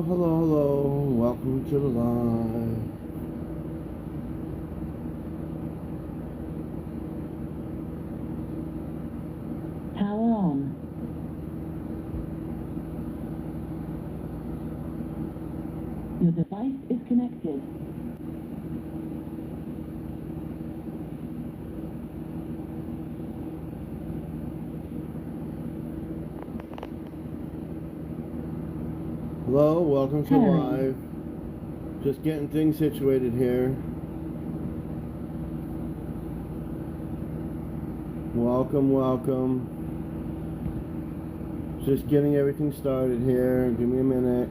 hello. Welcome to the live. Power on. Your device is connected. Hello, welcome to Harry. live. Just getting things situated here. Welcome. Just getting everything started here. Give me a minute.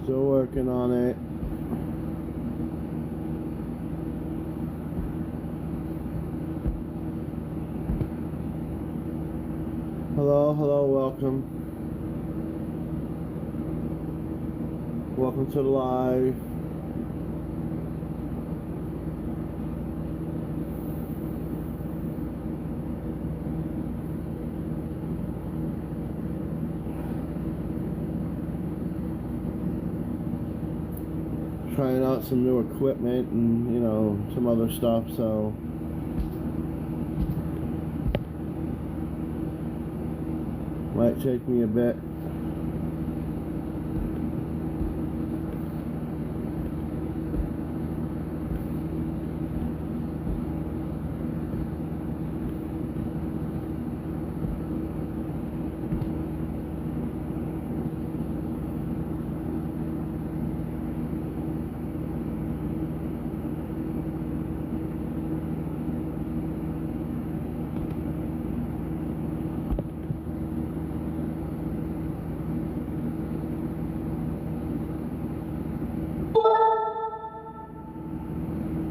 Still working on it. Hello, welcome. Welcome to the live. Trying out some new equipment and, some other stuff, so might take me a bit.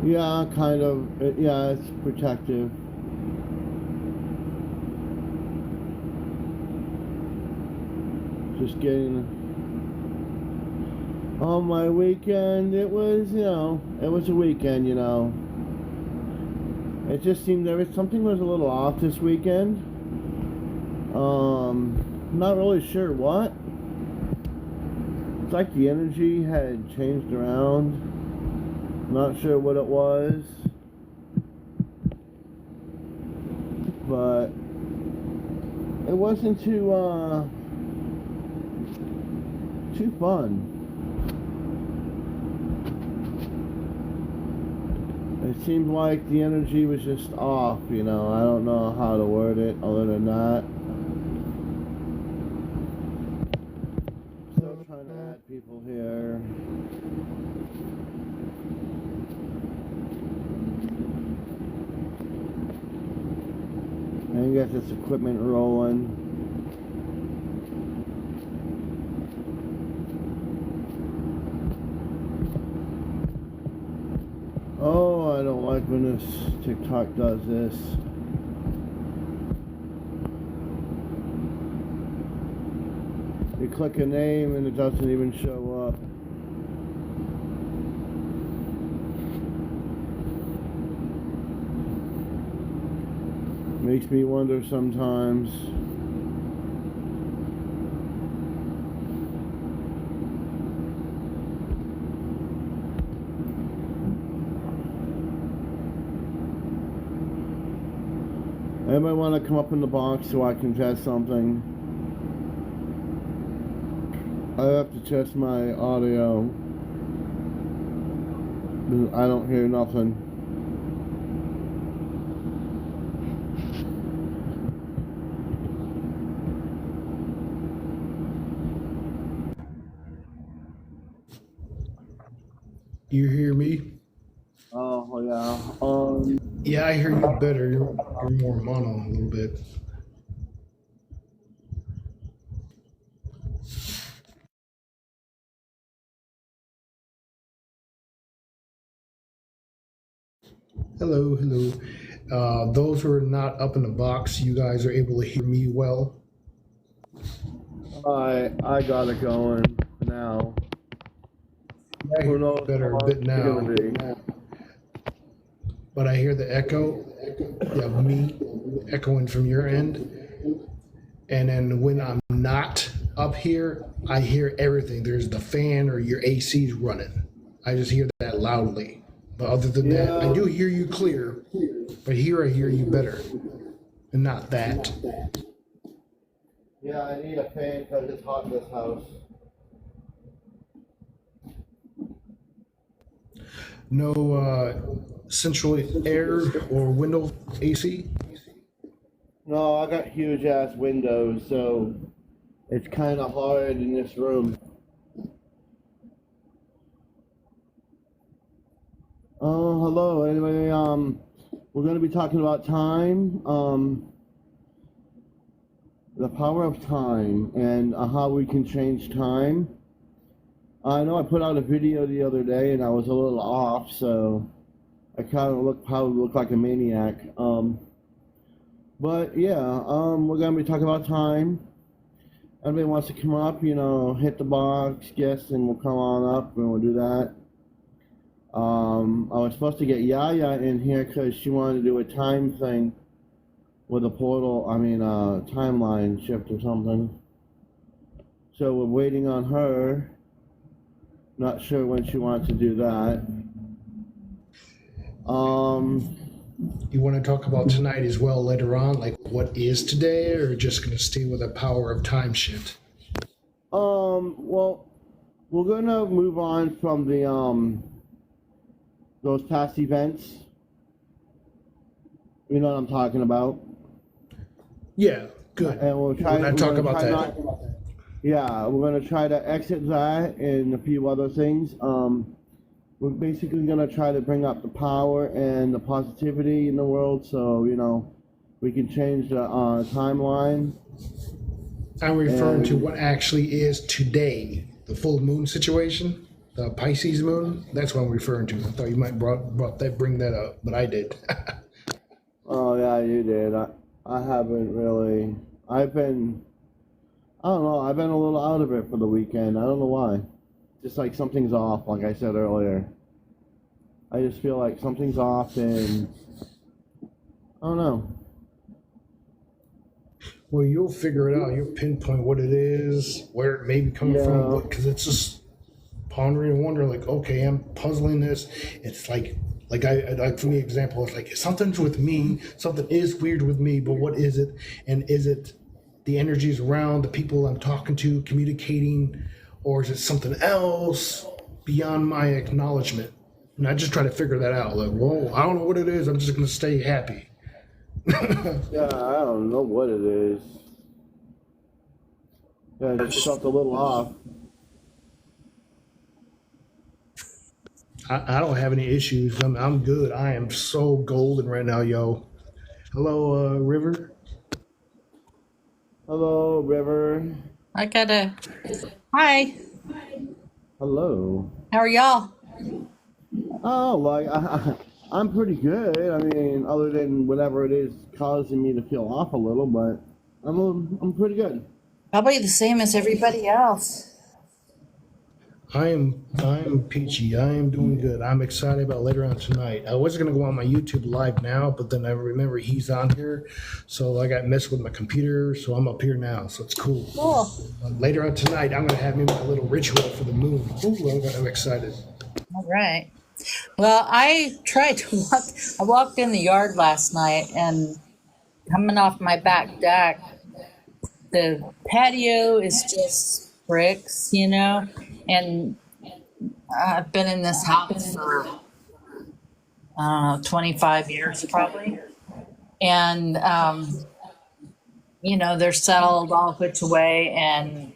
Yeah, kind of. Yeah, it's protective. Just getting on my weekend. It was, it was a weekend, It just seemed something was a little off this weekend. Not really sure what. It's like the energy had changed around. Not sure what it was, but it wasn't too fun. It seemed like the energy was just off, I don't know how to word it other than that. Still trying to add people here. And get this equipment rolling. Oh, I don't like when this TikTok does this. You click a name and it doesn't even show up. Makes me wonder sometimes. Anybody want to come up in the box so I can test something? I have to test my audio. I don't hear nothing. You hear me? Oh, yeah. Yeah, I hear you better. You're more mono a little bit. Hello. Those who are not up in the box, you guys are able to hear me well. I got it going now. I hear Who you knows better how a long bit it's now, gonna be. but I hear the echo. You have me echoing from your end. And then when I'm not up here, I hear everything. There's the fan or your AC's running. I just hear that loudly. But other than that, I do hear you clear. But here I hear you better. And not that. Yeah, I need a fan because it's hot in this house. No central air or window AC? No, I got huge ass windows, so it's kind of hard in this room. Oh, hello. Anyway, we're going to be talking about time, the power of time, and how we can change time. I know I put out a video the other day, and I was a little off, so I kind of probably look like a maniac. But yeah, we're going to be talking about time. Anybody wants to come up, hit the box, guess, and we'll come on up and we'll do that. I was supposed to get Yaya in here because she wanted to do a time thing with a timeline shift or something. So we're waiting on her. Not sure when she wants to do that. You want to talk about tonight as well later on, like what is today, or just going to stay with the power of time shit? Well, we're gonna move on from the those past events. You know what I'm talking about? Yeah, good. And we're We're going to talk about that. Yeah, we're gonna try to exit that and a few other things. We're basically going to try to bring up the power and the positivity in the world so, we can change the timeline. I'm referring to what actually is today, the full moon situation, the Pisces moon. That's what I'm referring to. I thought you might bring that up, but I did. Oh, yeah, you did. I haven't really. I don't know, I've been a little out of it for the weekend. I don't know why. Just like something's off, like I said earlier. I just feel like something's off and I don't know. Well, you'll figure it out. You'll pinpoint what it is, where it may be coming from, because it's just pondering and wondering, like, okay, I'm puzzling this. It's like for me, example, it's like something's with me, something is weird with me, but what is it? And is it the energies around, the people I'm talking to, communicating, or is it something else beyond my acknowledgement? And I just try to figure that out. Like, whoa, I don't know what it is. I'm just going to stay happy. Yeah, I don't know what it is. Yeah, it just felt a little off. I don't have any issues. I'm good. I am so golden right now, yo. Hello, River. Hello, River. Hi, Hello. how are y'all? Oh, I'm pretty good. I mean, other than whatever it is causing me to feel off a little, but I'm pretty good. Probably the same as everybody else. I'm peachy. I am doing good. I'm excited about later on tonight. I was gonna go on my YouTube live now, but then I remember he's on here, so I got messed with my computer, so I'm up here now, so it's cool. Cool. Later on tonight, I'm gonna have me my little ritual for the moon. Ooh, I'm excited. All right. Well, I tried to walk. I walked in the yard last night and coming off my back deck, the patio is just bricks, and I've been in this house for 25 years probably. And, they're settled, all put away, and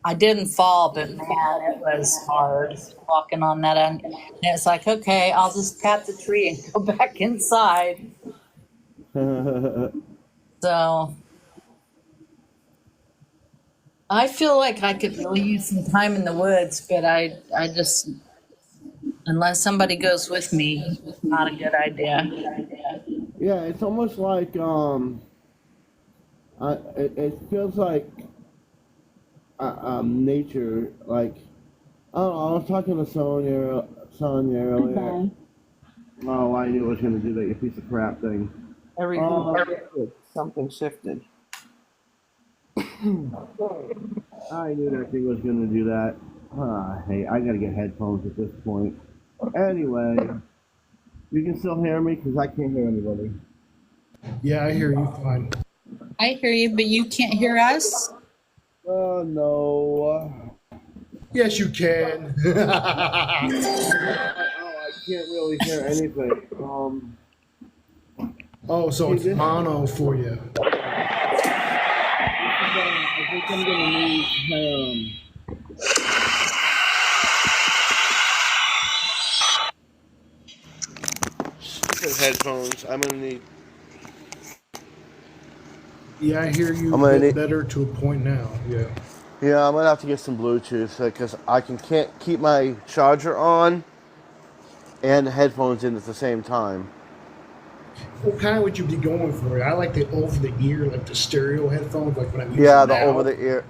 I didn't fall, but man, it was hard walking on that end. And it's like, okay, I'll just tap the tree and go back inside. So I feel like I could really use some time in the woods, but I just, unless somebody goes with me, it's not a good idea. Yeah, it's almost like it feels like nature. Like I don't know, I was talking to Sonia earlier. Goodbye. Oh, I knew it was gonna do that. You piece of crap thing. Everything Uh, shifted. Something shifted. I knew that thing was gonna do that. Hey, I gotta get headphones at this point. Anyway, you can still hear me because I can't hear anybody. Yeah, I hear you fine. I hear you, but you can't hear us. Oh no. Yes, you can. I can't really hear anything. Oh, so it's mono for you. I think I'm gonna need stupid headphones. I'm gonna need. Yeah, I hear you I'm a gonna bit need. better to a point now. Yeah. Yeah, I'm gonna have to get some Bluetooth because can't keep my charger on and the headphones in at the same time. What kind would you be going for? I like the over the ear, like the stereo headphones, like when I'm using Yeah, now. the over the ear.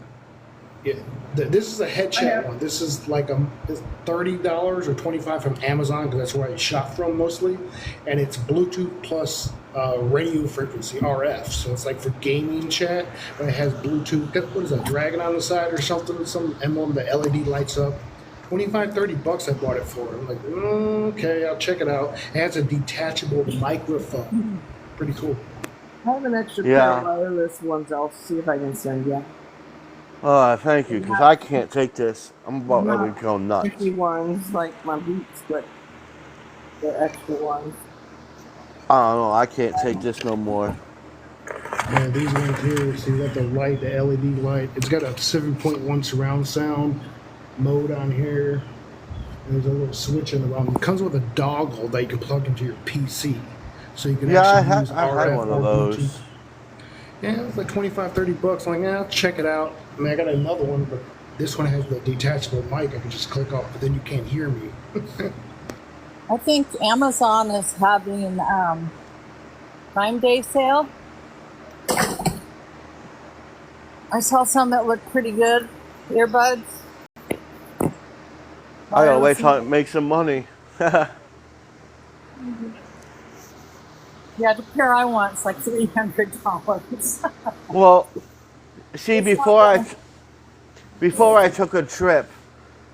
Yeah, this is a headset one. This is like it's $30 or $25 from Amazon because that's where I shop from mostly, and it's Bluetooth plus radio frequency RF. So it's like for gaming chat, but it has Bluetooth. What is that? Dragon on the side or something? Some emblem. The LED lights up. $25-$30 I bought it for. I'm like, okay, I'll check it out. It has a detachable microphone. Pretty cool. I have an extra Yeah. pair of wireless ones. I'll see if I can send you. Thank you, because I can't take this. I'm about ready to go nuts. Sticky ones like my Beats, but they're extra ones. I don't know. I can't take this no more. And these ones here, see, you got the light, the LED light. It's got a 7.1 surround sound mode on here. There's a little switch in the bottom. It comes with a dongle that you can plug into your PC. So you can Yeah, actually use I RF had one of or those. Bluetooth. Yeah, it's like $25-$30. I'm like, yeah, I'll check it out. I mean, I got another one, but this one has the detachable mic. I can just click off, but then you can't hear me. I think Amazon is having Prime Day sale. I saw some that looked pretty good. Earbuds. I gotta wait till I make some money. Yeah, the pair I want is like $300. Well, see, before I took a trip,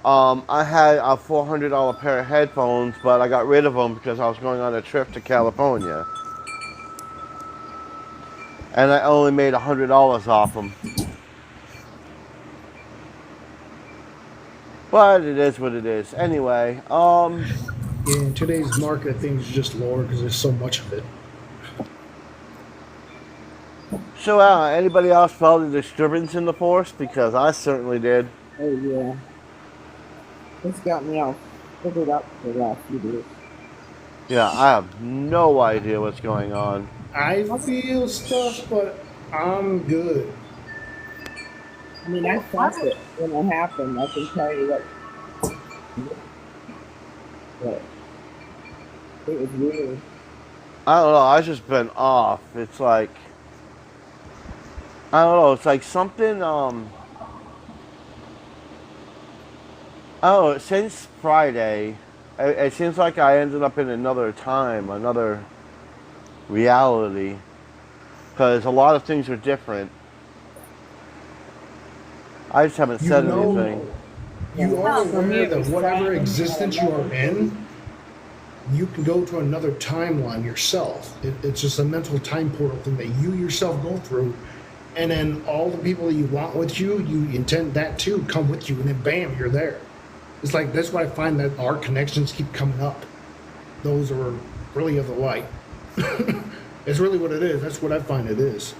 I had a $400 pair of headphones, but I got rid of them because I was going on a trip to California, and I only made $100 off them. But it is what it is. Anyway, In today's market, things are just lower because there's so much of it. so anybody else felt a disturbance in the force? Because I certainly did. Oh yeah, it's got me all figured up for the last few days. Yeah, I have no idea what's going on. I feel stuff, but I'm good. I mean, I felt it when it happened. I can tell you what. But it was weird. I don't know. I've just been off. It's like I don't know. It's like something. I don't know. Since Friday, it seems like I ended up in another time, another reality, because a lot of things are different. I just haven't said anything. You are aware that whatever existence you are in, you can go to another timeline yourself. It's just a mental time portal thing that you yourself go through, and then all the people that you want with you, you intend that to come with you, and then bam, you're there. It's like that's why I find that our connections keep coming up. Those are really of the light. It's really what it is. That's what I find it is.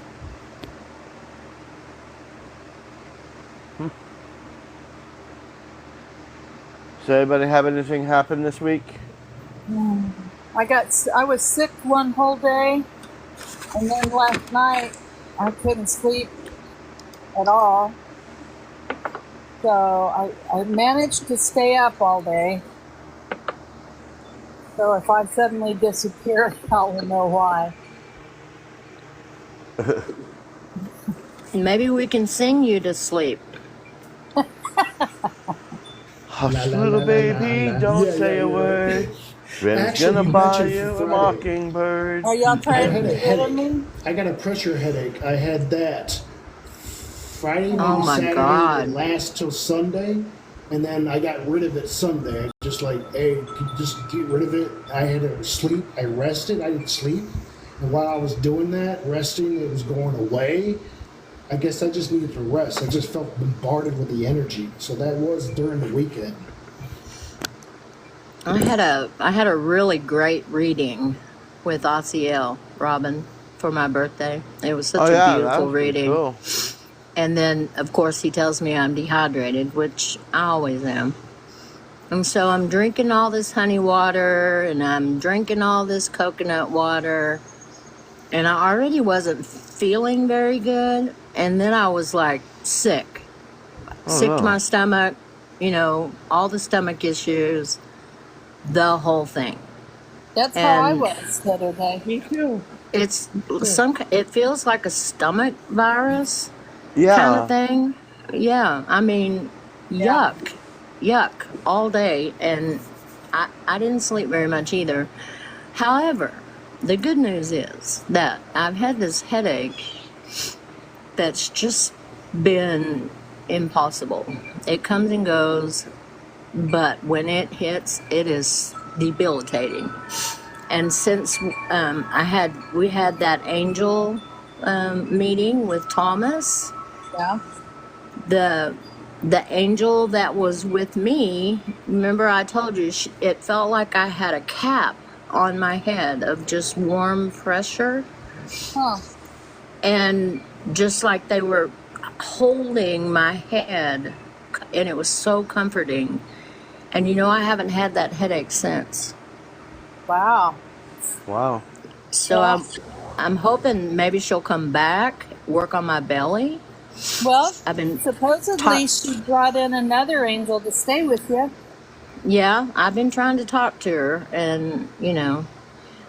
Does anybody have anything happen this week? I was sick one whole day, and then last night I couldn't sleep at all. So I managed to stay up all day. So if I suddenly disappear, I will know why. Maybe we can sing you to sleep. Hush, La, little la, la, baby, la. don't Yeah, say yeah, a yeah. word. Ren's Actually, gonna you buy mentioned you a Friday. mockingbird. Are y'all I trying had to a get rid of headache. me? I got a pressure headache. I had that Friday, Oh maybe my Saturday. It God. lasts till Sunday, and then I got rid of it Sunday. Just like, hey, could you just get rid of it? I had to sleep. I rested. I didn't sleep, and while I was doing that, resting, it was going away. I guess I just needed to rest. I just felt bombarded with the energy. So that was during the weekend. I had a really great reading with Osiel, Robin, for my birthday. It was Oh such a yeah, that beautiful was pretty reading. cool. And then, of course, he tells me I'm dehydrated, which I always am. And so I'm drinking all this honey water and I'm drinking all this coconut water. And I already wasn't feeling very good. And then I was like sick, Oh sick to my no. stomach, all the stomach issues, the whole thing. That's how I And was the other day. Me too. it's it feels like a stomach virus kind of Yeah. thing. Yeah. I mean, Yeah. yuck all day. And I didn't sleep very much either. However, the good news is that I've had this headache that's just been impossible. It comes and goes, but when it hits, it is debilitating. And since we had that angel meeting with Thomas, Yeah. the angel that was with me, remember I told you it felt like I had a cap on my head of just warm pressure, Huh. and just like they were holding my head, and it was so comforting. And I haven't had that headache since. Wow. Wow. So Yeah. I'm hoping maybe she'll come back, work on my belly. Well, I've been supposedly talk she brought in another angel to stay with you. yeah, I've been trying to talk to her, and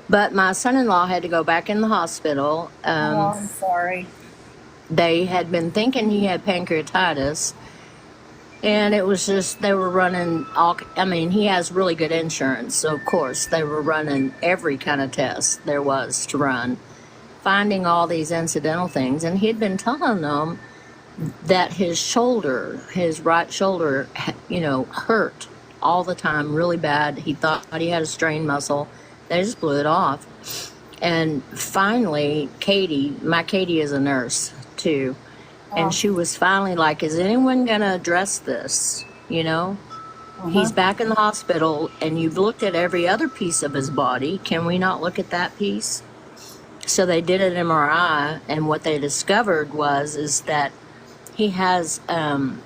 but my son-in-law had to go back in the hospital. Oh, I'm sorry. They had been thinking he had pancreatitis, and it was just they were running all. I mean, he has really good insurance, so of course they were running every kind of test there was to run, finding all these incidental things, and he'd been telling them that his right shoulder, hurt all the time, really bad. He thought he had a strained muscle. They just blew it off. And finally, my Katie is a nurse too. And she was finally like, is anyone going to address this? He's back in the hospital and you've looked at every other piece of his body. Can we not look at that piece? So they did an MRI, and what they discovered is that he has,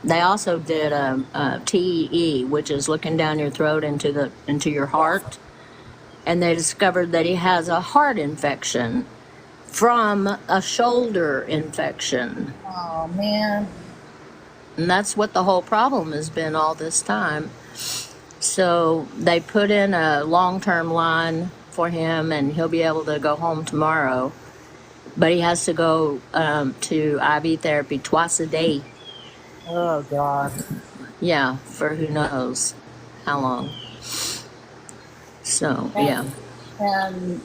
they also did a TEE, which is looking down your throat into your heart. And they discovered that he has a heart infection from a shoulder infection. Oh, man. And that's what the whole problem has been all this time. So they put in a long-term line for him, and he'll be able to go home tomorrow. But he has to go to IV therapy twice a day. Oh, God. Yeah, for who knows how long. So, yeah. And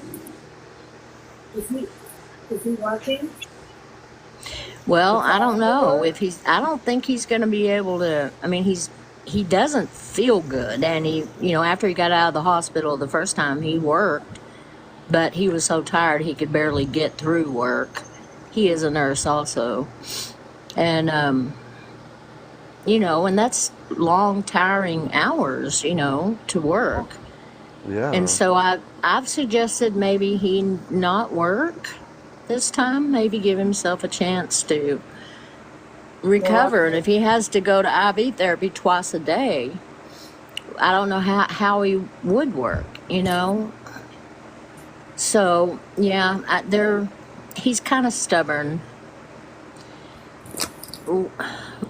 is he working? Well, I don't know if I don't think he's going to be able to. I mean, he doesn't feel good. And after he got out of the hospital the first time, he worked, but he was so tired he could barely get through work. He is a nurse also. And, and that's long, tiring hours, to work. Yeah. And so I've suggested maybe he not work this time, maybe give himself a chance to recover. And if he has to go to IV therapy twice a day, I don't know how he would work, So, yeah, he's kind of stubborn,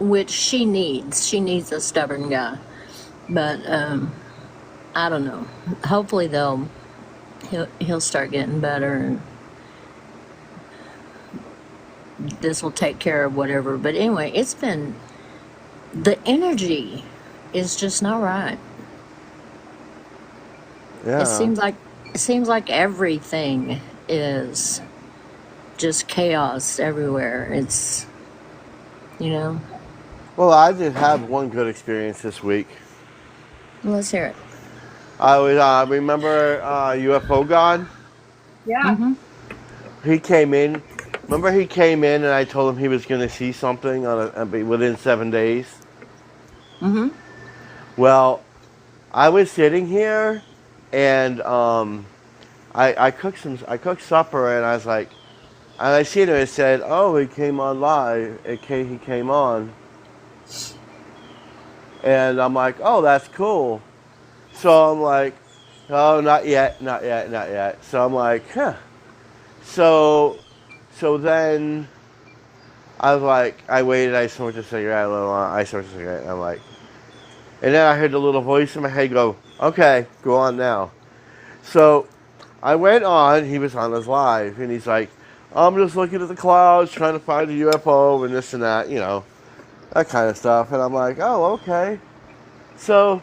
which she needs. She needs a stubborn guy. But I don't know. Hopefully he'll start getting better. this will take care of whatever. But anyway, it's been, the energy is just not right. Yeah. It seems like everything is just chaos everywhere. It's, you know. Well, I did have one good experience this week. Let's hear it. I was remember UFO God. Yeah. Mm-hmm. He came in. Remember, he came in, and I told him he was going to see something within 7 days. Mm-hmm. Well, I was sitting here, and I cooked supper, and I was like, and I seen him. It said, "Oh, he came on live. He came on," and I'm like, "Oh, that's cool." So I'm like, "Oh, not yet, not yet, not yet." So I'm like, "Huh." So then I was like, I waited. I smoked a cigarette a little. I smoked a cigarette. And I'm like, and then I heard the little voice in my head go, "Okay, go on now." So I went on. He was on his live, and he's like, "I'm just looking at the clouds, trying to find a UFO and this and that, that kind of stuff." And I'm like, "Oh, okay." So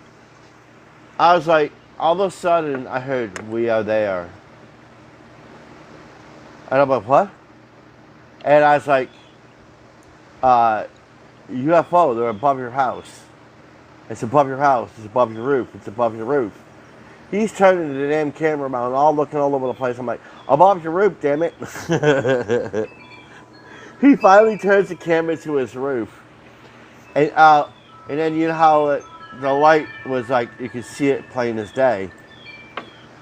I was like, all of a sudden, I heard, "We are there." And I'm like, "What?" And I was like, UFO, they're above your house. It's above your house. It's above your roof. It's above your roof. He's turning the damn camera around, all looking all over the place. I'm like, "Above your roof, damn it." He finally turns the camera to his roof. And then you know how the light was like, you could see it plain as day.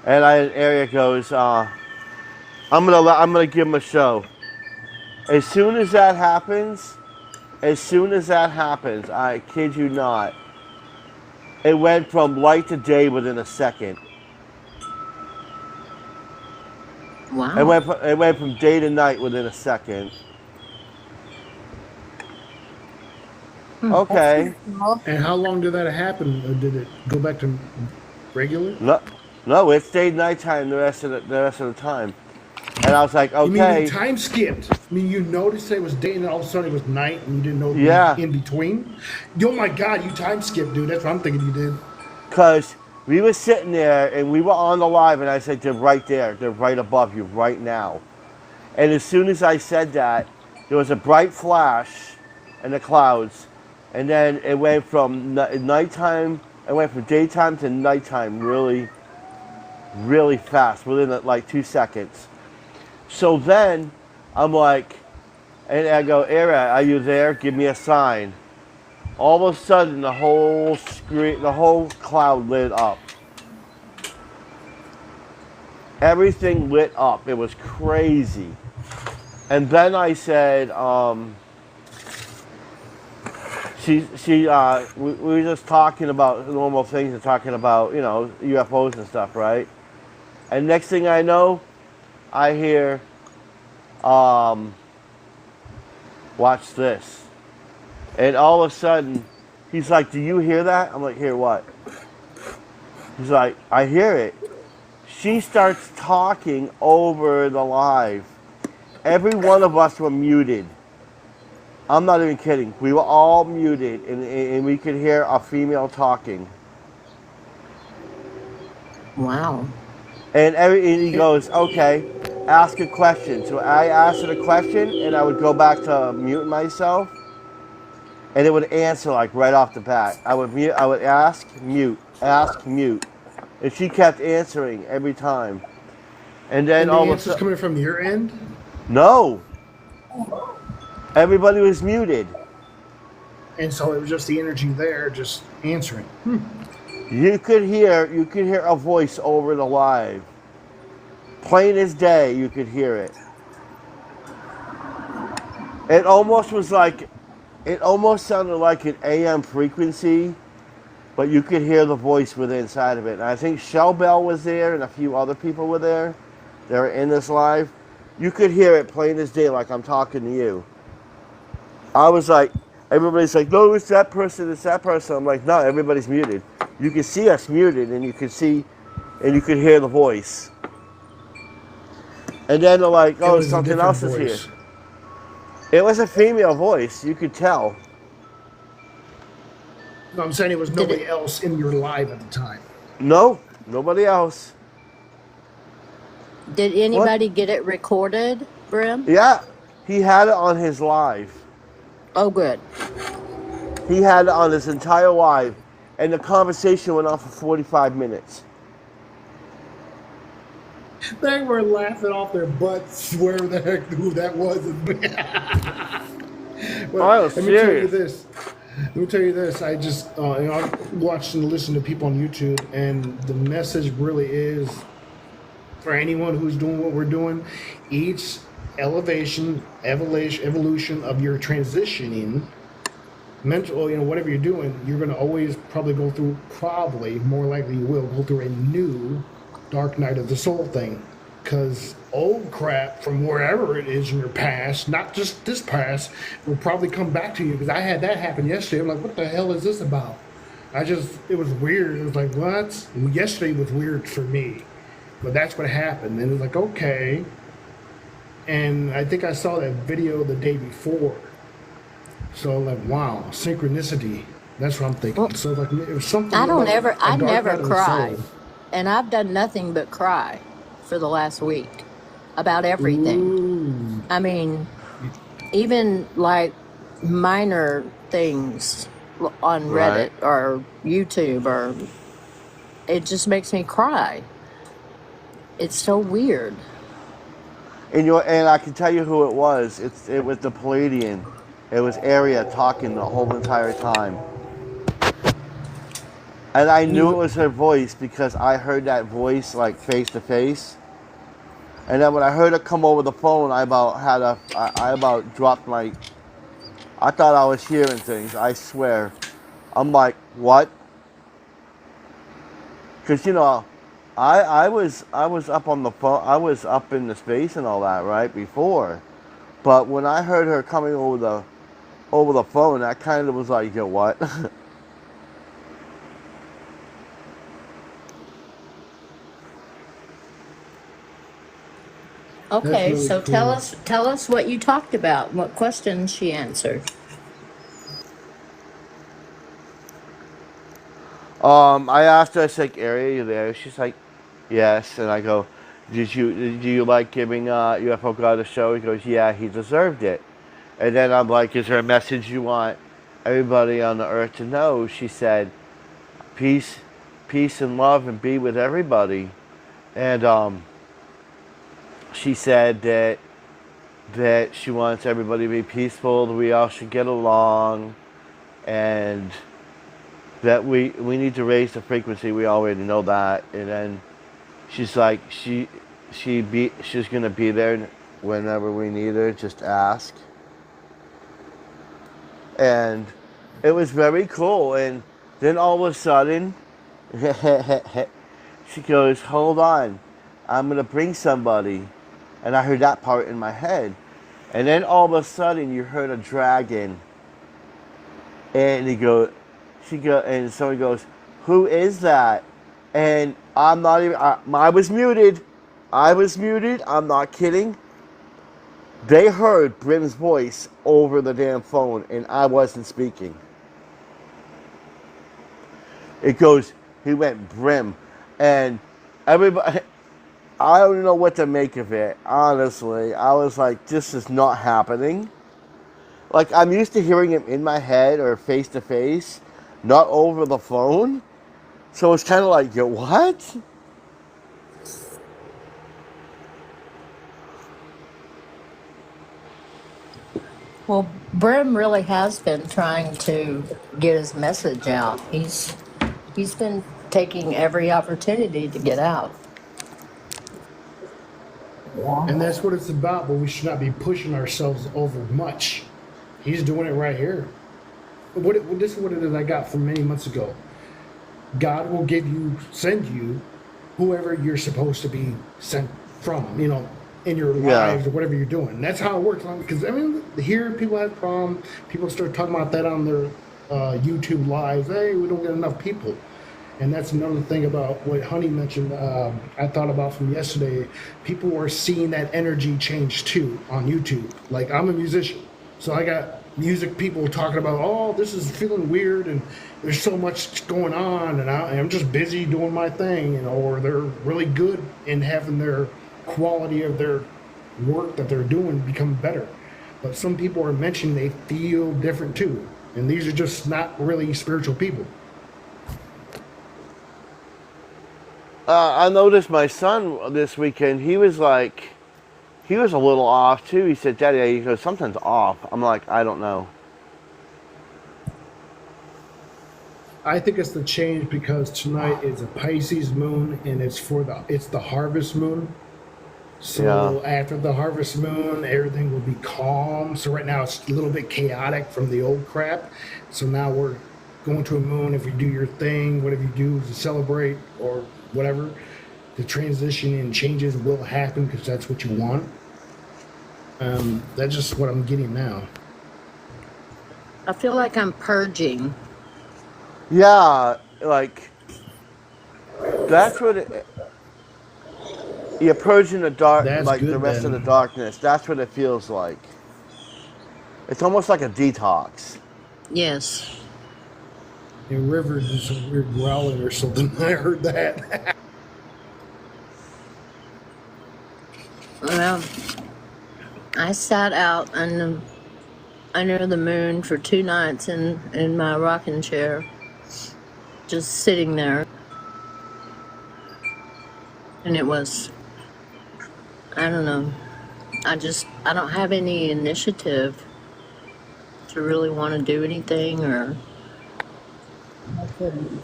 And area goes, I'm gonna give him a show. As soon as that happens, I kid you not, it went from light to day within a second. Wow. It went from day to night within a second. Okay. And how long did that happen? Did it go back to regular? No, it stayed nighttime the rest of the time. And I was like, You mean okay. you time skipped? I mean, you noticed it was day and then all of a sudden it was night and you didn't know Yeah. in between? Oh my God, you time skipped, dude. That's what I'm thinking you did. Because we were sitting there and we were on the live, and I said, "They're right there. They're right above you right now." And as soon as I said that, there was a bright flash in the clouds, and then it went from nighttime. It went from daytime to nighttime really, really fast within like 2 seconds. So then I'm like, and I go, "Era, are you there? Give me a sign." All of a sudden, the whole cloud lit up. Everything lit up. It was crazy. And then I said, we were just talking about normal things and talking about, UFOs and stuff, right? And next thing I know, I hear, "Watch this." And all of a sudden, he's like, "Do you hear that?" I'm like, "Hear what?" He's like, "I hear it." She starts talking over the live. Every one of us were muted. I'm not even kidding. We were all muted, and we could hear a female talking. Wow. And he goes, "Okay, ask a question." So I asked her a question, and I would go back to mute myself, and it would answer like right off the bat. I would ask, mute, and she kept answering every time. And then And the all of a answer's sudden, coming from your end? no, everybody was muted. And so it was just the energy there, just answering. You could hear a voice over the live. Plain as day, you could hear it. It almost sounded like an AM frequency, but you could hear the voice within inside of it. And I think Shell Bell was there and a few other people were there. They were in this live. You could hear it plain as day, like I'm talking to you. I was like, everybody's like, "No, it's that person, it's that person." I'm like, "No, everybody's muted. You can see us muted, and you could hear the voice." And then they're like, "Oh, It was a something different else is voice. here." It was a female voice. You could tell. No, I'm saying it was Did nobody it? else in your live at the time. No, nobody else. Did What? anybody get it recorded, Brim? Yeah, he had it on his live. Oh, good. He had it on his entire live, and the conversation went on for 45 minutes. They were laughing off their butts, wherever the heck who that was. But I was let me tell you serious. this. Let me tell you this. I just I watched and listened to people on YouTube, and the message really is for anyone who's doing what we're doing. Each evolution of your transitioning, mental, whatever you're doing, you're going to always probably go through. Probably more likely you will go through a new dark night of the soul thing, because old crap from wherever it is in your past, not just this past, will probably come back to you. Because I had that happen yesterday. I'm like, what the hell is this about? It was weird. It was like, what? And yesterday was weird for me, but that's what happened. And it was like, okay. And I think I saw that video the day before. So like, wow, synchronicity. That's what I'm thinking. Well, So like, it was something I don't like ever, a I dark never night of the cry. soul. And I've done nothing but cry for the last week about everything. Ooh. I mean, even like minor things on Right. Reddit or YouTube, or it just makes me cry. It's so weird. And I can tell you who it was. It was the Palladian. It was Aria talking the whole entire time. And I knew it was her voice because I heard that voice like face to face. And then when I heard her come over the phone, I about dropped my. I thought I was hearing things. I swear. I'm like, what? Because I was up on the phone. I was up in the space and all that right before. But when I heard her coming over the phone, that kind of was like, you know what? That's Okay, really so cool. tell us what you talked about. What questions she answered. I asked her, I said, Aria, you there? She's like, yes. And I go, do you like giving UFO God a show? He goes, yeah, he deserved it. And then I'm like, is there a message you want everybody on the earth to know? She said, peace and love and be with everybody. And she said that she wants everybody to be peaceful, that we all should get along, and that we need to raise the frequency. We already know that. And then she's like, she's gonna be there whenever we need her. Just ask. And it was very cool. And then all of a sudden, she goes, hold on, I'm gonna bring somebody. And I heard that part in my head. And then all of a sudden, you heard a dragon. And and someone goes, who is that? And I'm not even, I was muted. I'm not kidding. They heard Brim's voice over the damn phone, and I wasn't speaking. It goes, he went Brim. And everybody, I don't know what to make of it, honestly. I was like, this is not happening. Like, I'm used to hearing him in my head or face to face, not over the phone. So it's kind of like, yo, what? Well, Brim really has been trying to get his message out. He's been taking every opportunity to get out. And that's what it's about, but we should not be pushing ourselves over much. He's doing it right here. This is what it is I got from many months ago. God will send you whoever you're supposed to be sent from, in your lives or whatever you're doing. That's how it works. Because, here people have problems. People start talking about that on their YouTube lives. Hey, we don't get enough people. And that's another thing about what Honey mentioned. I thought about from yesterday. People are seeing that energy change too on YouTube. Like, I'm a musician. So I got music people talking about, oh, this is feeling weird and there's so much going on, and I'm just busy doing my thing, you know, or they're really good in having their quality of their work that they're doing become better. But some people are mentioning they feel different too, and these are just not really spiritual people. I noticed my son this weekend. He was a little off too. He said, "Daddy," he goes, "something's off." I'm like, I don't know. I think it's the change because tonight is a Pisces moon and it's the harvest moon. So Yeah. after the harvest moon, everything will be calm. So right now it's a little bit chaotic from the old crap. So now we're going to a moon. If you do your thing, whatever you do to celebrate or whatever, the transition and changes will happen because that's what you want. That's just what I'm getting now. I feel like I'm purging. Yeah, like that's what you're purging the dark, That's like the good rest of the then. darkness. That's what it feels like. It's almost like a detox. Yes. And River did some weird growling or something. I heard that. Well, I sat out under the moon for 2 nights in my rocking chair, just sitting there. And it was, I don't know, I don't have any initiative to really want to do anything or, I couldn't.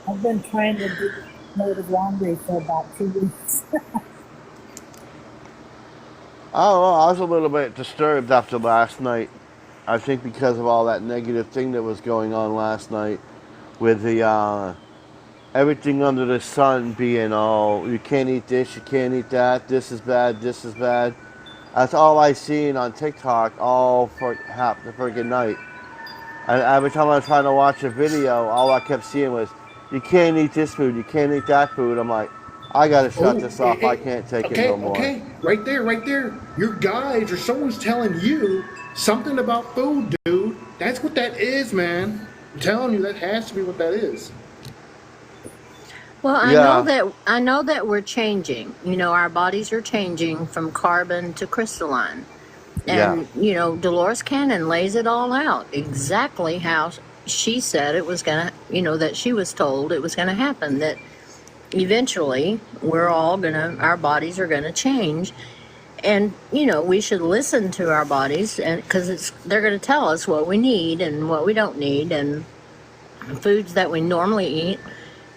I've been trying to do a load of laundry for about 2 weeks. I don't know. I was a little bit disturbed after last night. I think because of all that negative thing that was going on last night with the everything under the sun being all you can't eat this, you can't eat that, this is bad, this is bad. That's all I seen on TikTok all for half the freaking night. And every time I was trying to watch a video, all I kept seeing was, you can't eat this food, you can't eat that food. I'm like, I gotta shut Oh, this hey, off. I hey. can't take it Okay, no more. okay. Right there, right there. Your guides or someone's telling you something about food, dude. That's what that is, man. I'm telling you, that has to be what that is. well, Yeah, I know that we're changing. You know, our bodies are changing from carbon to crystalline. yeah. And, you know, Dolores Cannon lays it all out exactly how she said it was going to, you know, that she was told it was going to happen, that eventually our bodies are going to change. And, you know, we should listen to our bodies and because they're going to tell us what we need and what we don't need. And foods that we normally eat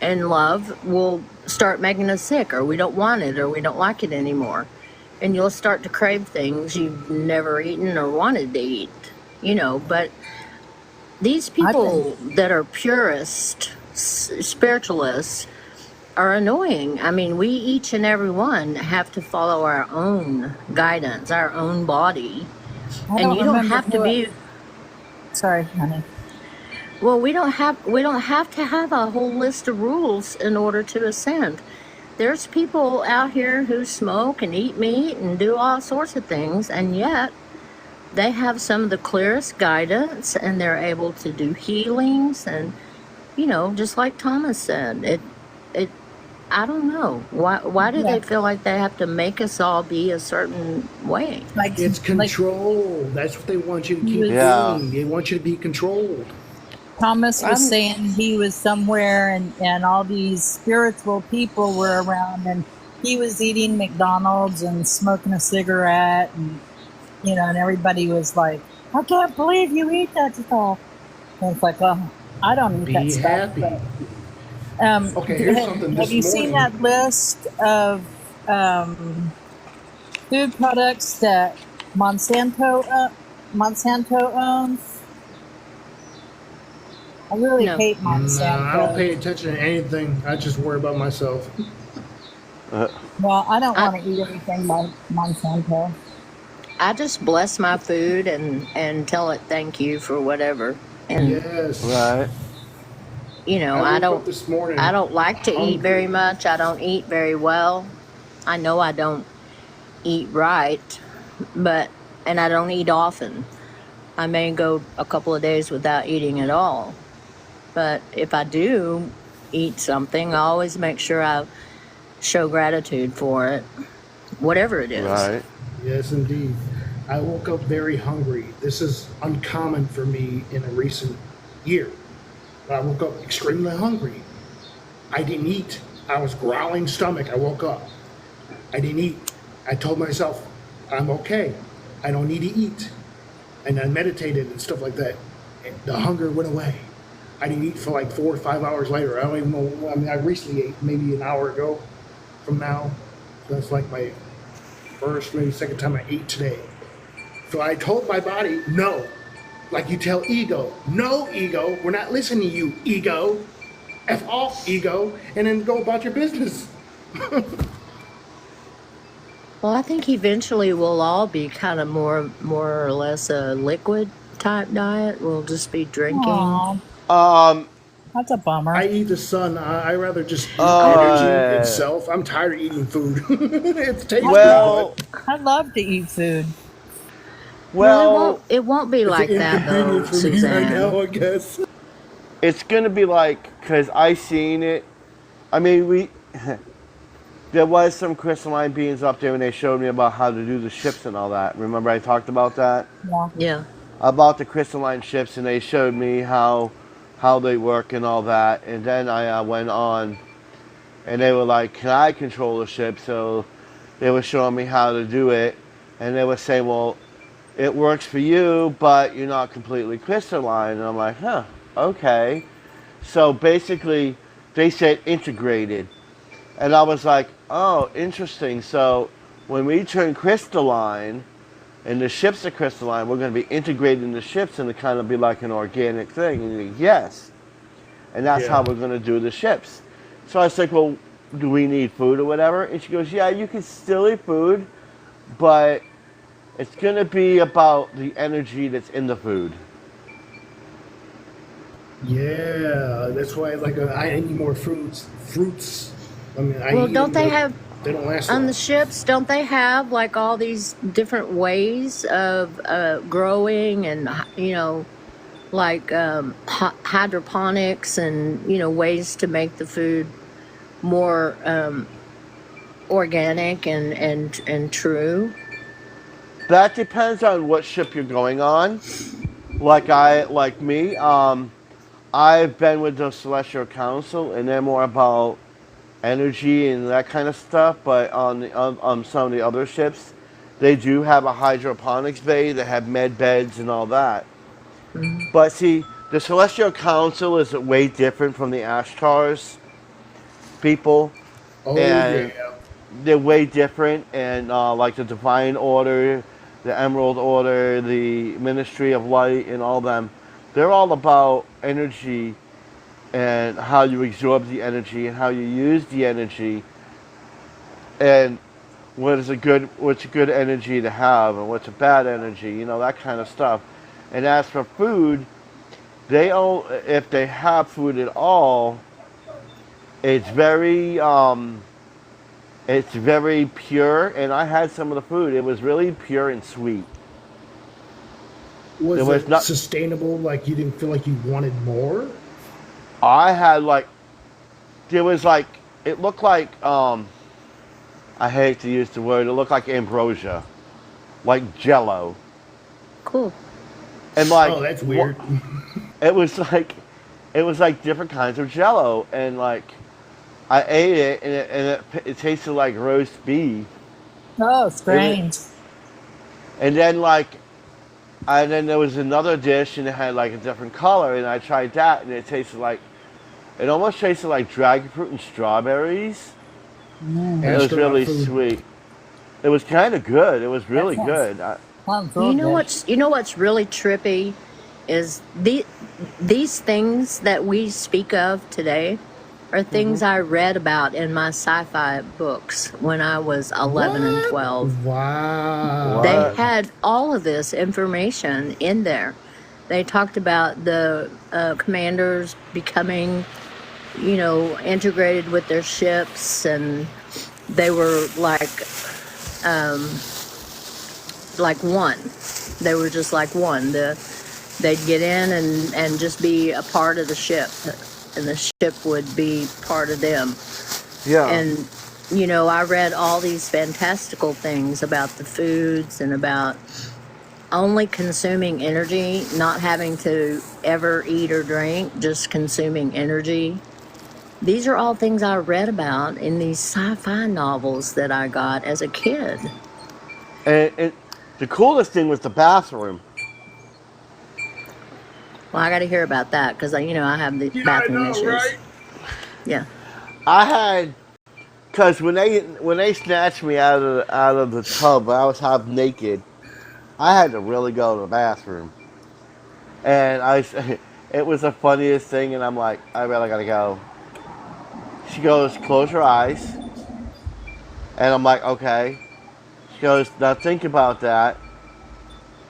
and love will start making us sick, or we don't want it, or we don't like it anymore. And you'll start to crave things you've never eaten or wanted to eat, you know. But these I've been, people that are purist, spiritualists, are annoying. I mean, we each and every one have to follow our own guidance, our own body. I And don't you don't remember have to who it, be, sorry, honey. well, we don't have to have a whole list of rules in order to ascend. There's people out here who smoke and eat meat and do all sorts of things, and yet they have some of the clearest guidance and they're able to do healings and, you know, just like Thomas said, it I don't know. Why do Yeah, they feel like they have to make us all be a certain way? It's like control. That's what they want you to he keep was, Yeah. doing. They want you to be controlled. Thomas was I'm saying he was somewhere and all these spiritual people were around and he was eating McDonald's and smoking a cigarette and you know and everybody was like, I can't believe you eat that stuff. And it's like, well, I don't eat that Be stuff, happy. but Okay, here's something have this you seen morning. that list of food products that Monsanto owns? I really No. hate No, I don't Monsanto. pay attention to anything. I just worry about myself. Uh, Well, I don't I want to eat anything by Monsanto. I just bless my food and tell it thank you for whatever. And Yes. right. you know, I I woke up don't this I morning don't like to eat very hungry. much. I don't eat very well. I know I don't eat right, but and I don't eat often. I may go a couple of days without eating at all. But if I do eat something, I always make sure I show gratitude for it, whatever it is. Right. Yes, indeed. I woke up very hungry. This is uncommon for me in a recent year. But I woke up extremely hungry. I didn't eat. I was growling stomach. I woke up. I didn't eat. I told myself, I'm okay. I don't need to eat. And I meditated and stuff like that. And the hunger went away. I didn't eat for like 4 or 5 hours later. I don't even know. I mean, I recently ate maybe an hour ago from now. So that's like my first, maybe second time I ate today. So I told my body, no. Like you tell ego, no, ego, we're not listening to you, ego. F off, ego, and then go about your business. Well, I think eventually we'll all be kind of more or less a liquid type diet. We'll just be drinking. Aw, Um. that's a bummer. I eat the sun. I rather just eat Oh, energy yeah. itself. I'm tired of eating food. It's tasty. Well. I love to eat food. Well. It won't be but like it's an that though, inconvenience for me right Suzanne. now, I guess. It's gonna be like, cause I seen it. I mean, there was some crystalline beings up there, and they showed me about how to do the ships and all that. Remember, I talked about that, Yeah. Yeah. about the crystalline ships, and they showed me how they work and all that. And then I went on, and they were like, "Can I control the ship?" So they were showing me how to do it, and they were saying, "Well, it works for you, but you're not completely crystalline." And I'm like, "Huh, okay." So basically, they said integrated. And I was like, oh, interesting. So when we turn crystalline and the ships are crystalline, we're going to be integrating the ships and it kind of be like an organic thing. And you're like, yes. And that's how Yeah. we're going to do the ships. So I was like, well, do we need food or whatever? And she goes, yeah, you can still eat food, but it's going to be about the energy that's in the food. Yeah, that's why I need more fruits. Fruits. I mean, I Well, eat don't them, they but have they don't last on long. the ships? Don't they have like all these different ways of growing and like hydroponics and ways to make the food more organic and true? That depends on what ship you're going on. Like me, I've been with the Celestial Council, and they're more about energy and that kind of stuff. But on some of the other ships, they do have a hydroponics bay. They have med beds and all that. But see, the Celestial Council is way different from the Ashtars people, Oh and yeah. they're way different. And like the Divine Order, the Emerald Order, the Ministry of Light, and all them, they're all about energy and how you absorb the energy and how you use the energy and what's a good energy to have and what's a bad energy, that kind of stuff. And as for food, if they have food at all, it's very pure. And I had some of the food; it was really pure and sweet. Was There was it not. sustainable? Like you didn't feel like you wanted more? I had there was it looked like I hate to use the word, it looked like ambrosia, like Jello, Cool. and Oh, that's weird. it was like different kinds of Jello, and I ate it, and it tasted like roast beef, Oh, strange. and then there was another dish, and it had a different color, and I tried that, and it almost tasted like dragon fruit and strawberries. And it was Astronaut really food. sweet. It was kind of good. It was really sounds- good. Sounds You real know good. what's really trippy is these things that we speak of today are things I read about in my sci-fi books when I was 11 and 12. Wow. What? They had all of this information in there. They talked about the commanders becoming, integrated with their ships, and they were like like one. They were just like one. They'd get in and just be a part of the ship, and the ship would be part of them. Yeah. And you know, I read all these fantastical things about the foods and about only consuming energy, not having to ever eat or drink, just consuming energy. These are all things I read about in these sci-fi novels that I got as a kid. And the coolest thing was the bathroom. Well, I got to hear about that because you know I have the bathroom issues. Yeah. I had, cause when they snatched me out of the tub, I was half naked. I had to really go to the bathroom, and it was the funniest thing. And I'm like, I really gotta go. She goes, close your eyes, and I'm like, okay. She goes, now think about that,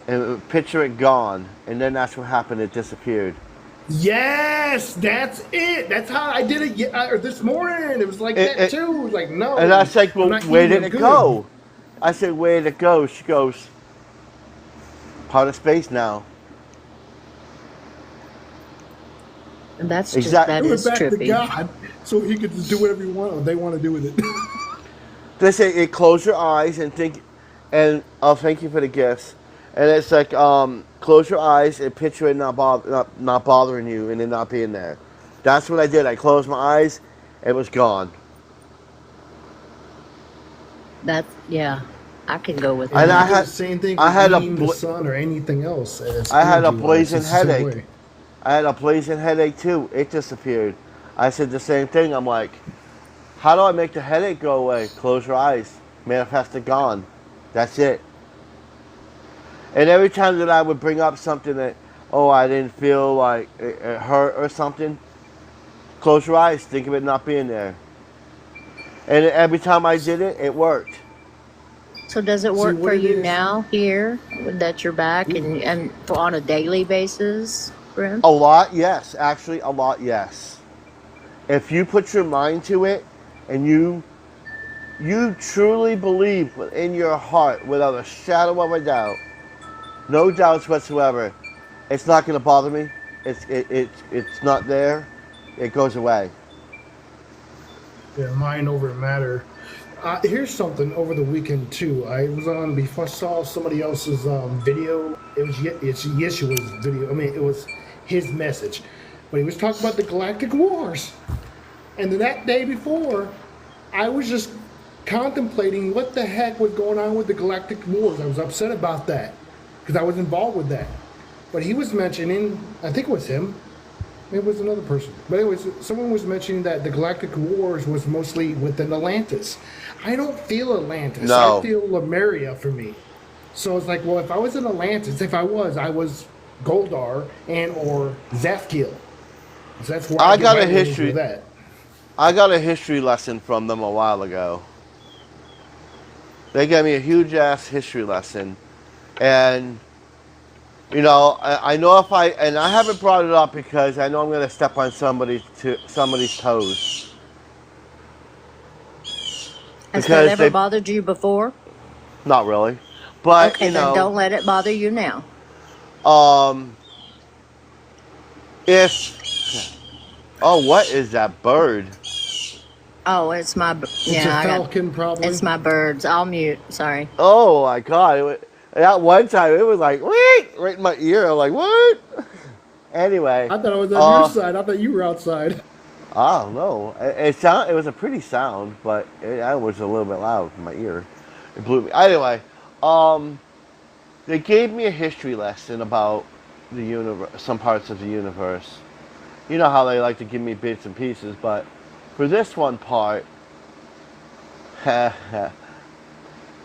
and picture it gone, and then that's what happened. It disappeared. Yes, that's it. That's how I did it this morning. It was like that too. It was like, no. And I said, well, I'm not where did eating it good. go? I said, where did it go? She goes, part of space now. And that's Exactly. that It is went back to trippy. God, so He could just do whatever they want to do with it. They say, close your eyes and think, and I'll thank you for the gifts. And it's like, close your eyes and picture it not bothering you and it not being there. That's what I did. I closed my eyes. It was gone. That's yeah. I can go with And that. I I had- the same thing. I with had a eating the sun or anything else. I had a energy-wise, blazing it's the same headache. way. I had a blazing headache too. It disappeared. I said the same thing. I'm like, how do I make the headache go away? Close your eyes. Manifest it gone. That's it. And every time that I would bring up something that, oh, I didn't feel like it hurt or something, close your eyes. Think of it not being there. And every time I did it, it worked. So does it work what for it you is- now here that you're back and on a daily basis, Brent? A lot, yes. Actually, a lot, yes. If you put your mind to it and you truly believe in your heart without a shadow of a doubt, no doubts whatsoever, it's not going to bother me. It's not there. It goes away. Yeah, mind over matter. Here's something over the weekend too. I was on before I saw somebody else's video. It's Yeshua's video. I mean, it was his message, but he was talking about the Galactic Wars. And then that day before, I was just contemplating what the heck was going on with the Galactic Wars. I was upset about that because I was involved with that. But he was mentioning, I think it was him. Maybe it was another person. But anyways, someone was mentioning that the Galactic Wars was mostly within Atlantis. I don't feel Atlantis. No. I feel Lemuria for me. So it's like, well, if I was in Atlantis, I was Goldar and or Zafkiel. So that's where I get got my a names history. with that. I got a history lesson from them a while ago. They gave me a huge ass history lesson. And, you know, I know if I haven't brought it up because I know I'm going to step on somebody's toes. Has because that ever they- bothered you before? Not really. But, Okay, you then know, don't let it bother you now. Oh, what is that bird? Oh, it's my It's yeah. a I got falcon, probably. it's my birds. I'll mute. Sorry. Oh my God. That one time it was like, wait, right in my ear. I'm like, what? Anyway. I thought I was on your side. I thought you were outside. I don't know. It was a pretty sound, but it was a little bit loud in my ear. It blew me. Anyway, they gave me a history lesson about the universe, some parts of the universe. You know how they like to give me bits and pieces, but for this one part,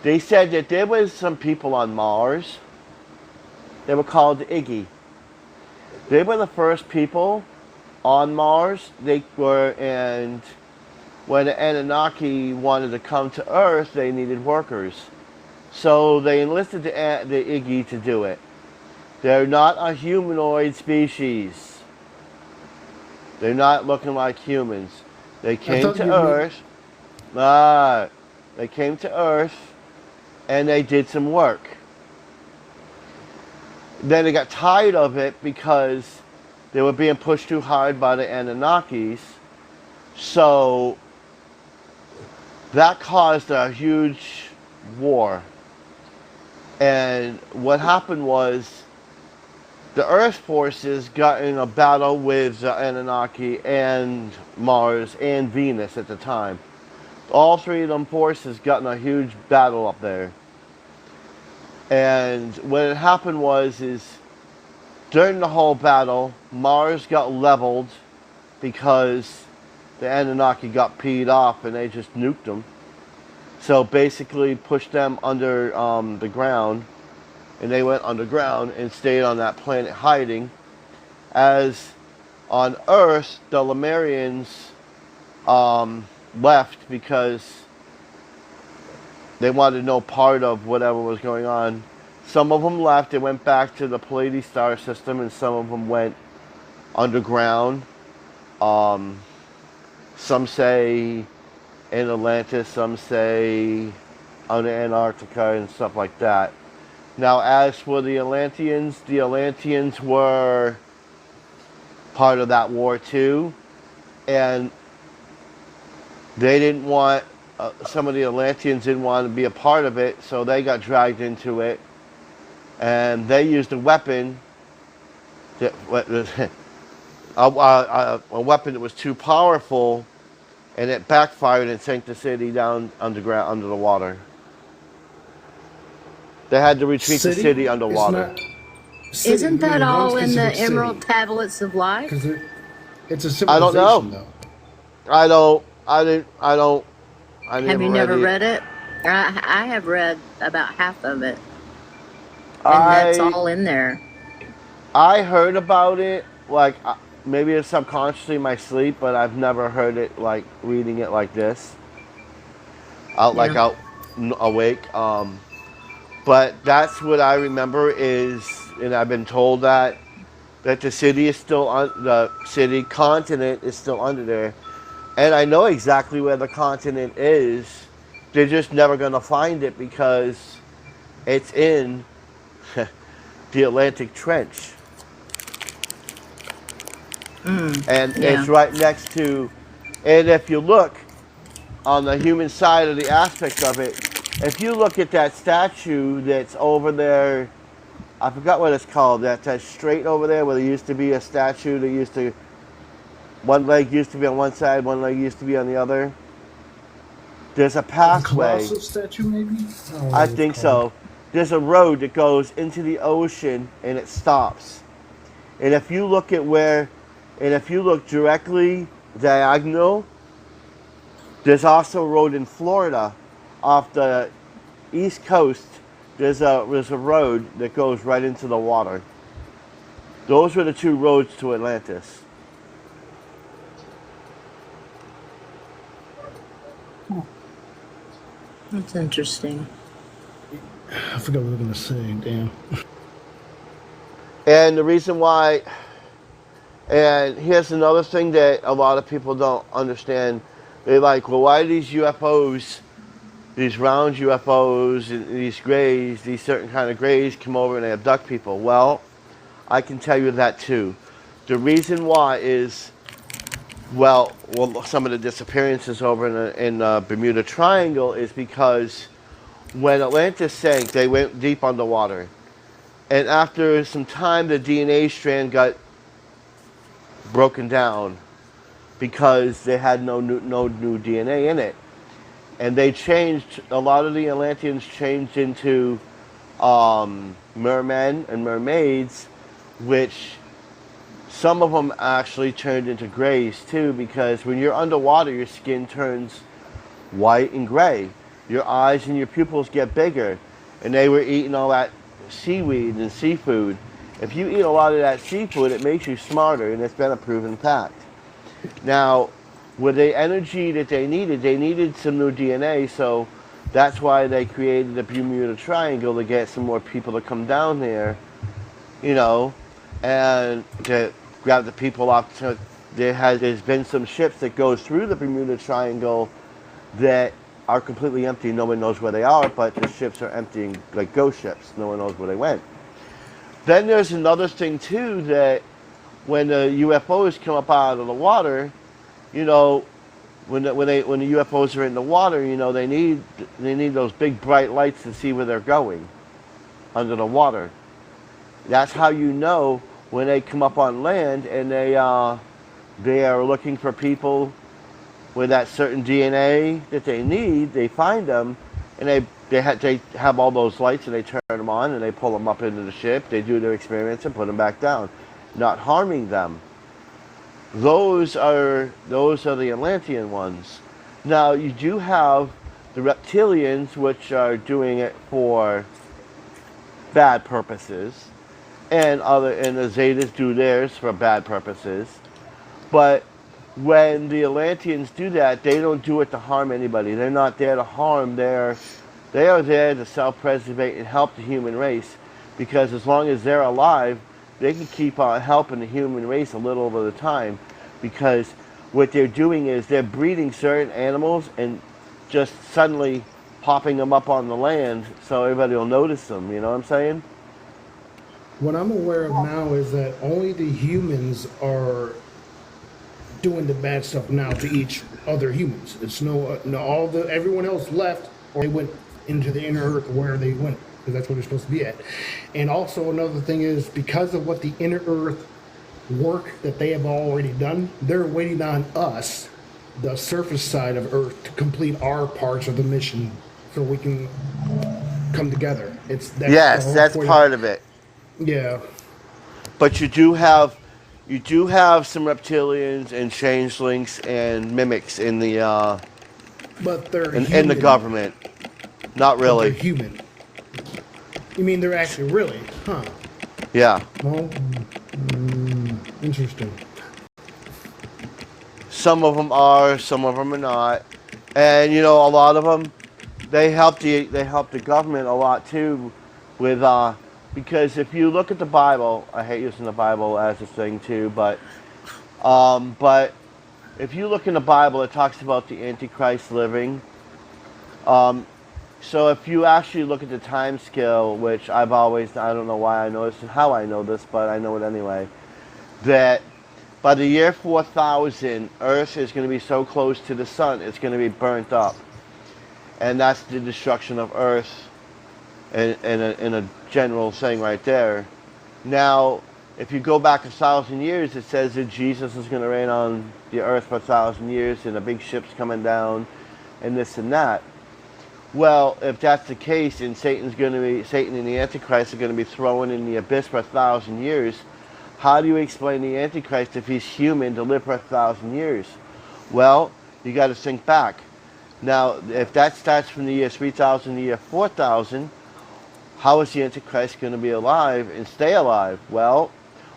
they said that there was some people on Mars. They were called Iggy. They were the first people on Mars. They were, and when the Anunnaki wanted to come to Earth, they needed workers. So they enlisted the Iggy to do it. They're not a humanoid species. They're not looking like humans. They came thought to you Earth. They came to Earth, and they did some work. Then they got tired of it because they were being pushed too hard by the Anunnakis. So that caused a huge war. And what happened was the Earth forces got in a battle with the Anunnaki and Mars and Venus at the time. All three of them forces got in a huge battle up there. And what had happened is during the whole battle, Mars got leveled because the Anunnaki got peed off and they just nuked them. So basically pushed them under the ground, and they went underground and stayed on that planet hiding. As on Earth, the Lemurians left because they wanted no part of whatever was going on. Some of them left and went back to the Pleiades star system, and some of them went underground. Some say in Atlantis, some say on Antarctica and stuff like that. Now, as for the Atlanteans were part of that war too, and they didn't want, some of the Atlanteans didn't want to be a part of it, so they got dragged into it, and they used a weapon, that, a weapon that was too powerful, and it backfired and sank the city down underground, under the water. They had to retreat the city underwater. Isn't that all in the Emerald Tablets of Life? Because it's a I don't civilization, know. though. I never Have you never it. read it? I have read about half of it. And that's all in there. I heard about it, like, maybe it's subconsciously in my sleep, but I've never heard it, like, reading it like this. Awake. But that's what I remember is, and I've been told that the city is still on, the city continent is still under there. And I know exactly where the continent is. They're just never going to find it because it's in the Atlantic Trench. And it's right next to, and if you look on the human side of the aspect of it, if you look at that statue that's over there, I forgot what it's called, that's straight over there where there used to be a statue that used to, one leg used to be on one side, one leg used to be on the other. There's a pathway. The Colossus statue, maybe? I think so. There's a road that goes into the ocean and it stops. And if you look at and if you look directly diagonal, there's also a road in Florida off the east coast. There's a road that goes right into the water. Those were the two roads to Atlantis. That's interesting. I forgot what I was going to say. Damn. And the reason why, and here's another thing that a lot of people don't understand. They're like, well, why do these UFOs, these round UFOs, and these grays, these certain kind of grays come over and they abduct people? Well, I can tell you that too. The reason why is, well, some of the disappearances over in the Bermuda Triangle is because when Atlantis sank, they went deep underwater. And after some time, the DNA strand got broken down because they had no new DNA in it. And they changed, a lot of the Atlanteans changed into mermen and mermaids, which some of them actually turned into grays too, because when you're underwater, your skin turns white and gray. Your eyes and your pupils get bigger. And they were eating all that seaweed and seafood. If you eat a lot of that seafood, it makes you smarter, and it's been a proven fact. Now, with the energy that they needed some new DNA, so that's why they created the Bermuda Triangle to get some more people to come down there, you know, and to grab the people off. There's been some ships that go through the Bermuda Triangle that are completely empty. No one knows where they are, but the ships are emptying like ghost ships. No one knows where they went. Then there's another thing too, that when the UFOs come up out of the water, you know, when the UFOs are in the water, you know, they need those big bright lights to see where they're going under the water. That's how you know when they come up on land and they are looking for people with that certain DNA that they need. They find them, and they have all those lights, and they turn them on, and they pull them up into the ship. They do their experiments and put them back down, not harming them. Those are the Atlantean ones. Now you do have the reptilians, which are doing it for bad purposes, and the Zetas do theirs for bad purposes. But when the Atlanteans do that, they don't do it to harm anybody. They're not there to harm. They are there to self-preservate and help the human race, because as long as they're alive, they can keep on helping the human race a little over the time, because what they're doing is they're breeding certain animals and just suddenly popping them up on the land so everybody will notice them. You know what I'm saying? What I'm aware of now is that only the humans are doing the bad stuff now to each other humans. It's everyone else left, or they went into the inner earth where they went, because that's where they're supposed to be at. And also another thing is, because of what the inner earth work that they have already done, they're waiting on us, the surface side of earth, to complete our parts of the mission so we can come together. That's part of it. Yeah. But you do have some reptilians and changelings and mimics in the But they're in the government. Not But really. they're human. You mean they're actually really? Huh. Yeah. Well, interesting. Some of them are, some of them are not, and you know, a lot of them, they help the government a lot too, with because if you look at the Bible, I hate using the Bible as a thing too, but if you look in the Bible, it talks about the Antichrist living. So if you actually look at the time scale, which I don't know why I know this and how I know this, but I know it anyway, that by the year 4000, Earth is going to be so close to the sun, it's going to be burnt up. And that's the destruction of Earth in a general thing right there. Now, if you go back 1,000 years, it says that Jesus is going to reign on the Earth for 1,000 years, and a big ship's coming down, and this and that. Well, if that's the case, and Satan and the Antichrist are going to be thrown in the abyss for 1,000 years, how do you explain the Antichrist if he's human to live for 1,000 years? Well, you got to think back. Now, if that starts from the year 3000 to the year 4000, how is the Antichrist going to be alive and stay alive? Well,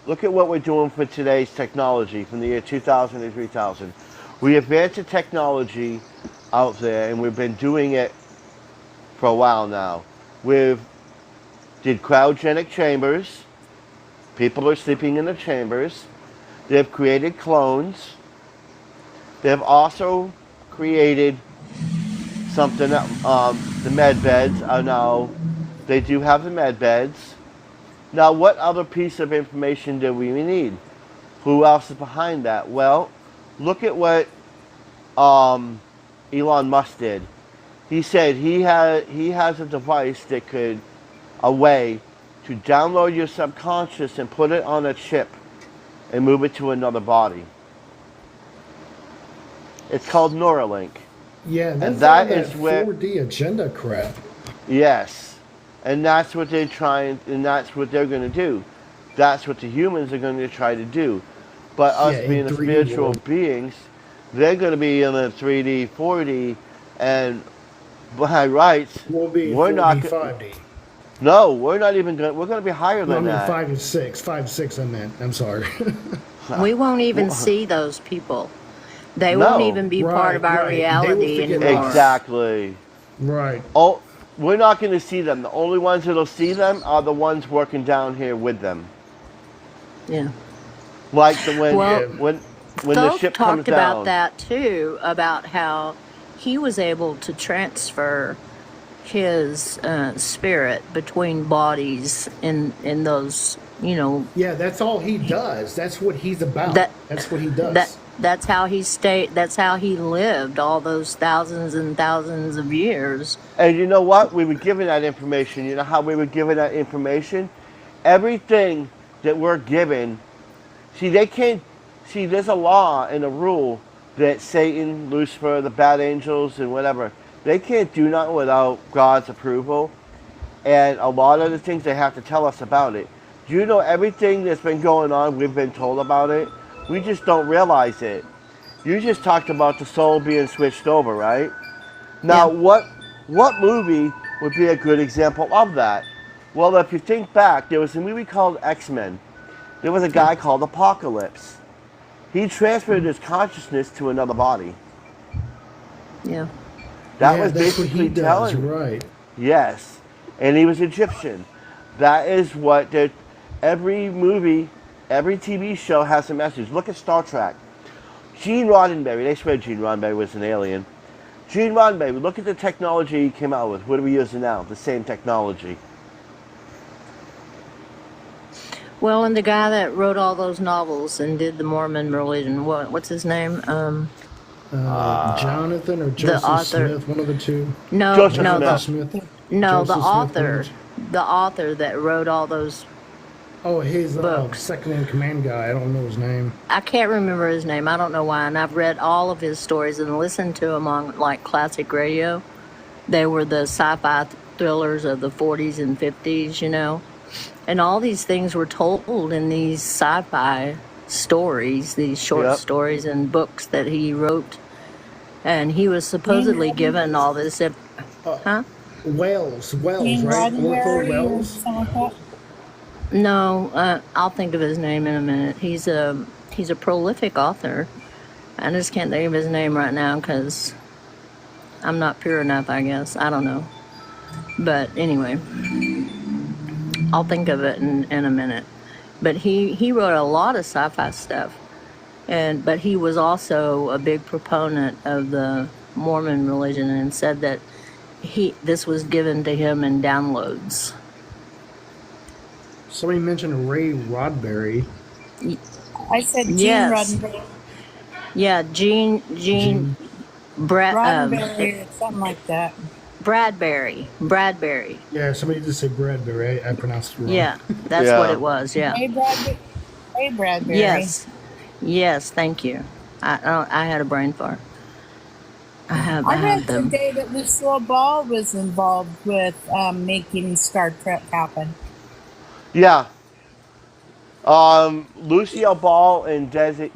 look at what we're doing for today's technology from the year 2000 to 3000. We advanced the technology out there, and we've been doing it for a while now. We've did cryogenic chambers. People are sleeping in the chambers. They've created clones. They've also created something that the med beds are now. They do have the med beds. Now, what other piece of information do we need? Who else is behind that? Well, look at what Elon Musk did. He said he has a device that a way to download your subconscious and put it on a chip and move it to another body. It's called Neuralink. Yeah, that's and that all is that where 4D agenda crap. Yes, and that's what they're trying, and that's what they're going to do. That's what the humans are going to try to do. But us being the spiritual world. beings, they're going to be in the 3D, 4D, and by rights, Won't be we're 4D, not. 5D. No, we're not even going. We're going to be higher No, I than mean that. 5 and 6. 5 6. I meant. I'm sorry. We won't even see those people. They No. won't even be part of our Right. They reality will forget anymore. Exactly. right. Oh, we're not going to see them. The only ones that'll see them are the ones working down here with them. Yeah. Like when the Thoth ship comes talked down. about that too, about how he was able to transfer his spirit between bodies in those, you know, Yeah, that's all he does. That's what he's about. that That's what he does. that's how he stayed. That's how he lived all those thousands and thousands of years. And you know what? We were given that information. You know how we were given that information? Everything that we're given, see, they can't, see, there's a law and a rule that Satan, Lucifer, the bad angels, and whatever, they can't do nothing without God's approval. And a lot of the things they have to tell us about it. Do you know everything that's been going on, we've been told about it? We just don't realize it. You just talked about the soul being switched over, right? Now, Yeah. what movie would be a good example of that? Well, if you think back, there was a movie called X-Men. There was a guy called Apocalypse. He transferred his consciousness to another body. Yeah. That Yeah, was that's what basically he does. telling. Right. Yes, and he was Egyptian. That is what every movie, every TV show has a message. Look at Star Trek. Gene Roddenberry, they swear Gene Roddenberry was an alien. Gene Roddenberry, look at the technology he came out with. What are we using now? The same technology. Well, and the guy that wrote all those novels and did the Mormon religion, what's his name? Jonathan or Joseph author. Smith, one of the two. No, Joseph no, Smith. Smith. no, the Joseph Smith, author, one of the author that wrote all those. Oh, his Books. second in command guy. I don't know his name. I can't remember his name. I don't know why. And I've read all of his stories and listened to them on like classic radio. They were the sci-fi thrillers of the 40s and 50s, you know. And all these things were told in these sci-fi stories, these short Yep. stories and books that he wrote. And he was supposedly given all this. Huh? Wells, Gene right? Orville Roddenberry or Wells. something like that. No, I'll think of his name in a minute. He's a prolific author. I just can't think of his name right now because I'm not pure enough, I guess. I don't know. But anyway, I'll think of it in a minute. But he wrote a lot of sci-fi stuff, but he was also a big proponent of the Mormon religion and said that this was given to him in downloads. Somebody mentioned Ray Rodberry. I said Gene Yes. Roddenberry, Yeah, Gene Roddenberry or something like that. Bradbury. Yeah, somebody just said Bradbury. I pronounced it wrong. Yeah, that's Yeah. what it was. Yeah. Ray Bradbury. Ray Bradbury. Yes. Thank you. I had a brain fart. I I had read them. today that Lucille Ball was involved with making Star Trek happen. Yeah. Lucille Ball and Desilee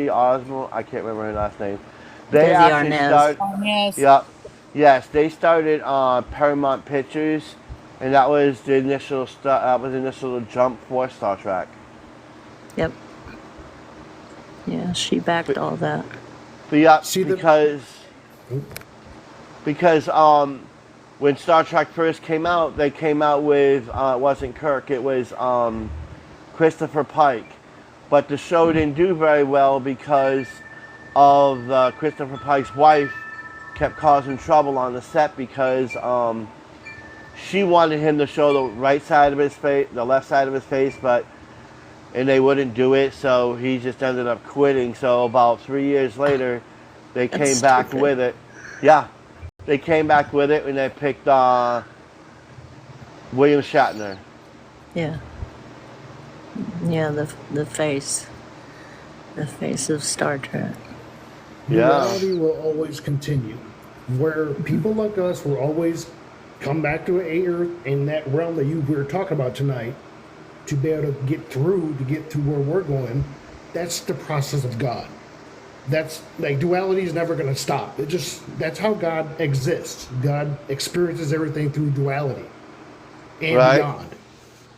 Osmo, I can't remember her last name. They Desi actually Arnaz. started. Yes. Yeah. Yes, they started Paramount Pictures, and that was the initial jump for Star Trek. Yep. Yeah, she backed all that. But yeah, See because when Star Trek first came out, they came out with it wasn't Kirk, it was Christopher Pike. But the show didn't do very well because of Christopher Pike's wife kept causing trouble on the set because she wanted him to show the right side of his face, the left side of his face, and they wouldn't do it, so he just ended up quitting. So about 3 years later, they That's came back stupid. with it. Yeah, they came back with it and they picked William Shatner. Yeah. Yeah, the face of Star Trek. Yeah. Duality will always continue. Where people like us will always come back to a Earth in that realm that you were talking about tonight to be able to get to where we're going. That's the process of God. That's like duality is never going to stop. That's how God exists. God experiences everything through duality and Right. beyond.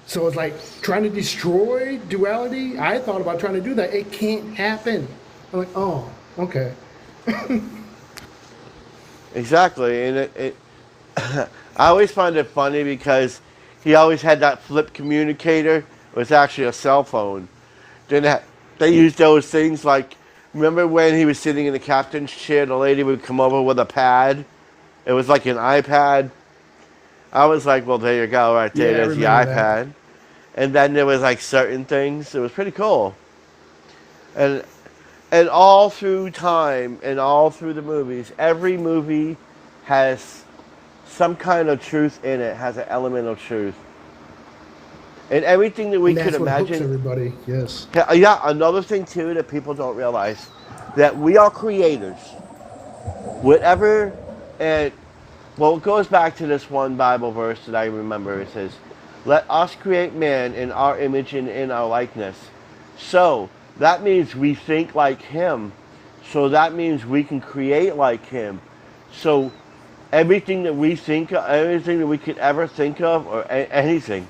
So it's like trying to destroy duality. I thought about trying to do that. It can't happen. I'm like, oh, okay. Exactly, and it I always find it funny because he always had that flip communicator. It was actually a cell phone. Then they used those things like, remember when he was sitting in the captain's chair, the lady would come over with a pad It was like an iPad. I was like, well, there you go, right there. Yeah, I There's the remember that. iPad. And then there was like certain things. It was pretty cool. And and all through time and all through the movies, every movie has some kind of truth in it, has an element of truth. And everything that we And could that's what hooks imagine. everybody. Yes. Yeah, another thing too that people don't realize that we are creators. Whatever, and well, it goes back to this one Bible verse that I remember. It says, "Let us create man in our image and in our likeness." So that means we think like him. So that means we can create like him. So everything that we think of, everything that we could ever think of, or anything,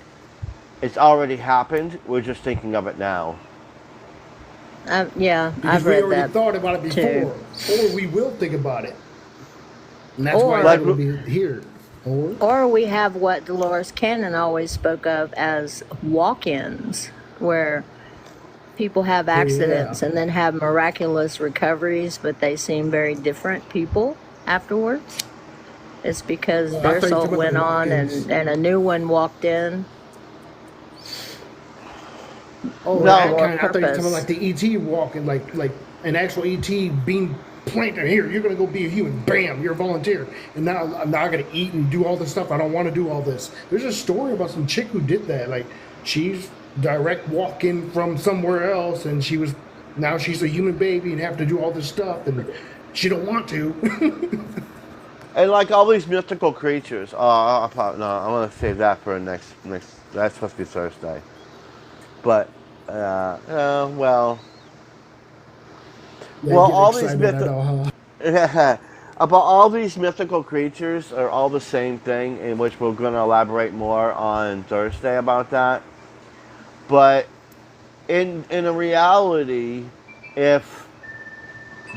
it's already happened. We're just thinking of it now. Yeah, Because I've we read already that thought about it too. before, or we will think about it, and that's Or- why Like- it will be here. Or we have what Dolores Cannon always spoke of as walk-ins, where people have accidents and then have miraculous recoveries, but they seem very different people afterwards. It's because I their thought you soul were talking about went the on walk-ins. and a new one walked in. Oh, No. that For kind. I thought you were purpose. talking like the ET walking, like an actual ET being planted here. You're gonna go be a human. Bam, you're a volunteer. And now I gotta eat and do all this stuff. I don't want to do all this. There's a story about some chick who did that. Like she's direct walking from somewhere else, and now she's a human baby and have to do all this stuff, and she don't want to. And like all these mythical creatures. No, I want to save that for next. That's supposed to be Thursday. But, well, They well, get all these excited at all, huh? about all these mythical creatures are all the same thing, in which we're going to elaborate more on Thursday about that. But in a reality, if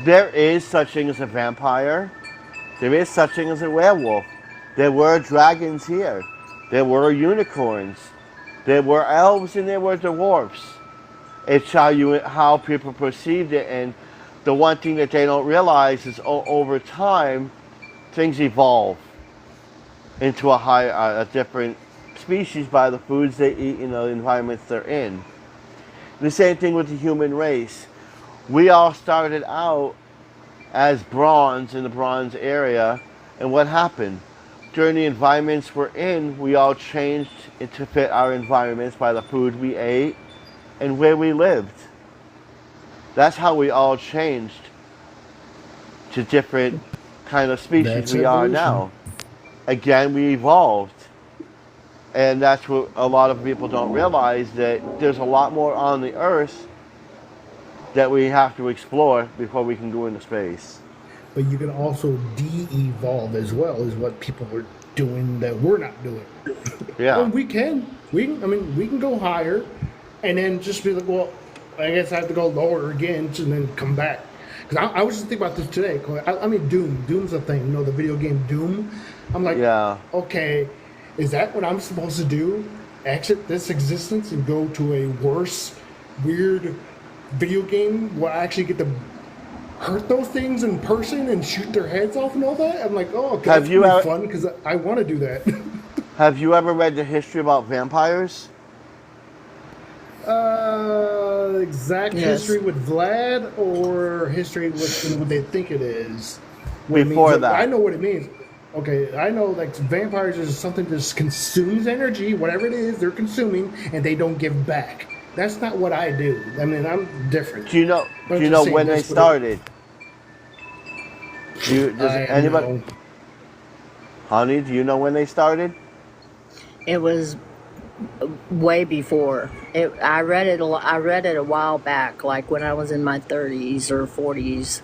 there is such thing as a vampire, there is such thing as a werewolf. There were dragons here. There were unicorns. There were elves and there were dwarfs. It's how people perceived it, and the one thing that they don't realize is over time, things evolve into a different species by the foods they eat and the environments they're in. The same thing with the human race. We all started out as bronze in the bronze area, and what happened? During the environments we're in, we all changed to fit our environments by the food we ate and where we lived. That's how we all changed to different kind of species That's we are evolution. now. Again, we evolved. And that's what a lot of people don't realize, that there's a lot more on the earth that we have to explore before we can go into space. But you can also de-evolve as well, is what people were doing that we're not doing. Yeah. Well, we can. We can go higher, and then just be like, well, I guess I have to go lower again, and then come back. Because I was just thinking about this today. 'Cause I mean, Doom's a thing. You know, the video game Doom. I'm like, Yeah. okay, is that what I'm supposed to do? Exit this existence and go to a worse, weird video game where I actually get to hurt those things in person and shoot their heads off and all that? I'm like, oh, okay, Have that's you gonna be ever- fun because I want to do that. Have you ever read the history about vampires? Exact Yes. history with Vlad or history with what they think it is? What it Before means. that. I know what it means. Okay, I know like vampires is something that just consumes energy, whatever it is they're consuming, and they don't give back. That's not what I do. I mean, I'm different. Do you know? But Do you I'm know just saying when they that's what started? Does I anybody, know. honey? Do you know when they started? It was way before. I read it. I read it a while back, like when I was in my 30s or 40s,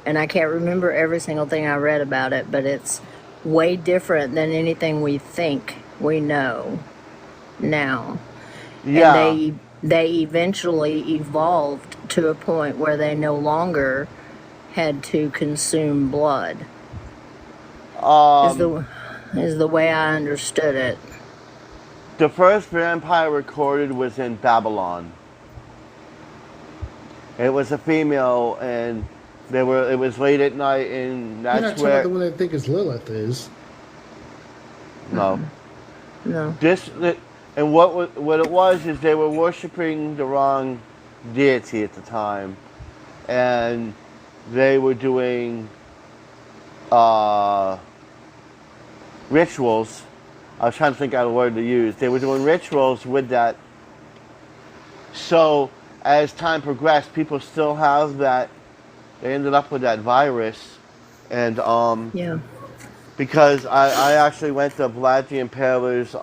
and I can't remember every single thing I read about it. But it's way different than anything we think we know now. Yeah. And they eventually evolved to a point where they no longer had to consume blood. Is the way I understood it. The first vampire recorded was in Babylon. It was a female, and They were. It was late at night, and You're not that's talking about where. the one that I think is Lilith is. No. No. And what it was is they were worshiping the wrong deity at the time, and they were doing rituals. I was trying to think out a word to use. They were doing rituals with that. So as time progressed, people still have that. They ended up with that virus, and Yeah. because I actually went to Vlad the Impaler's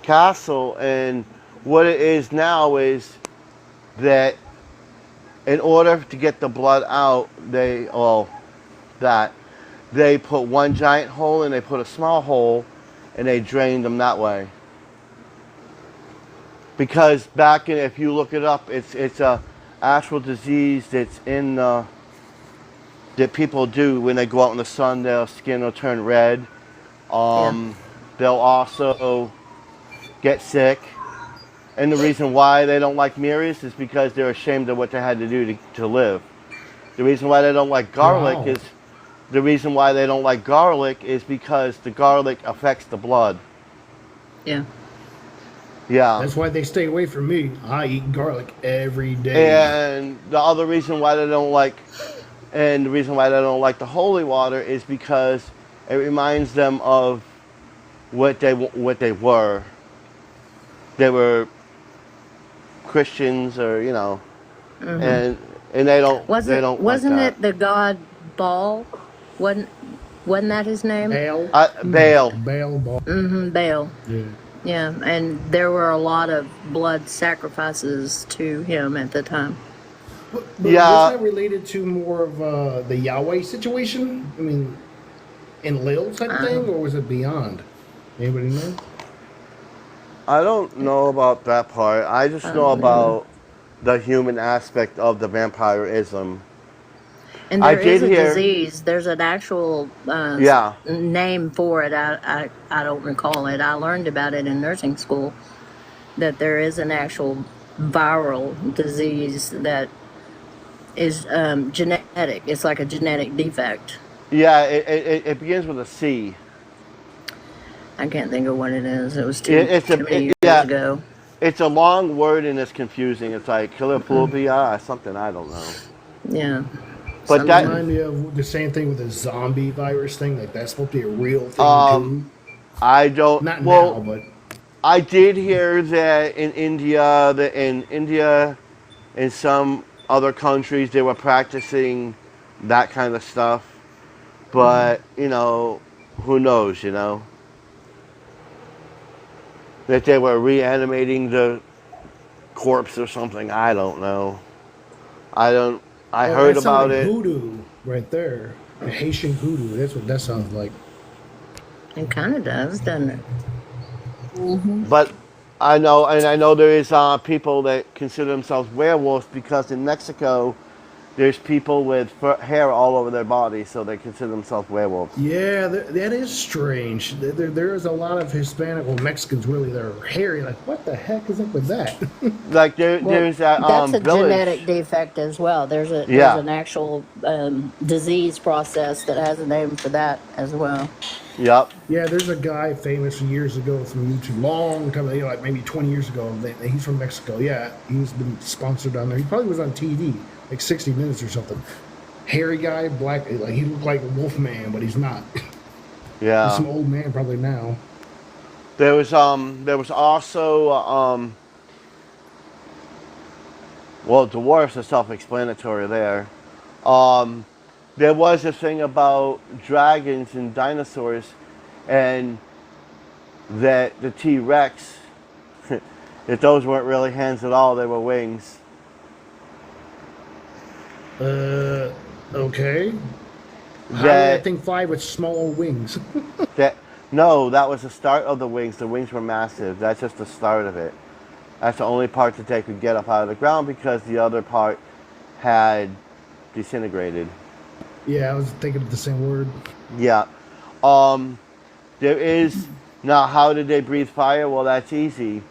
castle, and what it is now is that in order to get the blood out, they put one giant hole and they put a small hole, and they drained them that way. Because back in, if you look it up, it's a actual disease that's in that people do when they go out in the sun. Their skin will turn red. They'll also get sick. And the reason why they don't like mirrors is because they're ashamed of what they had to do to live. The reason why they don't like garlic Wow. is because the garlic affects the blood. Yeah. Yeah. That's why they stay away from me. I eat garlic every day. And the other reason why they don't like the holy water is because it reminds them of what they were. They were Christians, or and they don't. Wasn't like that. it the god Baal? Wasn't that his name? Baal. Baal. Baal. Baal. Mm-hmm. Baal. Yeah. Yeah, and there were a lot of blood sacrifices to him at the time. But Yeah. wasn't that related to more of the Yahweh situation? I mean, in Lil type thing, or was it beyond? Anybody know? I don't know about that part. I just know about the human aspect of the vampirism. And I there is did a hear- disease. There's an actual Yeah. name for it. I don't recall it. I learned about it in nursing school, that there is an actual viral disease that is genetic. It's like a genetic defect. Yeah, it begins with a C. I can't think of what it is. It was It's too many years yeah. ago. It's a long word and it's confusing. It's like kilophobia or something. I don't know. Yeah. But that Remind me of the same thing with the zombie virus thing. Like that's supposed to be a real thing I don't. too. Not well, now, but I did hear that in India, in some other countries, they were practicing that kind of stuff. But who knows? That they were reanimating the corpse or something. I don't know. I heard that sounds about like it. Voodoo right there. The Haitian voodoo. That's what that sounds like. It kind of does, doesn't it? But I know there is people that consider themselves werewolves because in Mexico, there's people with hair all over their body, so they consider themselves werewolves. Yeah, that is strange. There is a lot of Hispanic or Mexicans really that are hairy. Like, what the heck is up with that? Like Well, there's that that's a village. genetic defect as well. There's Yeah. an actual disease process that has a name for that as well. Yep. Yeah, there's a guy famous years ago from YouTube, long time, like maybe 20 years ago. He's from Mexico. Yeah, he's been sponsored on there. He probably was on TV, like 60 Minutes or something. Hairy guy, black, like he looked like a wolf man, but he's not. Yeah. He's some old man probably now. There was also well, dwarfs are self-explanatory there. There was a thing about dragons and dinosaurs, and that the T-Rex, that those weren't really hands at all; they were wings. Okay. How did That that thing fly with small wings? no, that was the start of the wings. The wings were massive. That's just the start of it. That's the only part that they could get up out of the ground because the other part had disintegrated. Yeah, I was thinking of the same word. Yeah. There is now. How did they breathe fire? Well, that's easy.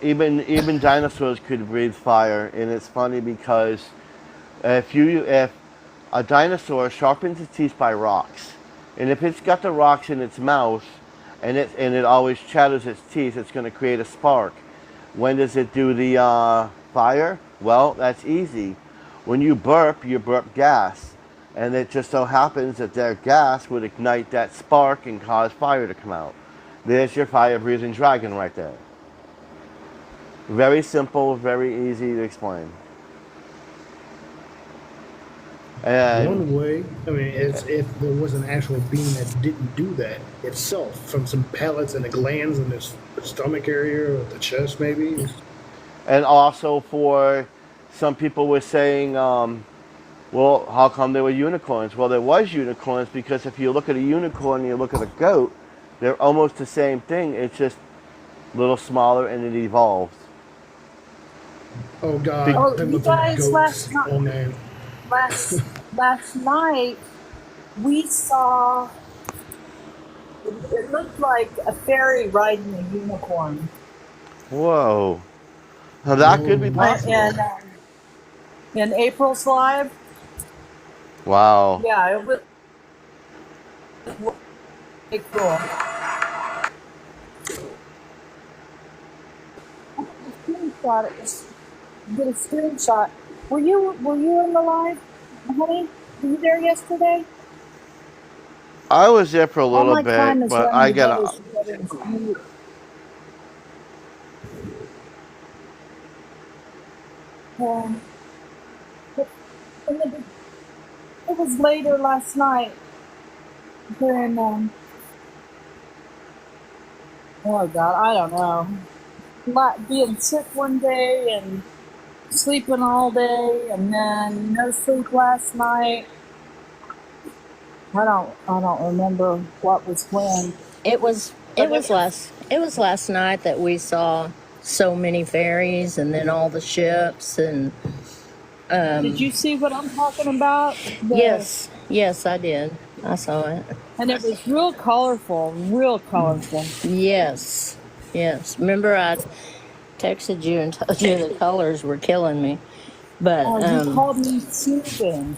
Even dinosaurs could breathe fire, and it's funny because If a dinosaur sharpens its teeth by rocks, and if it's got the rocks in its mouth, and it always chatters its teeth, it's going to create a spark. When does it do the fire? Well, that's easy. When you burp gas, and it just so happens that their gas would ignite that spark and cause fire to come out. There's your fire-breathing dragon right there. Very simple, very easy to explain. And One way, I mean, is if there was an actual being that didn't do that itself, from some pellets in the glands in the stomach area or the chest, maybe. and also for some people were saying, well, how come there were unicorns? Well, there was unicorns because if you look at a unicorn and you look at a goat, they're almost the same thing. It's just a little smaller and it evolves. Oh God! Oh, them you with them guys, goats. last night, Oh man! last night we saw. It looked like a fairy riding a unicorn. Whoa. Now that could be Whoa. possible. And in April's live, Wow. yeah, it was really cool. Screenshot it. Get a screenshot. Were you in the live, honey? Were you there yesterday? I was there for a All little my time bit, is but running I together got together in commute. But in the, it was later last night when oh God, I don't know. Being sick one day and sleeping all day and then no sleep last night. I don't remember what was when. It was last night that we saw so many ferries and then all the ships and Did you see what I'm talking about? yes, I did. I saw it. And it was real colorful, real colorful. Yes. Remember I texted you and told you the colors were killing me. But Oh, you called me Susan.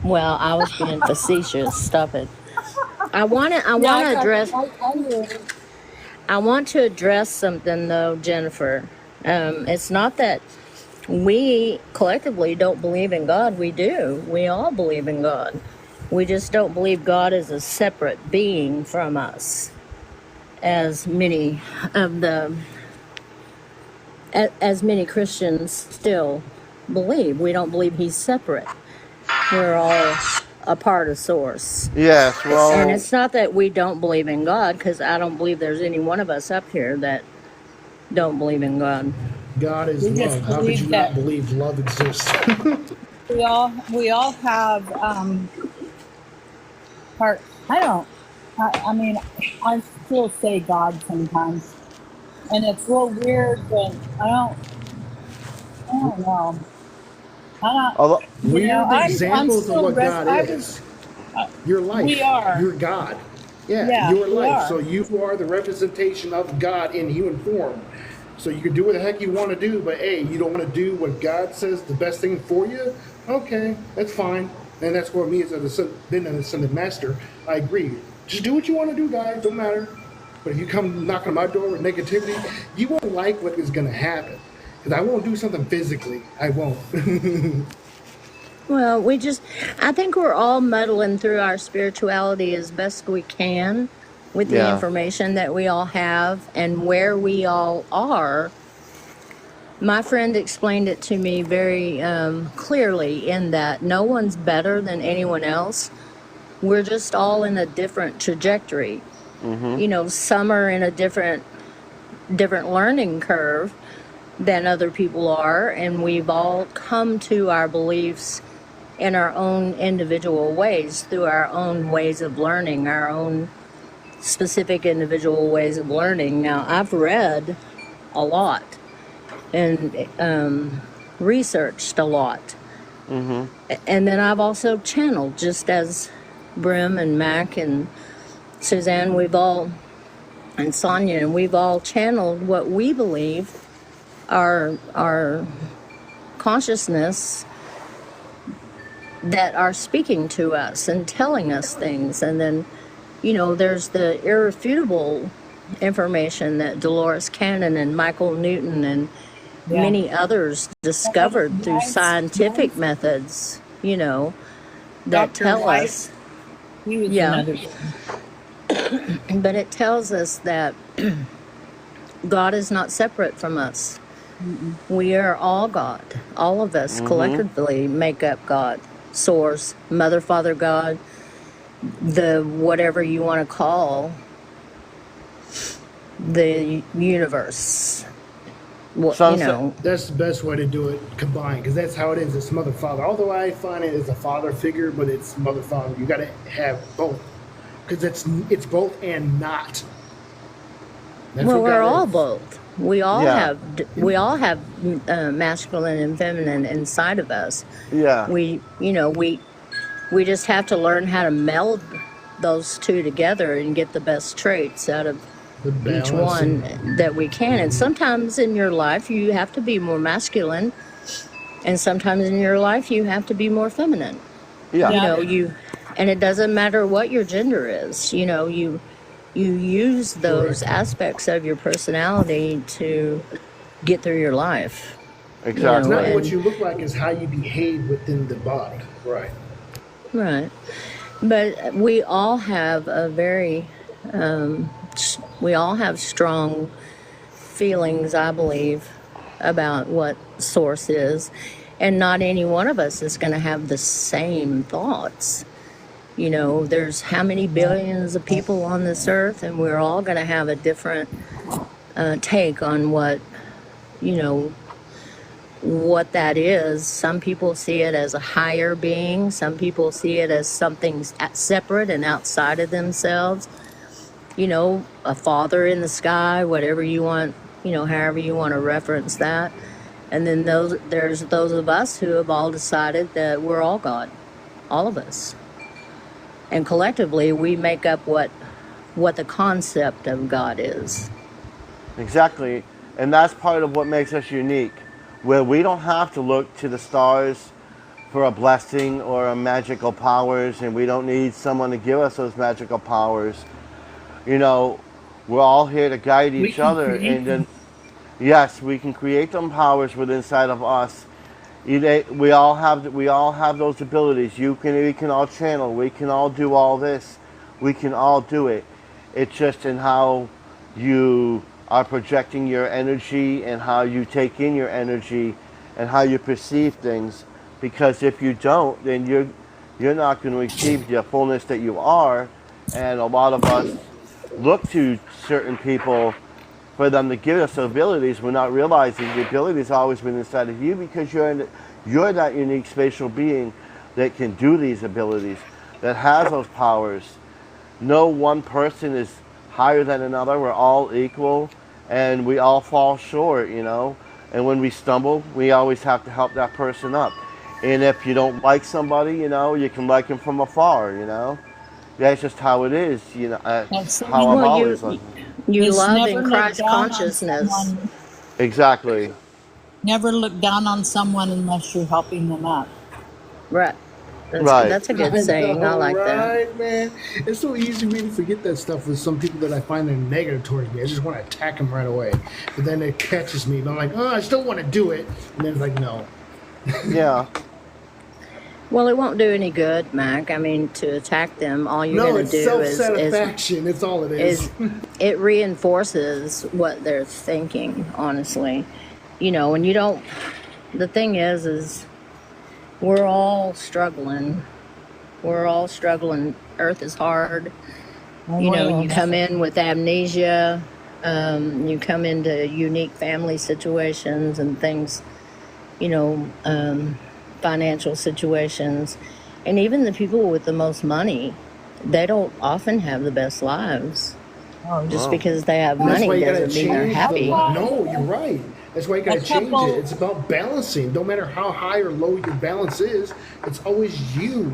well, I was being facetious. Stop it. I want to Yeah, address I knew. I want to address something though, Jennifer. It's not that we collectively don't believe in God. We do. We all believe in God. We just don't believe God is a separate being from us, as many Christians still believe. We don't believe He's separate. We're all a part of Source. yes, And well, it's not that we don't believe in God, because I don't believe there's any one of us up here that don't believe in God. God is We just love. How could believe you that not believe love exists? we all have part. I mean, I still say God sometimes, and it's real weird, but I don't know. I although, don't. You We're know, the I'm examples of still what God I is. was. Your life. We are. You're God. Yeah, Yeah, your we life. are. So you are the representation of God in human form. So you can do what the heck you want to do, but hey, you don't want to do what God says the best thing for you? Okay, that's fine. And that's what me as a son, then an ascended master, I agree. Just do what you want to do, guys. Don't matter. But if you come knocking on my door with negativity, you won't like what is going to happen. Because I won't do something physically. I won't. Well, I think we're all muddling through our spirituality as best we can with the yeah. information that we all have and where we all are. My friend explained it to me very clearly in that no one's better than anyone else. We're just all in a different trajectory. You know, some are in a different learning curve than other people are, and we've all come to our beliefs in our own individual ways, through our own ways of learning, our own specific individual ways of learning. Now, I've read a lot and researched a lot. And then I've also channeled, just as Brim and Mac and Suzanne, and Sonia, and we've all channeled what we believe our consciousness that are speaking to us and telling us things. And then, there's the irrefutable information that Dolores Cannon and Michael Newton and Yeah. many others discovered through scientific methods, that Dr. tell White. us. He was Yeah. another. But it tells us that God is not separate from us. We are all God. All of us collectively make up God, Source, Mother, Father, God, the whatever you want to call the universe. Well, Sunset. That's the best way to do it combined, because that's how it is. It's mother father. Although I find it as a father figure, but it's mother father. You got to have both, because it's both and not. That's well, what we're God all is. both. We all Yeah. have masculine and feminine inside of us. Yeah. We just have to learn how to meld those two together and get the best traits out of The each balance one and- that we can. And sometimes in your life you have to be more masculine, and sometimes in your life you have to be more feminine. Yeah. And it doesn't matter what your gender is. You use those aspects of your personality to get through your life. It's Exactly. not and- what you look like; is how you behave within the body. Right. Right. But we all have we all have strong feelings, I believe, about what Source is. And not any one of us is going to have the same thoughts. There's how many billions of people on this earth, and we're all going to have a different take on what that is. Some people see it as a higher being. Some people see it as something separate and outside of themselves. A father in the sky, whatever you want, however you want to reference that. And then there's those of us who have all decided that we're all God, all of us. And collectively, we make up what the concept of God is. Exactly. And that's part of what makes us unique, where we don't have to look to the stars for a blessing or a magical powers, and we don't need someone to give us those magical powers. We're all here to guide We each can other, create and then yes, we can create them powers within inside of us. We all have those abilities. We can all channel. We can all do all this. We can all do it. It's just in how you are projecting your energy and how you take in your energy and how you perceive things. Because if you don't, then you're not going to receive the fullness that you are. And a lot of us look to certain people for them to give us abilities. We're not realizing the ability's always been inside of you, because you're that unique spatial being that can do these abilities, that has those powers. No one person is higher than another. We're all equal, and we all fall short, And when we stumble, we always have to help that person up. And if you don't like somebody, you can like him from afar, That's just how it is, That's how I'm Well, always like. You It's love never in look Christ down on consciousness. someone- Exactly. Never look down on someone unless you're helping them up. Right. Right. That's a good saying. I like that. Right, man. It's so easy for me to forget that stuff with some people that I find are negative towards me. I just want to attack them right away. But then it catches me. But I'm like, oh, I still want to do it. And then it's like, no. Yeah. Well, it won't do any good, Mac. I mean, to attack them, all you're No, going it's to do is self-satisfaction. It's all it is. it reinforces what they're thinking, honestly. And you don't, the thing is we're all struggling. We're all struggling. Earth is hard. You come in with amnesia. You come into unique family situations and things, financial situations. And even the people with the most money, they don't often have the best lives. Just Wow. because they have That's money why you gotta doesn't mean they're change happy. No, you're right. That's why you gotta A change couple- it. It's about balancing. No matter how high or low your balance is, it's always you.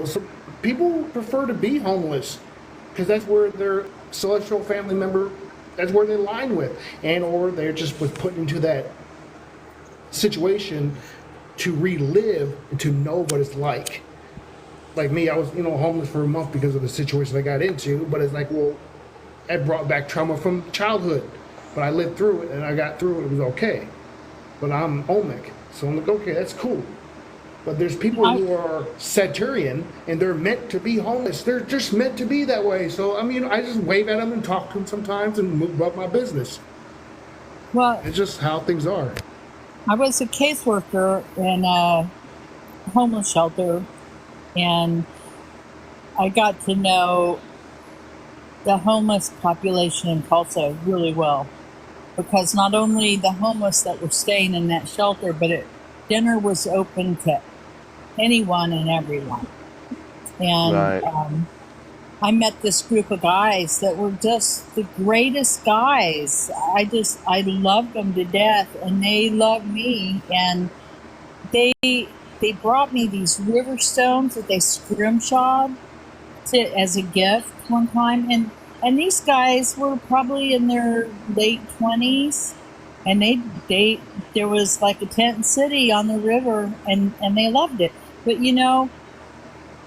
Some people prefer to be homeless because that's where their celestial family member, that's where they align with, and or they're just put into that situation to relive and to know what it's like. Like me, I was, homeless for a month because of the situation I got into, but it's like, well, it brought back trauma from childhood. But I lived through it and I got through it. It was okay. But I'm Olmec. So I'm like, okay, that's cool. But there's people who are Saturnian and they're meant to be homeless. They're just meant to be that way. So, I just wave at them and talk to them sometimes and move about my business. Well, It's just how things are. I was a caseworker in a homeless shelter, and I got to know the homeless population in Tulsa really well, because not only the homeless that were staying in that shelter, but dinner was open to anyone and everyone. And Right. I met this group of guys that were just the greatest guys. I loved them to death, and they loved me. And they brought me these river stones that they scrimshawed as a gift one time. And these guys were probably in their late 20s, and there was like a tent city on the river, and they loved it. But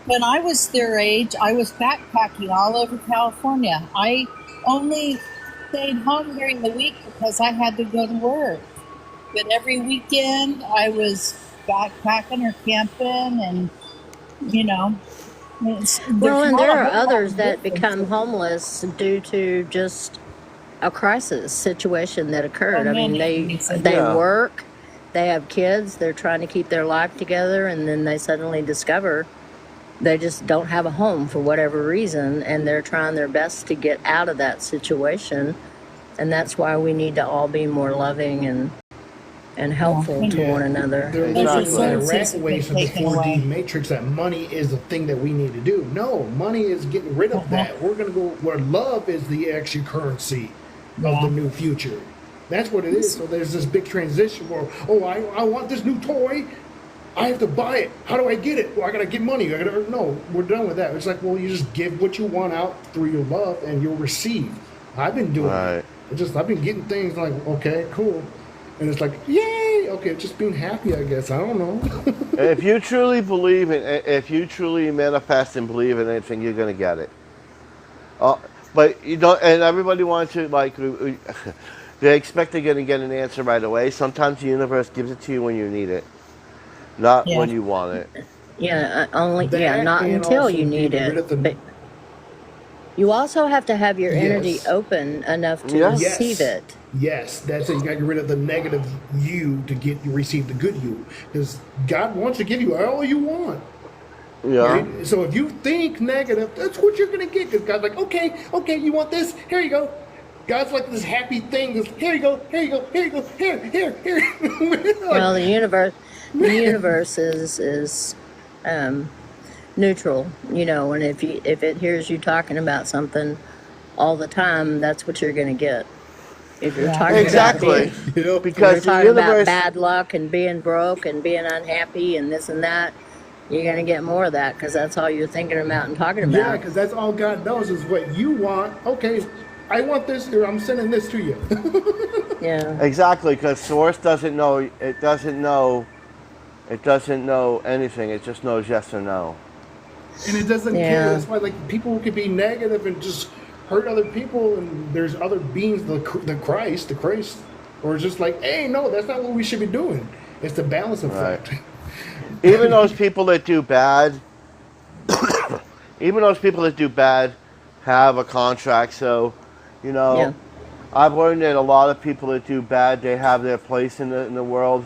when I was their age, I was backpacking all over California. I only stayed home during the week because I had to go to work. But every weekend, I was backpacking or camping, and there's Well, and not there a are whole lot others of that difference. become homeless due to just a crisis situation that occurred. So I mean, many. they Yeah. work, they have kids, they're trying to keep their life together, and then they suddenly discover they just don't have a home for whatever reason, and they're trying their best to get out of that situation. And that's why we need to all be more loving and helpful to Yeah. one another. They're Exactly. looking at a Services rat have race been of the taken 4D away. matrix that money is the thing that we need to do. No, money is getting rid of that. We're going to go where love is the actual currency of the new future. That's what it is. So there's this big transition where, I want this new toy. I have to buy it. How do I get it? Well, I got to get money. No, we're done with that. It's like, well, you just give what you want out through your love and you'll receive. I've been doing Right. it. I've been getting things like, okay, cool. And it's like, yay, okay, just being happy, I guess. I don't know. If you truly believe in, if you truly manifest and believe in anything, you're gonna get it. But you don't, and everybody wants to they expect they're gonna get an answer right away. Sometimes the universe gives it to you when you need it, not Yeah. when you want it. That not and until also you need getting rid it. of the- But you also have to have your energy Yes. open enough to Yeah. receive it. Yes, that's it. You got to get rid of the negative you to receive the good you, because God wants to give you all you want. Yeah. Right? So if you think negative, that's what you're gonna get. Because God's like, okay, you want this? Here you go. God's like this happy thing. Goes, here you go, here you go, here you go, here. Well, the universe is neutral, and if it hears you talking about something all the time, that's what you're going to get. If you're talking Exactly. about being, You if Because you're the talking about universe, bad luck and being broke and being unhappy and this and that, you're going to get more of that because that's all you're thinking about and talking Yeah, about. because that's all God knows is what you want. Okay, I want this. Here, I'm sending this to you. Yeah. exactly, because source doesn't know. It doesn't know. It doesn't know anything. It just knows yes or no. And it doesn't Yeah. care. That's why, like, people could be negative and just hurt other people, and there's other beings, the Christ, or it's just like, hey, no, that's not what we should be doing. It's the balance effect. Even those people that do bad, even those people that do bad, have a contract. So, Yeah. I've learned that a lot of people that do bad, they have their place in the world,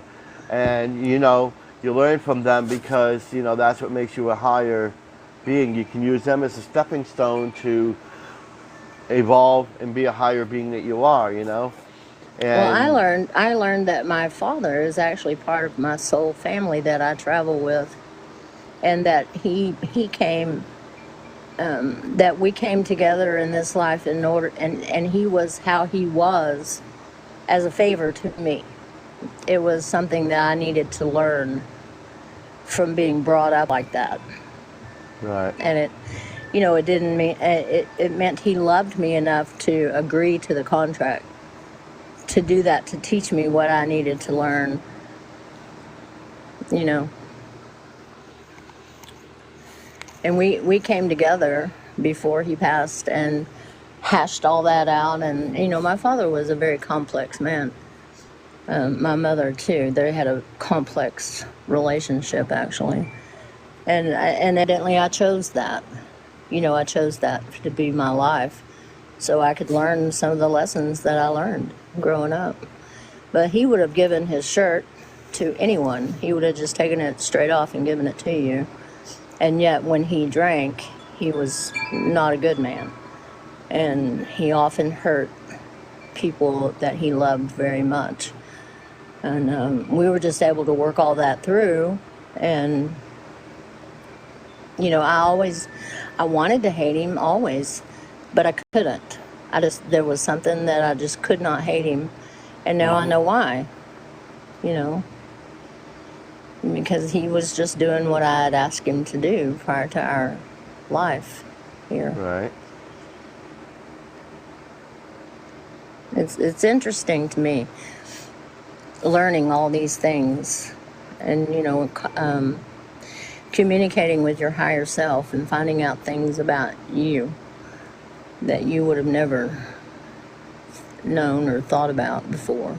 and you learn from them because that's what makes you a higher being. You can use them as a stepping stone to evolve and be a higher being that you are. And Well, I learned that my father is actually part of my soul family that I travel with, and that he came, that we came together in this life in order, and he was how he was as a favor to me. It was something that I needed to learn from being brought up like that, right. and it didn't mean it meant he loved me enough to agree to the contract, to do that, to teach me what I needed to learn. you know. And we came together before he passed and hashed all that out. And, you know, my father was a very complex man. My mother, too. They had a complex relationship, actually. And evidently I chose that. You know, I chose that to be my life so I could learn some of the lessons that I learned growing up. But he would have given his shirt to anyone. He would have just taken it straight off and given it to you. And yet when he drank, he was not a good man. And he often hurt people that he loved very much. And we were just able to work all that through. And, you know, I wanted to hate him always, but I couldn't. There was something that I just could not hate him. And now I know why, you know, because he was just doing what I had asked him to do prior to our life here. Right. It's interesting to me learning all these things and, you know, communicating with your higher self and finding out things about you that you would have never known or thought about before.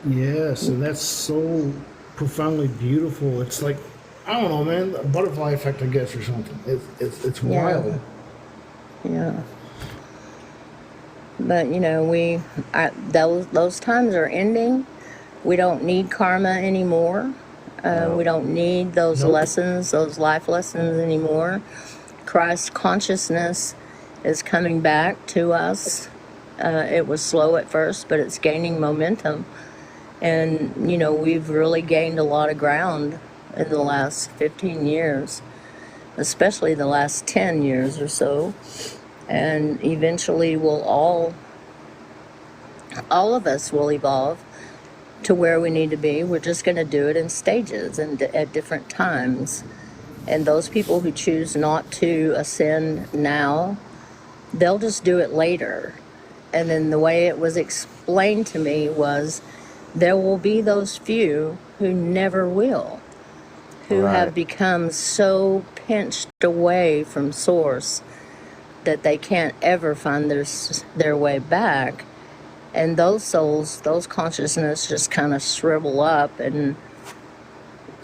Yes, and that's so profoundly beautiful. It's like, I don't know, man, a butterfly effect, I guess, or something. It's Yeah. wild. Yeah. But, you know, those times are ending. We don't need karma anymore. We don't need those Nope. lessons, those life lessons anymore. Christ consciousness is coming back to us. It was slow at first, but it's gaining momentum. And, you know, we've really gained a lot of ground in the last 15 years, especially the last 10 years or so. And eventually we'll all of us will evolve to where we need to be. We're just going to do it in stages and at different times. And those people who choose not to ascend now, they'll just do it later. And then the way it was explained to me was there will be those few who never will, who have Right. become so pinched away from source that they can't ever find their way back. And those souls, those consciousness just kind of shrivel up and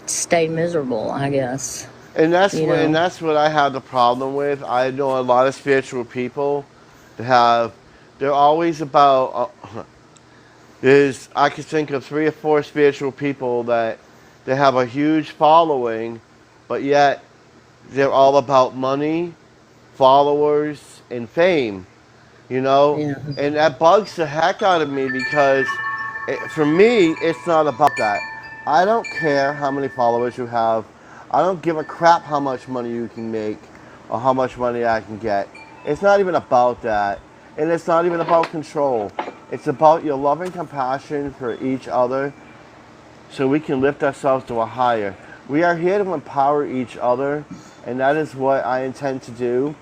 stay miserable, I guess. And that's You what, and know? that's what I have the problem with. I know a lot of spiritual people that have. They're always about. I could think of 3 or 4 spiritual people that they have a huge following, but yet they're all about money, followers, and fame. You know, Yeah. and that bugs the heck out of me because, for me, it's not about that. I don't care how many followers you have. I don't give a crap how much money you can make or how much money I can get. It's not even about that. And it's not even about control. It's about your loving compassion for each other so we can lift ourselves to a higher. We are here to empower each other, and that is what I intend to do.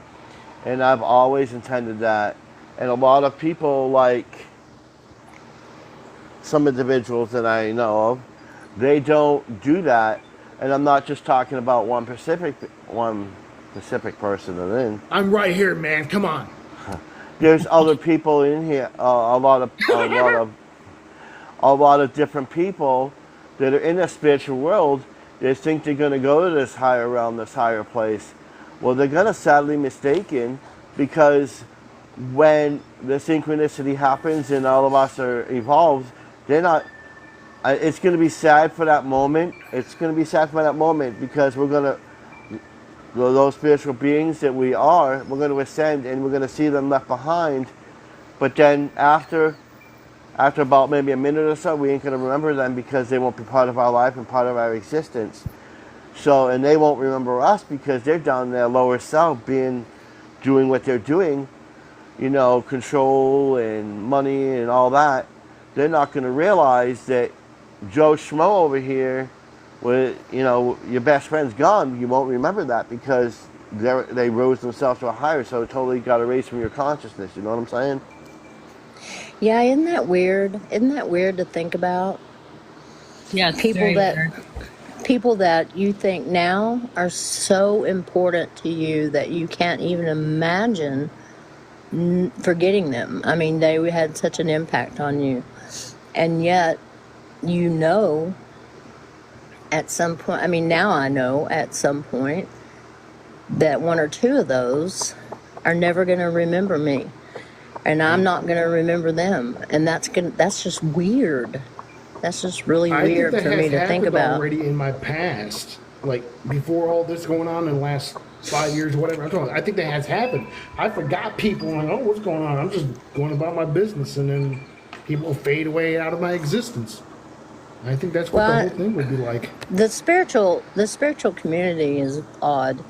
And I've always intended that. And a lot of people, like some individuals that I know of, they don't do that. And I'm not just talking about one specific person that in. I'm right here, man. Come on. There's other people in here, a lot of different people that are in the spiritual world. They think they're going to go to this higher realm, this higher place. Well, they're going to sadly mistaken, because when the synchronicity happens and all of us are evolved, they're not. It's going to be sad for that moment. It's going to be sad for that moment because we're going to. Those spiritual beings that we are, we're going to ascend and we're going to see them left behind. But then after about maybe a minute or so, we ain't going to remember them because they won't be part of our life and part of our existence. So, and they won't remember us because they're down in their lower self doing what they're doing, you know, control and money and all that. They're not going to realize that Joe Schmo over here, with, you know, your best friend's gone. You won't remember that because they rose themselves to a higher, so it totally got erased from your consciousness. You know what I'm saying? Yeah, isn't that weird? Isn't that weird to think about? Yes, People very that rare. people that you think now are so important to you that you can't even imagine forgetting them. I mean, they had such an impact on you, and yet you know at some point. I mean, now I know at some point that one or two of those are never going to remember me, and I'm not going to remember them, and that's just weird. That's just really I think weird that for has me to think happened about. already in my past. Like before all this going on in the last 5 years, whatever. I think that has happened. I forgot people. And like, oh, what's going on? I'm just going about my business, and then people fade away out of my existence. I think that's what the Well, whole thing would be like. the spiritual community is odd.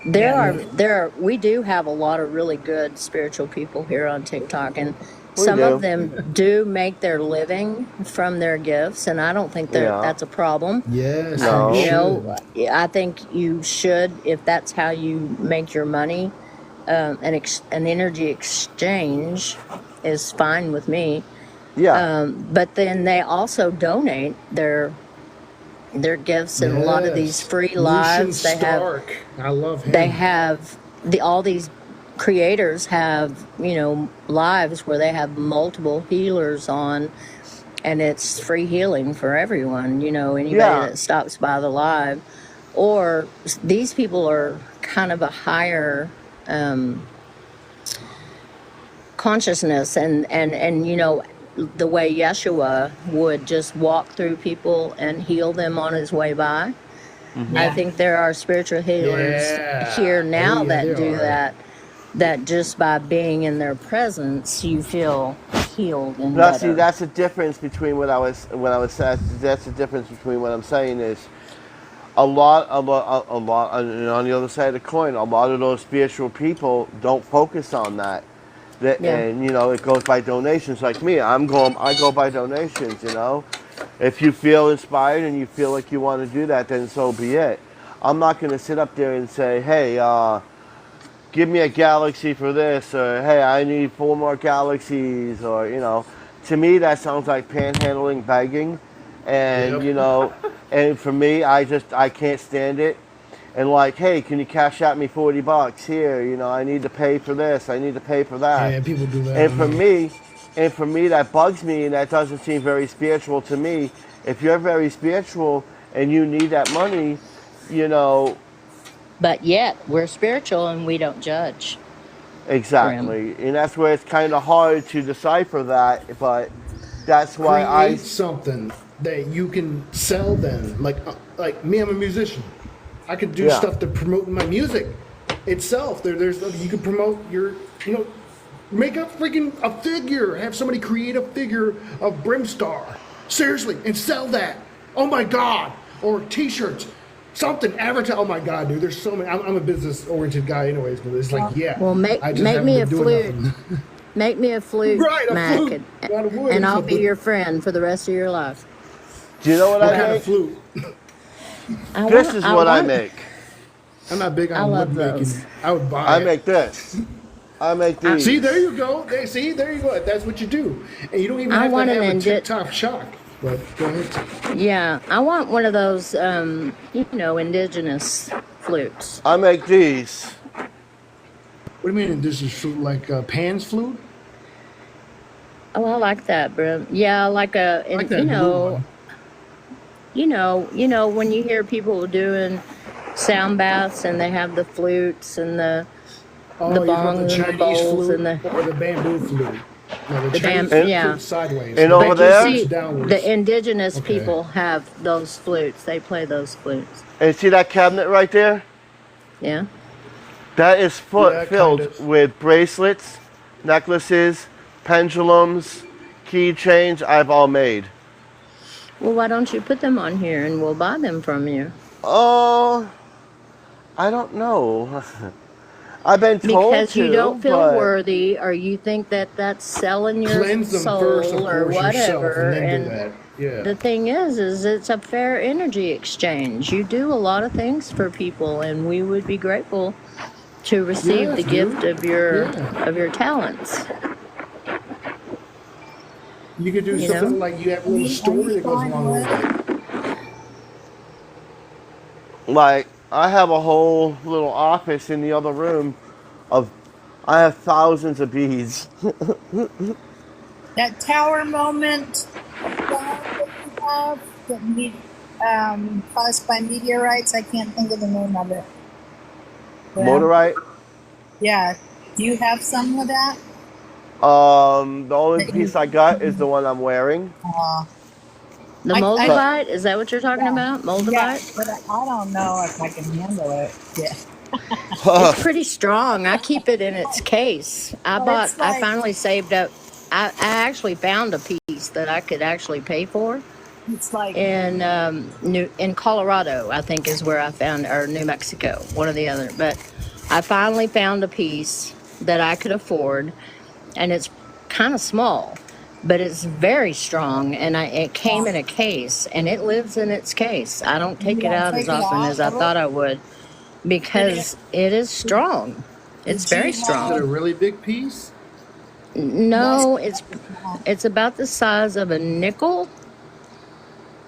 We do have a lot of really good spiritual people here on TikTok, and We some of do. them do make their living from their gifts, and I don't think Yeah. that's a problem. Yes, No. you You should. know, I think you should, if that's how you make your money. An energy exchange is fine with me. Yeah. But then they also donate their gifts in a lot of these Yes. free Lucian lives. Stark. I love They him. have all these creators have lives where they have multiple healers on, and it's free healing for everyone. Anybody Yeah. that stops by the live, or these people are kind of a higher consciousness, and the way Yeshua would just walk through people and heal them on his way by. I Yeah. think there are spiritual healers Yeah. here Oh, now yeah, that there do are. that just by being in their presence you feel healed and Now, see, better. that's the difference between what I was saying. That's the difference between what I'm saying is a lot, and on the other side of the coin, a lot of those spiritual people don't focus on that. Yeah. And it goes by donations. Like me, I go by donations. If you feel inspired and you feel like you want to do that, then so be it. I'm not going to sit up there and say, hey, give me a galaxy for this, or hey, I need 4 more galaxies, or to me that sounds like panhandling, begging, and Yep. and for me, I can't stand it. And like, hey, can you cash out me $40 here? I need to pay for this, I need to pay for that, Yeah, people do that. and I for know. me, that bugs me, and that doesn't seem very spiritual to me. If you're very spiritual and you need that money, you know, But yet we're spiritual and we don't judge, Grim. exactly, and that's where it's kind of hard to decipher that. But that's why I, Create something that you can sell then. Like me, I'm a musician. I could do yeah, stuff to promote my music itself. There's you can promote your, make a figure. Have somebody create a figure of Brimstar. Seriously, and sell that. Oh my God. Or T-shirts. Something advertise. Oh my God, dude. There's so many. I'm a business-oriented guy, anyways. But it's like, yeah, Well, make I just make haven't me been a doing flute. nothing. Make me a flute, Right, a Mac, flute out of wood and or I'll be something. your friend for the rest of your life. do you know what What I kind of make? flute? This is I what I want. make. I'm not big I on love wood making. those. I would buy I it. make this. I make I, See, these. there you go. There you go. That's what you do. And you don't even I have to want have a an TikTok shop. But go ahead. Yeah, I want one of those, indigenous flutes. I make these. What do you mean this is flute, like Pan's flute? Oh, I like that, Brim. Yeah, like I like that blue one. when you hear people doing sound baths and they have the flutes and the Oh, you're talking about bongs the and the Chinese bowls flute and the or the bamboo flute? No, the the bam. Chinese And Yeah, flute sideways. and The over but you bamboo there, flute's see, downwards. the indigenous Okay. people have those flutes. They play those flutes. and see that cabinet right there? Yeah. That is Yeah, kind filled of. with bracelets, necklaces, pendulums, keychains. I've all made. Well, why don't you put them on here and we'll buy them from you? Oh, I don't know. I've been told Because you to, don't feel but worthy, or you think that that's selling your Cleanse them first, of soul or course, yourself, whatever. and then do And that. Yeah. the thing is it's a fair energy exchange. You do a lot of things for people, and we would be grateful to receive Yes, the gift dude. of your Yeah. talents. You could do You something know? like you have a little story that goes along with it. Like, I have a whole little office in the other room of, I have thousands of beads. That tower moment that you have caused by meteorites, I can't think of the name of it. Yeah. Motorite. Yeah. Do you have some of that? The only piece I got is the one I'm wearing. The I- Moldavite, is that what you're talking about? Yeah, Moldavite? but I don't know if I can handle it. Yeah. It's pretty strong. I keep it in its case. Well, it's I like- finally saved up. I actually found a piece that I could actually pay for It's like in in Colorado, I think is where I found, or New Mexico, one or the other. But I finally found a piece that I could afford, and it's kind of small, but it's very strong. And it came in a case, and it lives in its case. I don't take You it don't out take as it often out as I of it? thought I would, because it is strong. It's Did you very have- Is it a strong. really big piece? No, it's about the size of a nickel.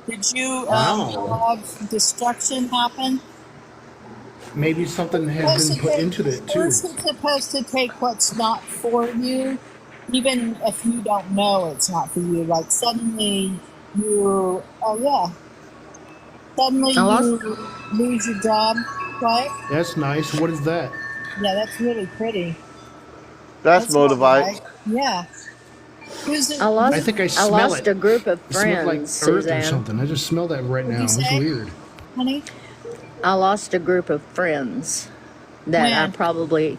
Did you Wow. have destruction happen? Maybe something has been put into it too. First, it's supposed to take what's not for you, even if you don't know it's not for you. Like suddenly suddenly I lost- you lose your job. What? That's nice. What is that? Yeah, that's really pretty. That's Motivite. Yeah. Who's it? I lost. I think I I smell lost it. a group of It smells like friends, earth or Suzanne. something. I just smell that right now. you It's say? weird. Honey? I lost a group of friends that I When? probably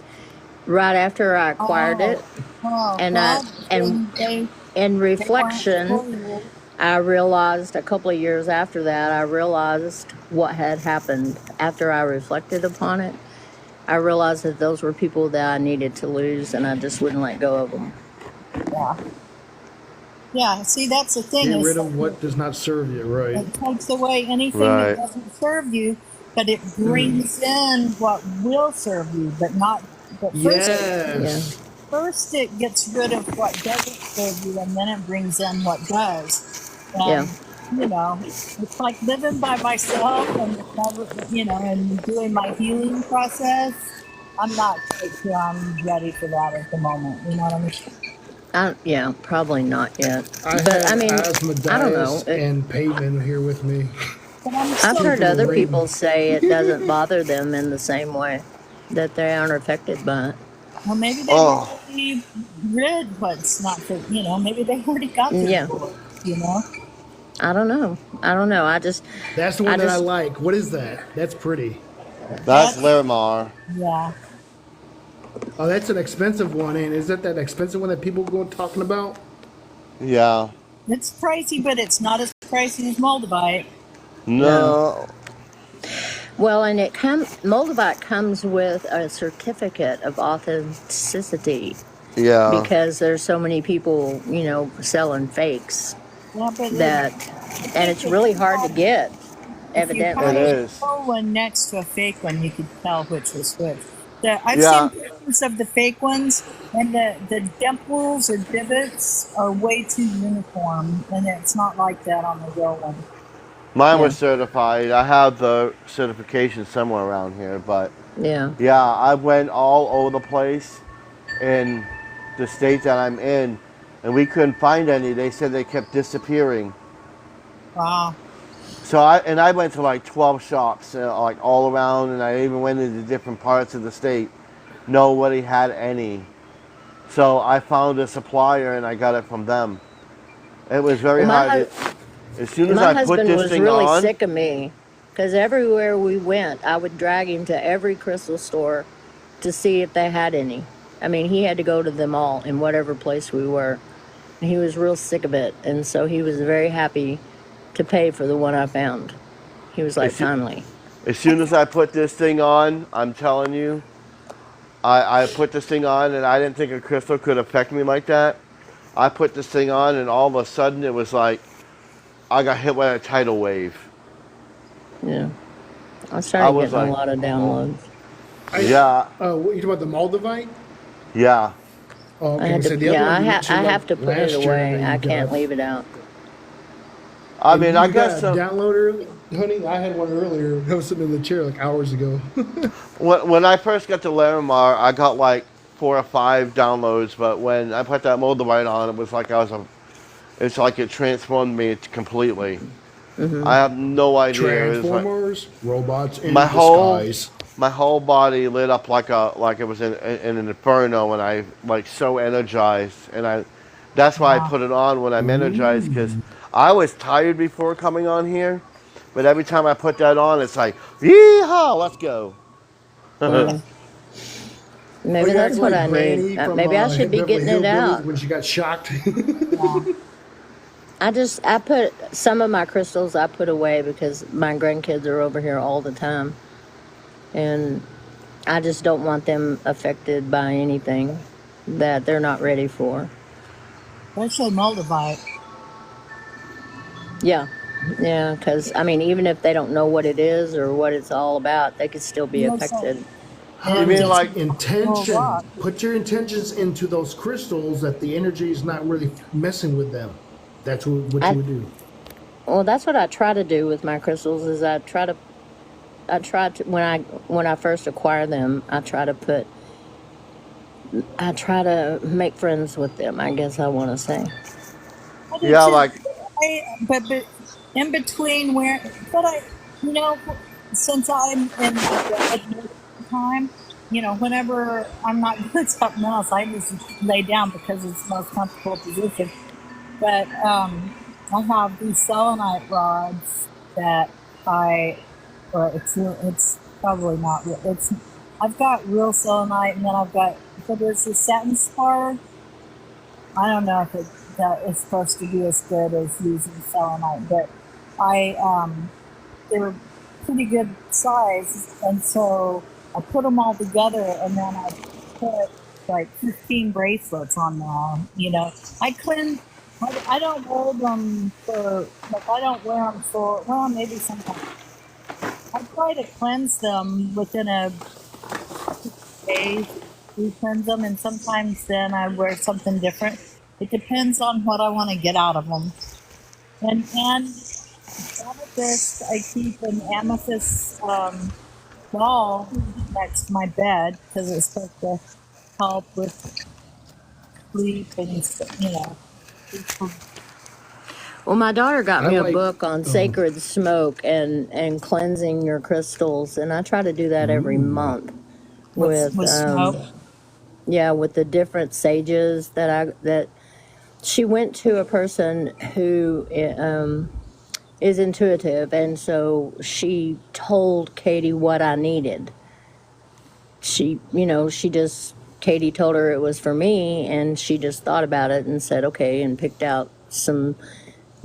right after I acquired it. Oh, And well, and they in weren't reflection, for you. I realized a couple of years after that, I realized what had happened after I reflected upon it. I realized that those were people that I needed to lose, and I just wouldn't let go of them. Yeah. Yeah, see, that's the thing. Get is rid of what does not serve you, right? it takes away anything Right. that doesn't serve you, but it brings in what will serve you, but not. But Yes. first it gets rid of what doesn't serve you, and then it brings in what does. And, you know, it's like living by myself and and doing my healing process. I'm not quite sure I'm ready for that at the moment. You know what I mean? Yeah, probably not yet. I But have I mean, asthmatitis I don't know. and Peyton here with me. But I'm I've still heard other Raven. people say it doesn't bother them in the same way, that they aren't affected by it. Well, maybe they Oh. already rid what's not for, maybe they already got the Yeah. you know? I don't know. I just, That's the one I that I just- like. What is that? That's pretty. That's Larimar. Yeah. Oh, that's an expensive one, and is that expensive one that people go talking about? Yeah. It's pricey, but it's not as pricey as Moldavite. No. well, and Moldavite comes with a certificate of authenticity Yeah. because there's so many people, selling fakes Yeah, but and it's really hard to get, if you evidently. had It a is. real one next to a fake one, you could tell which was which. I've Yeah. seen pictures of the fake ones, and the dimples or divots are way too uniform, and it's not like that on the real one. Mine Yeah. was certified. I have the certification somewhere around here, but Yeah. yeah, I went all over the place in the state that I'm in, and we couldn't find any. They said they kept disappearing. Wow. So I went to like 12 shops, like all around, and I even went into different parts of the state. Nobody had any. So I found a supplier and I got it from them. It was very Well, my hard. As soon as My I put husband this was thing really on, sick of me because everywhere we went, I would drag him to every crystal store to see if they had any. I mean, he had to go to them all in whatever place we were. And he was real sick of it. And so he was very happy to pay for the one I found. He was like, Is he- finally. as soon as I put this thing on, I'm telling you, I put this thing on and I didn't think a crystal could affect me like that. I put this thing on and all of a sudden it was like I got hit with a tidal wave. Yeah. I I started was getting a like- lot of downloads. I- Yeah, What you talking about the Moldavite? yeah. Oh, I okay. had So to, the other yeah, one you mentioned, I like, have to put last it year away. that I you can't got. leave it out. I And mean, I you got guess a download early, honey? I had one earlier. I was sitting in the chair like hours ago. when I first got to Larimar, I got like 4 or 5 downloads, but when I put that Moldavite on, it was like it's like it transformed me completely. Hmm. I have no idea. It was like Transformers, robots in my whole disguise. my whole body lit up like it was in an inferno, and I like so energized, and that's why I Wow. put it on when I'm energized, because Ooh. I was tired before coming on here, but every time I put that on, it's like yeehaw, let's go. Mm. Oh, Maybe you're acting that's what like I need. Granny from Maybe I should be Beverly getting it Hillbillies out. when she got shocked. Yeah. I put some of my crystals I put away because my grandkids are over here all the time, and I just don't want them affected by anything that they're not ready for. Especially Moldavite. Yeah, yeah, because I mean, even if they don't know what it is or what it's all about, they could still be And it's a, affected. You and Honey, mean it's like a cool intention. rock. Put your intentions into those crystals that the energy is not really messing with them. That's what you I would do. Well, that's what I try to do with my crystals. Is I try to when I first acquire them, I try to make friends with them. I guess I want to say. I do yeah, too. like But in between where, but I, you know, since I'm in my bed most of the time, you know, whenever I'm not doing something else, I just lay down because it's the most comfortable position. But I have these selenite rods that well, it's probably not real. I've got real selenite, and then I've got, but there's a satin spar. I don't know if that is supposed to be as good as using selenite, but they were pretty good size, and so I put them all together, and then I put like 15 bracelets on there. You know, I cleanse. I don't wear them for like I don't wear them for well maybe sometimes. I try to cleanse them within a days. We cleanse them, and sometimes then I wear something different. It depends on what I want to get out of them. And amethyst, I keep an amethyst ball next to my bed because it's supposed to help with sleep and you know. Well, my daughter got I me a like. book on sacred smoke and cleansing your crystals, and I try to do that every Ooh. month with With smoke. yeah, with the different sages that she went to a person who is intuitive, and so she told Katie what I needed. Katie told her it was for me, and she just thought about it and said okay, and picked out some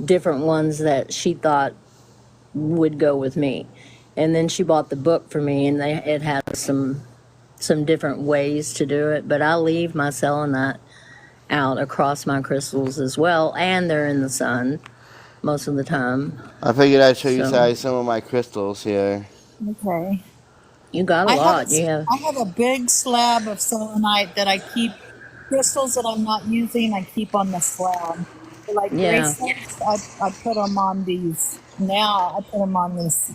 different ones that she thought would go with me. And then she bought the book for me, and it has some different ways to do it. But I leave my selenite out across my crystals as well, and they're in the sun most of the time. I figured I'd show you So guys some of my crystals here. Okay. you got a lot. You have I have a big slab of selenite that I keep crystals that I'm not using. I keep on the slab. Like yeah. bracelets, I put them on these. Now I put them on these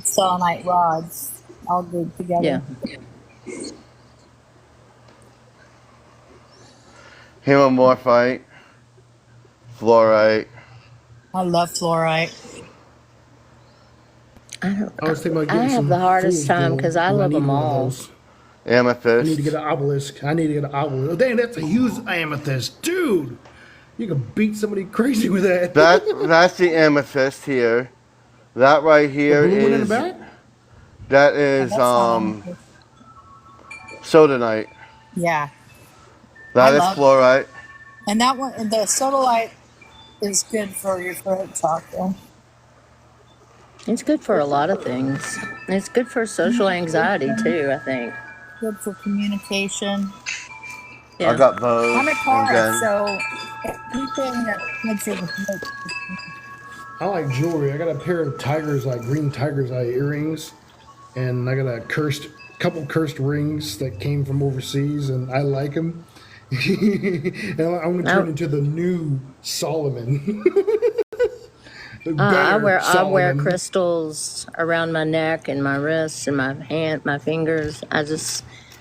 selenite rods, all glued Yeah. together. Hemomorphite, fluorite. I love fluorite. I was thinking about I getting have some the hardest fool's time gold because I because I love need them one of all. those. I need to get Amethyst. an obelisk. I need to get an obelisk. Oh, dang, that's a huge amethyst, dude. You can beat somebody crazy with that. That's the amethyst here. That right The here blue one in the is back? that Yeah, is that's not amethyst. sodalite. Yeah, I That is love, fluorite. and that one, and the sodalite is good for your throat chakra. It's good for a lot of things. It's good for social anxiety too, I think. Good for communication. I Yeah. got those, I'm a and Taurus, then so anything that makes it I like jewelry. I got a pair of tiger's eye, green tiger's eye earrings, and I got a couple cursed rings that came from overseas, and I like them. And I'm gonna turn Oh, into the new Solomon. The I better wear Solomon. crystals around my neck and my wrists and my fingers.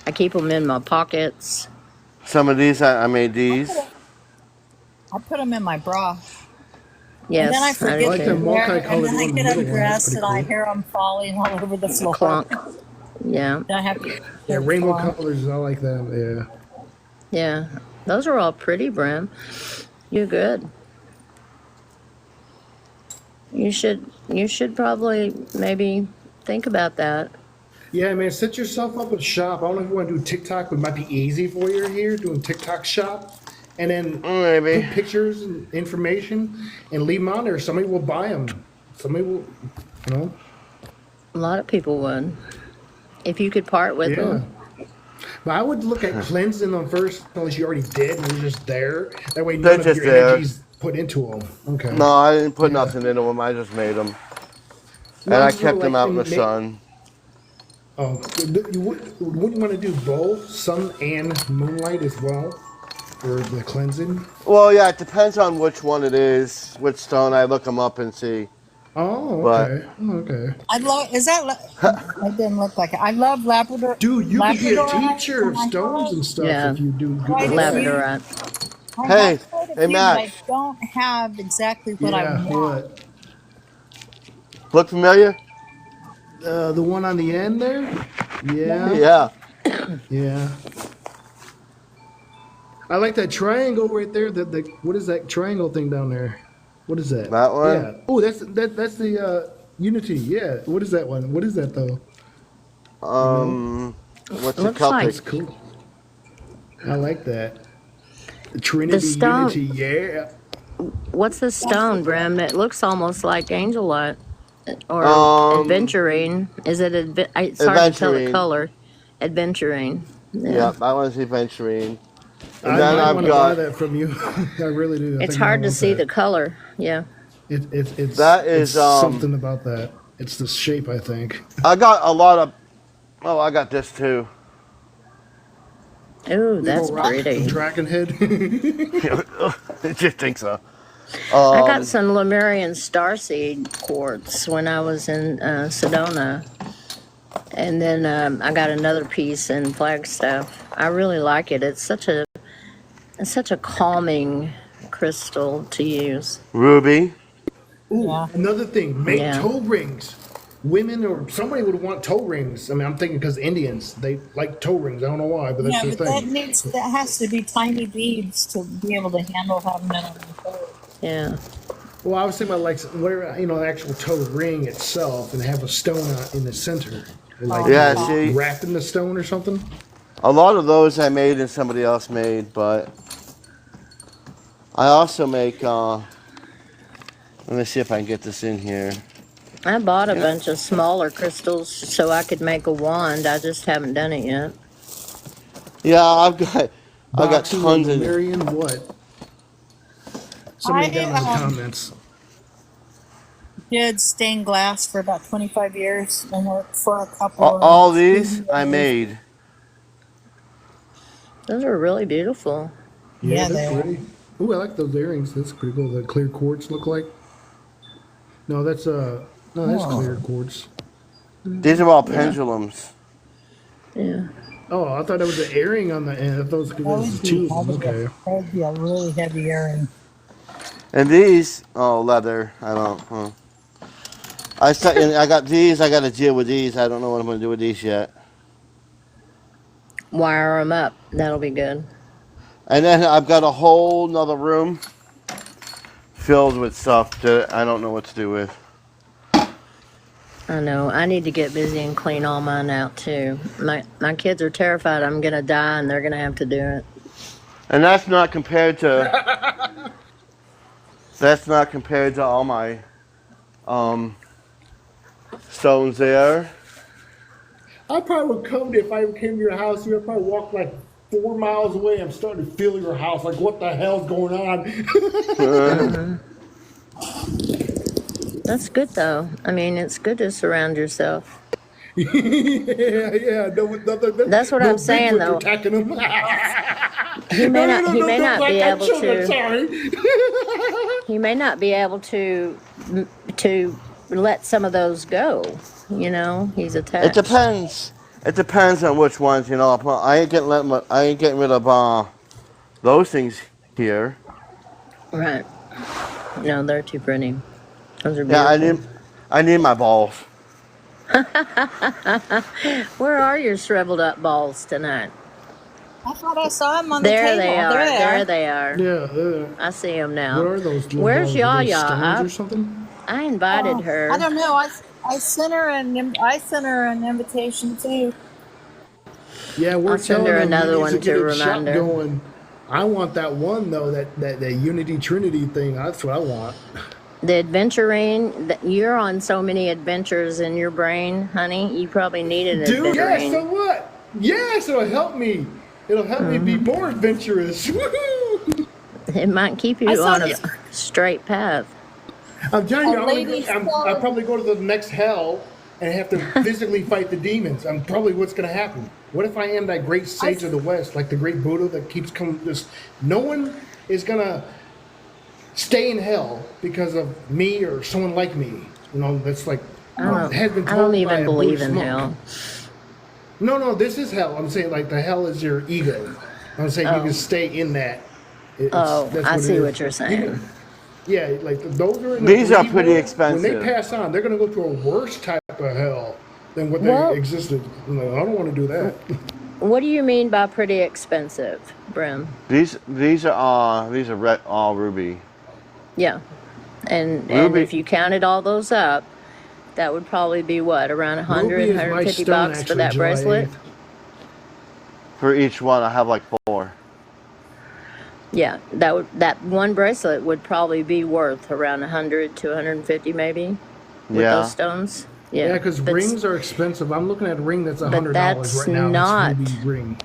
I keep them in my pockets. Some of these, I made these. I put them in my bra. And then I Yes, I I do forget like the to too. wear them, and multicolored then I one in the get middle one. That's undressed pretty and I cool. hear them falling all over the floor. Clunk. Yeah, Then I have to Yeah, get them rainbow for 'em. colors. I like them. Yeah. yeah. Those are all pretty, Brim. You're good. You should probably maybe think about that. Yeah, man, set yourself up a shop. I don't know if you want to do TikTok, but it might be easy for you here doing TikTok shop, and then Maybe. put pictures and information and leave them on there. Somebody will buy them. Somebody will, you know. A lot of people would if you could part with Yeah. them. But I would look at cleansing them first, unless you already did and they're just there. That way, They're none of just your there. energy's put into them. Okay. No, I didn't put Yeah. nothing into them. I just made them. And Well, I I'm sort kept of them like, out in the and sun. oh, wouldn't you want to do both sun and moonlight as well for the cleansing? Well, yeah, it depends on which one it is, which stone. I look them up and see. Oh, But okay. Oh, okay. I love. Is that? I didn't look like it. I love Labrador. Dude, you could be a Labradorite, teacher of and I stones have. and stuff Yeah, if you do good Quite with a that. few. labradorite. I hey, have quite a hey, few, but I Max, don't have exactly what I Yeah, want. what? look familiar? The one on the end there? Yeah, Yeah, yeah. I like that triangle right there. The what is that triangle thing down there? What is that? that one. Yeah. Oh, that's the Unity. Yeah. What is that one? What is that though? What's it Looks called? like That's cool. I like that. the Trinity stone. Unity. Yeah. What's the stone, Brim? It looks almost like angelite or Um, adventurine. Is it? It's hard to tell the Aventurine. color. Adventurine. Yeah, Yeah. that one's Aventurine. And I then might I've want to buy got, that from you. I really do. I It's think I hard to want see the that. color. Yeah. It's that it's is, something about that. It's the shape, I think. I got a lot of, oh, I got this too. Ooh, that's Little rock, pretty. dragon head. I just think so. I got some Lemurian starseed quartz when I was in Sedona, and then I got another piece in Flagstaff. I really like it. It's such a calming crystal to use. Ruby. Ooh, Yeah. another thing, make Yeah. toe rings. Women or somebody would want toe rings. I mean, I'm thinking because Indians, they like toe rings. I don't know why, but that's Yeah, their but thing. that has to be tiny beads to be able to handle having it on the toe. Yeah. Well, I was thinking about like where the actual toe ring itself, and have a stone in the center, like Yeah, see, wrapped in the stone or something. a lot of those I made and somebody else made, but I also make, let me see if I can get this in here. I bought a bunch of smaller crystals so I could make a wand. I just haven't done it yet. Yeah, I got Boxing tons and of, Marion, what? Somebody down in the I comments. did stained glass for about 25 years and worked for a couple all of these I studios. made. Those are really beautiful. Yeah, Yeah, they're they are. pretty. Ooh, I like those earrings. That's pretty cool. The clear quartz look like. No, that's clear quartz. These are all Yeah. pendulums. Yeah. Oh, I thought that was an earring on the end. I thought it was That because would there's two be of them. Okay. that would be a really heavy earring. And these, oh, leather. I don't, and I got these. I got to deal with these. I don't know what I'm going to do with these yet. Wire them up. That'll be good. And then I've got a whole nother room filled with stuff that I don't know what to do with. I know. I need to get busy and clean all mine out too. My kids are terrified I'm gonna die and they're gonna have to do it. And that's not compared to all my stones there. I probably would come if I came to your house. You would probably walk like 4 miles away. I'm starting to feel your house. Like, what the hell's going on? That's good though. I mean, it's good to surround yourself. Yeah. No, That's what no I'm saying Bigfoot though. attacking them. he may No, not. no, He no, may no, not black be eyed able children. to. Sorry. He may not be able to let some of those go. You know, he's It attached. depends. It depends on which ones, you know. I ain't getting rid of those things here. Right. No, they're too pretty. Those are Yeah, beautiful. I need my balls. Where are your shriveled up balls tonight? I thought I saw him on the There they table. There are. they There are. they are. Yeah. I see them What now. are those little Where's balls? Are those Yaya? stones or something? I invited I her. don't know. I sent her an invitation too. Yeah, we're I'll send telling her them he another needs one to get to a remind shop her. going. I want that one though, that Unity Trinity thing. That's what I want. The adventuring, you're on so many adventures in your brain, honey. You probably need an Dude, yeah, so adventuring. what? Yes, it'll help me. It'll help me be more adventurous. Woohoo! It might keep I you saw on a you. straight path. I'm telling you, A lady I'll said, probably go to the next hell and have to physically fight the demons. I'm probably what's going to happen. What if I am that great sage of the West, like the great Buddha that keeps coming? Just no one is going to stay in hell because of me or someone like me. You know, that's like has been I don't told by even a believe Buddhist in monk. hell. No, this is hell. I'm saying like the hell is your ego. I'm saying you can Oh, stay in that. oh, That's I what it see is. what you're saying. Yeah, like those are in the These are greed pretty world. When they expensive. pass on, they're going to go to a worse type of hell than what they Well, existed. I don't want to do that. what do you mean by pretty expensive, Brim? These are red, all ruby. Yeah, and Ruby. if you counted all those up, that would probably be what, around 100, Ruby is my 150 stone, bucks for actually, that July bracelet? 8th. For each one, I have like 4. Yeah, that one bracelet would probably be worth around 100 to 150 maybe with those Yeah. stones. Yeah, Yeah, because but rings are expensive. I'm looking at a ring that's but $100 that's right now. not It's ruby ring.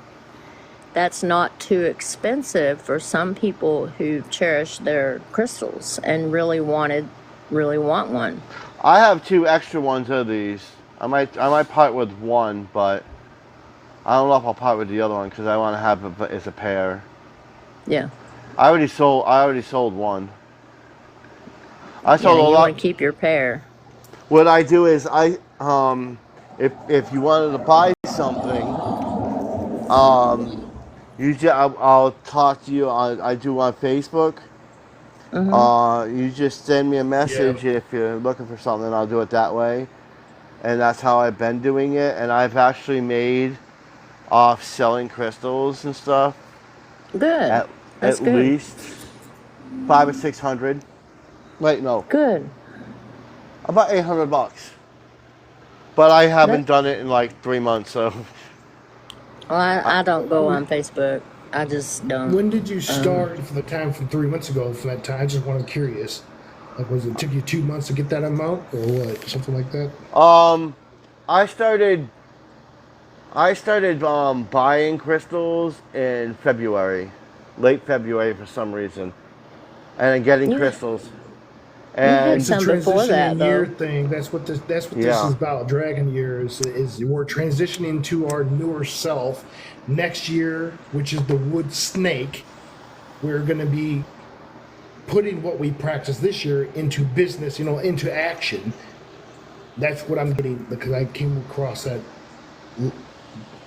that's not too expensive for some people who cherish their crystals and really want one. I have 2 extra ones of these. I might part with one, but I don't know if I'll part with the other one because I want to have it as a pair. Yeah, I already sold one. I yeah, sold a you lot. want to keep your pair. What I do is if you wanted to buy something, I'll talk to you I do on Facebook. You just send me a Yeah. message if you're looking for something. I'll do it that way, and that's how I've been doing it. And I've actually made off selling crystals and stuff Good. at That's at good. least 500 or 600. Wait, no, Good. about $800. But I haven't That done it in like 3 months, so well, I, I don't go on Facebook. I just don't. When did you start for the time from 3 months ago? For that time, I just want to curious. Like, was it took you 2 months to get that amount, or what? Something like that. I started buying crystals in February, late February for some reason, and then getting You crystals. you had And It's a some before that transitioning year though. thing. That's what this is yeah, about. Dragon Year is we're transitioning to our newer self. Next year, which is the wood snake, we're going to be putting what we practice this year into business. Into action. That's what I'm getting because I came across that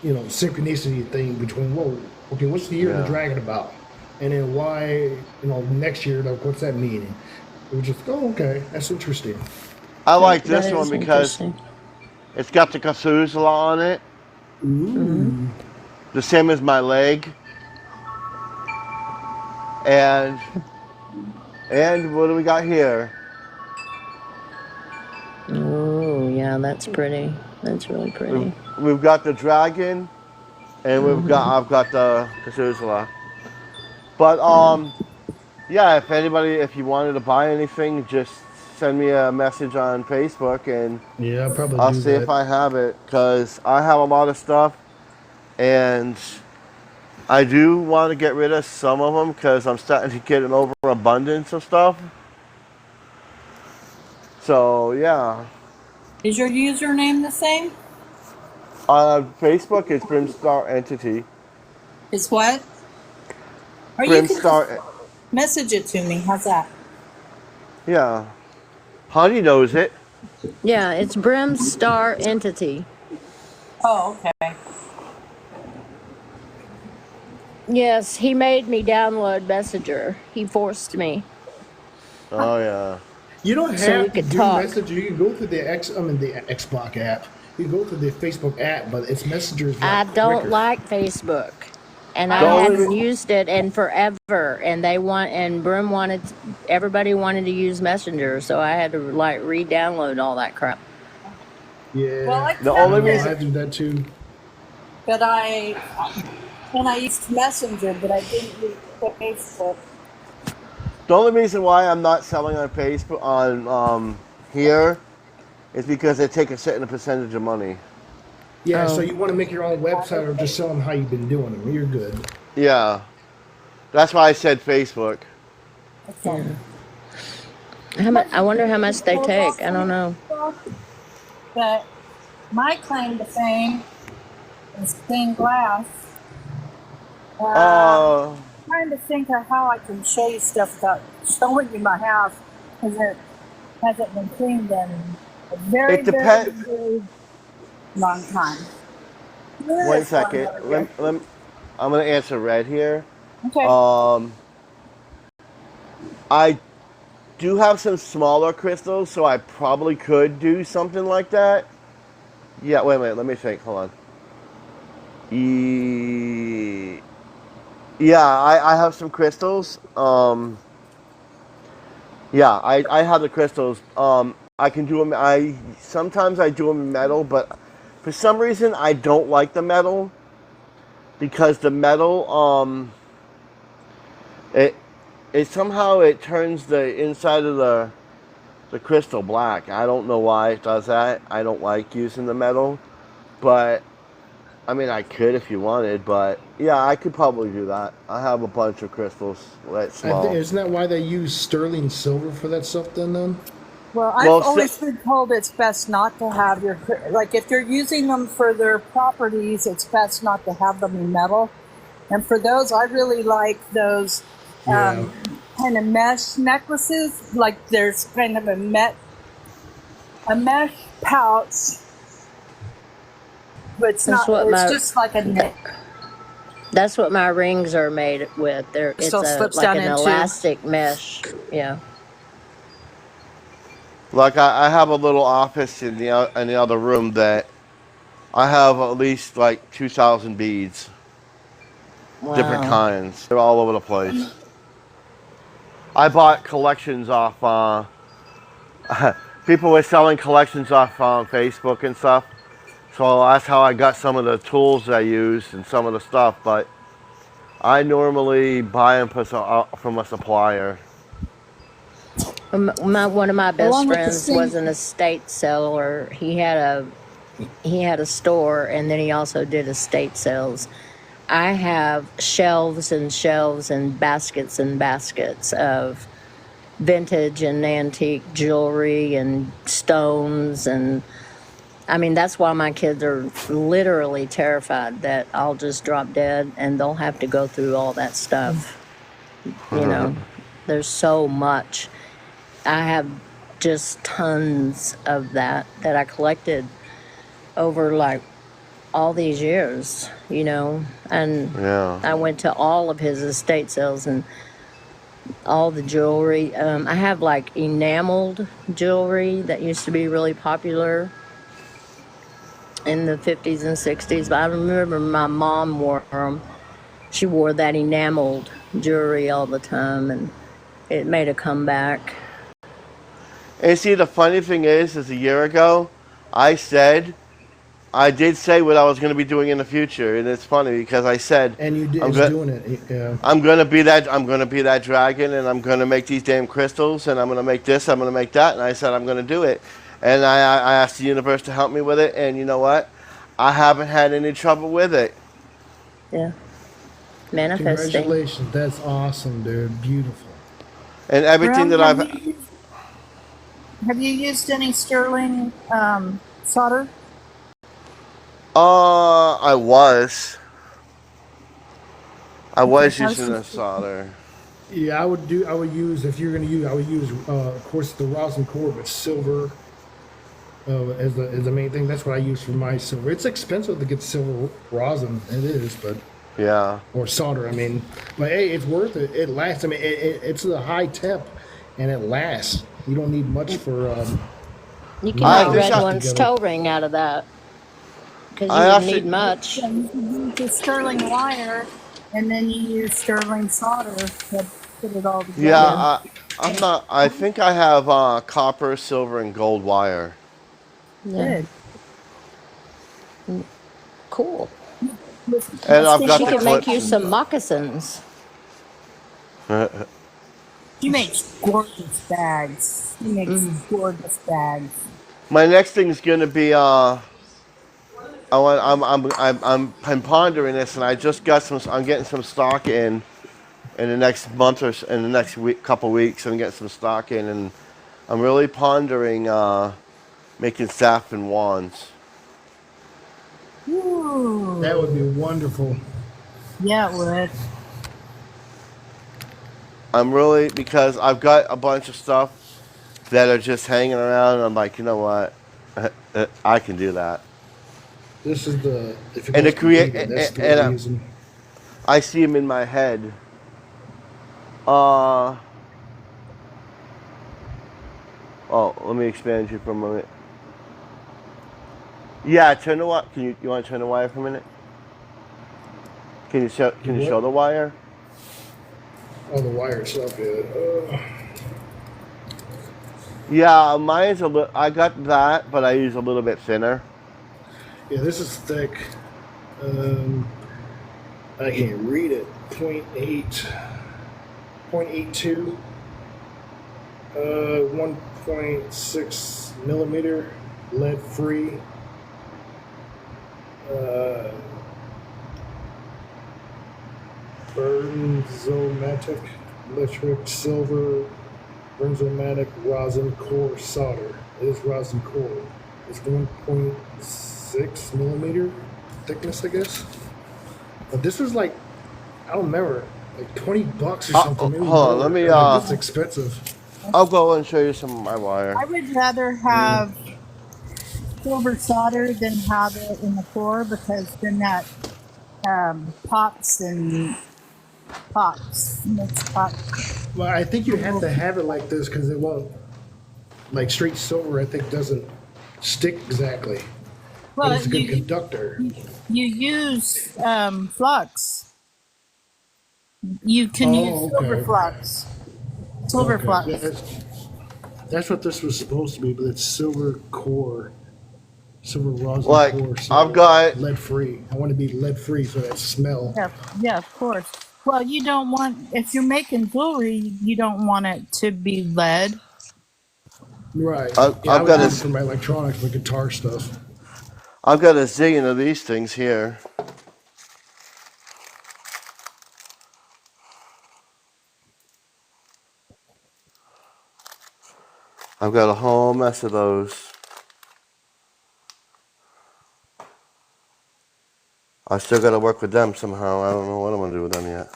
synchronicity thing between okay, what's the year of the yeah. dragon about, and then why next year, like, what's that mean? And it was just okay, that's interesting. I like That this one is because interesting. it's got the Cthulhu on it, Ooh. the same as my leg, and what do we got here? Oh, yeah, that's pretty. That's really pretty. We've got the dragon, and I've got the Cthulhu. But yeah, if you wanted to buy anything, just send me a message on Facebook, and Yeah, I'll probably I'll do see if that. I have it. Cause I have a lot of stuff, and I do want to get rid of some of them because I'm starting to get an overabundance of stuff. So yeah, is your username the same? Facebook is Brimstar Entity. Is what? Or you can just Brimstar. message it to me. How's that? Yeah. Honey knows it. Yeah, it's Brimstar Entity. Oh, okay. Yes, he made me download Messenger. He forced me Oh yeah. You don't so we have to could do talk. Messenger. You can go through the the Xbox app. You can go through the Facebook app, but it's Messenger is a I lot don't quicker. like Facebook, and I I The don't. hadn't only used it in forever. And Brim wanted, everybody wanted to use Messenger, so I had to like re-download all that crap. Well, Yeah, I the I only kept know. it, I reason do that too. but I used Messenger, but I didn't use Facebook. the only reason why I'm not selling on Facebook on here is because they take a certain percentage of money. Yeah, so Oh, you want to make your own website or just sell them how you've been doing them. You're good. Yeah. That's why I said Facebook. Okay. yeah. How much? I wonder how much they Pulled take. off I on don't know. Facebook, but my claim to fame is stained glass. Uh, Trying to think of how I can show you stuff without showing you my house because it hasn't been cleaned in a very, it very, depends. very long time. One This one second. over here. I'm gonna answer Red here. Okay. Um, I do have some smaller crystals, so I probably could do something like that. Yeah, wait a minute. Let me think. Hold on. Yeah, I have some crystals. Yeah, I have the crystals. I can do them. Sometimes I do them in metal, but for some reason I don't like the metal because the metal it somehow it turns the inside of the crystal black. I don't know why it does that. I don't like using the metal, but I mean I could if you wanted, but yeah, I could probably do that. I have a bunch of crystals that small. Isn't that why they use sterling silver for that stuff then? Well, I've Well, always been told it's best not to have like if you're using them for their properties, it's best not to have them in metal. And for those, I really like those Yeah. kind of mesh necklaces. Like there's kind of a mesh pouch, but it's That's not. what It's my just like a neck. that's what my rings are made with. It's Still slips like down an into. elastic mesh. Yeah. Like I have a little office in the other room that I have at least like 2,000 beads, different Wow. kinds. They're all over the place. I bought collections off. People were selling collections off Facebook and stuff, so that's how I got some of the tools I use and some of the stuff. But I normally buy them from a supplier. One of my best Along with the friends was sink. an estate seller. He had a store, and then he also did estate sales. I have shelves and shelves and baskets of vintage and antique jewelry and stones, and I mean that's why my kids are literally terrified that I'll just drop dead and they'll have to go through all that stuff. You know, there's so much. I have just tons of that I collected over like all these years, you know, and Yeah. I went to all of his estate sales and all the jewelry. I have like enameled jewelry that used to be really popular in the 50s and 60s, but I remember my mom wore them. She wore that enameled jewelry all the time, and it made a comeback. And see, the funny thing is a year ago, I did say what I was going to be doing in the future, and it's funny because I said And you did I'm is good. doing it. Yeah. I'm gonna be that dragon, and I'm gonna make these damn crystals, and I'm gonna make this, I'm gonna make that, and I said I'm gonna do it, and I asked the universe to help me with it, and you know what? I haven't had any trouble with it. Yeah. Manifesting. Congratulations. That's awesome, dude. Beautiful. And everything Brim, that have you used any sterling solder? I I was I was using a just, solder. Yeah, I would use, if you're gonna use, I would use, of course, the rosin core, but silver as the main thing. That's what I use for my silver. It's expensive to get silver rosin. It is, but Yeah. or solder. I mean, but hey, it's worth it. It lasts. I mean, it's a high temp, and it lasts. You don't need much for. You can I make think Red I, One's together. toe ring out of that because you I wouldn't need actually, much. yeah, you could use the sterling wire, and then you use sterling solder to put it all yeah, Yeah. together. I'm not. I think I have copper, silver, and gold wire. Yeah. Good. Cool. And Let's I've think got She the could about make you clips. some moccasins. She makes gorgeous bags. She makes gorgeous bags. My next thing is gonna be I'm pondering this, and I just got some. I'm getting some stock in the next month or so, in the next week, couple weeks. I'm getting some stock in, and I'm really pondering making saffron wands. Ooh. That would be wonderful. Yeah, it would. I'm really, because I've got a bunch of stuff that are just hanging around, and I'm like, you know what, I can do that. This is the if it And goes to create, completed, that's the one and I'm using. I see them in my head. Oh, let me expand you for a moment. Yeah, turn the wire. You want to turn the wire for a minute? Can you show What? the wire? Oh, the wire itself. Yeah. Yeah, mine's a little. I got that, but I use a little bit thinner. Yeah, this is thick. I can't read it. 0.82, 1.6 millimeter, lead free. Bernzomatic electric silver Bernzomatic rosin core solder. It is rosin core. It's 1.6 millimeter thickness, I guess. But this was like, I don't remember, like $20 or something. Maybe hold on, more. let me. Like, it's expensive. I'll go and show you some of my wire. I would rather have silver solder than have it in the core because then that pops and pops. Makes pop. Well, I think you have to have it like this because it won't, like straight silver, I think doesn't stick exactly. But Well, it's a good conductor. you use flux. You can Oh, use silver okay. flux. Silver Okay. flux. Yeah, that's what this was supposed to be, but it's silver core, silver rosin Like, core, I've got. lead free. I want to be lead free so that smell. Yeah, of course. Well, you don't want, if you're making jewelry, you don't want it to be lead. Right. I've Yeah, I got would a- use it for my electronics, my guitar stuff. I've got a zillion of these things here. I've got a whole mess of those. I still got to work with them somehow. I don't know what I'm gonna do with them yet.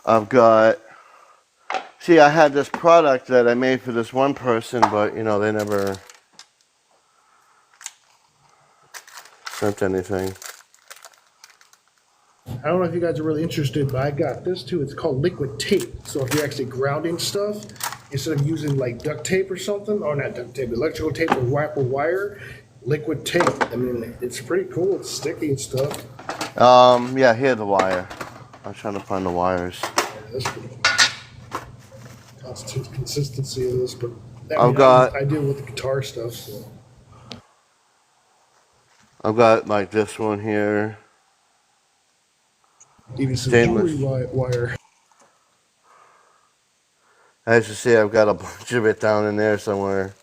I've got. See, I had this product that I made for this one person, but you know they never sent anything. I don't know if you guys are really interested, but I got this too. It's called liquid tape. So if you're actually grounding stuff, instead of using like duct tape or something, or not duct tape, electrical tape or wire, liquid tape. I mean, it's pretty cool. It's sticky and stuff. Yeah, here the wire. I'm trying to find the wires. Yeah, that's pretty cool. Constitutes consistency of this, but I've got- I deal with the guitar stuff. So. I've got like this one here. Even some Stainless. jewelry wire. As you see, I've got a bunch of it down in there somewhere.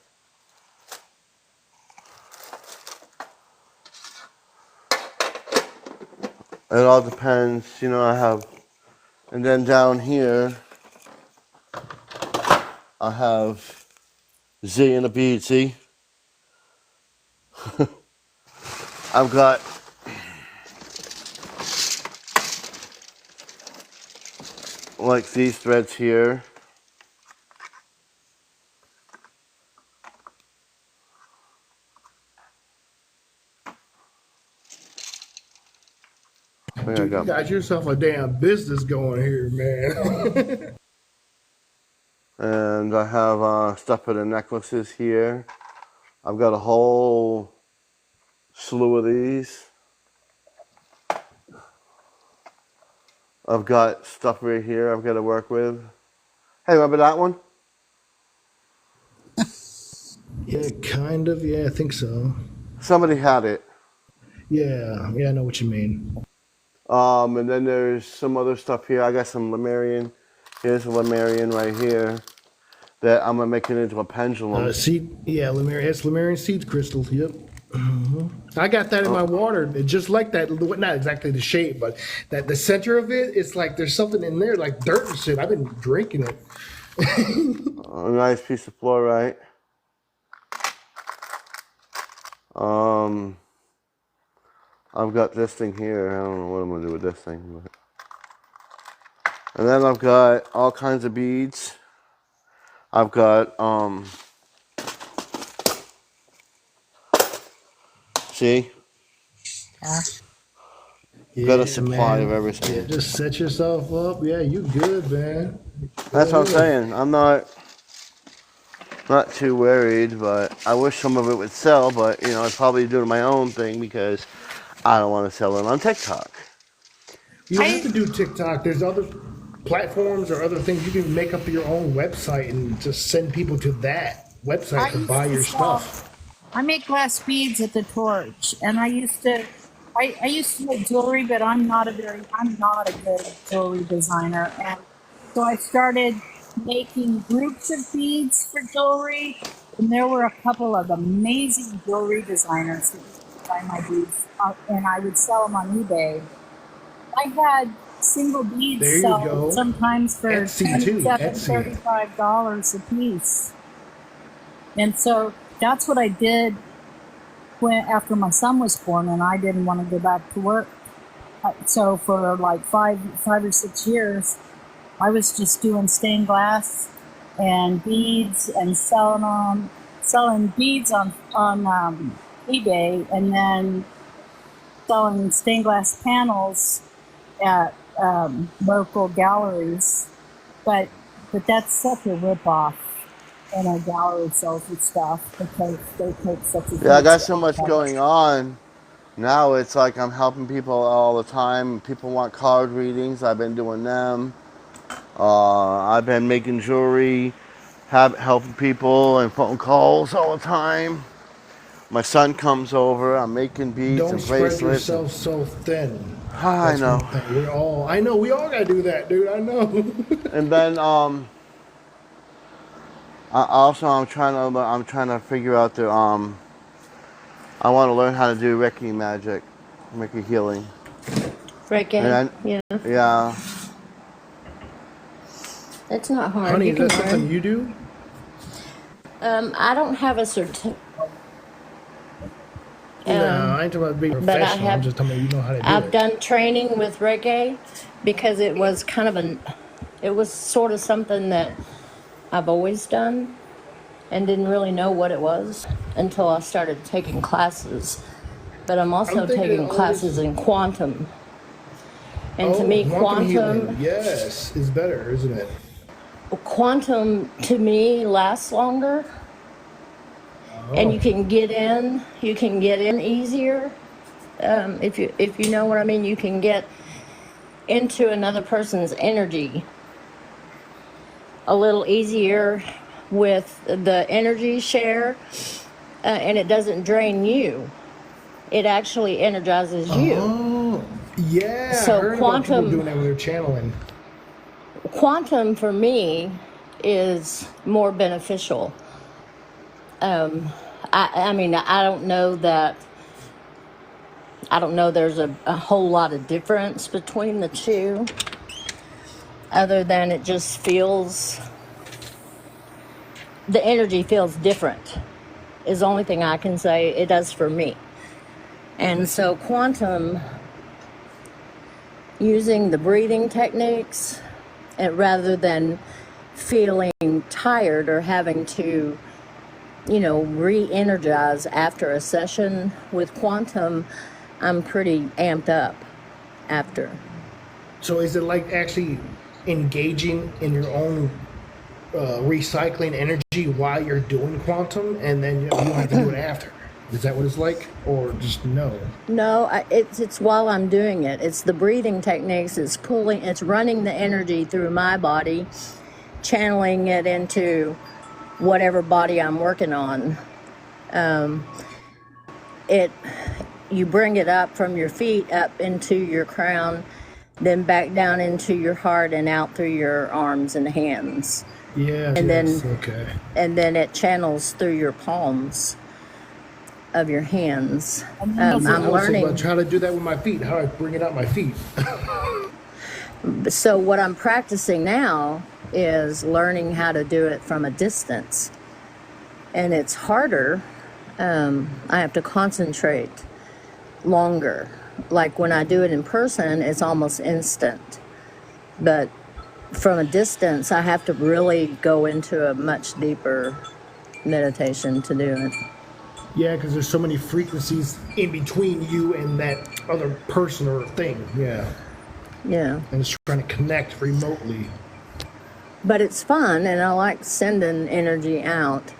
It all depends, you know, I have, and then down here, I have zillion of beads, see? I've got like these threads here. I think I Dude, you got, got yourself a damn business going here, man. and I have stuff for the necklaces here. I've got a whole slew of these. I've got stuff right here I've got to work with. Hey, remember that one? Yeah, kind of. Yeah, I think so. Somebody had it. Yeah, I know what you mean. And then there's some other stuff here. I got some Lemurian. Here's a Lemurian right here that I'm gonna make it into a pendulum. It's Lemurian seeds crystals. Yep. I got that in my water. It's just like that. Not exactly the shape, but that the center of it, it's like there's something in there, like dirt and shit. I've been drinking it. A nice piece of fluorite. I've got this thing here. I don't know what I'm gonna do with this thing. But... And then I've got all kinds of beads. I've got see? Got a supply of everything. Yeah, just set yourself up. Yeah, you good, man. That's what I'm saying. I'm not too worried, but I wish some of it would sell, but you know, I'd probably do my own thing because I don't want to sell it on TikTok. You don't have to do TikTok. There's other platforms or other things. You can make up your own website and just send people to that website to buy your stuff. I make glass beads at the Torch, and I used to make jewelry, but I'm not a good jewelry designer, and so I started making groups of beads for jewelry, and there were a couple of amazing jewelry designers who would buy my beads, and I would sell them on eBay. I had single beads sell sometimes for $27, $35 a piece, and so that's what I did after my son was born, and I didn't want to go back to work. So for like five or 6 years, I was just doing stained glass and beads and selling beads on eBay, and then selling stained glass panels at local galleries. But that's such a ripoff. And a gallery sells and stuff because they take such a Yeah, I got so much going on. Now it's like I'm helping people all the time. People want card readings. I've been doing them. I've been making jewelry, helping people and phone calls all the time. My son comes over. I'm making beads and bracelets. Don't spread yourself so thin. I know. We all gotta do that, dude. I know. And then I'm trying to figure out the I want to learn how to do Reiki magic, Reiki healing. Reiki, yeah. Yeah. It's not hard. Honey, You is can that something learn. you do? I don't have a certificate. No, I ain't talking about being But I professional. I'm just talking about you know how to do I've it. done training with Reiki because it was it was sort of something that I've always done and didn't really know what it was until I started taking classes. But I'm also thinking taking it classes in quantum. And to me, healing, yes, is better, isn't it? quantum to me lasts longer. And you can get in easier. If you know what I mean, you can get into another person's energy a little easier with the energy share, and it doesn't drain you. It actually energizes you. Oh, yeah. So I heard about people quantum- doing that with their channeling. Quantum for me is more beneficial. I mean, I don't know there's a whole lot of difference between the two, other than it just feels, the energy feels different, is the only thing I can say it does for me. And so quantum, using the breathing techniques, and rather than feeling tired or having to, re-energize after a session with quantum, I'm pretty amped up after. So is it like actually engaging in your own recycling energy while you're doing quantum, and then you don't have to do it after? Is that what it's like, or just no? No, it's while I'm doing it. It's the breathing techniques. It's running the energy through my body, channeling it into whatever body I'm working on. You bring it up from your feet up into your crown, then back down into your heart and out through your arms and hands. Yeah. And yes, then okay. and then it channels through your palms of your hands. I'm learning. But try to do that with my feet. How do I bring it out my feet? So what I'm practicing now is learning how to do it from a distance, and it's harder. I have to concentrate longer. Like when I do it in person, it's almost instant, but from a distance, I have to really go into a much deeper meditation to do it. Yeah, because there's so many frequencies in between you and that other person or thing. Yeah. Yeah. And it's trying to connect remotely. But it's fun, and I like sending energy out,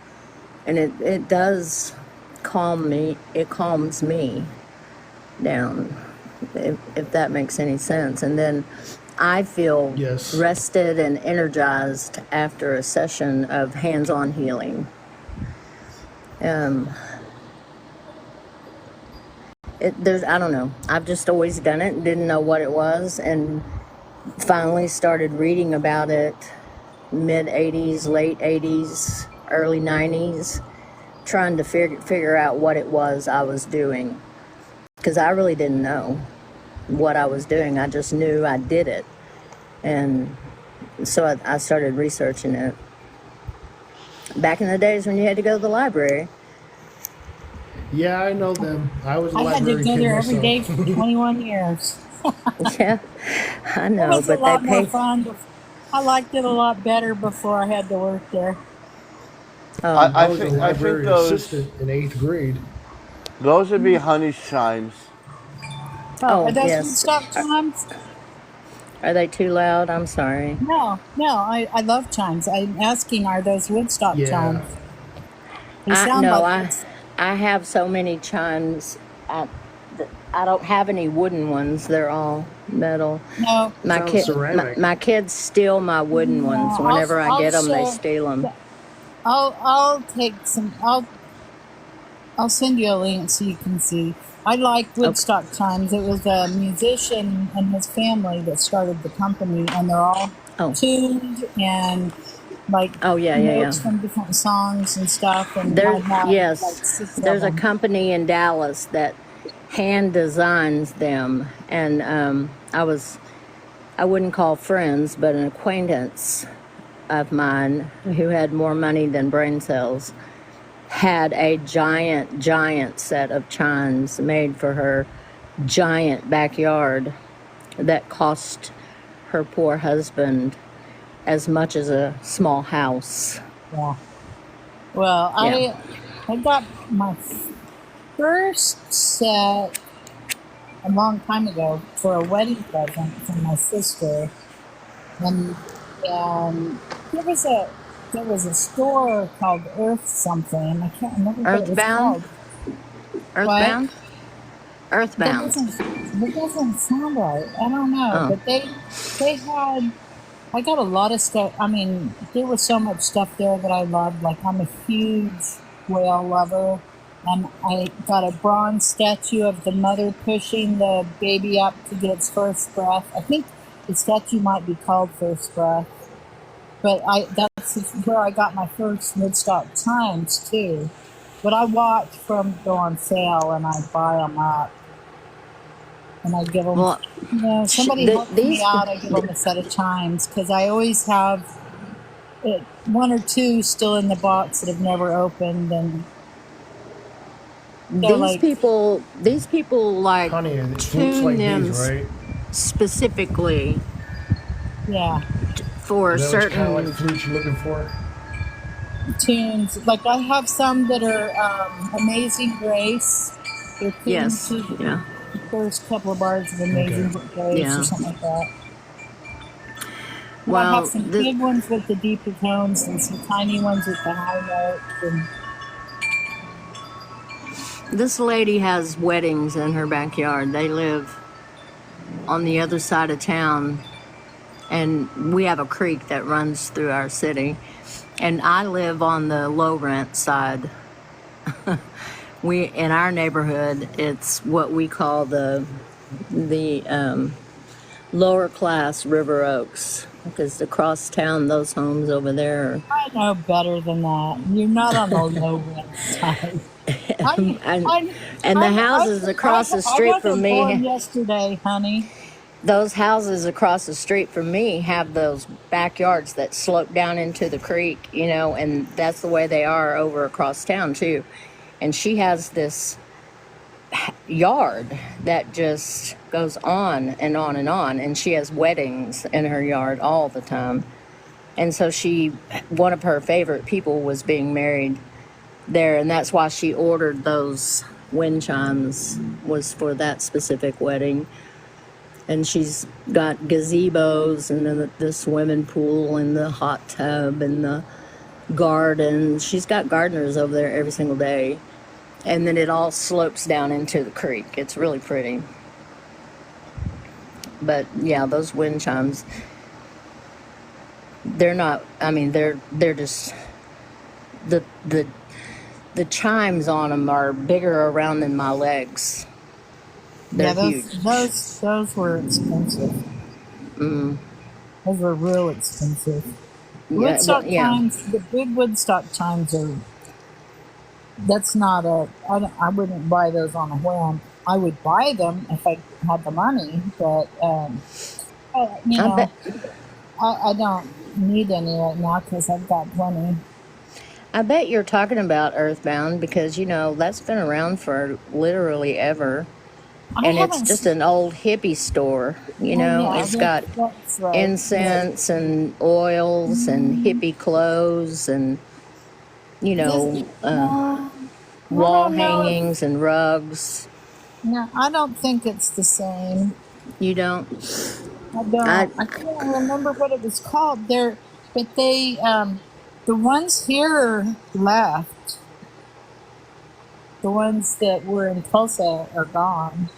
and it does calm me. It calms me down, if that makes any sense. And then I feel Yes. rested and energized after a session of hands-on healing. I don't know. I've just always done it, didn't know what it was, and finally started reading about it mid-'80s, late 80s, early 90s, trying to figure out what it was I was doing. Because I really didn't know what I was doing. I just knew I did it. And so I started researching it. Back in the days when you had to go to the library. Yeah, I know them. I was a I had to library go kid there every myself. day for 21 years. Yeah, I It know, was a but lot they more pay. fun. I liked it a lot better before I had to work there. I I was a think library those assistant in 8th grade. would be honey chimes. Oh, Are those yes. Woodstock chimes? Are they too loud? I'm sorry. No, I love chimes. I'm asking, are those Woodstock Yeah. chimes? They sound No, like I have so many chimes. I don't have any wooden ones. They're all metal. no. Sounds ceramic. My kids steal my wooden ones. I'll- Whenever I I'll get them, they show- steal them. I'll take some. I'll send you a link so you can see. I like Woodstock chimes. It was a musician and his family that started the company, and they're all Oh. tuned and like Oh, yeah. notes from different songs and stuff. And There, I have yes, like 6 of there's a them. company in Dallas that hand designs them, and I wouldn't call friends, but an acquaintance of mine who had more money than brain cells had a giant set of chimes made for her giant backyard that cost her poor husband as much as a small house. Yeah. Well, Yeah. I got my first set a long time ago for a wedding present from my sister, and there was a store called Earth something. I can't remember what it was Earthbound? called. Earthbound? That Earthbound. doesn't sound right. I don't know, Oh. but they had. I got a lot of stuff. I mean, there was so much stuff there that I loved. Like, I'm a huge whale lover, and I got a bronze statue of the mother pushing the baby up to get its first breath. I think the statue might be called First Breath, but that's where I got my first Woodstock chimes too. But I watch from go on sale, and I buy them up. And I give them, Well, somebody the- helps me these- out. I give them a set of chimes because I always have one or two still in the box that have never opened. And like, These people like Honey, it's flutes like tune them these, right? specifically yeah, for Is that what kind of certain. like flutes you're looking for? tunes. Like I have some that are Amazing Grace. They're tuned Yes, to yeah, the first couple of bars of Amazing Grace yeah. or something like that. But I Well, have some big ones with the deeper tones and some tiny ones with the high notes. And this lady has weddings in her backyard. They live on the other side of town, and we have a creek that runs through our city. And I live on the low rent side. We in our neighborhood, it's what we call the lower class River Oaks, because across town, those homes over there. I know better than that. You're not on the low rent side. And the houses across the street I from wasn't born me, yesterday, honey. those houses across the street from me have those backyards that slope down into the creek, you know, and that's the way they are over across town too. And she has this yard that just goes on and on and on, and she has weddings in her yard all the time. And so one of her favorite people was being married there, and that's why she ordered those wind chimes, was for that specific wedding. And she's got gazebos and then the swimming pool and the hot tub and the garden. She's got gardeners over there every single day. And then it all slopes down into the creek. It's really pretty. But yeah, those wind chimes, they're not, I mean, they're just, the chimes on them are bigger around than my legs. They're huge. Those were expensive. Those were real expensive. Woodstock chimes, the big Woodstock chimes are. That's not I wouldn't buy those on a whim. I would buy them if I had the money, but I don't need any right now because I've got plenty. I bet you're talking about Earthbound because, you know, that's been around for literally ever. And it's just an old hippie store, you know. It's got incense and oils and hippie clothes and, you know, wall hangings and rugs. No, I don't think it's the same. You don't? I don't. I can't remember what it was called. But they, the ones here left. The ones that were in Tulsa are gone.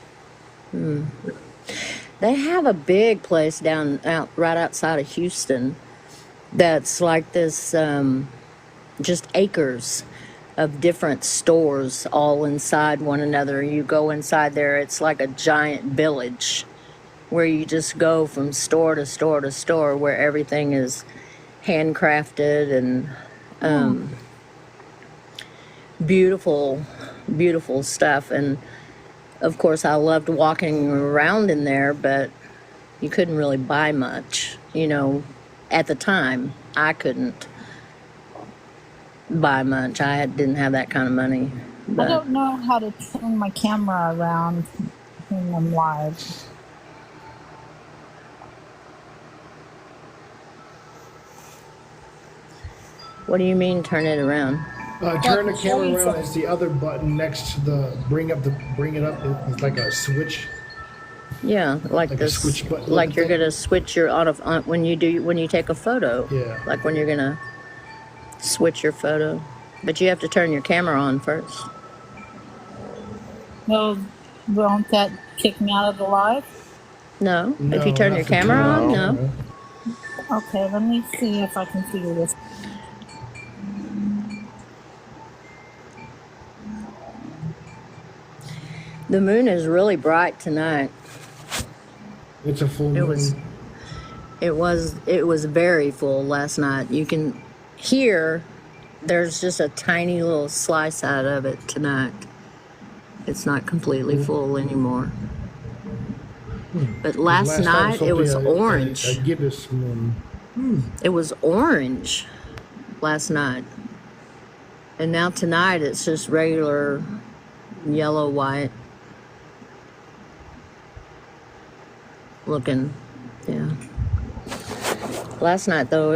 They have a big place right outside of Houston that's like this, just acres of different stores all inside one another. You go inside there, it's like a giant village where you just go from store to store to store, where everything is handcrafted and beautiful, beautiful stuff. And of course, I loved walking around in there, but you couldn't really buy much. You know, at the time, I couldn't buy much. Didn't have that kind of money. But I don't know how to turn my camera around when I'm live. What do you mean, turn it around? Turn the camera around. It's the other button next to the bring it up. It's like a switch. Yeah, like a this. Switch button. Like you're gonna switch your on when you take a photo. Yeah. Like when you're gonna switch your photo, but you have to turn your camera on first. Well, won't that kick me out of the live? No. If you turn your camera on, no. Okay, let me see if I can figure this. The moon is really bright tonight. It's a full moon. It was very full last night. You can hear there's just a tiny little slice out of it tonight. It's not completely full anymore. But last night it was orange. A gibbous moon. It was orange last night. And now tonight it's just regular yellow, white looking. Yeah. Last night, though,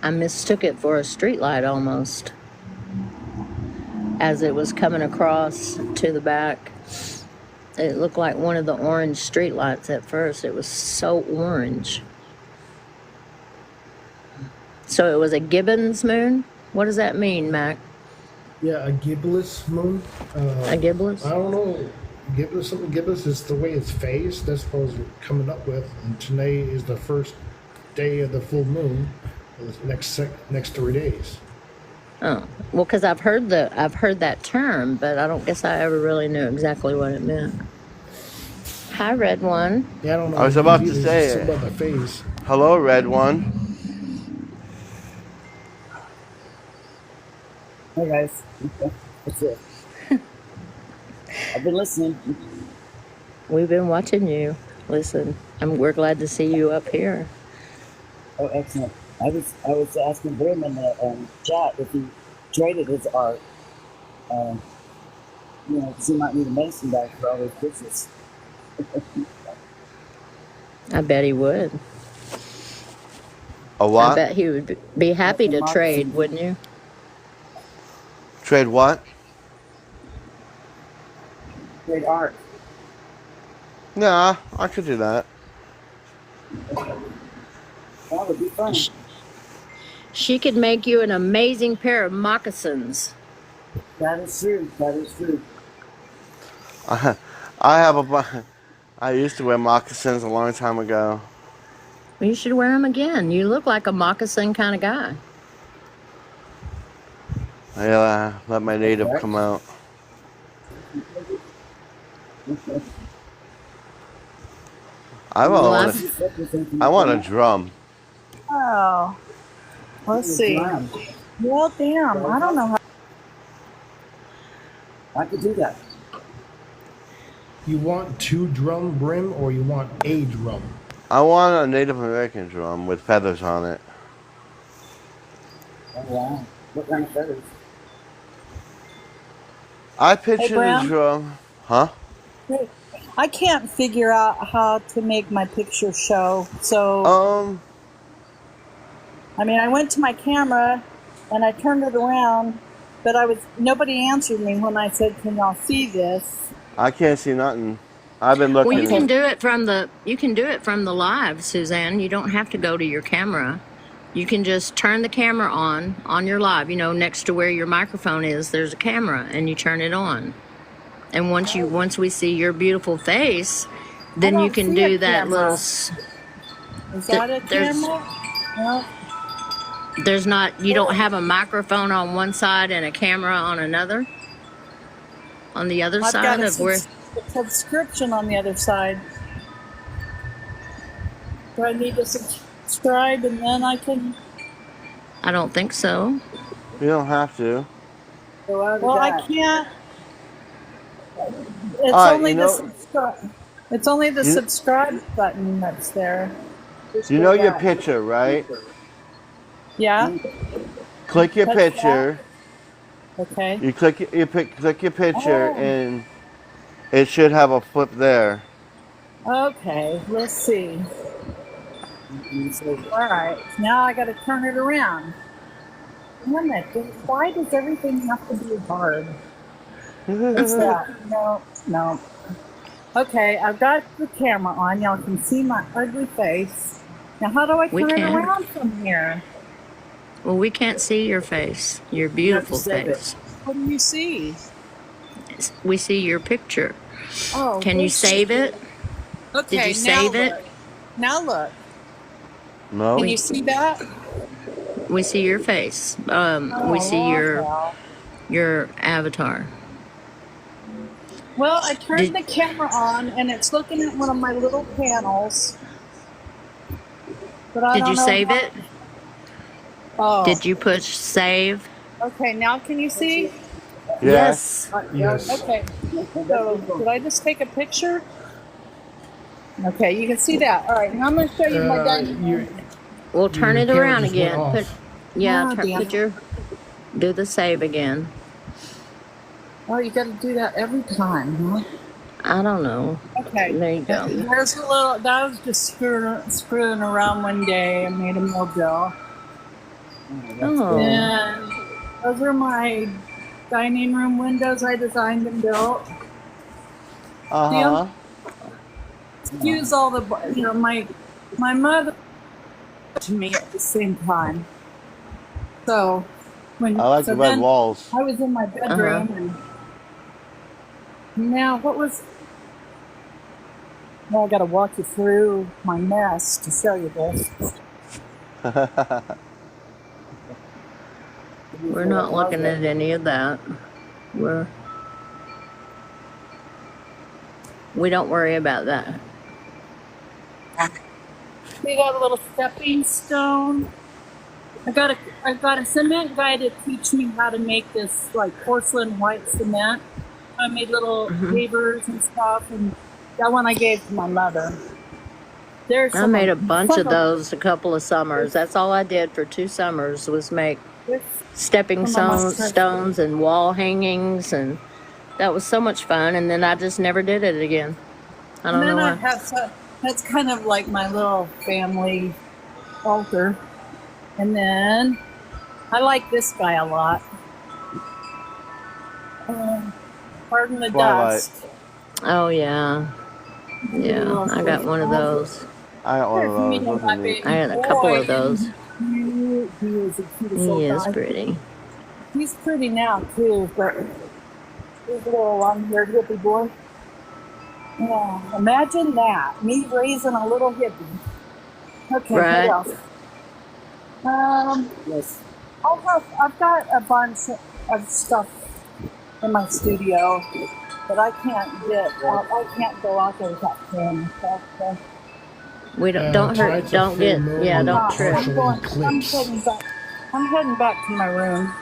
I mistook it for a street light almost. As it was coming across to the back, it looked like one of the orange street lights at first. It was so orange. So it was a Gibbons moon? What does that mean, Mac? Yeah, a gibbous moon. A gibbous? I don't know. Gibbous is the way it's phased. That's what I was coming up with. And today is the first day of the full moon. The next 3 days. Oh, well, because I've heard that term, but I don't guess I ever really knew exactly what it meant. Hi, Red One. Yeah, I don't know. I was about to It's say something it. about the phase. Hello, Red One. Hey guys, what's it? I've been listening. We've been watching you. Listen, we're glad to see you up here. Oh, excellent. I was asking Brim in the chat if he traded his art. Because he might need a medicine bag for all his business. I bet he would. A I what? bet he would be happy to Mark- trade, wouldn't you? Trade what? Trade art. Nah, I could do that. That would be fun. She could make you an amazing pair of moccasins. That is true. That is true. I used to wear moccasins a long time ago. Well, you should wear them again. You look like a moccasin kind of guy. I let my native come out. I want a drum. Oh, let's see. Well, damn, I don't know how. I could do that. You want 2 drum brim or you want a drum? I want a Native American drum with feathers on it. Oh, wow. What kind of feathers? I picture the Brown? drum. Huh? I can't figure out how to make my picture show. So, I mean, I went to my camera and I turned it around, but nobody answered me when I said, "Can y'all see this?" I can't see nothing. I've been looking. Well, you can do it from the live, Suzanne. You don't have to go to your camera. You can just turn the camera on your live. You know, next to where your microphone is, there's a camera, and you turn it on. And once we see your beautiful face, then I you don't can see do a that camera. little. Is that a There's- camera? No. There's not. You don't have a microphone on one side and a camera on another. On the other I've got side a of where. subscription on the other side. Do I need to subscribe and then I can I don't think so. You don't have to. go out of Well, I that? can't. It's Alright, only you the know- subscribe. It's only the You- subscribe button that's there. Just You go know your back. picture, right? Yeah. Click your Touch picture. Okay. You click your picture, Oh. and it should have a flip there. Okay. Let's see. You say, All right. Now I got to turn it around. Damn it! Why does everything have to be hard? What's that? No. Okay, I've got the camera on. Y'all can see my ugly face. Now, how do I We turn it can. around from here? Well, we can't see your face. Your beautiful save it. face. What do you see? We see your picture. Oh, Can you this- save it? Okay, Did you now save it? look. Now look. No. Can you see that? We see your face. We Oh, see wow. your avatar. Well, I turned Did- the camera on, and it's looking at one of my little panels. But I Did don't you know save how- it? Oh. Did you push save? Okay, now can you see? Yes. Yes. Okay. So, did I just take a picture? Okay, you can see that. All right, now I'm going to show you my dining. We'll turn Your it camera around just went again. off. Yeah, Oh, damn. do the save again. Oh, you got to do that every time, huh? I don't know. Okay. There you go. There's a little. That was just screwing around one day. I made a mobile. Oh, And those are my dining room windows I designed and built. Uh huh. Use all the, my mother to me at the same time. So when I like so the red then walls. I was in my bedroom and now what was? Well, I got to walk you through my mess to show you this. we're not looking at any of that. We don't worry about that. We got a little stepping stone. I got a cement guy to teach me how to make this like porcelain white cement. I made little pavers and stuff, and that one I gave to my mother. There's I made a bunch of those a couple of summers. That's all I did for 2 summers was make stepping stones and wall hangings, and that was so much fun. And then I just never did it again. I don't know I why. have that's kind of like my little family altar. And then I like this guy a lot. Pardon the Twilight. dust. Oh yeah, yeah. I got one of those. I got one of those. Those are neat. I had a couple of those. He is a beautiful He is guy. pretty. He's pretty now too, but he's a little long-haired hippie boy. Yeah, imagine that, me raising a little hippie. Okay, Right. what else? Yes. I've got a bunch of stuff in my studio that I can't get. I can't go out there without camera stuff. So. We don't hurt. tonight's a Don't full get. moon Yeah, on don't the trip. partial I'm eclipse. heading back to my room.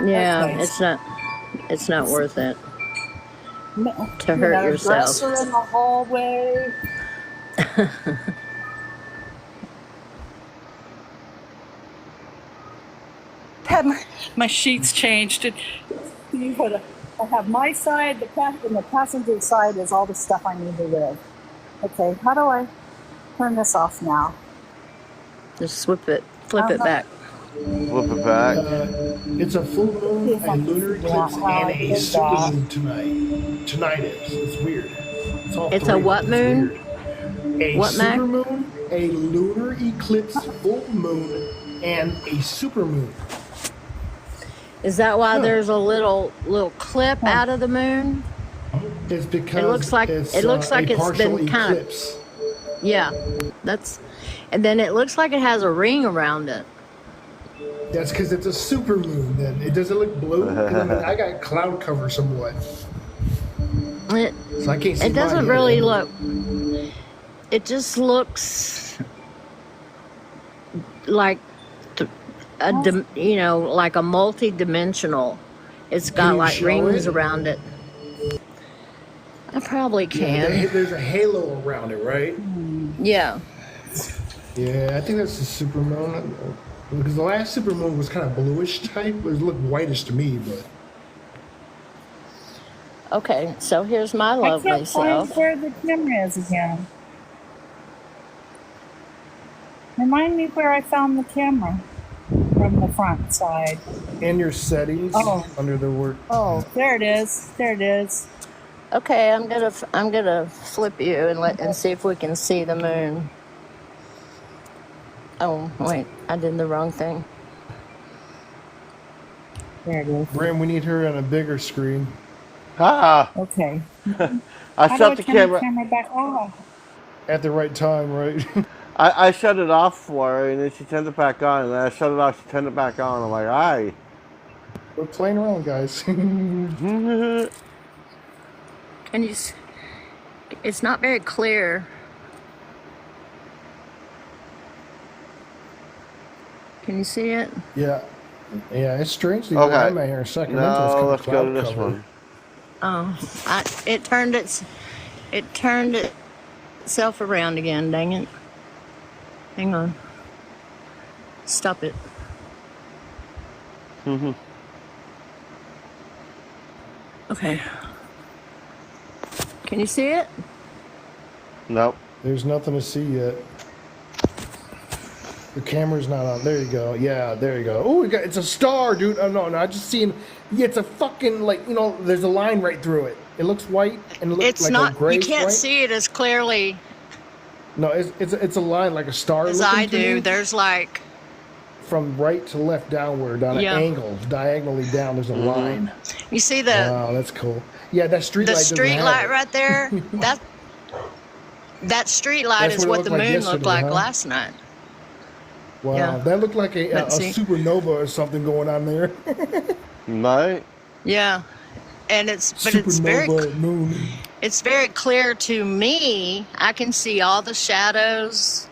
Yeah, Okay. it's not worth it to You hurt know, yourself. dresser in the hallway. Had my sheets changed. I have my side, and the passenger side is all the stuff I need to live. Okay, how do I turn this off now? Just flip it back. Flip it back. It's a full moon, a lunar eclipse, how and I a did super that. moon tonight. Tonight is. It's weird. It's all It's a three. what It's moon? weird. A What, Mac? super moon, a lunar eclipse, full moon, and a super moon. Is that why Huh. there's a little clip out of the moon? It's because looks like- it's, it looks like a it's partial been kind of- eclipse. Yeah, and then it looks like it has a ring around it. That's because it's a super moon. Then it doesn't look blue. 'Cause I got cloud cover somewhat, It so I can't see. it doesn't mine really either. look. It just looks like like a multi-dimensional. It's got Can you like show rings it? around it. I probably Yeah, can. there's a halo around it, right? Yeah. Yeah, I think that's the super moon. Because the last super moon was kind of bluish type. It looked whitish to me, but Okay, so here's my I lovely can't find self. where the camera is again. Remind me where I found the camera from the front side. in your settings Oh. under the word. Oh, there it is. There it is. Okay, I'm gonna flip you and see if we can see the moon. Oh wait, I did the wrong thing. There it is. Bram, we need her on a bigger screen. Ah! Okay. I How do I shut the turn camera. the camera back off? At the right time, right? I shut it off for her, and then she turned it back on. And then I shut it off. She turned it back on. I'm like, aye. We're playing around, guys. Can you? It's not very clear. Can you see it? Yeah. Yeah, it's strangely Okay. warm out here in Sacramento. It's No, kinda let's go to cloud this cover. one. Oh, it turned itself around again. Dang it! Hang on. Stop it. Okay. Can you see it? Nope. There's nothing to see yet. The camera's not on. There you go. Yeah, there you go. Oh, it's a star, dude. Oh no, I just seen. Yeah, it's a fucking like there's a line right through it. It looks white and it looks It's like not. a gray. You can't white. see it as clearly No, it's a line like a star. as looking I to me, do. There's like, from right to left downward on Yeah. an angle, diagonally down. There's a line. you see the Wow, that's cool. Yeah, that street the light. street light right there. That street light That's is what it what the looked like moon looked yesterday, like huh? last night. Wow, Yeah. that looked like a Let's see. supernova or something going on there. Right? Yeah, and it's Supernova moon. it's very clear to me. I can see all the shadows,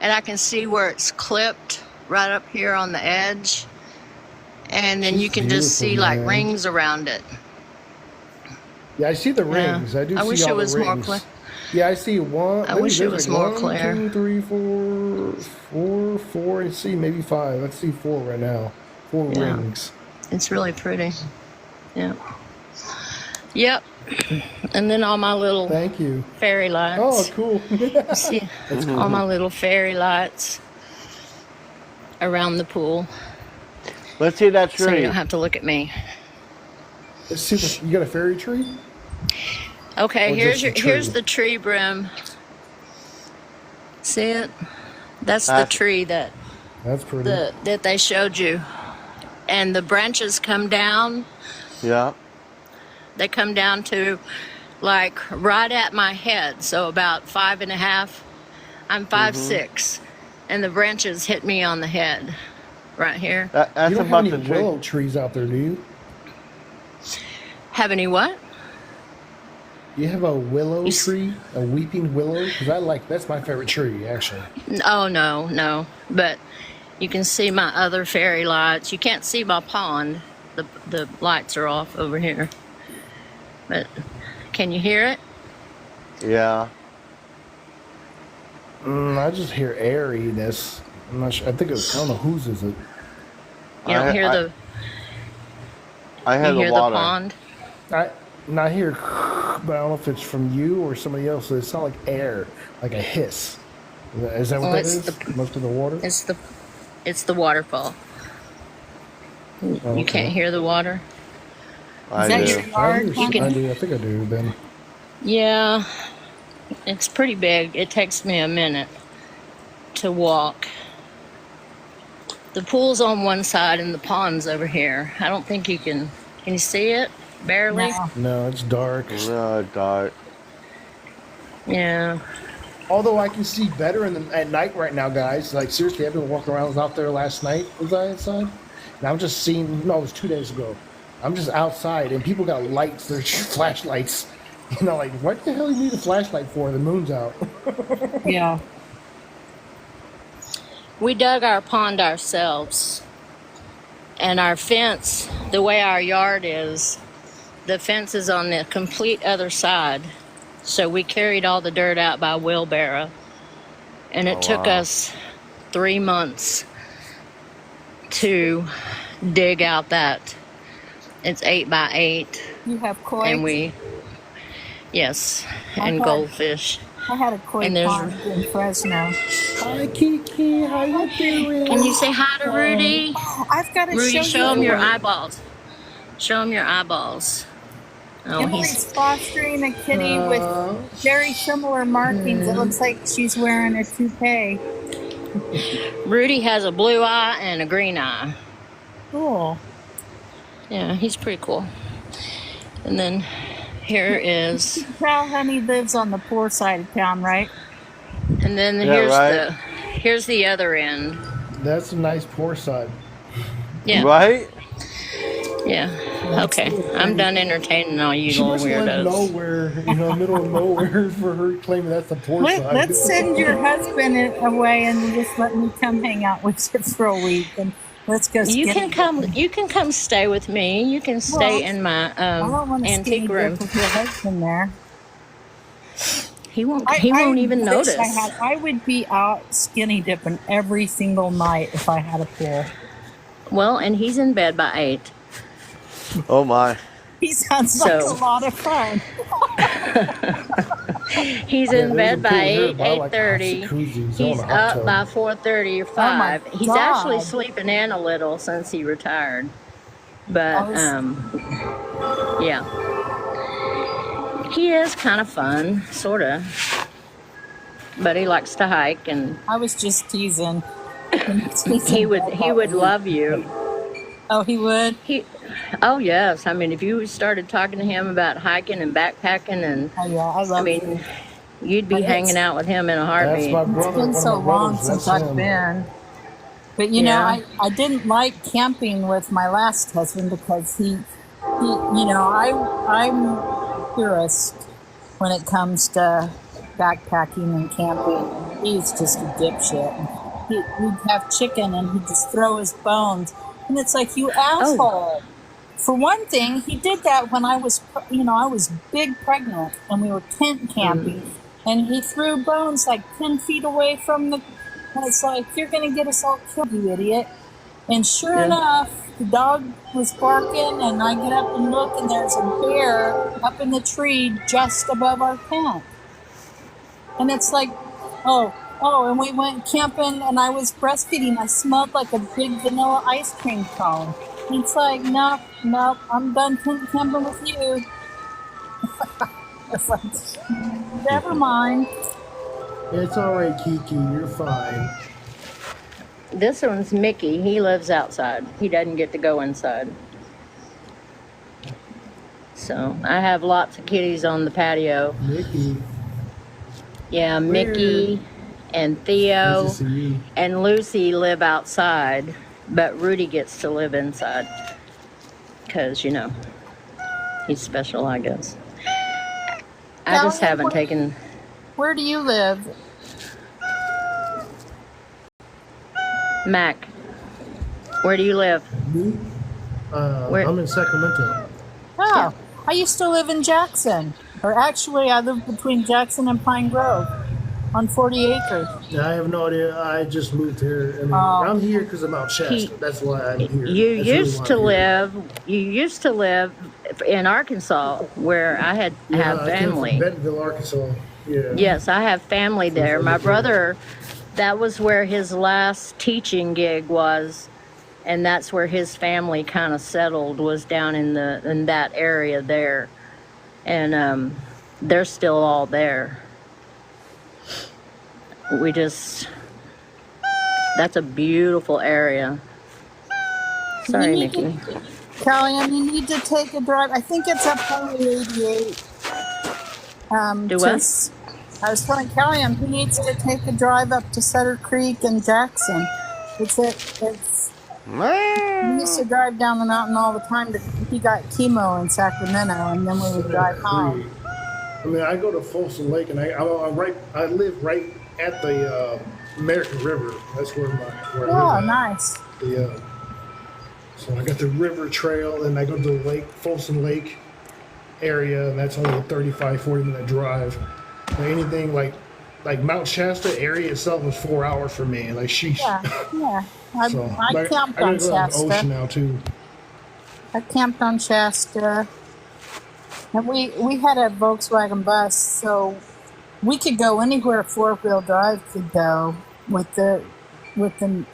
and I can see where it's clipped right up here on the edge, and then you She's can just see beautiful, like man. rings around it. Yeah, I see the Yeah. rings. I do I see wish all it was the more rings. clear. Yeah, I see one. I wish it there's was like more one, clear. 2, 3, 4. I see maybe 5. Let's see 4 right now. 4 Yeah. rings. It's really pretty. Yeah. Yep. And then all my little Thank you. fairy lights. Oh, cool. See all my little fairy lights around the pool, Let's see that so you tree. don't have to look at me. Let's see you got a fairy tree? Okay, Or just a here's tree? the tree brim. See it? That's the That's- tree that That's pretty. that they showed you. And the branches come down. Yeah. They come down to like right at my head, so about 5.5. I'm 5'6", and the branches hit me on the head, right here. That's you don't have about any the tree. willow trees out there, do you? Have any what? You have a willow You s- tree, a weeping willow, because that's my favorite tree actually. Oh no, but you can see my other fairy lights. You can't see my pond. The lights are off over here. But can you hear it? Yeah. I just hear airiness. I'm not sure. I don't know whose is it. You don't hear the I hear you the hear the water. pond? I hear, but I don't know if it's from you or somebody else. It sounds like air, like a hiss. Is that what Well, that it's is? Most of the water. It's the waterfall. Oh, You okay. can't hear the water? I Is that do. your yard? I do. I think I do. Then Yeah, it's pretty big. It takes me a minute to walk. The pool's on one side and the pond's over here. I don't think you can you see it? Barely? No. no, it's dark. No, dark. Yeah. Although I can see better at night right now, guys. Like seriously, I've been walking around. I was out there last night. Was I outside? And I'm just seeing. No, it was 2 days ago. I'm just outside, and people got lights. They're flashlights. You know, like what the hell you need a flashlight for? The moon's out. Yeah. We dug our pond ourselves. And our fence, the way our yard is, the fence is on the complete other side. So we carried all the dirt out by wheelbarrow. And it took wow. us 3 months to dig out that. It's 8 by 8. You have koi. And yes, and Okay. goldfish. I had a koi and there's- pond in Fresno. Hi, Kiki. How you doing? Can you say hi to Rudy? I've got to Rudy, show him you. your eyeballs. Show him your eyeballs. Oh, Emily's he's fostering a kitty with very similar markings. It looks like she's wearing a toupee. Rudy has a blue eye and a green eye. Cool. Yeah, he's pretty cool. And then here is, Cow Honey lives on the poor side of town, right? and then Yeah, here's the other end. That's a nice poor side. Yeah, Right? yeah. Okay, I'm done entertaining all you She little must live weirdos. nowhere, middle of nowhere, for her claiming that's the poor side. Let's send your husband away and just let me come hang out with you for a week, and let's go. You skinny can come. dipping. You can come stay with me. You can stay Well, in my I don't want to skinny antique room. dip with your husband there. He won't. He won't even wish notice. I would be out skinny dipping every single night if I had a pool. Well, and he's in bed by 8. Oh my. He sounds like So- a lot of fun. He's Yeah, in there's a bed by pool 8, here, but I like the 8:30. jacuzzis. I He's want a hot up tub. by 4:30 or Oh my 5. He's actually God. sleeping in a little since he retired. But I was- yeah. He is kind of fun, sort of. But he likes to hike, and I was just teasing. he would love you. Oh, he would? Oh yes, I mean if you started talking to him about hiking and backpacking, and Oh, yeah, I love it. you'd be But hanging it's- out with him in a That's heartbeat. my It's brother. been one so of my long brothers. since That's I've him. been. But you Yeah. know, I didn't like camping with my last husband because he you know, I'm a purist when it comes to backpacking and camping. He's just a dipshit. We'd have chicken and he'd just throw his bones. And it's like, you asshole. For one thing, he did that when I was, I was big pregnant and we were tent camping. And he threw bones like 10 feet away from the, and it's like, you're going to get us all killed, you idiot. And sure Yeah. enough, the dog was barking and I get up and look and there's a bear up in the tree just above our tent. And it's like, and we went camping and I was breastfeeding. I smelled like a big vanilla ice cream cone. And it's like, nope, I'm done tent camping with you. It's like, never mind. It's all right, Kiki. You're fine. This one's Mickey. He lives outside. He doesn't get to go inside. So I have lots of kitties on the patio. Mickey. Yeah, Mickey and Theo Nice to see you. and Lucy live outside, but Rudy gets to live inside. Because, he's special, I guess. I just Callie, haven't taken... Where do you live? Mac, where do you live? Me? Where- I'm in Sacramento. Oh, I used to live in Jackson. Or actually, I live between Jackson and Pine Grove on 40 acres. Yeah, I have no idea. I just moved here. I mean, Oh. I'm here because of Mount Shasta. He- That's why I'm here. You That's really used why to I'm here. live in Arkansas, where I have I came from family. Bentonville, Arkansas. Yeah. Yes, I have family there. My Okay. brother, that was where his last teaching gig was, and that's where his family kind of settled, was down in that area there, and they're still all there. That's a beautiful area. Sorry, You need Mickey. Callie, you need to take a drive. I think it's up Highway 88. Do what? I was telling Callie, he needs to take a drive up to Sutter Creek and Jackson. He used to drive down the mountain all the time. He got chemo in Sacramento, and then we would drive home. I mean, I go to Folsom Lake, and I live right at the American River. That's where I Oh, live. nice. So I got the river trail, and I go to the lake, Folsom Lake area, and that's only a 35, 40-minute drive. But anything like Mount Shasta area itself is 4 hours for me. Like, sheesh. Yeah. I But camped I on gotta go out to the ocean Shasta. now too. I camped on Shasta. And we had a Volkswagen bus, so we could go anywhere a four-wheel drive could go with the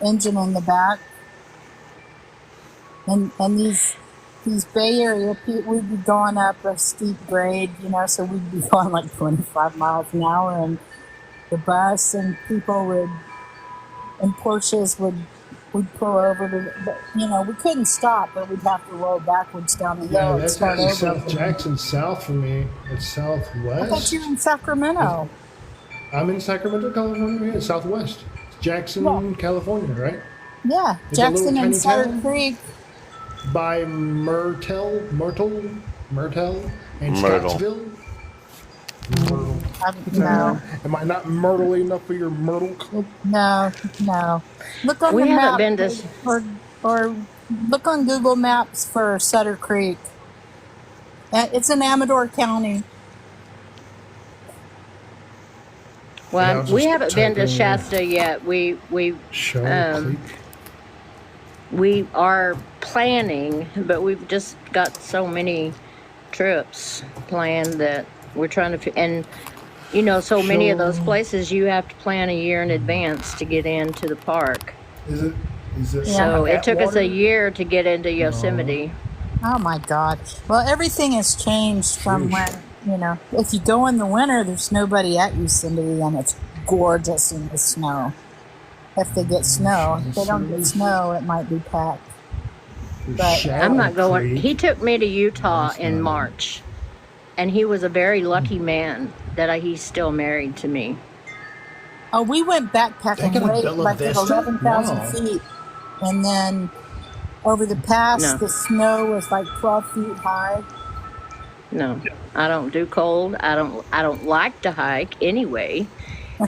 engine in the back. And these Bay Area people, we'd be going up a steep grade, so we'd be going like 25 miles an hour, and the bus and people and Porsches would pull over to, we couldn't stop, but we'd have to roll backwards down the hill Yeah, and that's start actually over. South Jackson, south for me. It's I thought southwest. you were in Sacramento. I'm in Sacramento, California. Yeah, southwest. Jackson, Yeah. California, right? Yeah, It's a little Jackson and tiny Sutter town? Creek. By Myrtle, and Myrtle. Scottsville. Myrtle. No, Am I not Myrtle enough for your Myrtle Club? no. Look on We the haven't map, been to- or look on Google Maps for Sutter Creek. It's in Amador County. Well, Yeah, I'll we just haven't been to type in- Shasta yet. We Show Creek. we are planning, but we've just got so many trips planned that we're trying to, and so many of those places you have to plan a year in advance to get into the park. Is it? So it took us a Atwater? year to get into Yosemite. Oh my God. Well, everything has changed from when, if you go in the winter, there's nobody at Yosemite and it's gorgeous in the snow. If they get snow. If they don't get snow, it might be packed. But I'm not going. Creek. He took me to Utah That's in not- March, and he was a very lucky man that he's still married to me. oh, we went They backpacking got a way Bella like at Vista? 11,000 Wow. feet. And then over the pass, No. the snow was like 12 feet high. No, I don't do cold. I don't like to hike anyway,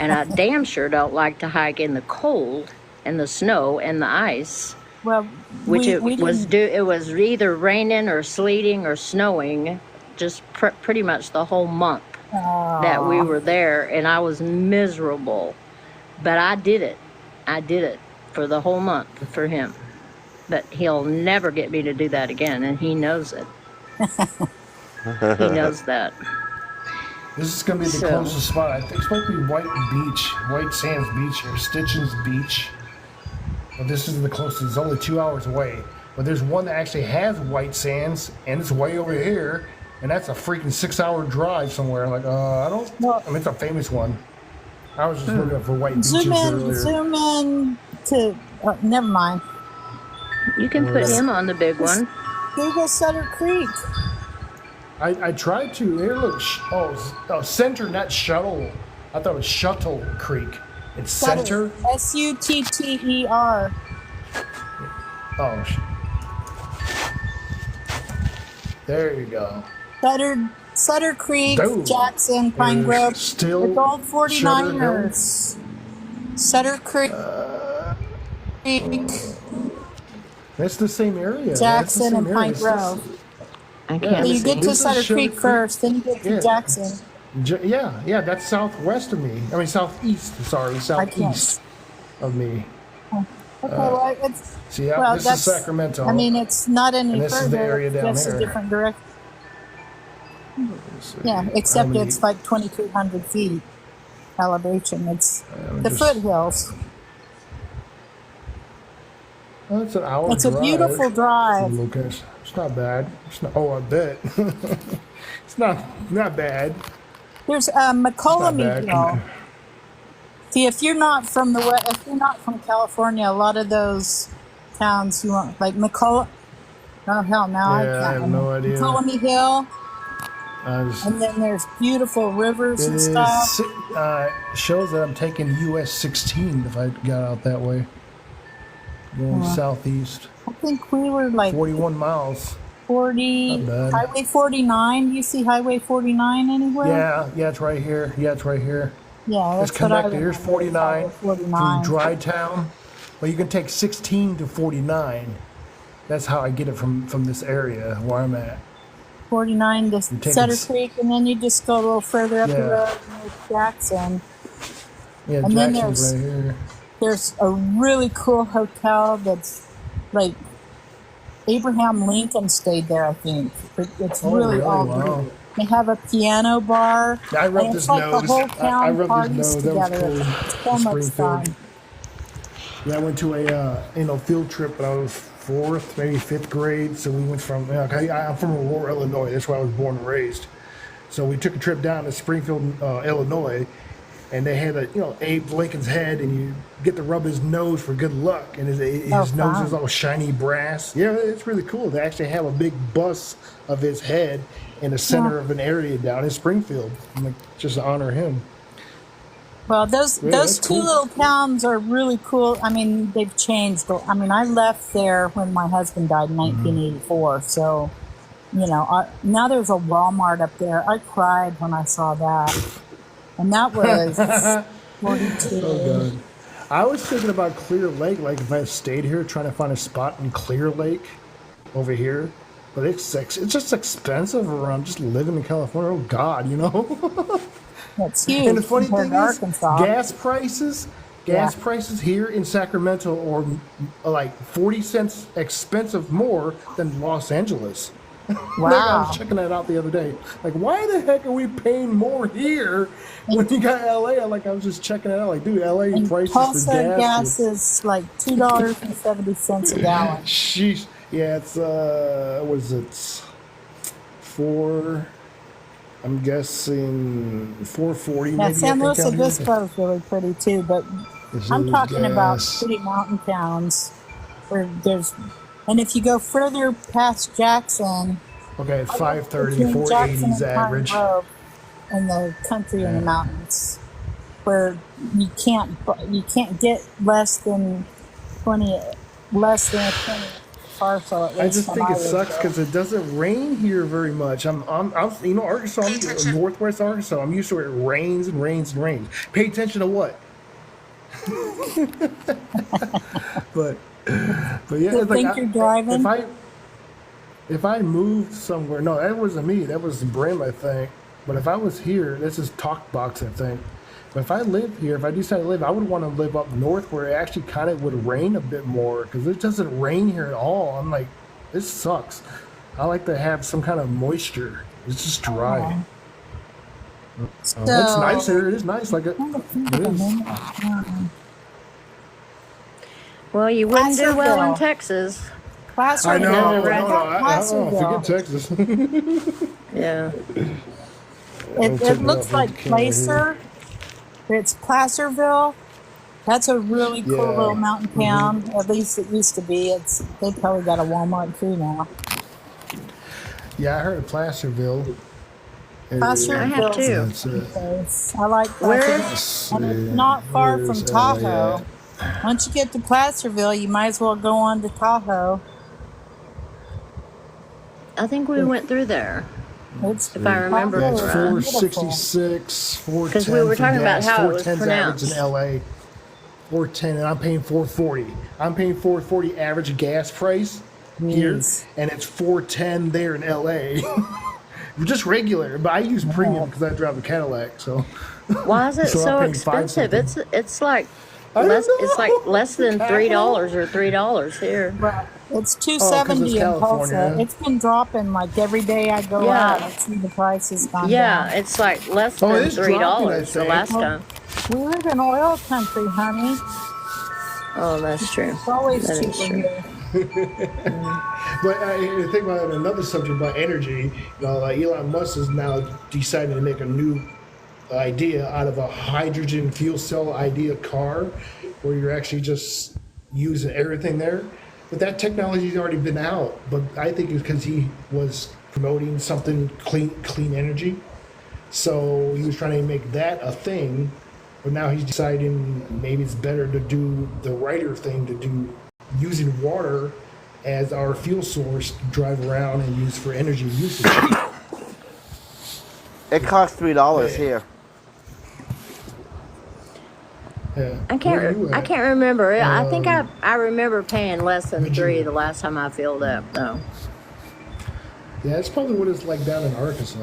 and I damn sure don't like to hike in the cold and the snow and the ice. Well, Which we it was didn't. it was either raining or sleeting or snowing, just pretty much the whole month that we were there, and I was miserable. But I did it. I did it for the whole month for him. But he'll never get me to do that again, and he knows it. He knows that. This is gonna be the So- closest spot. I think it's supposed to be White Sands Beach, or Stitchens Beach. But this is the closest. It's only 2 hours away. But there's one that actually has White Sands, and it's way over here, and that's a freaking 6-hour drive somewhere. Like, I don't. Well- I mean, it's a famous one. I was just looking for white beaches Zoom earlier. in to. Never mind. You can put him on the big one. Google Sutter Creek. I tried to. Here, look. Center, not Shuttle. I thought it was Shuttle Creek. It's Center. Sutter. Oh, there you go. Sutter Creek, Dude. Jackson, Pine There's Grove. still It's all Sutter Hill. 49ers. Sutter Creek, That's the same area. That's the Jackson, same and area. Pine It's just- Grove. I Yeah, can't You see. get to This is Sutter Sutter Creek Creek. first, then you get to Yeah. Jackson. Yeah, that's southwest of me. I mean, southeast. Sorry, southeast of me. Okay, well, it's See, well, this is that's. Sacramento. I mean, it's not any And this is further. the area down it's just here. a different direction. Let's see. Yeah, except How many- it's like 2,200 feet elevation. It's I'm the just- foothills. Well, it's an hour It's a drive. beautiful drive. Lucas. It's not bad. It's not. Oh, I bet. It's not bad. There's Not McCollum bad. Hill. See, if you're not from if you're not from California, a lot of those towns you want like McCollum. Oh hell, now I Yeah, can't. I have no idea. McCollum Hill, I just, and then there's beautiful rivers it and is, stuff. shows that I'm taking US 16 if I got out that way. Going southeast. I think we were like 41 miles. 40, Not bad. Highway 49. Do you see Highway 49 anywhere? Yeah, it's right here. Yeah, it's right here. Yeah, It's that's what I connected. Here's remember, 49 Highway through 49. Dry Town. Well, you can take 16 to 49. That's how I get it from this area where I'm at. 49 to taking Sutter s- Creek, and then you just go a little further up the Yeah. road and there's Jackson. Yeah, And then Jackson's right here. There's a really cool hotel that's like Abraham Lincoln stayed there, I think. It's Oh, really really? all Wow. beautiful. They have a piano bar. I rubbed and his it's like nose. the whole I town rubbed parties his nose. That was together. cool. It's so in much Springfield. fun. Yeah, I went to a field trip when I was 4th, maybe 5th grade. So we went from. I'm from Aurora, Illinois. That's where I was born and raised. So we took a trip down to Springfield, Illinois, and they had Abe Lincoln's head, and you get to rub his nose for good luck, and his nose fun. is all shiny brass. Yeah, it's really cool. They actually have a big bust of his head in the center of an area down in Springfield, just to honor him. Well, those Yeah, those that's two cool. little towns are really cool. I mean, they've changed. I mean, I left there when my husband died in 1984. So, now there's a Walmart up there. I cried when I saw that, and that was 42. Oh, God. I was thinking about Clear Lake, like if I stayed here trying to find a spot in Clear Lake over here. But it's just expensive around just living in California. Oh, God, That's huge. And the funny compared thing to is, Arkansas. gas prices here in Sacramento are like 40 cents expensive more than Los Angeles. Like I was Wow. checking that out the other day. Like, why the heck are we paying more here when you got LA? Like, I was just checking it out. Like, dude, LA In prices Tulsa, for gas. gas is like $2.70 a gallon. Sheesh. Yeah, it's what is it? Four. I'm guessing 440 Now, maybe. I San think Luis out here. Obispo is really pretty too, but This I'm is talking about gas. pretty mountain towns where there's, and if you go further past Jackson, Okay, at 530, between Jackson 480s and Pine average. Grove in the country and the mountains, where you can't get less than 20 parcel at I least. just from think my it sucks window. because it doesn't rain here very much. I'm you know, Arkansas, I'm northwest Arkansas. I'm used to where it rains and rains and rains. Pay attention to what? but yeah, You it's like think you're driving? if I moved somewhere, no, that wasn't me. That was Brim, I think. But if I was here, this is Talk Box, I think. But if I live here, if I decide to live, I would want to live up north where it actually kind of would rain a bit more because it doesn't rain here at all. I'm like, this sucks. I like to have some kind of moisture. It's just dry. It's nice here. It is nice. Like it is. Well, you wouldn't do well in Placerville. Texas. I know. Placerville. No, Placerville. forget Texas. Yeah. It looks like Placer. It's Placerville. That's a really cool Yeah. little mountain town. At least it used to be. They probably got a Walmart too now. Yeah, I heard of Placerville. Placerville. I have too. That's it. Place. I like Where? Placerville. And it's not far from Where's Tahoe. Once you get to Placerville, you might as well go on to Tahoe. I think we went through there. It's If I remember Tahoe That's is right. beautiful. 466, 410. 'Cause we were for talking about gas, how it was 410's average in pronounced. LA. 410, and I'm paying 440. I'm paying 440 average gas price here, Yes. and it's 410 there in LA. Just regular, but I use premium because I drive a Cadillac. So Why is it So I'm so paying expensive? $5 It's like I don't less. It's know. like less than $3 or $3 here. Right. It's Oh, 'cause $2.70 it's in Tulsa. California. It's been dropping like every day I go Yeah. out. I see the prices gone Yeah, down. it's like less Oh, than it's dropping, I $3 the think. last time. We live in oil country, honey. Oh, that's true. It's always That is cheaper true. here. But I think about another subject about energy. You know, like Elon Musk is now deciding to make a new idea out of a hydrogen fuel cell idea car, where you're actually just using everything there. But that technology's already been out. But I think it's because he was promoting something clean energy. So he was trying to make that a thing. But now he's deciding maybe it's better to do the righter thing, to do using water as our fuel source to drive around and use for energy usage. It costs $3 here. Yeah. I Where are you can't. I at? can't remember. I think I remember paying less than Would you- 3 the last time I filled up. No. Yeah, it's probably what it's like down in Arkansas.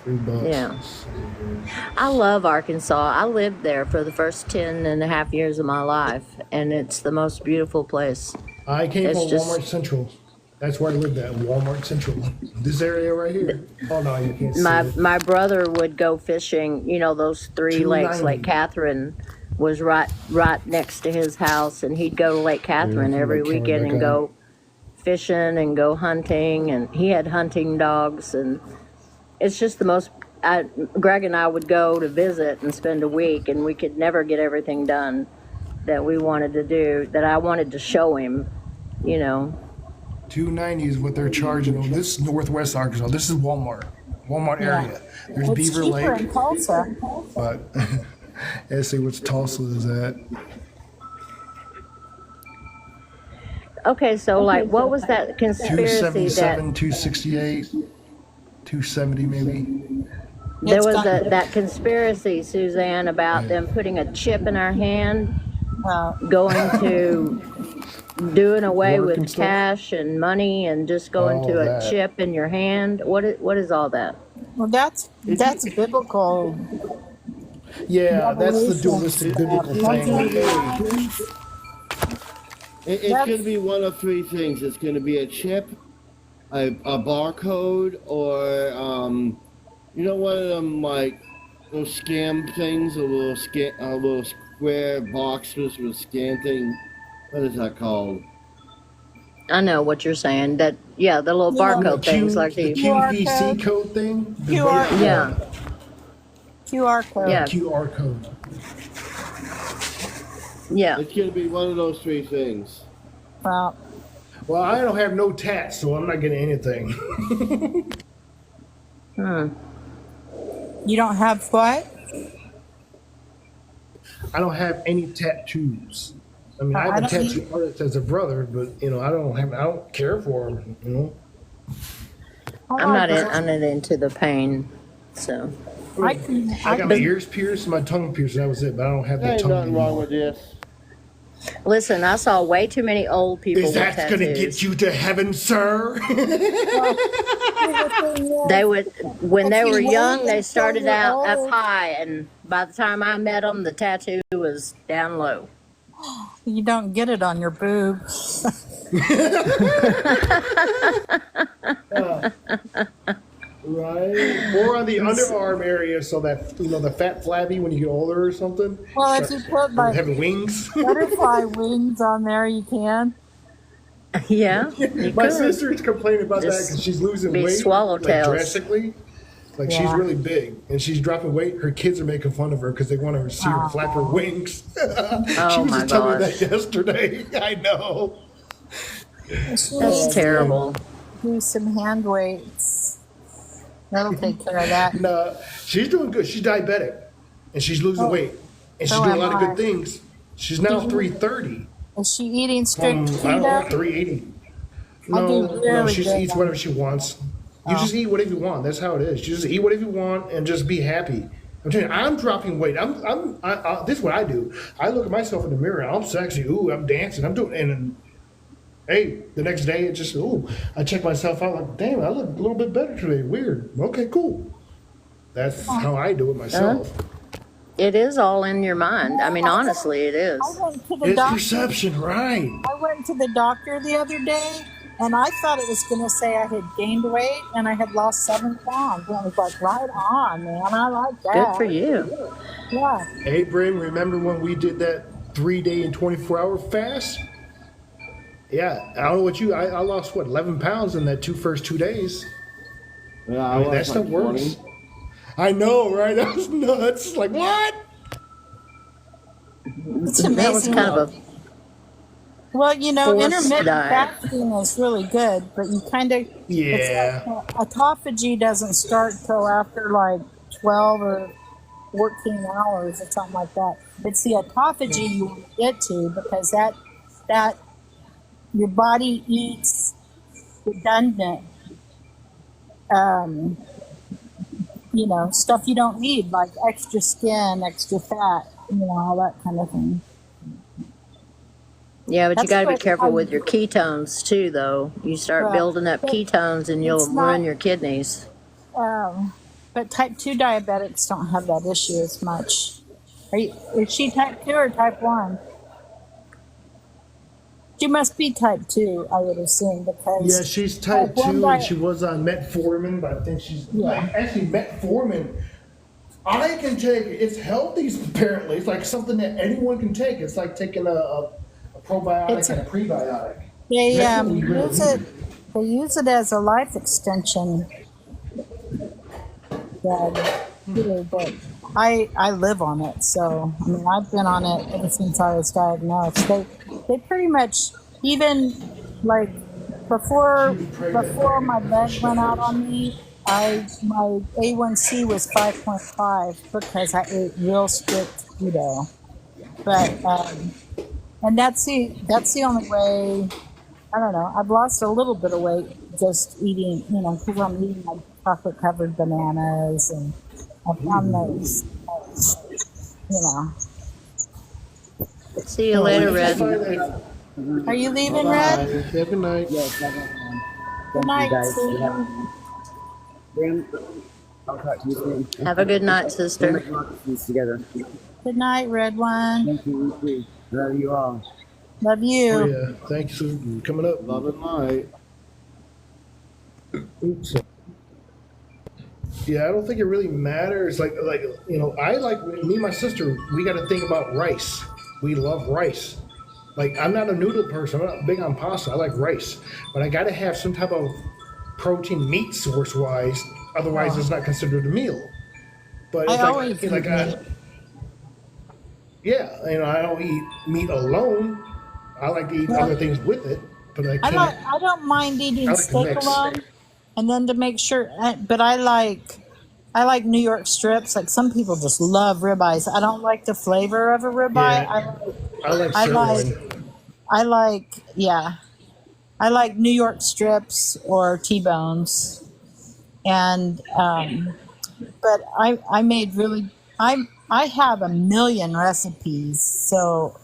$3. Yeah. Let's see here. I love Arkansas. I lived there for the first 10 and a half years of my life, and it's the most beautiful place. I came It's from just- Walmart Central. That's where I lived at, Walmart Central. This area right here. Oh no, you can't see it. My brother would go fishing. You know those 3 lakes. 290. Lake Catherine was right next to his house, and he'd go to Lake Catherine Yeah, every Lake Catherine, weekend and okay. go fishing and go hunting. And he had hunting dogs, and it's just the most. Greg and I would go to visit and spend a week, and we could never get everything done that we wanted to do. That I wanted to show him. You know. $290 is what they're charging. Oh, this is Northwest Arkansas. This is Walmart area. There's It's Beaver cheaper Lake, in Tulsa. but let's see what Tulsa is at. Okay, so like, what was that conspiracy that 277, 268, 270 maybe. there It's was got- that conspiracy, Suzanne, about them putting a chip in our hand, going to doing away Work with and stuff? cash and money and just going Oh, to a that. chip in your hand. What is all that? Well, that's biblical. Yeah, that's the Revelation. dualistic biblical thing. It's going to be one of three things. It's going to be a chip, a barcode or you know, one of them like those scam things, a little square boxes with scan thing. What is that called? I know what you're saying. That yeah, the little Yeah. barcode things like the the QR QVC code. code thing. The QR code. yeah, QR code. yeah, QR code. yeah. It's gonna be one of those three things. Well, Well, I don't have no tats, so I'm not getting anything. Hmm. you don't have what? I don't have any tattoos. I mean, I have I a don't tattoo artist as a brother, but I don't care for him. I'm not into the pain, so I can. I got my ears pierced, and my tongue pierced. And that was it. But I don't have There the ain't tongue nothing wrong anymore. with this. listen. I saw way too many old people Is with that tattoos. gonna get you to heaven, sir? They would, when they If you were wait young, they until started you're out up old. high, and by the time I met them, the tattoo was down low. You don't get it on your boob. Right? Or on the underarm area, so that the fat flabby when you get older or something. Well, if you put like having wings. butterfly wings on there, you can. Yeah, you My could. sister is complaining about that Just because she's losing be weight swallowtails. drastically. Like she's Yeah. really big and she's dropping weight. Her kids are making fun of her because they want to see her flap her wings. She Oh was my just telling me gosh, that yesterday. I know. She that's needs terrible. to do some hand weights. That'll take care of that. No, she's doing good. She's diabetic and she's losing weight and she's so doing a am lot of I. good things. She's now 330 Is she eating from strict I don't know keto? 380. I do No, really she good eats on- whatever she wants. You just eat whatever you want. That's how it is. You just eat whatever you want and just be happy. I'm telling you, I'm dropping weight. This is what I do. I look at myself in the mirror. I'm sexy. Ooh, I'm dancing. I'm doing, and hey, the next day it just, ooh, I check myself out like, damn, I look a little bit better today. Weird. Okay, cool. That's how I do it myself. It is all in your mind. I mean, honestly, it is. I went to the It's doctor. perception, right? I went to the doctor the other day, and I thought it was going to say I had gained weight and I had lost 7 pounds. And I was like, right on, man. I like that. Good for you. Yeah. Hey, Brim, remember when we did that 3-day and 24-hour fast? Yeah, I don't know what I lost, 11 pounds in that first 2 days. Yeah, I mean, that lost stuff like works. 20. I know, right? That was nuts. Like, what? It's That was amazing. kind of a Well, forced intermittent diet. fasting is really good, but you kind of, Yeah. autophagy doesn't start till after like 12 or 14 hours or something like that. It's the autophagy you want to get to because that your body eats redundant, stuff you don't need, like extra skin, extra fat, all that kind of thing. Yeah, but you That's got to be what careful I with your do. ketones too, though. You start Right. building up But ketones and you'll it's not- ruin your kidneys. But type 2 diabetics don't have that issue as much. Is she type 2 or type 1? She must be type 2, I would assume, because Yeah, she's type Type 1 2 diet- and she was on metformin, but I think she's Yeah. actually metformin. I can take it. It's healthy, apparently. It's like something that anyone can take. It's like taking a probiotic It's- and a prebiotic. they That's what we really use it. need. They use it as a life extension. But I live on it, so I mean I've been on it ever since I was diagnosed. They pretty much, even like before my leg went out on me, my A1C was 5.5 because I ate real strict keto. But and that's the only way. I don't know. I've lost a little bit of weight just eating, because I'm eating like chocolate covered bananas, and I found those, See you later, Red. Are you leaving, Bye. Red? Yeah, good night. Yes, I got Good night, guys. Steve. Brim, I'll talk to you soon. Have a good night, We'll sister. make lots of things together. Good night, Red One. Thank you, you too. Love you all. Love Oh, you. yeah, thanks for coming up. Love and light. Oops. Yeah, I don't think it really matters. Like I like me and my sister. We got to think about rice. We love rice. Like I'm not a noodle person. I'm not big on pasta. I like rice, but I got to have some type of protein meat source wise. Otherwise, it's not considered a meal. But I it's always like eat meat. yeah, I don't eat meat alone. I like to eat other things with it, but I can't. I don't mind I eating like to steak mix. alone, and then to make sure. But I like New York strips. Like some people just love ribeyes. I don't like the flavor of a ribeye. Yeah, I like I like sirloin. I like yeah. I like New York strips or T-bones, and but I made really I have a million recipes. So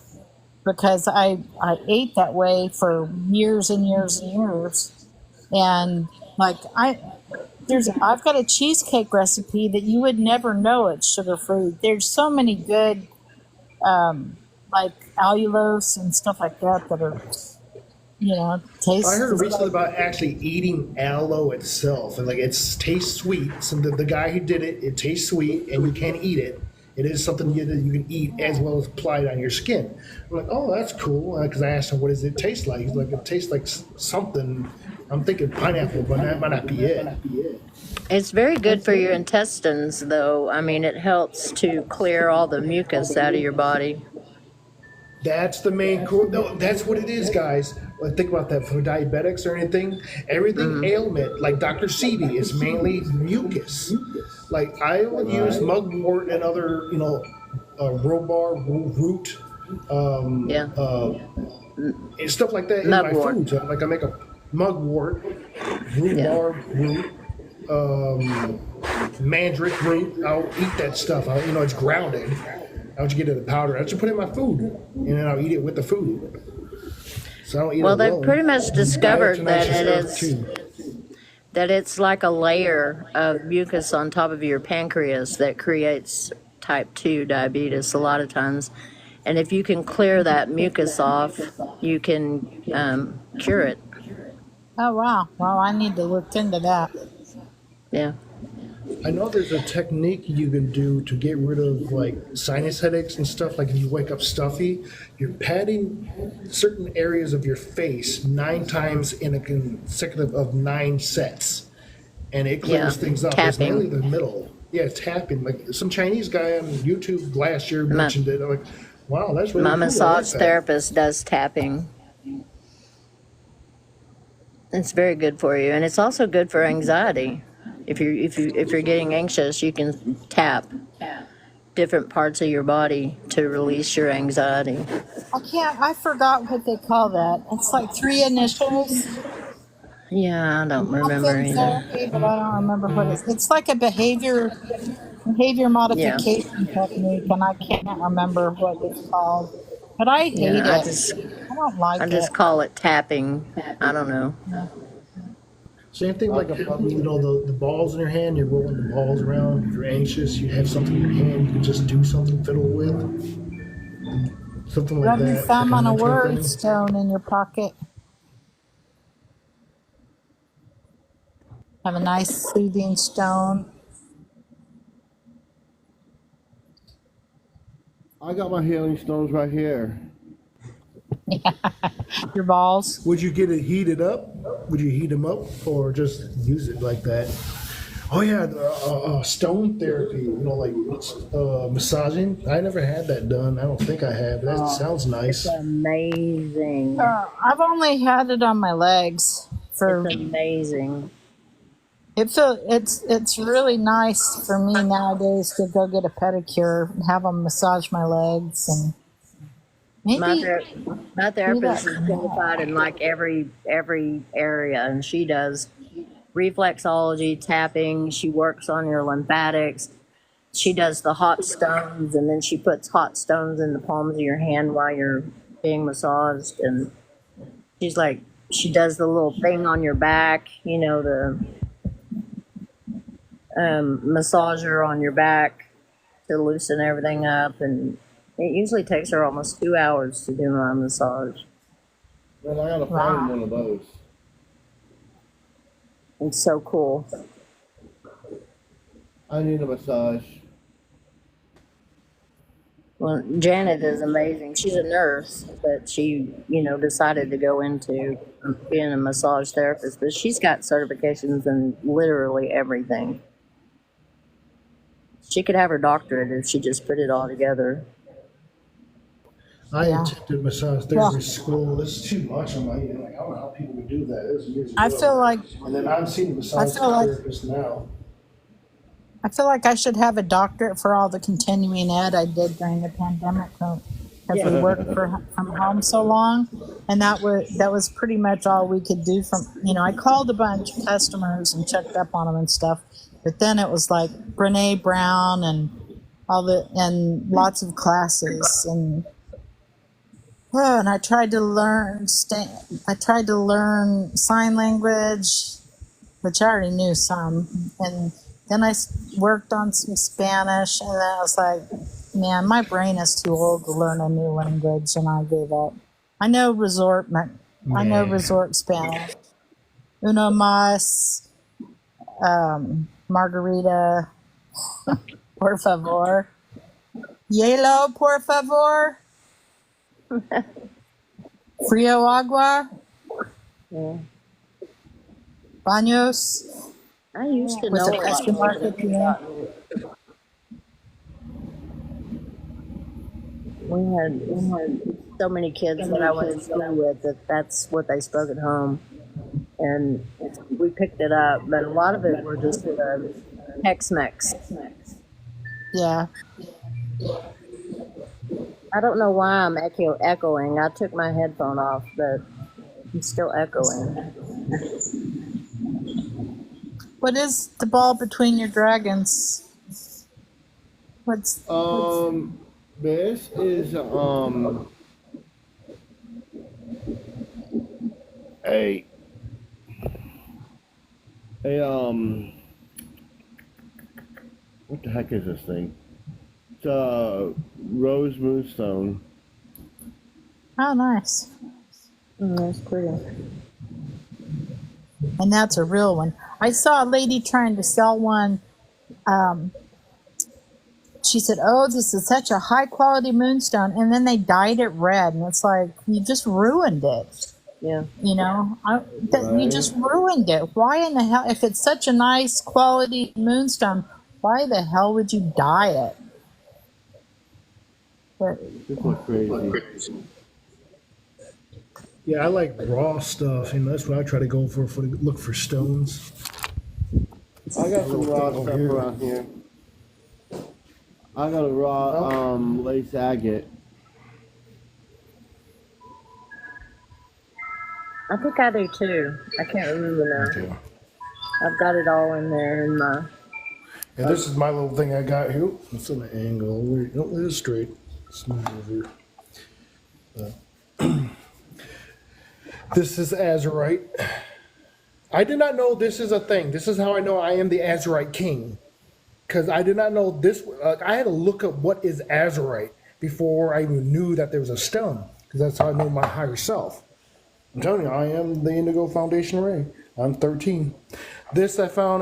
because I ate that way for years and years and years, and like I've got a cheesecake recipe that you would never know it's sugar free. There's so many good like allulose and stuff like that that are I taste heard just recently like about actually eating aloe itself, and like it tastes sweet. So the guy who did it, it tastes sweet, and you can eat it. It is something that you can eat as well as apply it on your skin. I'm like, oh, that's cool. Because I asked him, what does it taste like? He's like, it tastes like something. I'm thinking pineapple, but that might not be it. It's very good for your intestines, though. I mean, it helps to clear all the mucus out of your body. That's the main core. No, that's what it is, guys. Like, think about that for diabetics or anything. Everything ailment, like Dr. Sebi, is mainly mucus. Like I would use mugwort and other, rhubarb root, Yeah, and stuff like that in my mugwort. food. So, like I make a mugwort, Yeah. rhubarb root, mandrake root. I'll eat that stuff. It's grounded. I'll just get it in powder. I'll just put it in my food, and then I'll eat it with the food. So I don't eat Well, it they've alone. pretty much discovered that Diatomaceous it earth is too. that it's like a layer of mucus on top of your pancreas that creates type 2 diabetes a lot of times. And if you can clear that mucus off, you can cure it. oh wow. Well, I need to look into that. Yeah. I know there's a technique you can do to get rid of like sinus headaches and stuff. Like if you wake up stuffy, you're patting certain areas of your face 9 times in a consecutive of 9 sets, and it Yeah. clears things up. It's mainly Tapping. the middle. Yeah, it's tapping. Like some Chinese guy on YouTube last year My, mentioned it. I'm like, wow, that's really my cool. I like massage that. therapist does tapping. It's very good for you, and it's also good for anxiety. If you're getting anxious, you can tap different parts of your body to release your anxiety. I forgot what they call that. It's like three initials. Yeah, I don't remember Tapping either. therapy, but I don't remember what it's like a behavior Yeah, modification technique, and I can't remember what it's called. But I hate yeah. I it. just I don't I like it. just call it tapping. I don't know. Same thing like the balls in your hand. You're rolling the balls around. If you're anxious, you have something in your hand. You can just do something fiddle with, something like Rub your that. thumb on a Kind of word thing. stone in your pocket. Have a nice soothing stone. I got my healing stones right here. Your balls. Would you get it heated up? Would you heat them up or just use it like that? Oh yeah, stone therapy. Like massaging. I never had that done. I don't think I have. That sounds It's nice. amazing. I've only had it on my legs for It's amazing. it's really nice for me nowadays to go get a pedicure and have them massage my legs and My maybe ther- my do therapist that. is certified in like every area, and she does reflexology, tapping. She works on your lymphatics. She does the hot stones, and then she puts hot stones in the palms of your hand while you're being massaged. And she does the little thing on your back, the massager on your back to loosen everything up. And it usually takes her almost 2 hours to do my massage. Man, I gotta find Wow. one of those. It's so cool. I need a massage. Well, Janet is amazing. She's a nurse, but she, decided to go into being a massage therapist. But she's got certifications in literally everything. She could have her doctorate if she just put it all together. I Yeah. attended massage Well, therapy school. It's too much. I'm like, I don't know how people would do that. It was years I ago. feel like And then I'm seeing a I massage feel like therapist now. I should have a doctorate for all the continuing ed I did during the pandemic because Yeah. we worked from home so long, and that was pretty much all we could do. I called a bunch of customers and checked up on them and stuff, but then it was like Brene Brown and and lots of classes and I tried to learn sign language, which I already knew some, and then I worked on some Spanish, and then I was like, man, my brain is too old to learn a new language, and I gave up. I know resort Spanish, uno más, margarita, por favor, hielo, por favor, frío agua, Yeah. baños, I used to with know a a lot question more, mark but at the end. we had so many kids that I went to school with that's what they spoke at home, and we picked it up. But a lot of it were just Tex-Mex. Yeah. I don't know why I'm echoing. I took my headphone off, but I'm still echoing. What is the ball between your dragons? What's This is a what the heck is this thing? It's a rose moonstone. oh nice, That's pretty. and that's a real one. I saw a lady trying to sell one. She said, "Oh, this is such a high quality moonstone," and then they dyed it red, and it's like you just ruined it. Yeah. You just ruined it. Why in the hell, if it's such a nice quality moonstone, why the hell would you dye it? But People are crazy. Yeah, I like raw stuff. That's what I try to go for look for stones. I got some raw stuff around here. I got a raw lace agate. I think I do too. I can't remember now. Okay. I've got it all in there in my. Yeah, this is my little thing I got here. It's on an angle. Wait, no, it is straight. Let's move over. This is Azurite. I did not know this is a thing. This is how I know I am the Azurite king. Because I did not know this. I had to look up what is Azurite before I even knew that there was a stone. Because that's how I know my higher self. I'm telling you, I am the Indigo Foundation Ray. I'm 13. This I found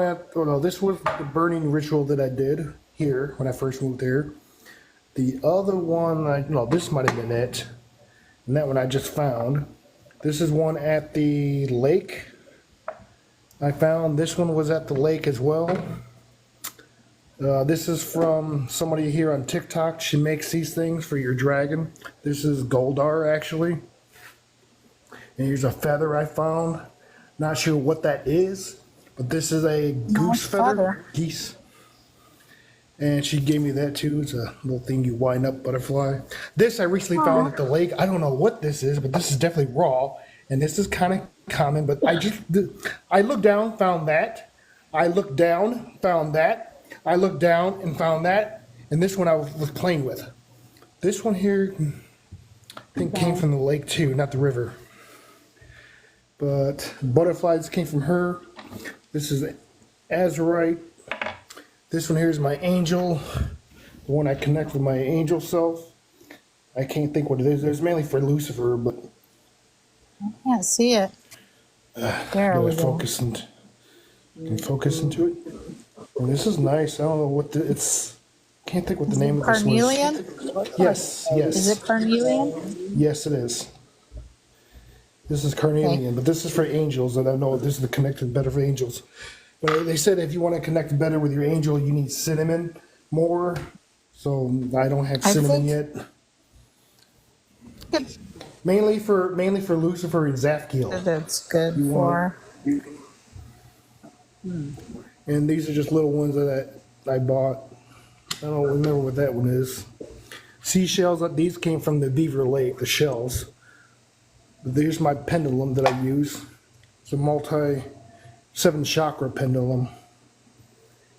this was the burning ritual that I did here when I first moved here. The other one, this might have been it. And that one I just found. This is one at the lake. I found this one was at the lake as well. This is from somebody here on TikTok. She makes these things for your dragon. This is Goldar, actually. And here's a feather I found. Not sure what that is, but this is a goose feather. Geese. And she gave me that too. It's a little thing you wind up, butterfly. This I recently found at the lake. I don't know what this is, but this is definitely raw. And this is kind of common, but I looked down, found that. I looked down, found that. I looked down and found that. And this one I was playing with. This one here, I think came from the lake too, not the river. But butterflies came from her. This is Azurite. This one here is my angel, the one I connect with my angel self. I can't think what it is. It's mainly for Lucifer, but I can't see it. There we go. focusing. Can you focus into it? And this is nice. I don't know what it's. Can't think what the name of this was. Carnelian? Yes, Is it yes, carnelian? yes, it is. This is carnelian, but this is for angels, and I know this is the connected better for angels. But they said if you want to connect better with your angel, you need cinnamon more. So I don't have I cinnamon think yet. Mainly for Lucifer and Zathkiel. that's good You want, for. and these are just little ones that I bought. I don't remember what that one is. Seashells. These came from the Beaver Lake, the shells. There's my pendulum that I use. It's a 7 chakra pendulum.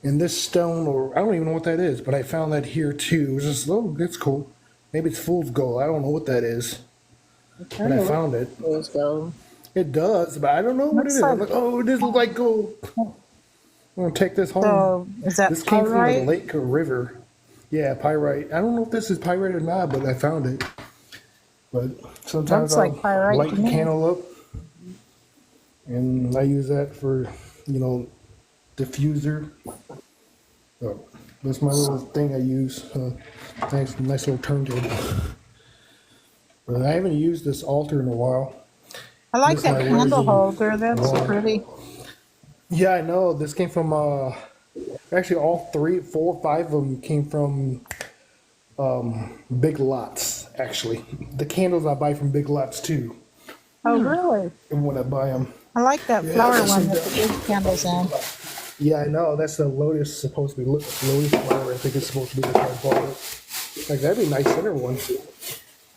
And this stone, or I don't even know what that is, but I found that here too. It was just, oh, that's cool. Maybe it's fool's gold. I don't know what that is. But I found it. Let's go. It does, but I don't know what it Looks is. I'm like, like, oh, it does look like gold. I'm gonna take this home. so is that This came from the pyrite? lake or river. Yeah, pyrite. I don't know if this is pyrite or not, but I found it. But sometimes Looks like I'll pyrite light to the me. candle up, and I use that for, diffuser. So that's my little thing I use. Nice little turntable. But I haven't used this altar in a while. I like This that my candle wisdom holder. That's wand. pretty. Yeah, I know. This came from actually all 3, 4, 5 of them came from Big Lots. Actually, the candles I buy from Big Lots too. Oh, really? And when I buy them, I like that yeah, flower that's one some. with the big candles in. Yeah, I know. That's the lotus supposed to be lotus flower. I think it's supposed to be the kind of bought. Like that'd be a nice center one.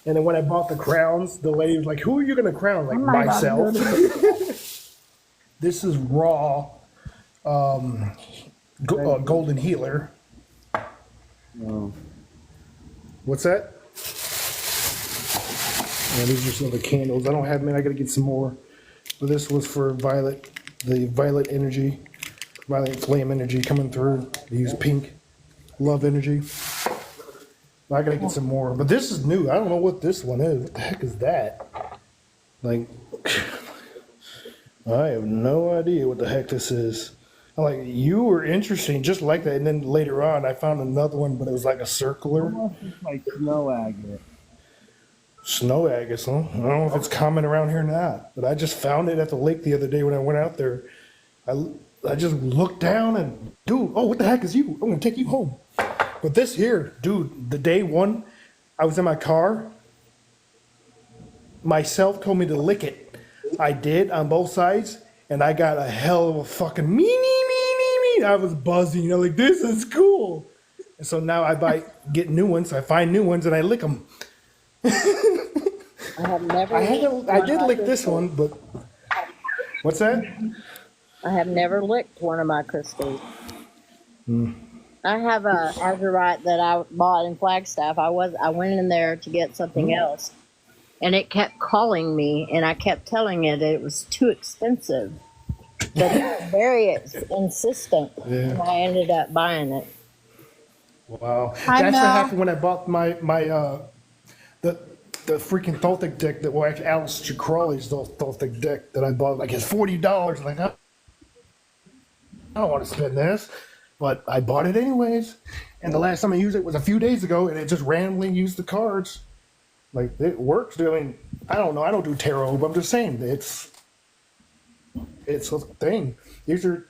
And then when I bought the crowns, the lady was like, "Who are you gonna crown?" Like I might not myself. go to This is raw golden healer. Oh. What's that? Yeah, these are some of the candles. I don't have many. I gotta get some more. But this was for violet, the violet energy, violet flame energy coming through. I use pink, love energy. I gotta get some more. But this is new. I don't know what this one is. What the heck is that? Like, I have no idea what the heck this is. I'm like, you were interesting, just like that. And then later on, I found another one, but it was like a circular. Almost like snow agate. Snow agates, huh? I don't know if it's common around here or not, but I just found it at the lake the other day when I went out there. I just looked down and, dude, oh, what the heck is you? I'm gonna take you home. But this here, dude, the day one, I was in my car. Myself told me to lick it. I did on both sides, and I got a hell of a fucking me. I was buzzing, like this is cool. And so now get new ones. I find new ones and I lick them. I have never. I did lick this one, but what's that? I have never licked one of my crystals. I have a azurite that I bought in Flagstaff. I went in there to get something else, and it kept calling me, and I kept telling it was too expensive. But it was very insistent, and I ended up buying it. Wow, Hi, that's what Mel. happened when I bought my the freaking Thothic deck that actually Aleister Crowley's Thothic deck that I bought. Like it's $40. Like I don't want to spend this, but I bought it anyways. And the last time I used it was a few days ago, and it just randomly used the cards. Like it works. I mean, I don't know. I don't do tarot, but I'm just saying it's a thing. These are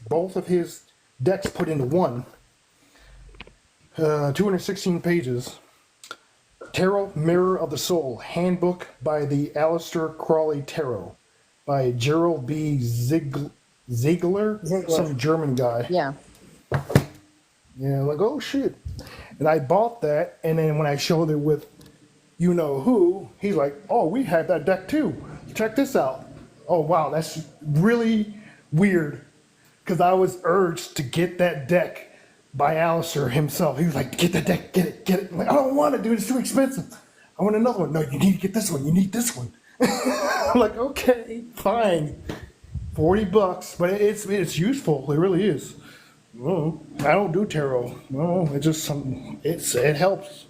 both of his decks put into one. 216 pages. Tarot Mirror of the Soul Handbook by the Aleister Crowley Tarot by Gerald B. Ziegler, some German guy. Yeah. Yeah, like, oh shit. And I bought that, and then when I showed it with you know who, he's like, oh, we have that deck too. Check this out. Oh wow, that's really weird. Because I was urged to get that deck by Aleister himself. He was like, get the deck, get it. I'm like, I don't want it, dude, it's too expensive. I want another one. No, you need to get this one, you need this one. I'm like, okay, fine. $40, but it's useful, it really is. Oh, I don't do tarot. No, it's just something, it helps.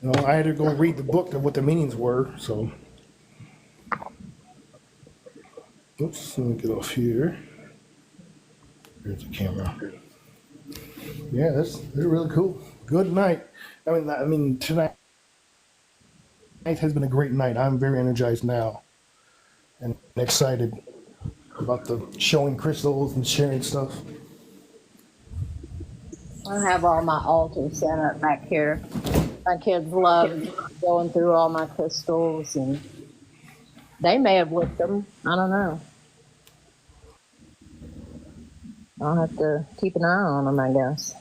I had to go read the book of what the meanings were, so. Oops, let me get off here. Here's the camera. Yeah, they're really cool. Good night. I mean, tonight has been a great night. I'm very energized now and excited about the showing crystals and sharing stuff. I have all my altars set up back here. My kids love going through all my crystals, and they may have licked them. I don't know. I'll have to keep an eye on them, I guess.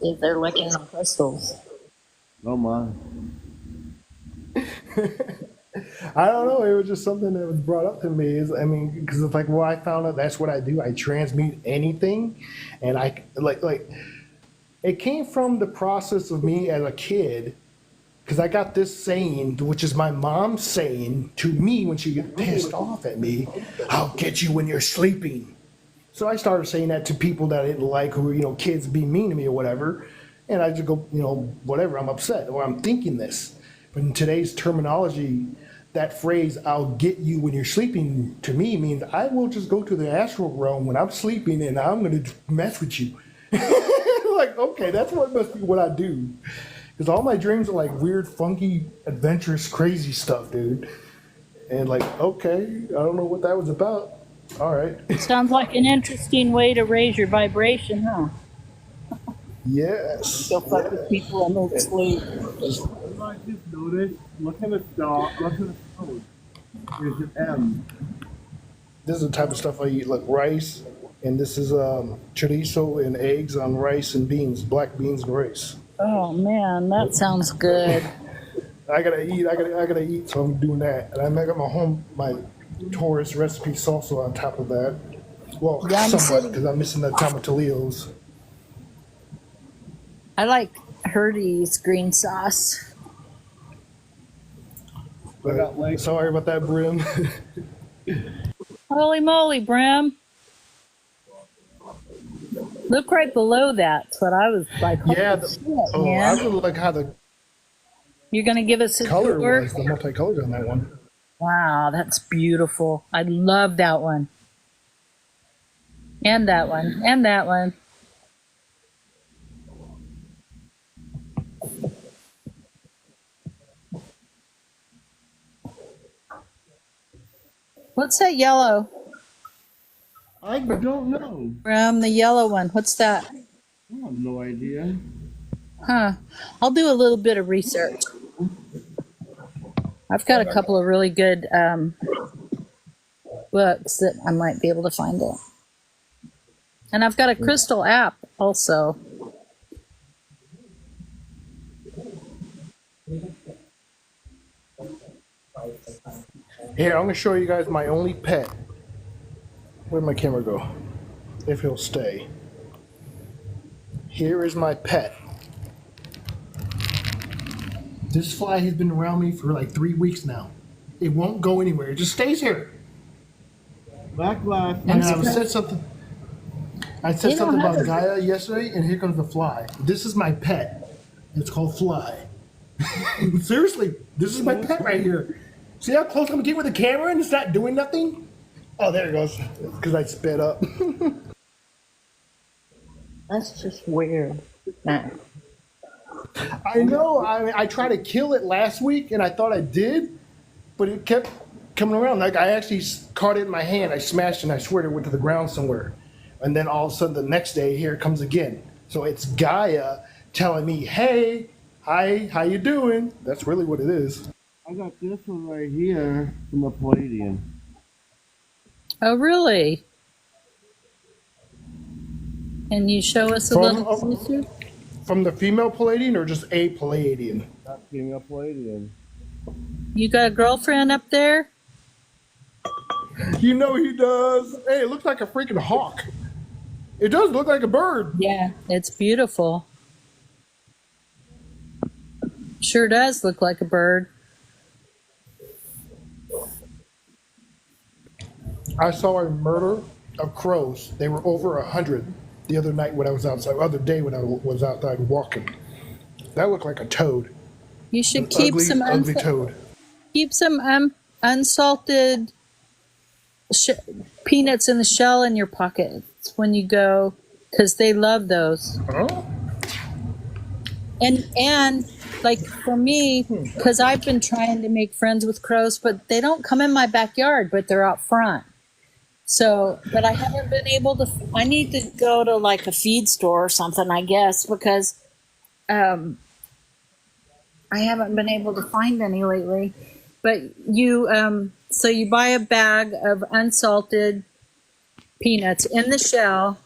If they're licking the crystals. Oh my. I don't know. It was just something that was brought up to me. Because it's like, well, I found out that's what I do. I transmute anything, and I like. It came from the process of me as a kid, because I got this saying, which is my mom saying to me when she gets pissed off at me, "I'll get you when you're sleeping." So I started saying that to people that I didn't like, who kids being mean to me or whatever, and I just go, whatever. I'm upset or I'm thinking this. But in today's terminology, that phrase, "I'll get you when you're sleeping," to me means I will just go to the astral realm when I'm sleeping and I'm going to mess with you. Like, okay, that's what must be what I do. Because all my dreams are like weird, funky, adventurous, crazy stuff, dude. And like, okay, I don't know what that was about. All right. Sounds like an interesting way to raise your vibration, huh? Yes. Go fuck with people in their sleep. I just noticed. Look at the star. Look at the code. There's an M. This is the type of stuff I eat, like rice. And this is chorizo and eggs on rice and beans, black beans and rice. Oh man, that sounds good. I gotta eat, so I'm doing that. And I got my Taurus recipe salsa on top of that. Well, Yum somewhat, City. because I'm missing the tomatillos. I like Herdy's green sauce. But sorry about that, Brim. Holy moly, Brim. Look right below that. That's what I was like, holy Yeah, shit, I man. really like how the You're going to give us a color tour? was, the multicolored on that one. Wow, that's beautiful. I love that one. And that one. And that one. What's that yellow? I don't know. From the yellow one. What's that? I have no idea. Huh. I'll do a little bit of research. I've got a couple of really good books that I might be able to find it. And I've got a crystal app also. Here, I'm gonna show you guys my only pet. Where'd my camera go? If he'll stay. Here is my pet. This fly has been around me for like 3 weeks now. It won't go anywhere. It just stays here. Backlash. And I said something. I said something about Gaia yesterday, and here comes the fly. This is my pet. It's called Fly. Seriously, this is my pet right here. See how close I'm getting with the camera, and it's not doing nothing? Oh, there it goes. Because I sped up. That's just weird. Nah. I know. I tried to kill it last week, and I thought I did, but it kept coming around. Like, I actually caught it in my hand. I smashed it, and I swear it went to the ground somewhere. And then all of a sudden, the next day, here it comes again. So it's Gaia telling me, "Hey, hi, how you doing?" That's really what it is. I got this one right here from a Palladian. Oh, really? Can you show us a little closer? From the female Palladian or just a Palladian? Not female Palladian. You got a girlfriend up there? You know he does. Hey, it looks like a freaking hawk. It does look like a bird. Yeah, it's beautiful. Sure does look like a bird. I saw a murder of crows. They were over 100 the other night when I was outside. Other day when I was outside walking. That looked like a toad. You should An keep ugly, some ugly toad. unsalted peanuts in the shell in your pocket. peanuts when you go, because they love those. Oh, And like for me, because I've been trying to make friends with crows, but they don't come in my backyard, but they're out front. So, but I haven't been able to. I need to go to like a feed store or something, I guess, because um, I haven't been able to find any lately. But so you buy a bag of unsalted peanuts in the shell,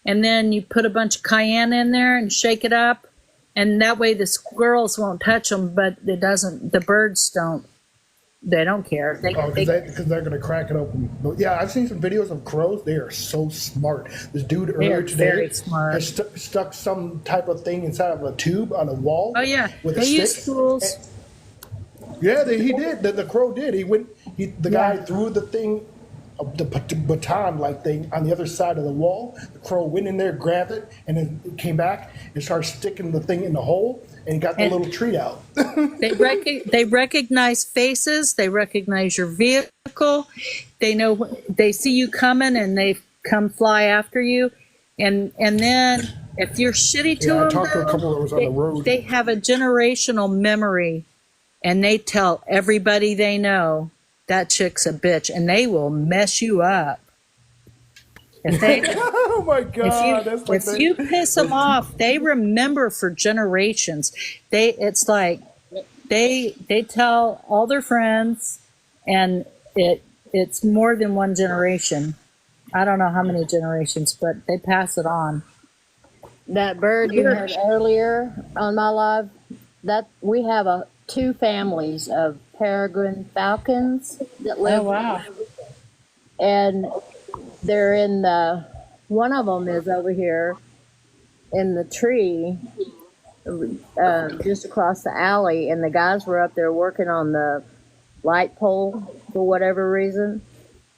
and then you put a bunch of cayenne in there and shake it up, and that way the squirrels won't touch them, but it doesn't. The birds don't. They don't care. because they're gonna crack it open. But yeah, I've seen some videos of crows. They are so smart. This dude They earlier are today very smart. has stuck some type of thing inside of a tube on a wall. Oh yeah, with a they stick. use tools. Yeah, he did. The crow did. The guy threw the thing, the baton like thing on the other side of the wall. The crow went in there, grabbed it, and then it came back and started sticking the thing in the hole and got the And- little treat out. They recognize faces. They recognize your vehicle. They know they see you coming and they come fly after you. And then if you're shitty to Yeah, I them, talked to a couple that was on the road. they have a generational memory, and they tell everybody they know that chick's a bitch, and they will mess you up. If they Oh my God! That's like if you piss them off, they remember for generations. It's like they tell all their friends, and it's more than one generation. I don't know how many generations, but they pass it on. That bird you heard earlier on my live, that we have two families of peregrine falcons that live. Oh wow! And they're in one of them is over here in the tree just across the alley, and the guys were up there working on the light pole for whatever reason.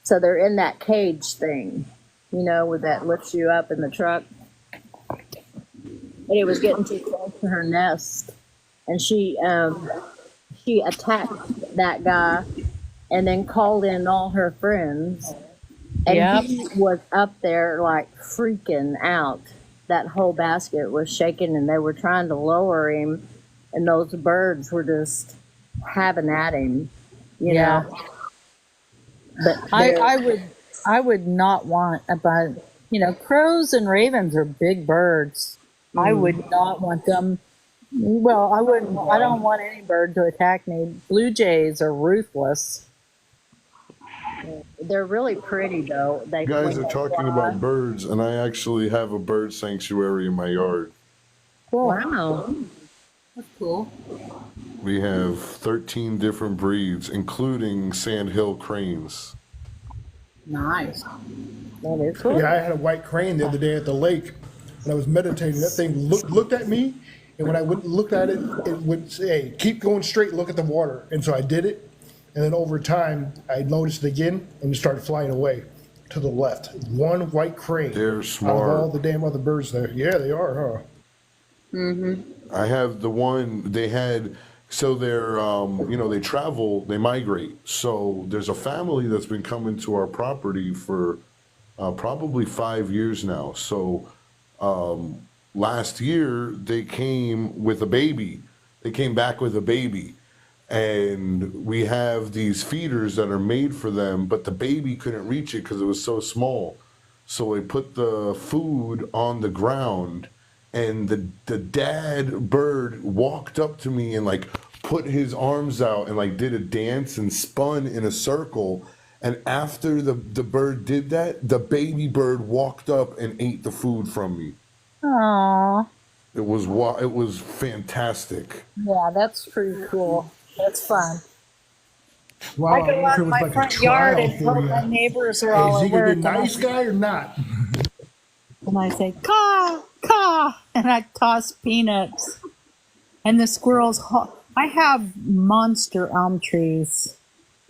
So they're in that cage thing, where that lifts you up in the truck. And it was getting too close to her nest, and she attacked that guy and then called in all her friends. And Yep. he was up there like freaking out. That whole basket was shaking, and they were trying to lower him, and those birds were just having at him, Yeah. know. But they're- I would not want about crows and ravens are big birds. I would not want them. Well, I wouldn't. I don't want any bird to attack me. Blue jays are ruthless. they're really pretty though. You guys are talking about birds, and I actually have a bird sanctuary in my yard. Cool. Wow. That's cool. We have 13 different breeds, including sandhill cranes. Nice. That is cool. Yeah, I had a white crane the other day at the lake, and I was meditating. That thing looked at me, and when I went and looked at it, it would say, "Keep going straight, look at the water." And so I did it, and then over time, I noticed it again, and it started flying away to the left. One white crane. They're Out of smart. all the damn other birds there. Yeah, they are, huh? I have the one they had. So they're, they travel, they migrate. So there's a family that's been coming to our property for probably 5 years now. So last year they came with a baby. They came back with a baby. And we have these feeders that are made for them, but the baby couldn't reach it because it was so small. So we put the food on the ground, and the dad bird walked up to me and like put his arms out and like did a dance and spun in a circle. And after the bird did that, the baby bird walked up and ate the food from me. Aww. It was fantastic. Yeah, that's pretty cool. That's fun. Wow, I go out in my like a front yard trial and for hope you. my neighbors are Hey, all is he at gonna work. be a nice guy or not? And I say, caw, caw, and I toss peanuts. And the squirrels, I have monster elm trees.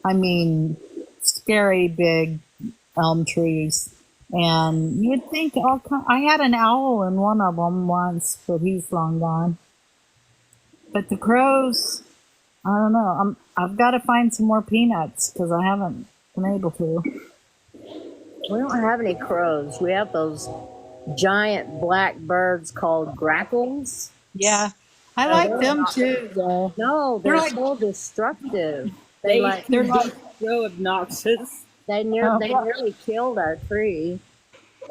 I mean, scary big elm trees. And you'd think, I had an owl in one of them once, but he's long gone. But the crows, I don't know. I've got to find some more peanuts because I haven't been able to. We don't have any crows. We have those giant black birds called grackles. Yeah, I Oh, like they're them not. too, though. No, They're they're like, so destructive. They like they're like, so obnoxious. they oh, nearly killed our tree.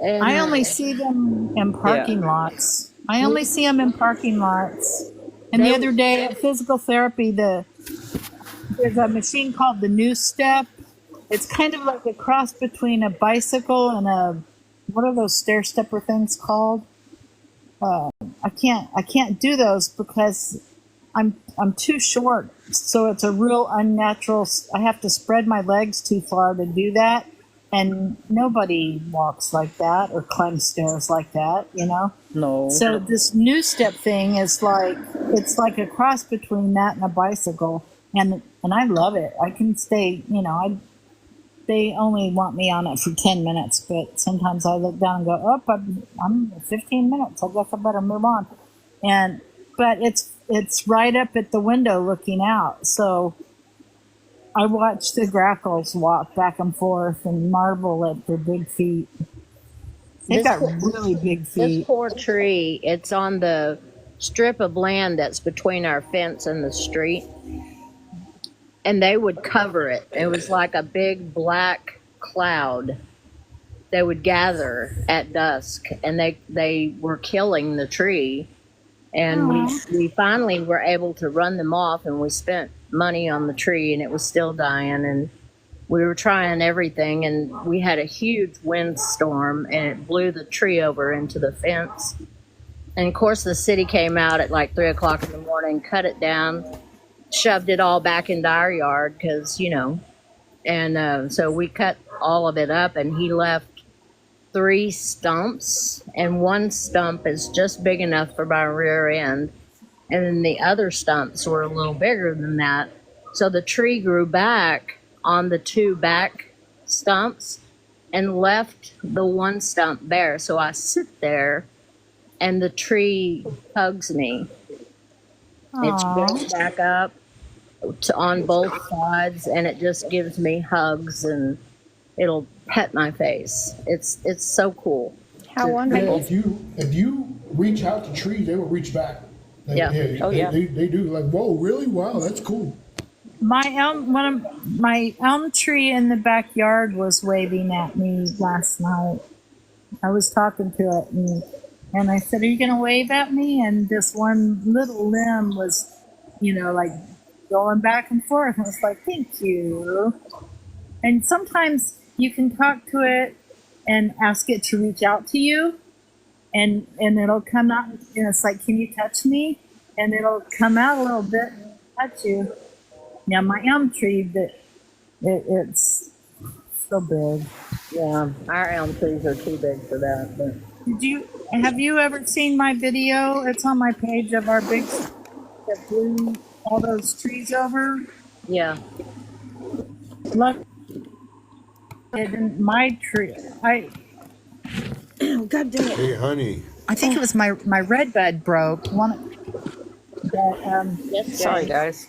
And I only see them in parking lots. I only see them in parking lots. And the they other day at physical therapy, there's a machine called the New Step. It's kind of like a cross between a bicycle and what are those stair stepper things called? I can't do those because I'm too short. So it's a real unnatural. I have to spread my legs too far to do that. And nobody walks like that or climbs stairs like that, you know? No. So this New Step thing is like, it's like a cross between that and a bicycle. And I love it. I can stay, they only want me on it for 10 minutes, but sometimes I look down and go, oh, I'm 15 minutes. I guess I better move on. But it's right up at the window looking out. So I watch the grackles walk back and forth and marvel at their big feet. They've got really big this feet. poor tree, it's on the strip of land that's between our fence and the street. And they would cover it. It was like a big black cloud. They would gather at dusk, and they were killing the tree. And we finally were able to run them off, and we spent money on the tree, and it was still dying. And we were trying everything, and we had a huge windstorm, and it blew the tree over into the fence. And of course, the city came out at like 3 o'clock in the morning, cut it down, shoved it all back into our yard because, and so we cut all of it up, and he left 3 stumps, and one stump is just big enough for my rear end, and then the other stumps were a little bigger than that. So the tree grew back on the 2 back stumps and left the one stump bare. So I sit there, and the tree hugs me. It's grown back up on both sides, and it just gives me hugs, and it'll pet my face. It's so cool. How wonderful. If you reach out to trees, they will reach back. Yeah. They do. Like, whoa, really? Wow, that's cool. My elm tree in the backyard was waving at me last night. I was talking to it, and I said, "Are you going to wave at me?" And this one little limb was, like going back and forth. And I was like, "Thank you." And sometimes you can talk to it and ask it to reach out to you, and it'll come out, and it's like, "Can you touch me?" And it'll come out a little bit and touch you. Now my elm tree, it's so big. Yeah, our elm trees are too big for that. But Have you ever seen my video? It's on my page of our big that blew all those trees over. yeah, Look, my tree. God damn it! Hey, honey. I think it was my red bud broke. Sorry, guys.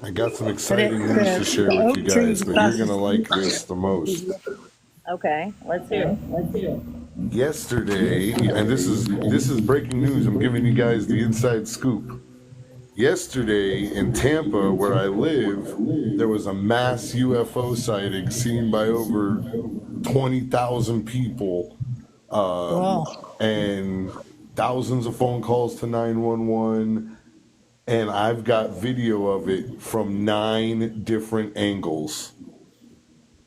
I got some exciting news to share the with oak you guys, trees but you're gonna like this the most. okay, let's hear it. Yesterday, and this is breaking news. I'm giving you guys the inside scoop. Yesterday in Tampa, where I live, there was a mass UFO sighting seen by over 20,000 people, and thousands of phone calls to 911. And I've got video of it from 9 different angles.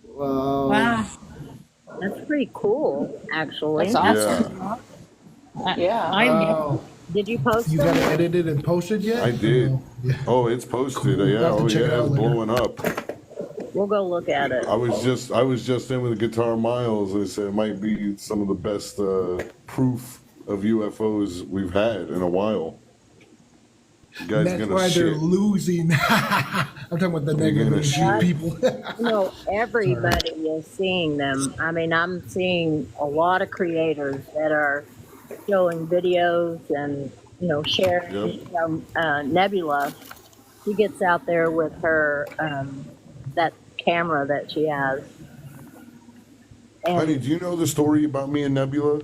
Wow. That's pretty cool, actually. That's awesome. Yeah. Did you post You it? got it edited and posted yet? I did. Yeah. Oh, it's posted. Cool. Yeah. We'll have to Oh, check it yeah. out It's later. blowing up. We'll go look at it. I was just in with Guitar Miles. They said it might be some of the best proof of UFOs we've had in a while. You guys That's gonna why they're shit. losing. I'm talking about the They're gonna negative shit. people. Everybody is seeing them. I mean, I'm seeing a lot of creators that are showing videos and, sharing. Yep. Nebula, she gets out there with her, that camera that she has. Honey, And do you know the story about me and Nebula?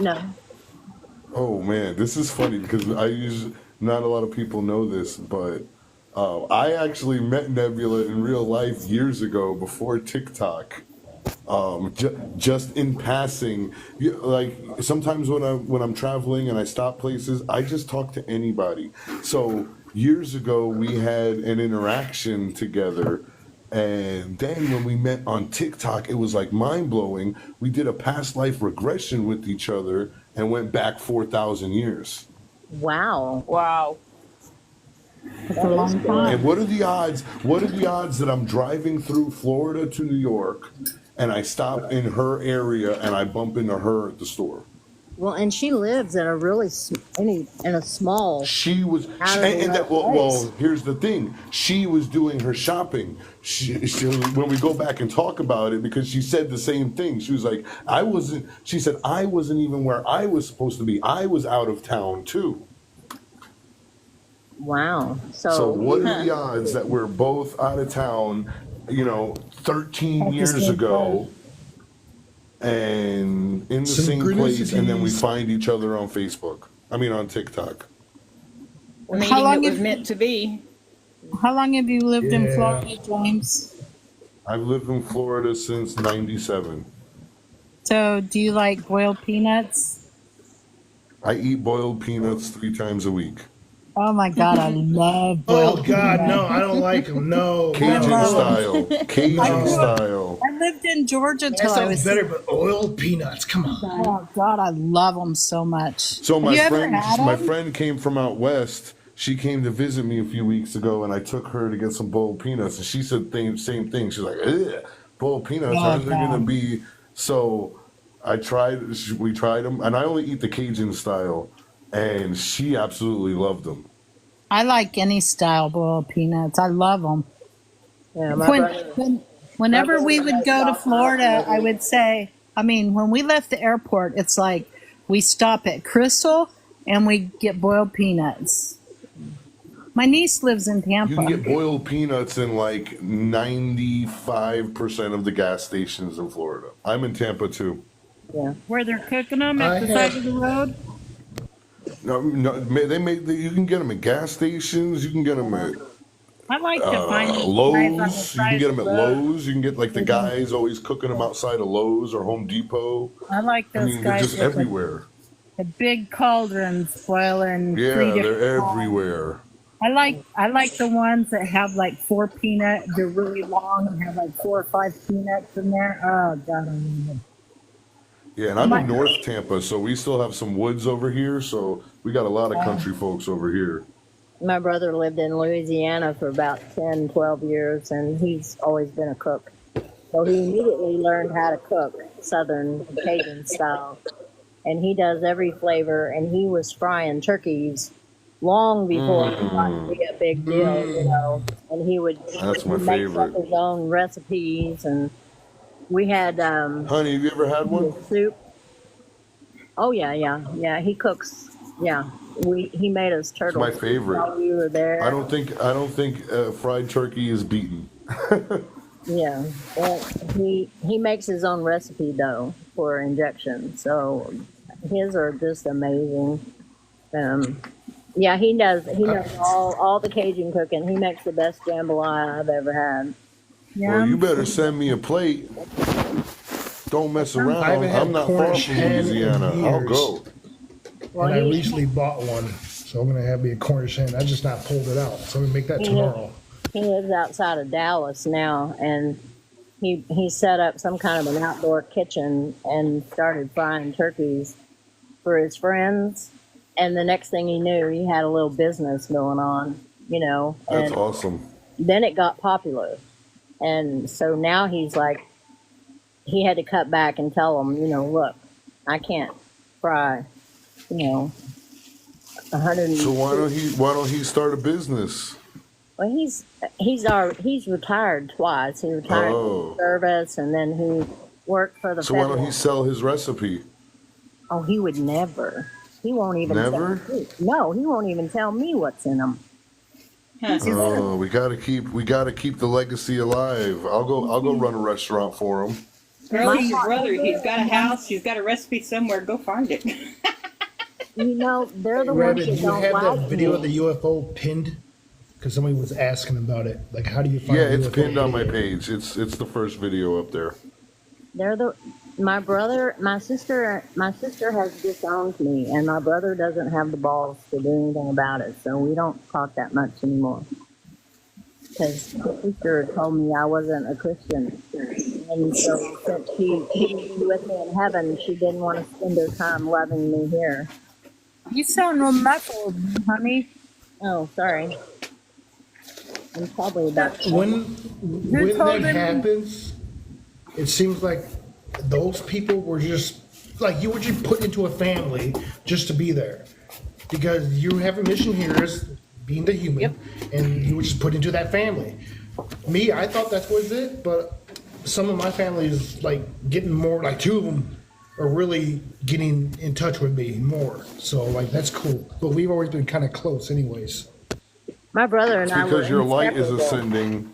no, Oh man, this is funny because not a lot of people know this, but I actually met Nebula in real life years ago before TikTok. Just in passing, like sometimes when I'm traveling and I stop places, I just talk to anybody. So years ago we had an interaction together, and then when we met on TikTok, it was like mind blowing. We did a past life regression with each other and went back 4,000 years. wow, Wow. It's a long And time. what are the odds? What are the odds that I'm driving through Florida to New York and I stop in her area and I bump into her at the store? well, and she lives in a really in a small She was, out of the and way that, well, place. here's the thing. She was doing her shopping. When we go back and talk about it, because she said the same thing. She was like, she said, I wasn't even where I was supposed to be. I was out of town too. Wow. So So what are the odds that we're both out of town, 13 At the years same ago, and in the same place, and then we Synchronicities. find each other on Facebook? I mean, on TikTok. A How meeting that long was have meant to be. how long have you lived in Yeah. Florida, James? I've lived in Florida since '97. So do you like boiled peanuts? I eat boiled peanuts 3 times a week. Oh my God, I love Oh boiled God, peanuts. no, I don't like them. No, Cajun no. style. Cajun I grew up, style. I lived in Georgia That till I sounds was better, but oil peanuts. Come on. Oh God, I love them so much. So Have you ever had my them? friend came from out west. She came to visit me a few weeks ago, and I took her to get some boiled peanuts, and she said the same thing. She's like, "Ugh, boiled peanuts, Oh how's they gonna God. be?" So we tried them, and I only eat the Cajun style, and she absolutely loved them. I like any style boiled peanuts. I love them. yeah, my brother my Whenever brother we would has go to South Florida, I Mountain. would say, I mean, when we left the airport, it's like we stop at Crystal and we get boiled peanuts. My niece lives in You can Tampa. get boiled peanuts in like 95% of the gas stations in Florida. I'm in Tampa too. Yeah. Where they're cooking them I at the side have of the road? No, you can get them at gas stations. You can get them at I like to find these guys on the Lowe's. You can side get of them the at road. Lowe's. You can get like the guys always cooking them outside of Lowe's or Home Depot. I like I those mean, they're guys just with everywhere. the big cauldrons boiling Yeah, 3 different they're times. everywhere. I like the ones that have like 4 peanuts. They're really long and have like 4 or 5 peanuts in there. Oh God, I love them. Yeah, and I'm My, in North Tampa, so we still have some woods over here. So we got a lot of country folks over here. My brother lived in Louisiana for about 10, 12 years, and he's always been a cook. So he immediately learned how to cook Southern Cajun style. And he does every flavor, and he was frying turkeys long before it got to be a big deal, you know. And he That's my makes up favorite. his own recipes, and we had Honey, have you ever had one? soup. Oh yeah. He cooks. Yeah, he made us It's turtle my soup favorite. while we were I there. don't think fried turkey is beaten. Yeah, well, he makes his own recipe though for injection, so his are just amazing. Yeah, he knows all the Cajun cooking. He makes the best jambalaya I've ever had. Well, you yum. better send me a plate. Don't mess I around. haven't I'm had not far Cornish from hen Louisiana. in I'll years, go. Well, and I he recently bought one, so I'm gonna have me a Cornish hen. I just not pulled it out, so I'm gonna make that he lives, tomorrow. he lives outside of Dallas now, and he set up some kind of an outdoor kitchen and started frying turkeys for his friends. And the next thing he knew, he had a little business going on, you know. That's And awesome. then it got popular, and so now he's like, he had to cut back and tell them, you know, look, I can't fry, you know, 100. So why don't he start a business? Well, he's retired twice. He retired from Oh, service, and then he worked for the so why don't he federal. sell his recipe? Oh, he would never. He won't even tell Never? me. No, he won't even tell me what's in them. Huh. Oh, we gotta keep the legacy alive. I'll go run a restaurant for him. Girl, My he's your brother. father, He's got a house. He's got a recipe somewhere. Go find it. you know, they're the ones Rabbit, do that you don't have that like video of the me. UFO pinned? Because somebody was asking about it. Like, how do you find Yeah, the it's UFO pinned on my video? page. It's the first video up there. They're the my brother, my sister has disowned me, and my brother doesn't have the balls to do anything about it. So we don't talk that much anymore. Because my sister told me I wasn't a Christian, and so since she couldn't be with me in heaven, she didn't want to spend her time loving me here. You sound real muffled, honey. Oh, sorry. I'm probably about to. When told that him? happens, it seems like those people were just like you were just put into a family just to be there, because you have a mission here as being the human, and you were just put into that family. Me, I thought that was it, but some of my family is like getting more. Like two of them are really getting in touch with me more. So like that's cool. But we've always been kind of close, anyways. My brother and It's I were because your light is inseparable. ascending.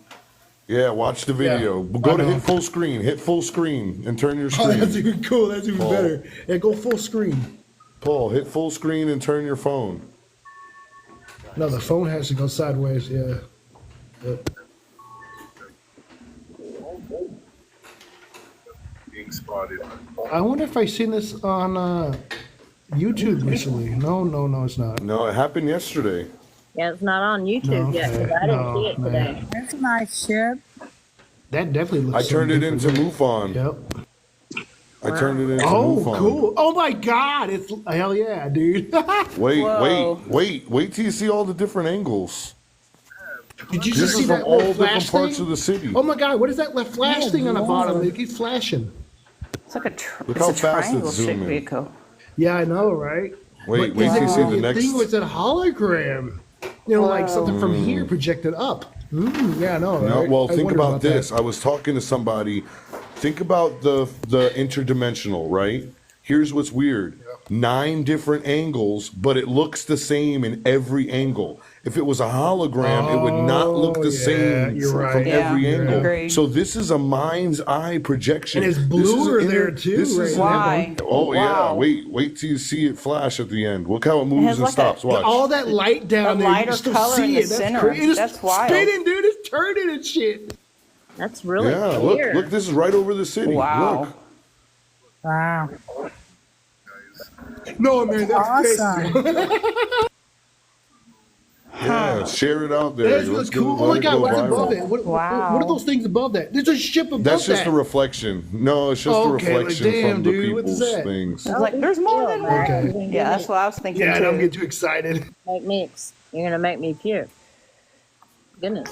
Yeah, watch the video. Yeah, Go I to know. hit full screen. Hit full screen and turn your Oh, that's screen. even cool. That's even Paul. better. Yeah, go full screen. Paul, hit full screen and turn your phone. No, the phone has to go sideways. Yeah. Yep. I wonder if I seen this on YouTube recently. No, it's not. No, it happened yesterday. Yeah, it's not on YouTube No, yet because okay. I didn't No, see it man. today. That's a nice ship. That definitely looks. I turned it into different. MUFON. Yep. I turned it into Oh, MUFON. cool! Oh my God! It's hell yeah, dude. Whoa. Wait till you see all the different angles. Did you This just see is from that all little different flash parts thing? of the city. Oh my God! What is that left flash Yeah, thing on the wow. bottom? It keeps flashing. It's like Look it's how a fast triangle it's shaped zooming. vehicle. Yeah, I know, right? Wait But is till you it see the really a next. thing, or is it a hologram? You know, like something from here projected up. Yeah, I know. No, right? well, I think wondered about this. that. I was talking to somebody. Think about the interdimensional, right? Here's what's weird. 9 different angles, but it looks the same in every angle. If it was a hologram, it would not look Oh, the yeah, same you're from right. every Yeah, angle. agreed. So this is a mind's eye projection. And it's This is bluer an there, too, This right is now. Why? Oh Wow. yeah, wait till you see it flash at the end. Look how it moves has and like a- stops. Watch. All that light down A there, you lighter can still color see in the it. That's center. crazy. It's That's wild. spinning, dude. It's turning and shit. That's really Yeah, clear. look, this is right over the city. Wow. Look. Wow. No, man, that's Awesome. Yeah, share it out there. That's really Let's cool. go, Oh my let it God, go what's viral. above it? Wow. What are those things above that? There's a ship above That's just that. a reflection. No, it's just Oh, a okay, like, reflection damn, from the dude, what is people's that? things. I was like, there's more than that. Okay. Yeah, that's what I was thinking Yeah, too. don't get too excited. You're gonna make me puke. Goodness.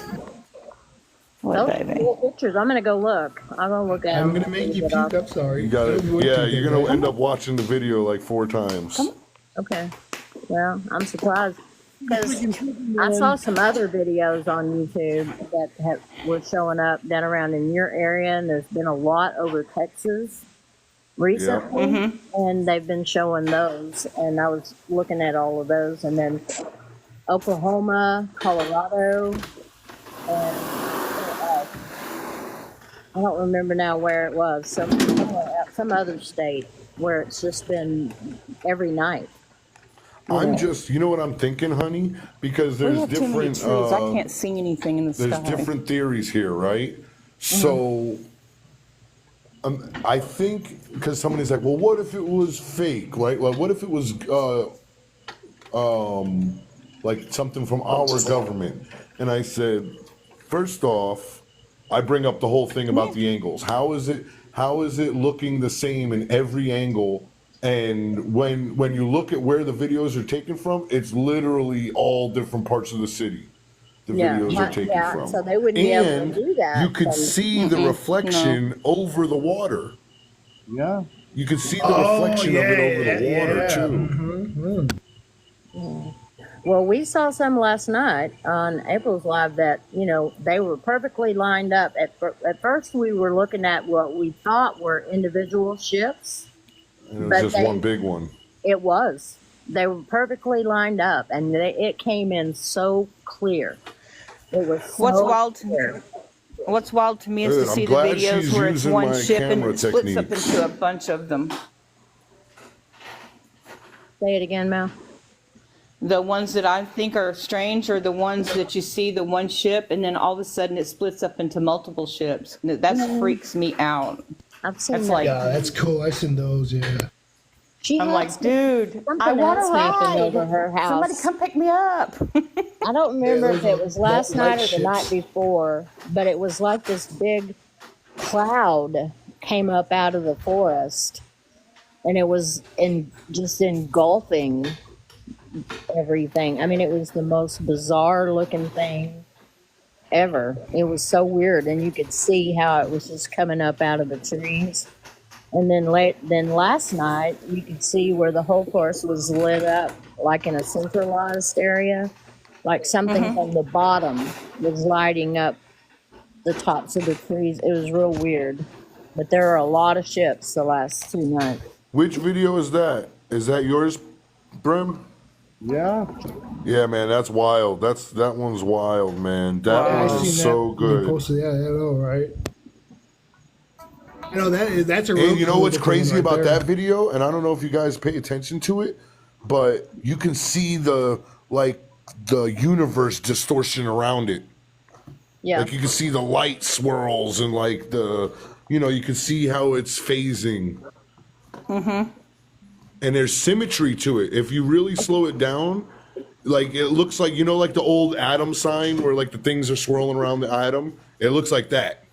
What, Those baby? cool pictures. I'm gonna go look. I'm gonna look at I'm them. gonna make you puke. I'm sorry. You got it. Don't Yeah, do you're that. gonna end up watching the video like 4 times. Okay. Well, I'm surprised because I saw some other videos on YouTube that were showing up down around in your area, and there's been a lot over Texas recently, and they've been showing those. And I was looking at all of those, and then Oklahoma, Colorado, and I don't remember now where it was. Some other state where it's just been every night. I'm just, you know what I'm thinking, honey? Because We there's have too many different, trees. I can't see anything in the there's sky. different theories here, right? So, I think because somebody's like, well, what if it was fake? Like what if it was, like something from our government? And I said, first off, I bring up the whole thing about the angles. How is it looking the same in every angle? And when you look at where the videos are taken from, it's literally all different parts of the city. The videos are taken from. So they wouldn't be able And to do that. you could see the reflection over the water. Yeah. You could see the reflection of it over the water too. Well, we saw some last night on April's Live that, they were perfectly lined up. At first, we were looking at what we thought were individual ships. And it But was just one big one. It was. They were perfectly lined up, and it came in so clear. It was so What's wild? clear. What's wild to me is Good. to I'm see the glad videos she's where it's using one my ship and camera it splits up techniques. into a bunch of them. Say it again, Mal. The ones that I think are strange are the ones that you see the one ship and then all of a sudden it splits up into multiple ships. That freaks me out. I've seen That's that. like, Yeah, that's cool. I've seen those. Yeah. She I'm had like, dude, I something want else to happen over ride. her Somebody house. come pick me up. I don't remember if those it was last light night or the night ships. before, but it was like this big cloud came up out of the forest, and it was just engulfing everything. I mean, it was the most bizarre looking thing ever. It was so weird, and you could see how it was just coming up out of the trees. And then last night, you could see where the whole course was lit up, like in a centralized area, like something from the bottom was lighting up the tops of the trees. It was real weird. But there are a lot of ships the last 2 nights. Which video is that? Is that yours, Brim? Yeah. Yeah, man, that's wild. That one's wild, man. That Yeah, I one seen is that so when you good. posted. Yeah, I know, right? You know that's a. And real you know cool what's looking one crazy right about there. that video? And I don't know if you guys pay attention to it, but you can see the universe distortion around it. Yeah. Like you can see the light swirls and like you can see how it's phasing. And there's symmetry to it. If you really slow it down, like it looks like like the old atom sign where like the things are swirling around the atom. It looks like that.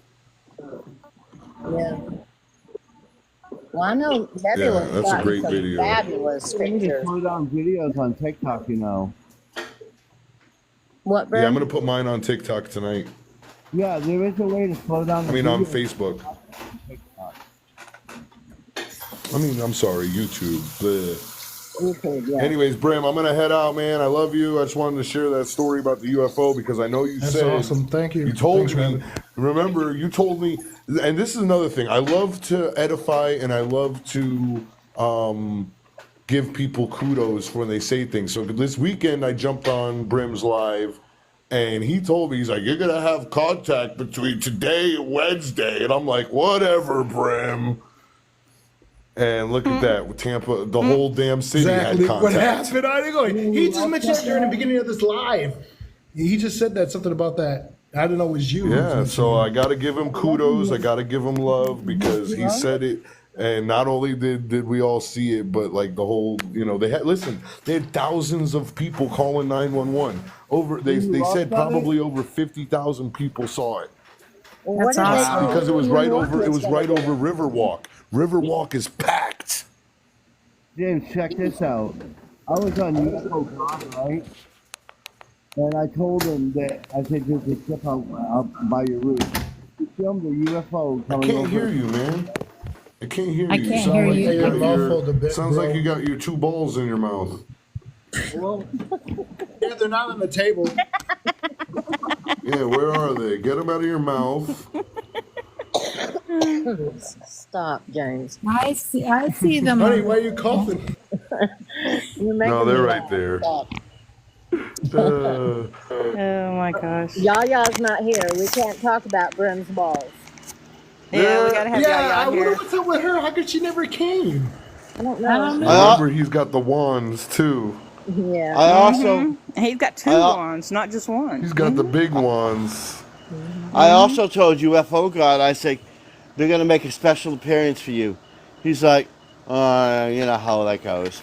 Yeah. Well, I know Yeah, Nebula's that's a gotten great some video. fabulous You can pictures. slow down videos on TikTok, you know. What, Yeah, Brad? I'm gonna put mine on TikTok tonight. Yeah, there is a way to slow down the I mean, on video. Facebook. I'm sorry, YouTube. Bleh. YouTube, yeah. Anyways, Brim, I'm gonna head out, man. I love you. I just wanted to share that story about the UFO because I know you That's said awesome. Thank you. you told Thanks, me. Rabbit. Remember, you told me, and this is another thing. I love to edify and I love to give people kudos when they say things. So this weekend, I jumped on Brim's live. And he told me, he's like, you're going to have contact between today and Wednesday. And I'm like, whatever, Brim. And look at that. With Tampa, the whole damn city Exactly had what contact. happened. I didn't go. He just mentioned that during the beginning of this live. He just said that something about that. I didn't know it was you. who was Yeah, so I got to give him kudos. I got to give him love because he said it. And not only did we all see it, but like the whole, they had thousands of people calling 911. They said probably over 50,000 people saw it. Well, what That's did they awesome. do? Because it was right over Gonna Riverwalk. Riverwalk is packed. James, check this out. I was on UFO God, right? And I told him that I said there's a ship out by your roof. He filmed a UFO I coming can't over. hear you, man. I can't hear you. I can't Sound hear like you. you got Your mouth hold a bit, sounds like bro. you got your 2 balls in your mouth. Well, yeah, they're not on the table. Yeah, where are they? Get them out of your mouth. Stop, James. I see them. Honey, why are you coughing? You're making No, they're me right laugh. there. Stop. Oh my gosh. Yaya's not here. We can't talk about Brim's balls. Yeah, we gotta have Yeah, I Yaya wonder here. what's up with her. How come she never came? I don't I don't know. know. Remember, he's got the wands too. Yeah. I also And he's got 2 I- wands, not just one. He's got the big wands. I also told UFO God, I said, they're going to make a special appearance for you. He's like, you know how that goes.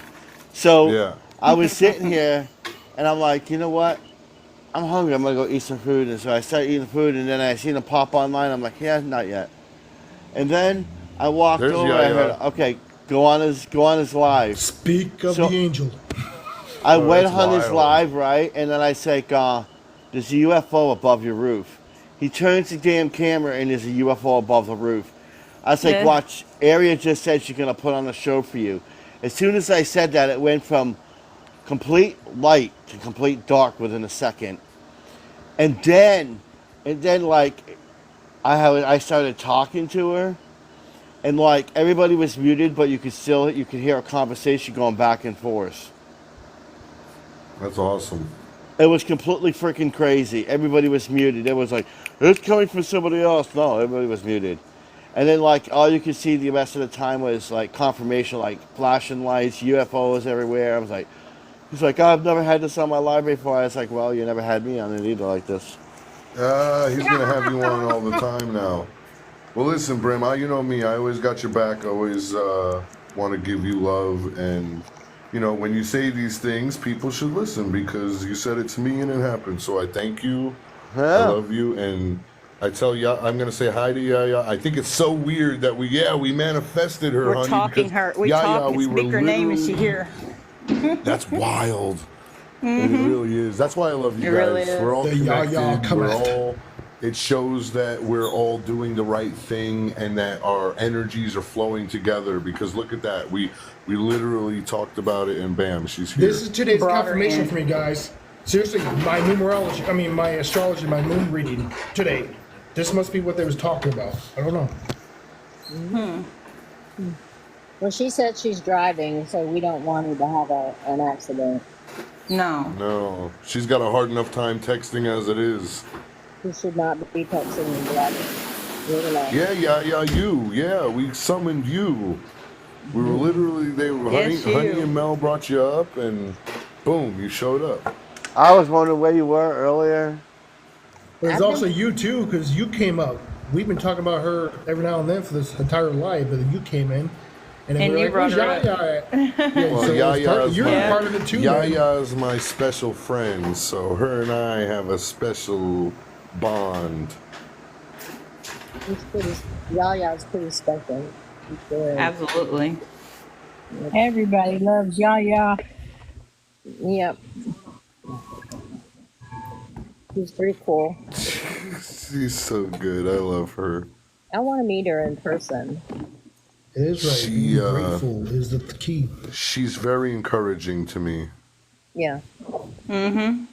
So Yeah. I was sitting here, and I'm like, you know what? I'm hungry. I'm going to go eat some food. And so I started eating food, and then I seen him pop online. I'm like, yeah, not yet. And then I walked There's over. I Yaya. heard, okay, go on his live. Speak of So- the angel. I Oh, went that's on his wild. live, right? And then I say, there's a UFO above your roof. He turns the damn camera and there's a UFO above the roof. I was like, Yeah. watch, Aria just said she's going to put on a show for you. As soon as I said that, it went from complete light to complete dark within a second. And then like, I started talking to her. And like, everybody was muted, but you could hear a conversation going back and forth. That's awesome. It was completely freaking crazy. Everybody was muted. It was like, it's coming from somebody else. No, everybody was muted. And then like all you could see the rest of the time was like confirmation, like flashing lights, UFOs everywhere. I was like, he's like, oh, I've never had this on my live before. I was like, well, you never had me on it either like this. He's gonna have you on all the time now. Well, listen, Brim, you know me. I always got your back. I always want to give you love, and you know, when you say these things, people should listen because you said it to me and it happened. So I thank you. I Yeah. love you, and I tell ya, I'm gonna say hi to Yaya. I think it's so weird that we manifested her, We're honey. talking because her. We Yaya, talk. we Speak were her name and she literally. hear. That's wild. It really is. That's why I love you It really guys. is. We're all The Yaya connected. come We're out. all. It shows that we're all doing the right thing and that our energies are flowing together. Because look at that. We literally talked about it, and bam, she's here. This is today's Brought her confirmation in. for me, guys. Seriously, my numerology, my astrology, my moon reading today. This must be what they was talking about. I don't know. Well, she said she's driving, so we don't want her to have an accident. No. No, she's got a hard enough time texting as it is. She should not be texting and driving. Really not. Yeah, you. Yeah, we summoned you. We were literally, Yes, Honey you. and Mel brought you up, and boom, you showed up. I was wondering where you were earlier. There's also you too, because you came up. We've been talking about her every now and then for this entire live, but you came in, and then And we you were brought like, her "Where's Yaya?" Yeah, Well, so it was Yaya is you're my, part of it too, man. Yaya is my special friend, so her and I have a special bond. It's pretty, Yaya's pretty special. She's good. Absolutely. Everybody loves Yaya. Yep. She's pretty cool. She's so good. I love her. I want to meet her in person. It is right. She, Being grateful is the key. She's very encouraging to me. Yeah. Mm-hmm.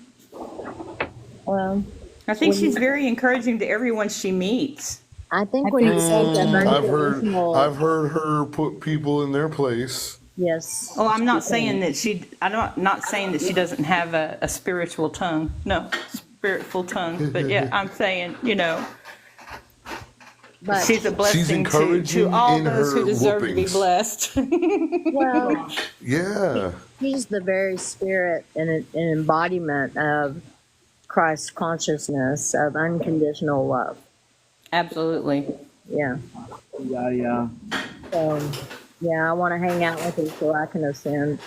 Well, I think when she's you, very encouraging to everyone she meets. I think I when think you so say too. that I've unconditional, heard her put people in their place. yes, Oh, I'm not she saying can. that she. Not saying that she doesn't have a spiritual tongue. No, spiritual tongue. But yeah, I'm saying But she's a She's blessing to encouraging all in those who her deserve to be whoopings. blessed. well, Yeah. she's the very spirit and an embodiment of Christ's consciousness of unconditional love. Absolutely. Yeah. Yeah. So, yeah, I want to hang out with her so I can ascend.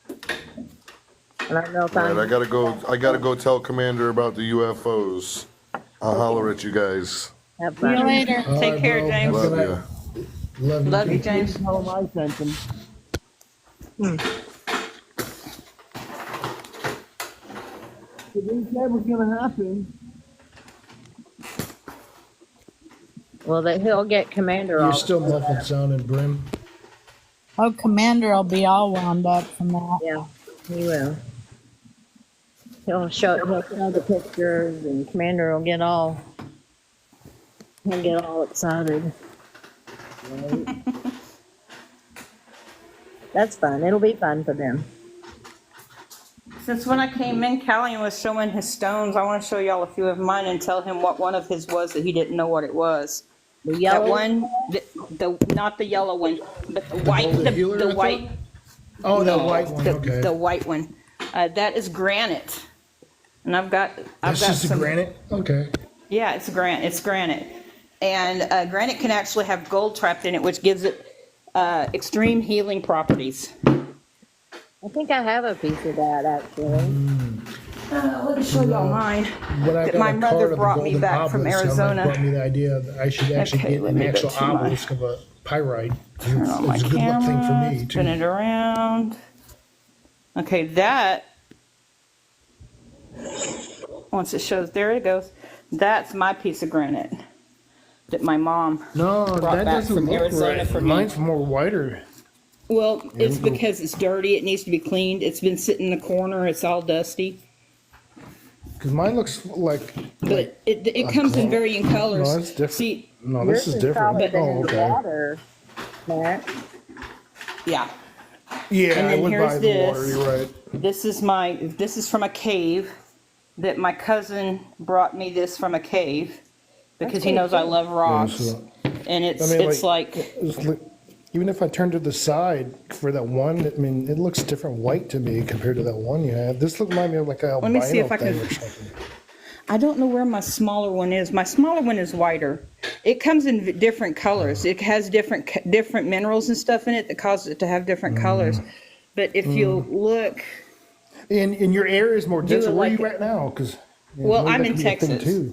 And I don't know if All right, I'm I gotta go tell Commander about the UFOs. I'll holler at you guys. have See you fun. later. All Take right, care, bro. James. Have a Love good ya. night. Love you. Love you, too. James. Tell him I sent him. He didn't say it was gonna happen. Well, that he'll get Commander You're off. still muffled sounding, Brim. Oh, Commander will be all wound up from that. Yeah, he will. He'll show the pictures, and Commander will get all excited. That's fun. It'll be fun for them. Since when I came in, Callian was showing his stones. I want to show y'all a few of mine and tell him what one of his was that he didn't know what it was. The That yellow one, the not the yellow one, but the white, golden healer, I the thought? white. Oh, that No, white one. Okay. the white one. That is granite, and I've got That's just a some granite. Okay. Yeah, it's granite. It's granite, and granite can actually have gold trapped in it, which gives it extreme healing properties. I think I have a piece of that actually. Let me show y'all mine. When I That got my a mother card of the brought me golden back from obelisk, somebody Arizona. brought me the idea that I should actually Okay, get let an me go actual to my- obelisk of a pyrite. Turn It's, on my it's a good luck thing for camera. me too. Spin it around. Okay, that. Once it shows, there it goes. That's my piece of granite that my mom No, brought that back doesn't from look Arizona right. for me. Mine's more whiter. Well, it's because it's dirty. It needs to be cleaned. It's been sitting in the corner. It's all dusty. Because mine looks like. But it comes in varying colors. No, it's different. See, No, Yours this is different. probably been Oh, in the okay. water, Matt. yeah. Yeah, And I then would here's buy the water. this. You're right. This is from a cave that my cousin brought me this from a cave because he knows I love rocks. And it's like even if I turn to the side for that one, I mean, it looks different white to me compared to that one you had. This looked like me like a let me see if I albino can. thing or something. I don't know where my smaller one is. My smaller one is whiter. It comes in different colors. It has different minerals and stuff in it that causes it to have different colors. But if you look, And your area is more dense. it Where are like you it. right now? Because Well, I'm in Texas.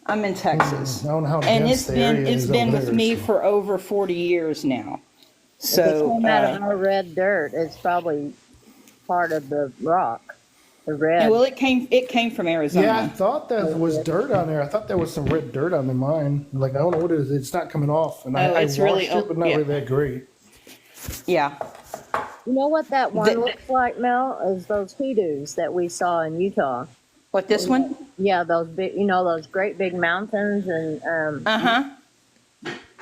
I'm in Texas. I don't know how And dense the area it's is been over with there, me so. for over 40 years now. If it So came out of our red dirt, it's probably part of the rock, the red. well, it came from Arizona. Yeah, I thought that was dirt on there. I thought there was some red dirt on the mine. Like, I don't know what it is. It's not coming off. And I it's washed really it, but not yeah. really that great. Yeah. You know what that one looks like, Mel? Is those hoodoos that we saw in Utah. What, this one? Yeah, those big, those great big mountains and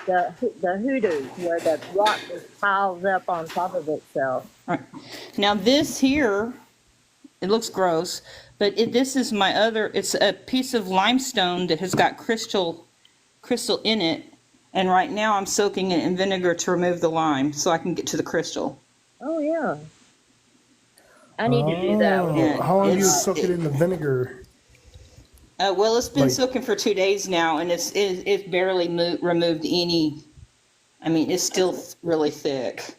the hoodoos where the rock just piles up on top of itself. Right. Now this here, it looks gross, but this is my other. It's a piece of limestone that has got crystal in it, and right now I'm soaking it in vinegar to remove the lime so I can get to the crystal. Oh yeah. I need to do that. Yeah, How long do you soak it in the vinegar? Well, it's been Like- soaking for 2 days now, and it's barely removed any. I mean, it's still really thick,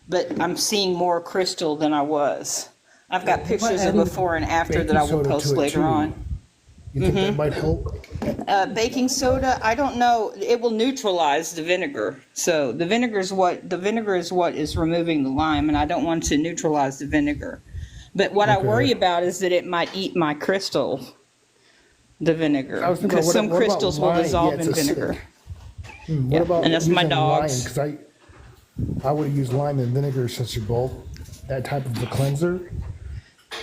but I'm seeing more crystal than I was. I've got pictures of before and after that I will Baking soda post to it, later too. on. You think that might help? Baking soda, I don't know. It will neutralize the vinegar. So the vinegar is what is removing the lime, and I don't want to neutralize the vinegar. But what I worry about is that it might eat my crystal, the vinegar, I was thinking, because some what about crystals will lime? dissolve Yeah, it's in acidic. vinegar. What Yeah, about and that's my using dogs. Because I would have used lime and vinegar since you're both that type of a cleanser.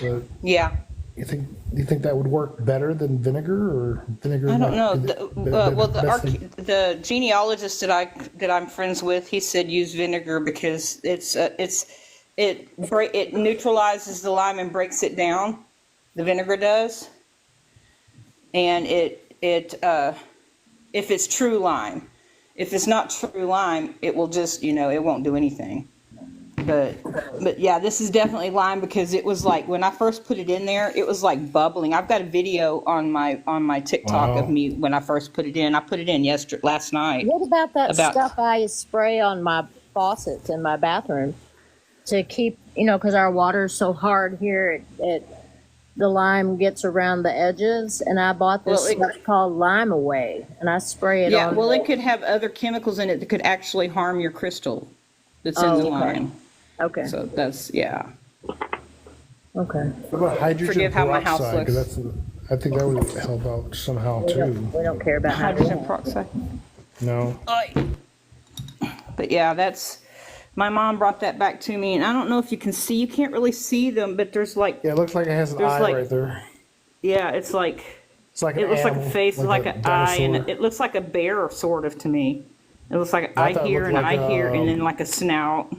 But Yeah. do you think that would work better than vinegar, or vinegar? I don't might know. be Well, best thing? the genealogist that I'm friends with, he said use vinegar because it neutralizes the lime and breaks it down. The vinegar does, and if it's true lime, if it's not true lime, it will just it won't do anything. But yeah, this is definitely lime because it was like when I first put it in there, it was like bubbling. I've got a video on my TikTok of me when I first put it in. I put it in last night. What about that stuff I spray on my faucets in my bathroom to keep, because our water's so hard here, the lime gets around the edges, and I bought this stuff called Lime Away, and I spray it on. Yeah, well, it could have other chemicals in it that could actually harm your crystal that's in the lime. Okay. So that's, yeah. Okay. What about hydrogen Forgive how my house peroxide? 'Cause looks. I think that would help out somehow too. We don't care about Hydrogen peroxide. No. But yeah, my mom brought that back to me, and I don't know if you can see, you can't really see them, but there's like, Yeah, it looks like it has an There's eye like- right there. yeah, it's like, It's like it an looks like a animal, face, like an eye, and dinosaur. it looks like a bear, sort of, to me. It looks like an I eye thought it here, looked and an like, eye here, and then like a snout.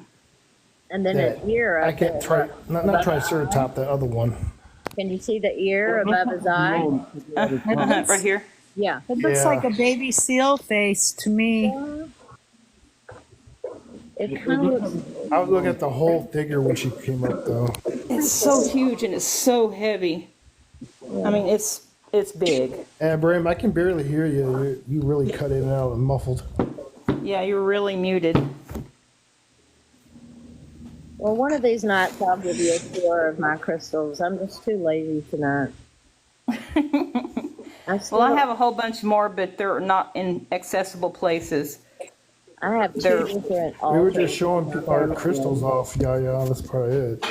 And then Yeah, an ear. I up can't there. try not Triceratop, the other one. Can you see the ear above his eye? Right here. Yeah. It looks Yeah. like a baby seal face to me. It kind of looks. I was looking at the whole figure when she came up though. It's so huge and it's so heavy. I mean, it's big. And Bram, I can barely hear you. You really cut in and out and muffled. Yeah, you're really muted. Well, one of these nights I'll give you a tour of my crystals. I'm just too lazy tonight. Well, I have a whole bunch more, but they're not in accessible places. I have two They're- different We were altars. just showing our crystals off. Yeah, that's probably it.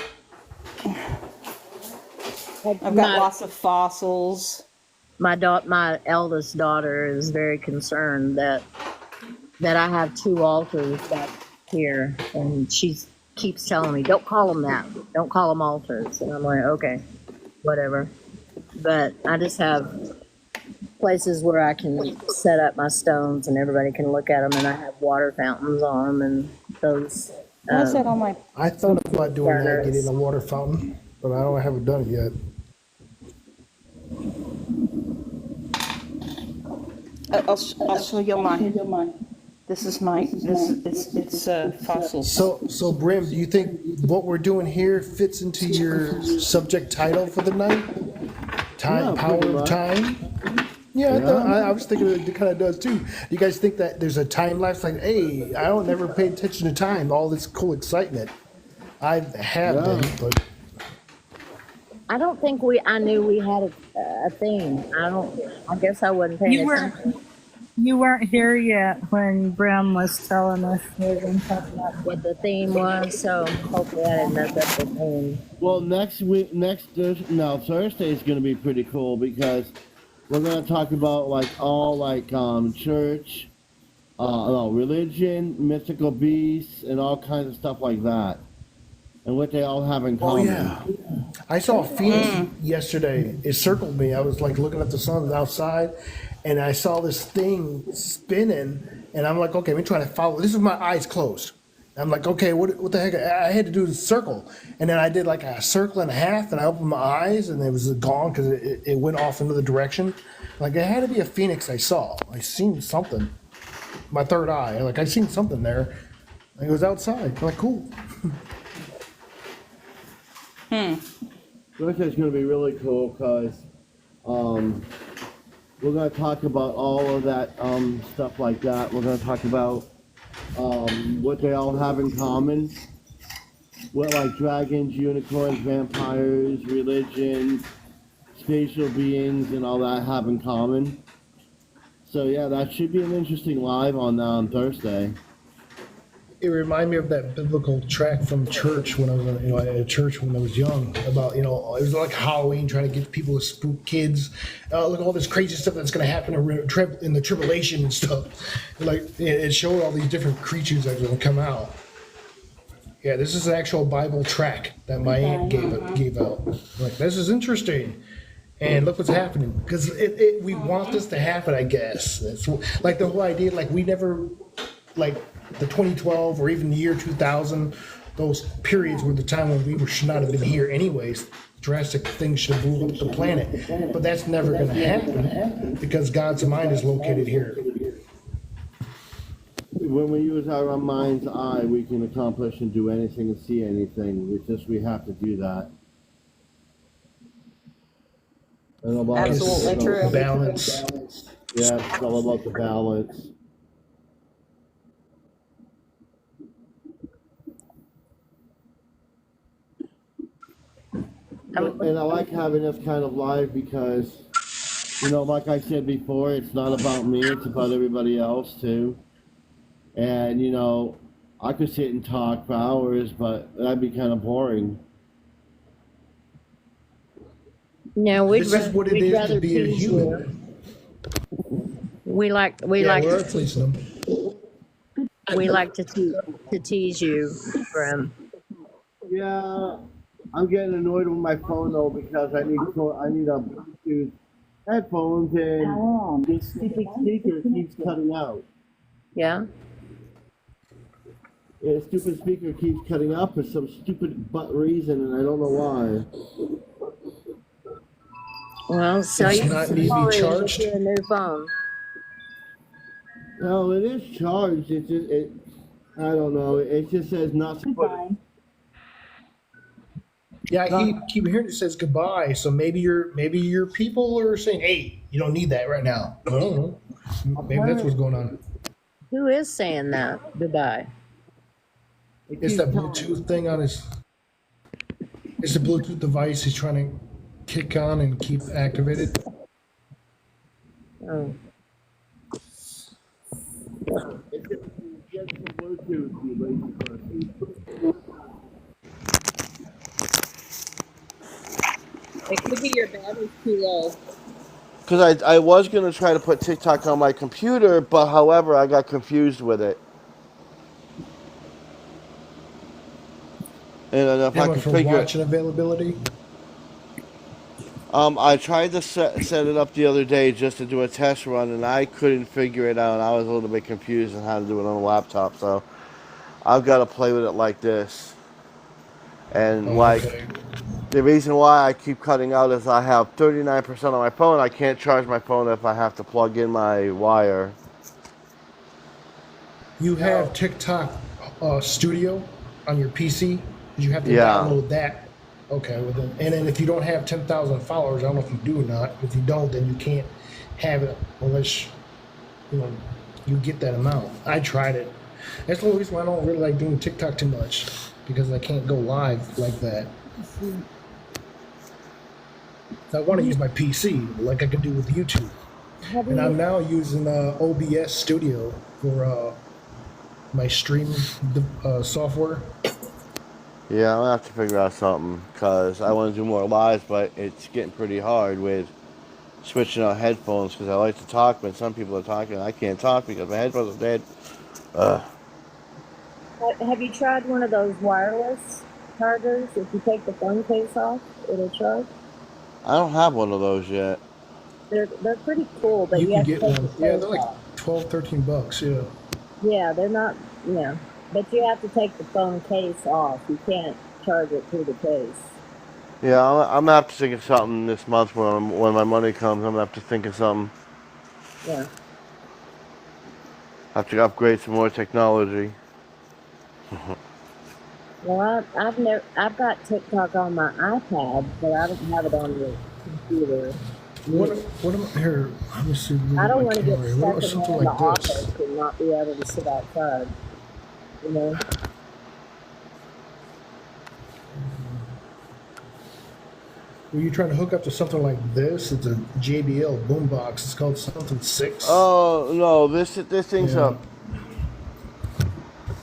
I've got lots of fossils. My eldest daughter is very concerned that I have two altars back here, and she keeps telling me, "Don't call them that. Don't call them altars." And I'm like, "Okay, whatever." But I just have places where I can set up my stones, and everybody can look at them, and I have water fountains on them, and those. What's that on my? I thought about doing that, Burners. getting a water fountain. but I haven't done it yet. I'll show you mine. This is mine. It's fossils. So Brim, do you think what we're doing here fits into your subject title for the night? Time, Yeah, power pretty of much. time. Yeah, I was thinking it kind of does too. Do you guys think that there's a time lapse? Like, hey, I don't never pay attention to time. All this cool excitement. I have Yeah. been, but I don't think I knew we had a theme. I guess I wasn't paying You attention. weren't you weren't here yet when Brim was telling us we were going to talk about. What the theme was, so hopefully I didn't mess up the theme. Well, Thursday is going to be pretty cool because we're going to talk about like all like church, no, religion, mythical beasts, and all kinds of stuff like that, and what they all have in oh common. yeah, I saw a phoenix yesterday. It circled me. I was like looking at the sun outside, and I saw this thing spinning, and I'm like, okay, let me try to follow. This is my eyes closed. I'm like, okay, what the heck? I had to do the circle, and then I did like a circle and a half, and I opened my eyes, and it was gone because it went off another direction. Like it had to be a phoenix I saw. I seen something. My third eye, like I seen something there. It was outside. I'm like, cool. Thursday is going to be really cool because we're going to talk about all of that stuff like that. We're going to talk about what they all have in common. What like dragons, unicorns, vampires, religion, spatial beings, and all that have in common. So yeah, that should be an interesting live on Thursday. It reminded me of that biblical track from church when I was at church when I was young. About it was like Halloween, trying to get people to spook kids. Look at all this crazy stuff that's going to happen in the tribulation and stuff. Like it showed all these different creatures that are going to come out. Yeah, this is an actual Bible track that my aunt gave out. Like this is interesting. And look what's happening because we want this to happen. I guess it's like the whole idea. Like we never like. The 2012 or even the year 2000, those periods were the time when we should not have been here anyways. Drastic things should have blew up the planet. But that's never going to happen because God's mind is located here. When we use our mind's eye, we can accomplish and do anything and see anything. We have to do that. Absolutely true. Balance. Yeah, it's all about the balance. And I like having this kind of live because, like I said before, it's not about me, it's about everybody else too. And, I could sit and talk for hours, but that'd be kind of boring. No, This is what it is to be a tease human. you. We like Yeah, we're to pleasing them. to tease you, Brim. Yeah, I'm getting annoyed with my phone though because I need a Bluetooth headphones and this stupid speaker keeps cutting out. Yeah. Yeah, stupid speaker keeps cutting out for some stupid butt reason, and I don't know why. Well, so Does you it not need to be charged? a new phone. No, it is charged. I don't know. It just says not supported. Yeah, I keep hearing it says goodbye. So maybe your people are saying, "Hey, you don't need that right now." I don't know. Maybe that's what's going on. Who is saying that? Goodbye. It's that Bluetooth thing on his. It's a Bluetooth device he's trying to kick on and keep activated. Oh. Get some Bluetooth, you lazy person. It could be your battery's too low. Because I was going to try to put TikTok on my computer, but however, I got confused with it. And then if I How could for figure watching availability? I tried to set it up the other day just to do a test run, and I couldn't figure it out. I was a little bit confused on how to do it on a laptop, so I've got to play with it like this. And Oh, like, okay. The reason why I keep cutting out is I have 39% on my phone. I can't charge my phone if I have to plug in my wire. You have TikTok Studio on your PC? You have to Yeah. download that. Okay, well then, and then if you don't have 10,000 followers, I don't know if you do or not. If you don't, then you can't have it unless you get that amount. I tried it. That's the only reason why I don't really like doing TikTok too much, because I can't go live like that. I want to use my PC like I could do with YouTube. And I'm now using OBS Studio for my stream software. Yeah, I'm gonna have to figure out something because I want to do more lives, but it's getting pretty hard with switching out headphones because I like to talk when some people are talking. I can't talk because my headphones are dead. Have you tried one of those wireless chargers? If you take the phone case off, it'll charge. I don't have one of those yet. They're pretty cool, but You you can have to get take one. the Yeah, case they're like off. 12, 13 bucks. Yeah. Yeah, they're not. Yeah, but you have to take the phone case off. You can't charge it through the case. Yeah, I'm gonna have to think of something this month when my money comes. I'm gonna have to think of something. Yeah. Have to upgrade some more technology. Well, I've got TikTok on my iPad, but I don't have it on the computer. What am here? Let me see. I don't my want to get camera. stuck What in about something the like this? office and not be able to sit outside. You know. Were you trying to hook up to something like this? It's a JBL boombox. It's called something 6. Oh no, this thing's Yeah. up.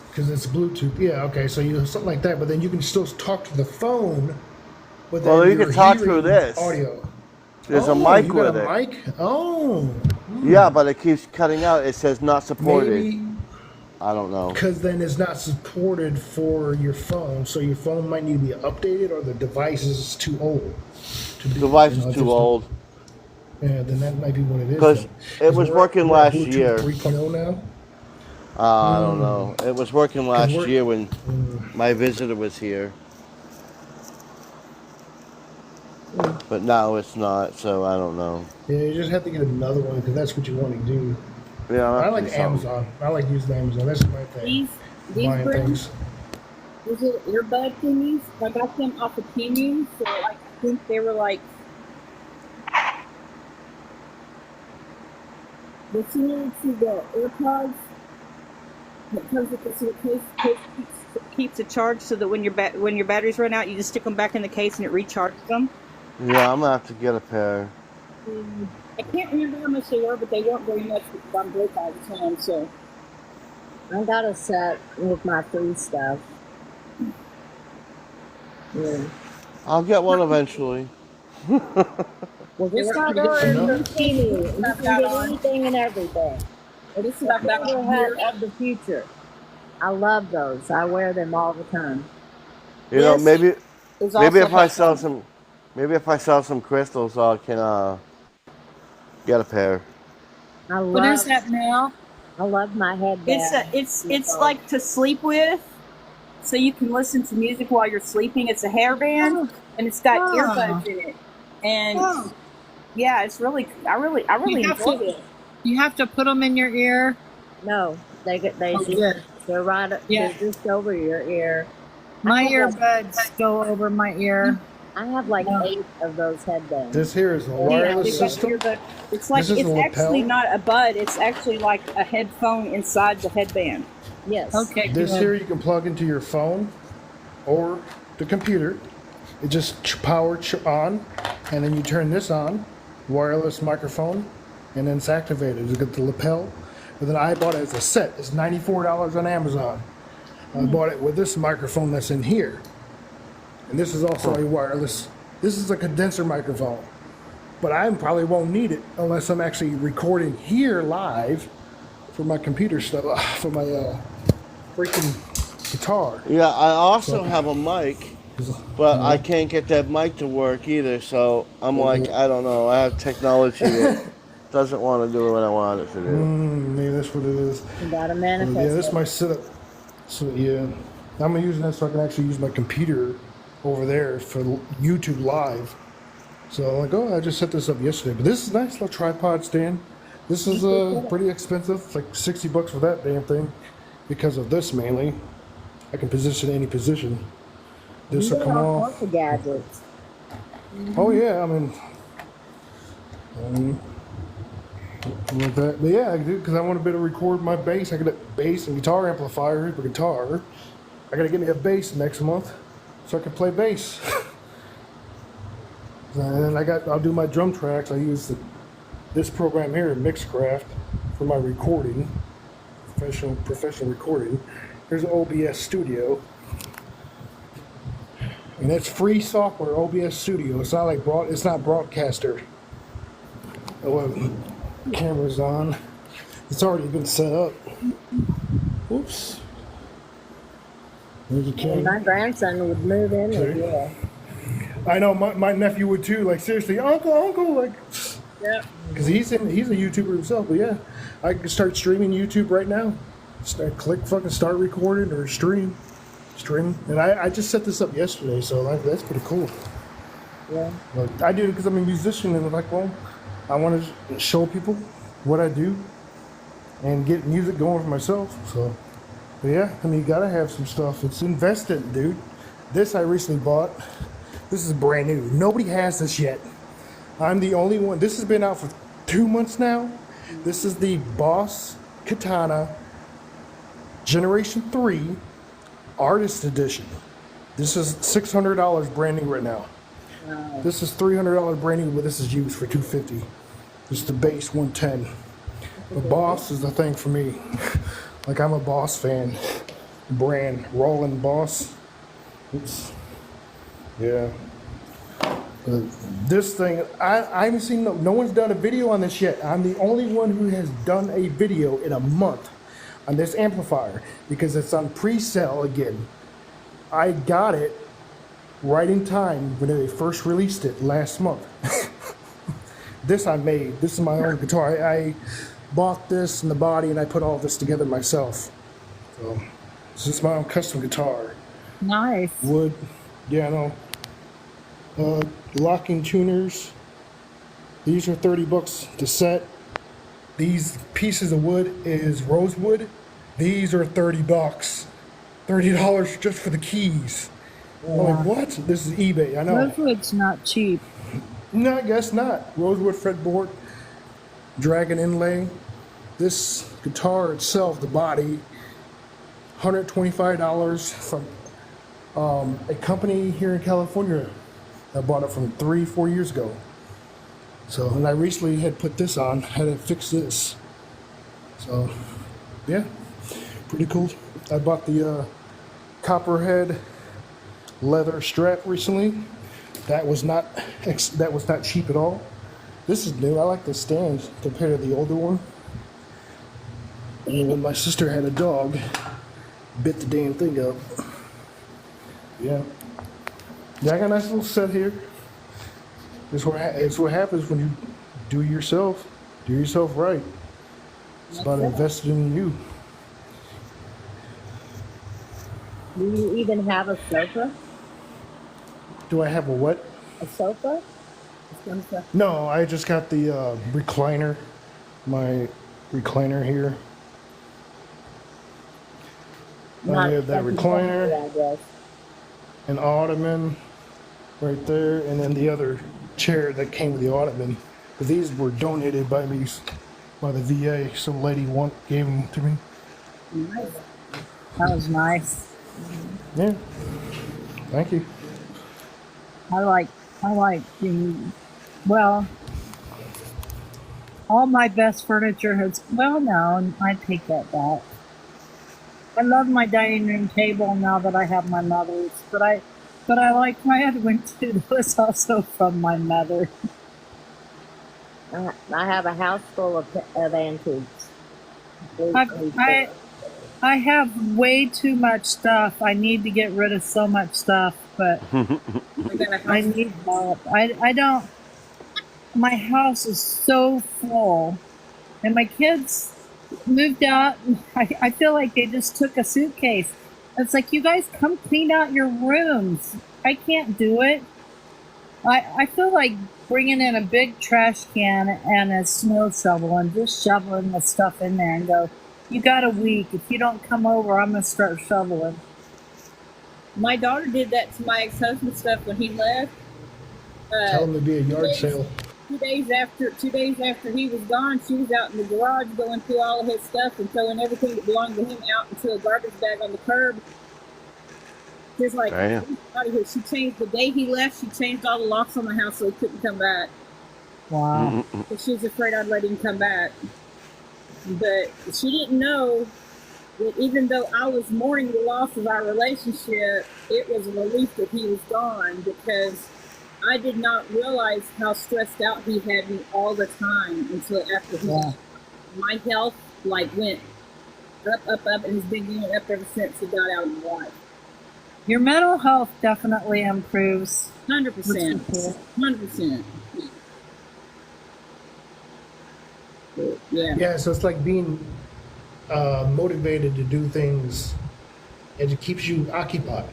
Because it's Bluetooth. Yeah, okay. So you something like that, but then you can still talk to the phone. But then Well, you you're can talk hearing through this. audio. There's a Oh, mic you with got a it. mic? Oh. Yeah, but it keeps cutting out. It says not supported. Maybe I don't know. because then it's not supported for your phone, so your phone might need to be updated, or the device is too old. To The be, device you know, is if too it's not- old. Yeah, then that might be what it is. Because then. it was we're- working we're at last Bluetooth year. 3.0 now. I don't know. It was working last we're- year when my visitor was here. But now it's not, so I don't know. Yeah, you just have to get another one because that's what you want to do. Yeah, I'll I have to like do something. Amazon. I like using Amazon. That's my thing. These Buying brands, things. these are earbud thingies. I got them off of Temu, so like, I think they were like they're similar to the AirPods. It comes with this little case keeps it charged, so that when your batteries run out, you just stick them back in the case and it recharges them. Yeah, I'm gonna have to get a pair. I can't remember how much they were, but they weren't very much because I'm broke all the time. So I got a set with my free stuff. Yeah. I'll get one eventually. Well, They just were start pretty good. ordering from Temu. You can Stuff get out on. anything and everything. This is Stuff out the on hat here. of the future. I love those. I wear them all the time. You know, This maybe is maybe also if I sell headphones. some crystals, I can get a pair. I What is love. that, Mel? I love my headband. It's like to sleep with, so you can listen to music while you're sleeping. It's a hairband, and it's got Oh. earbuds in it, and Oh. yeah, it's really I really You have enjoyed to, it. you have to put them in your ear. No, they Oh, just good. they're right. Yeah. They're just over your ear. My I have like earbuds go over my ear. I have like Yeah. 8 of those headbands. This here is a Yeah, wireless they've got system. earbud. It's like This is it's a actually lapel. not a bud. It's actually like a headphone inside the headband. Yes. Okay, This good. here you can plug into your phone or the computer. It just power on, and then you turn this on, wireless microphone, and then it's activated. You get the lapel. But then I bought it as a set. It's $94 on Amazon. I bought it with this microphone that's in here. And this is also a wireless. This is a condenser microphone. But I probably won't need it unless I'm actually recording here live for my computer stuff, for my freaking guitar. Yeah, I also have a mic, but I Mm-hmm. can't get that mic to work either. So I'm like, I don't know. I have technology that doesn't want to do what I want it to do. Maybe that's what it is. You gotta Yeah, manifest this is it. my setup. So yeah, I'm using that so I can actually use my computer over there for YouTube Live. So I'm like, oh, I just set this up yesterday. But this is a nice little tripod stand. This is pretty expensive. It's like $60 for that damn thing. Because of this mainly. I can position any position. This You will got come all off. sorts of gadgets. Oh yeah, I mean, like that. But yeah, I do because I want to be able to record my bass. I got a bass and guitar amplifier for guitar. I got to get me a bass next month so I can play bass. And then I'll do my drum tracks. I use this program here, Mixcraft, for my recording, professional recording. Here's OBS Studio. And it's free software, OBS Studio. It's not like it's not Broadcaster. Camera's on. It's already been set up. Oops. There's a And camera. my grandson would move in with you. I know my nephew would too. Like seriously, uncle, like. Yep. Because he's a YouTuber himself. But yeah, I can start streaming YouTube right now. Start recording or stream. And I just set this up yesterday, so that's pretty cool. Yeah. Like, I do it because I'm a musician, and like, well, I want to show people what I do and get music going for myself. So, but yeah, I mean, you gotta have some stuff. It's invested, dude. This I recently bought. This is brand new. Nobody has this yet. I'm the only one. This has been out for 2 months now. This is the Boss Katana Generation 3 Artist Edition. This is $600 brand new right now. Wow. This is $300 brand new, but this is used for $250. This is the base 110. The Boss is the thing for me. Like I'm a Boss fan. Brand Roland Boss. Oops. Yeah. This thing, I haven't seen no one's done a video on this yet. I'm the only one who has done a video in a month on this amplifier because it's on pre-sale again. I got it right in time when they first released it last month. This I made. This is my own guitar. I bought this and the body and I put all this together myself. So this is my own custom guitar. Nice. Wood, yeah, I know. Locking tuners. These are $30 to set. These pieces of wood is rosewood. These are $30. $30 just for the keys. I'm like, what? This is eBay, I know. Rosewood's not cheap. No, I guess not. Rosewood fretboard, dragon inlay. This guitar itself, the body, $125 from a company here in California. I bought it from 3-4 years ago. So, and I recently had put this on, had to fix this. So, yeah, pretty cool. I bought the Copperhead leather strap recently. That was not cheap at all. This is new. I like the stand compared to the older one. And when my sister had a dog, bit the damn thing up. Yeah. Yeah, I got a nice little set here. It's what happens when you do yourself right. It's about investing in you. Do you even have a sofa? Do I have a what? A sofa? No, I just got the recliner. My recliner here. I have that recliner, I guess. an ottoman right there, and then the other chair that came with the ottoman. But these were donated by me, by the VA. Some lady gave them to me. Nice. That was nice. Yeah. Thank you. I like well, all my best furniture has, well, no, I take that back. I love my dining room table now that I have my mother's, but I like my other one too. That was also from my mother. I have a house full of antiques. I have way too much stuff. I need to get rid of so much stuff, but I need help. I don't. My house is so full, and my kids moved out. I feel like they just took a suitcase It's like, you guys come clean out your rooms. I can't do it. I feel like bringing in a big trash can and a snow shovel and just shoveling the stuff in there and go, you got a week. If you don't come over, I'm going to start shoveling. My daughter did that to my ex-husband stuff when he left. Tell him to be a yard sale. 2 days after he was gone, she was out in the garage going through all of his stuff and throwing everything that belonged to him out into a garbage bag on the curb. She's like, Damn. out of here. She changed the day he left. She changed all the locks on the house so he couldn't come back. Wow. So she was afraid I'd let him come back. But she didn't know that even though I was mourning the loss of our relationship, it was a relief that he was gone, because I did not realize how stressed out he had me all the time until after he left. My health went up, and has been going up ever since he got out of my life. Your mental health definitely improves. 100%. 100%. Yeah. Yeah, so it's like being motivated to do things, and it keeps you occupied.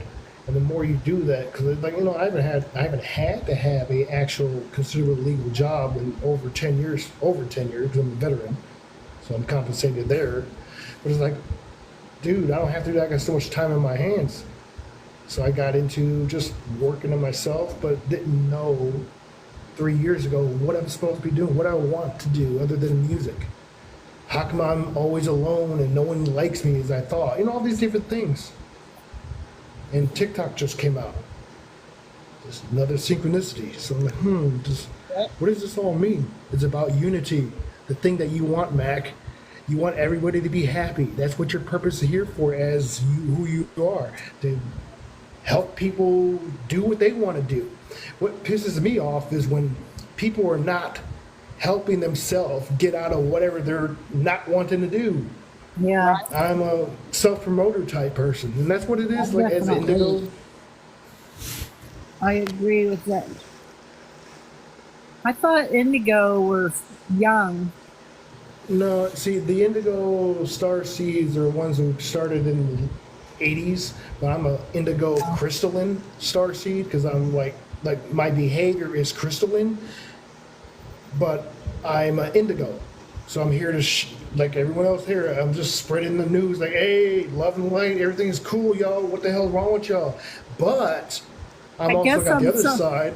And the more you do that, because I haven't had to have a actual considered legal job in over 10 years, because I'm a veteran, so I'm compensated there. But it's like, dude, I don't have to do that. I got so much time in my hands. So I got into just working on myself, but didn't know 3 years ago what I'm supposed to be doing, what I want to do other than music. How come I'm always alone and no one likes me as I thought? All these different things. And TikTok just came out. Just another synchronicity. So I'm like, what does this all mean? It's about unity. The thing that you want, Mac. You want everybody to be happy. That's what your purpose is here for, as who you are. To help people do what they want to do. What pisses me off is when people are not helping themselves get out of whatever they're not wanting to do. Yeah. I'm a self-promoter type person, and that's what it is. Like as Indigo. I agree with that. I thought Indigo were young. No, see, the Indigo Star Seeds are ones who started in the 80s, but I'm a Indigo crystalline star seed because I'm like my behavior is crystalline, but I'm an Indigo. So I'm here to, like everyone else here, I'm just spreading the news like, hey, love and light, everything's cool, y'all. What the hell's wrong with y'all? But I'm also got the other side.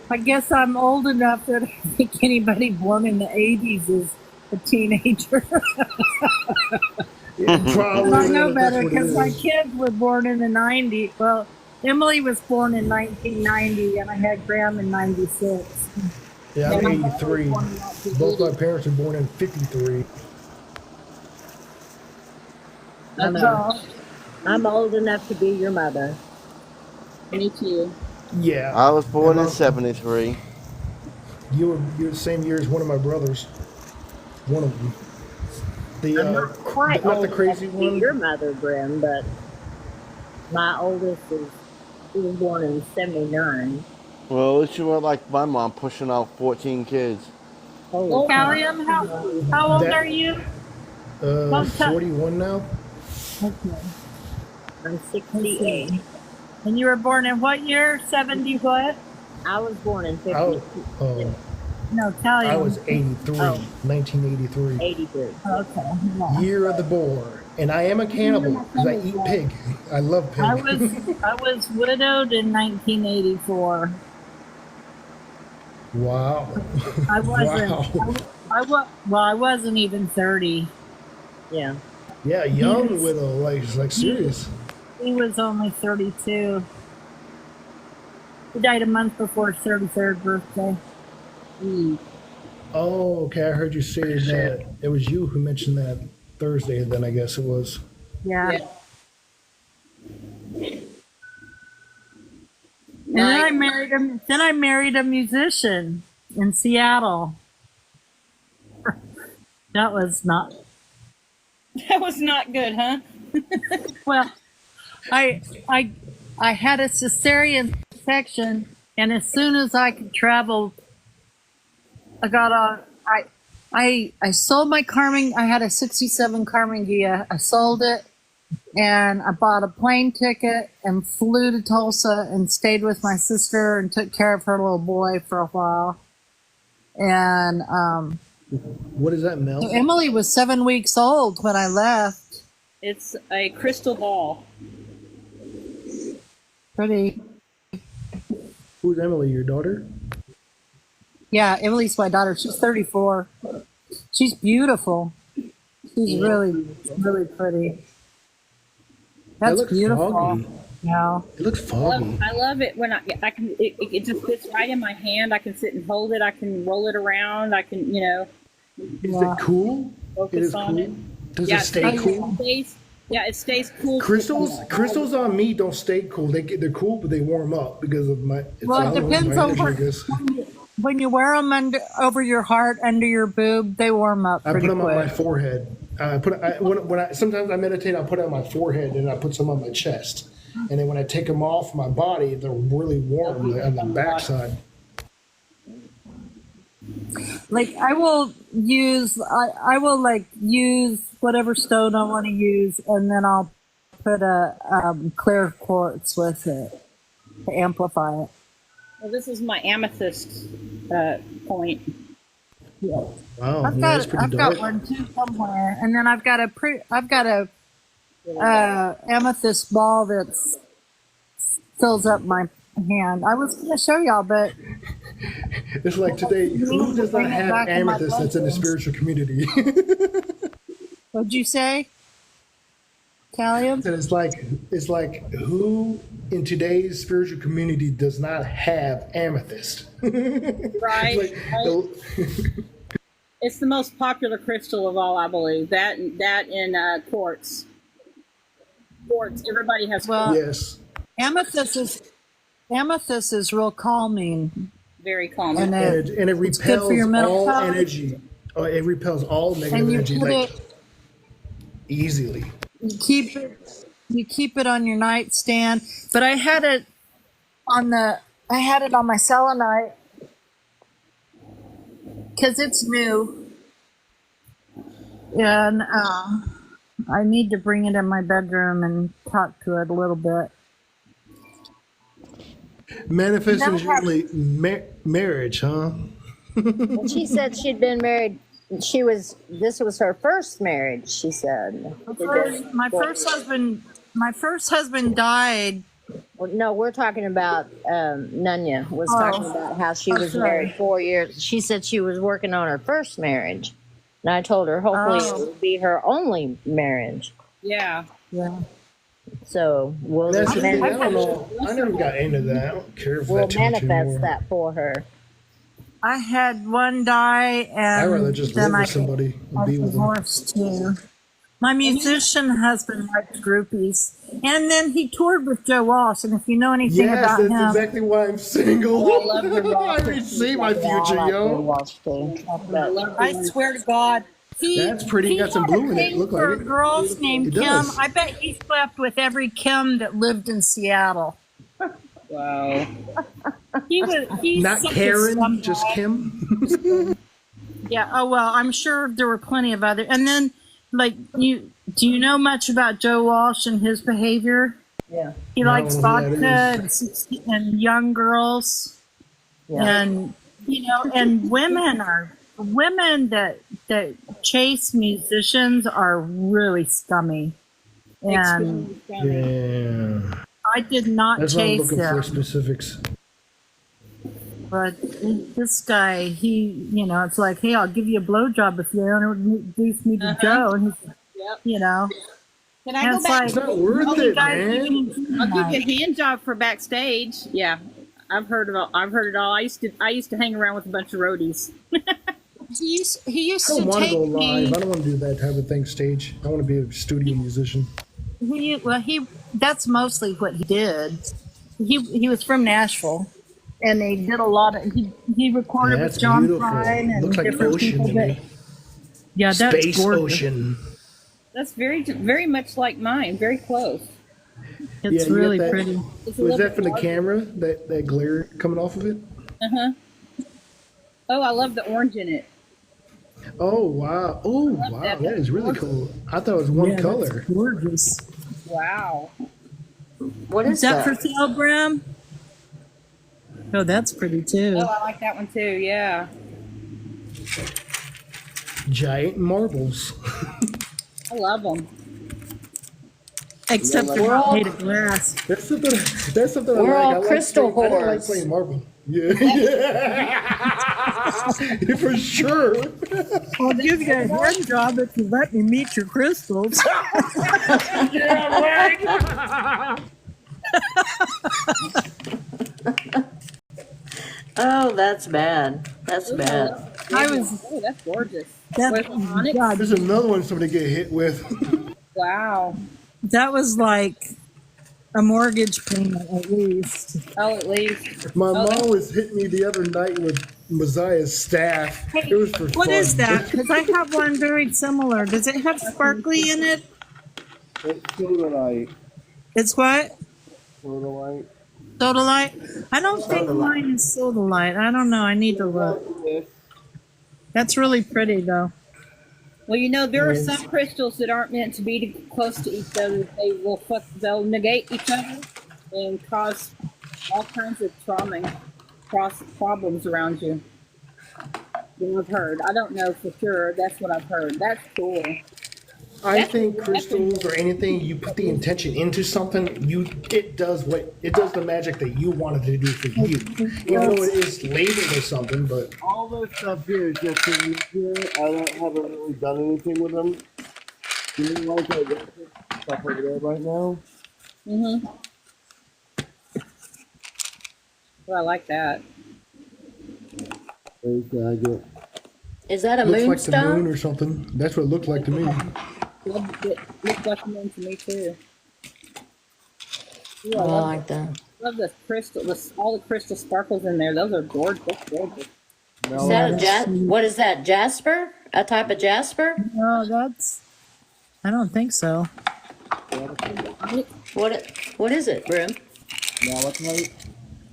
I guess I'm old enough that I think anybody born in the 80s is a teenager. Probably. I know better because my kids were born in the 90s. Well, Emily was born in 1990 and I had Graham in 96. Yeah, I'm 83. Both my parents were born in 53. I'm old enough to be your mother. Me too. Yeah. I was born in 73. You're the same year as one of my brothers. One of them. I'm not quite not old the crazy enough to one. be your mother, Grim, but my oldest he was born in 79. Well, at least you weren't like my mom pushing out 14 kids. Holy Callium, how old are you? 41 now. Okay. I'm 68. And you were born in what year? 70 what? I was born in 50. No, Callium. I was 83, 1983. 83. Okay. Year of the boar. And I am a cannibal because I eat pig. I love pig. I was widowed in 1984. Wow. I wasn't. Wow. I wasn't even 30. Yeah. Yeah, young widow, like serious. He was only 32. He died a month before his 33rd birthday. Oh, okay. I heard you say that. It was you who mentioned that Thursday, then I guess it was. Yeah. And then I married him. Then I married a musician in Seattle. That was not good, huh? well. I had a cesarean section, and as soon as I could travel, I got on. I sold my Carmen. I had a '67 Carmen Ghia. I sold it, and I bought a plane ticket and flew to Tulsa and stayed with my sister and took care of her little boy for a while. And What is that, Mel? so Emily was 7 weeks old when I left. It's a crystal ball. Pretty. Who's Emily, your daughter? Yeah, Emily's my daughter. She's 34. She's beautiful. She's really, really pretty. That's looks beautiful. foggy. Yeah. It looks foggy. I love it when I can. It just fits right in my hand. I can sit and hold it. I can roll it around. I can, Is it cool? It focus is on cool. it. Does it stay cool? It stays cool. Crystals on me don't stay cool. They're cool, but they warm up because of my. Well, it depends on energy, I guess. when you wear them over your heart, under your boob, they warm up I pretty put them quick. on my forehead. Sometimes I meditate, I put it on my forehead and I put some on my chest. And then when I take them off my body, they're really warm on the backside. Like I will use whatever stone I want to use, and then I'll put a clear quartz with it to amplify it. Well, this is my amethyst point. Yeah. Wow, I've got one too somewhere, and then I've got a amethyst ball that fills up my hand. I was going to show y'all, but It's like today, who does not have amethyst that's in the spiritual community? What'd you say, Callium? And it's like who in today's spiritual community does not have amethyst? Right. It's the most popular crystal of all, I believe. That and quartz. Quartz. Everybody has. Well, yes. Amethyst is real calming. Very calming. And it it's good for repels your mental all health. energy. Oh, it repels all negative And you energy put like it, easily. you keep it on your nightstand. But I had it on my selenite because it's new, and I need to bring it in my bedroom and talk to it a little bit. Manifesting is usually marriage, huh? And she said she'd been married. This was her first marriage, she said. My first husband died. Well, no, we're talking about Nunya was talking about how she was married 4 years. She said she was working on her first marriage. And I told her hopefully it would be her only marriage. Yeah. Yeah. So we'll That's just the thing. I manifest, don't know. I never got into that. I don't care for we'll that too much manifest anymore. that for her. I had one die, I'd rather and just then live I with somebody and got be with them. divorced too. My musician husband liked groupies, and then he toured with Joe Walsh. And if you know anything Yes, about that's him, exactly why I'm single. Oh, I love her I already see my future, yo. I swear to God, That's pretty. He Got some had a blue in it. thing Look for like it. girls named It Kim. does. I bet he slept with every Kim that lived in Seattle. Wow. He's Not such a Karen, scumbag. just Kim. Yeah. Oh well, I'm sure there were plenty of other. And then, like, do you know much about Joe Walsh and his behavior? Yeah. He No, likes who vodka that and young girls, Yeah. and and women that chase musicians are really scummy. And Yeah. I did not That's why I'm chase looking for him. specifics. But this guy, it's like, hey, I'll give you a blowjob if you introduce me to Joe. And he's, Yep. Can I and go it's back? like, It's not worth all you it, guys man. even do I'll that. give you a hand job for backstage. Yeah, I've heard it all. I used to hang around with a bunch of roadies. He used I don't to want to take go me. live. I don't want to do that type of thing stage. I want to be a studio musician. That's mostly what he did. He was from Nashville, and they did a lot of. He recorded Yeah, with that's John beautiful. Prine and Looks like an different ocean people. to me. Yeah, that's Space gorgeous. ocean. That's very much like mine. Very close. It's you got really that- pretty. It's a Was little that bit from the darker. camera? That glare coming off of it? Oh, I love the orange in it. Oh wow! Oh wow! that. That is really cool. I thought it was one Yeah, color. that's gorgeous. Wow. What Is is that for that? sale, Brim? Oh, that's pretty too. Oh, I like that one too. Yeah. Giant marbles. I love them. Except they're We're not all made of glass. That's something. That's something we're I like. all crystal I don't like whores. playing marble. Yeah, yeah, for sure. I'll give you a hand job if you let me meet your crystals. Yeah, right. Oh, that's bad. That's bad. Oh, that's gorgeous. That, With onyx? God, There's another one somebody get hit with. Wow. that was like a mortgage payment at least. Oh, at least. My Oh, mom was hitting me the other night with Messiah's staff. It was for What fun. is that? Because I have one very similar. Does it have sparkly in it? It's Sodalite. It's what? Sodalite. Sodalite? I don't think mine is Sodalite. I don't know. I need to look. That's really pretty though. Well, you know, there are some crystals that aren't meant to be close to each other. They'll negate each other and cause all kinds of trauma and problems around you. You know, I've heard. I don't know for sure. That's what I've heard. That's cool. I think crystals or anything, you put the intention into something, it does the magic that you wanted to do for you. Even though it is labeled as something, but All this stuff here is just in here. I haven't really done anything with them. Do you like I got stuff over there right now? Mm-hmm. Well, I like that. Is that a looks like the moon moonstone? or something. That's what it looked like to me. It looks like one to me too. Ooh, Oh, I like that. love the crystal. All the crystal sparkles in there. Those are gorgeous. Gorgeous. Is that what is that? Jasper? A type of jasper? No, that's. I don't think so. What is it, Brim? Malachite.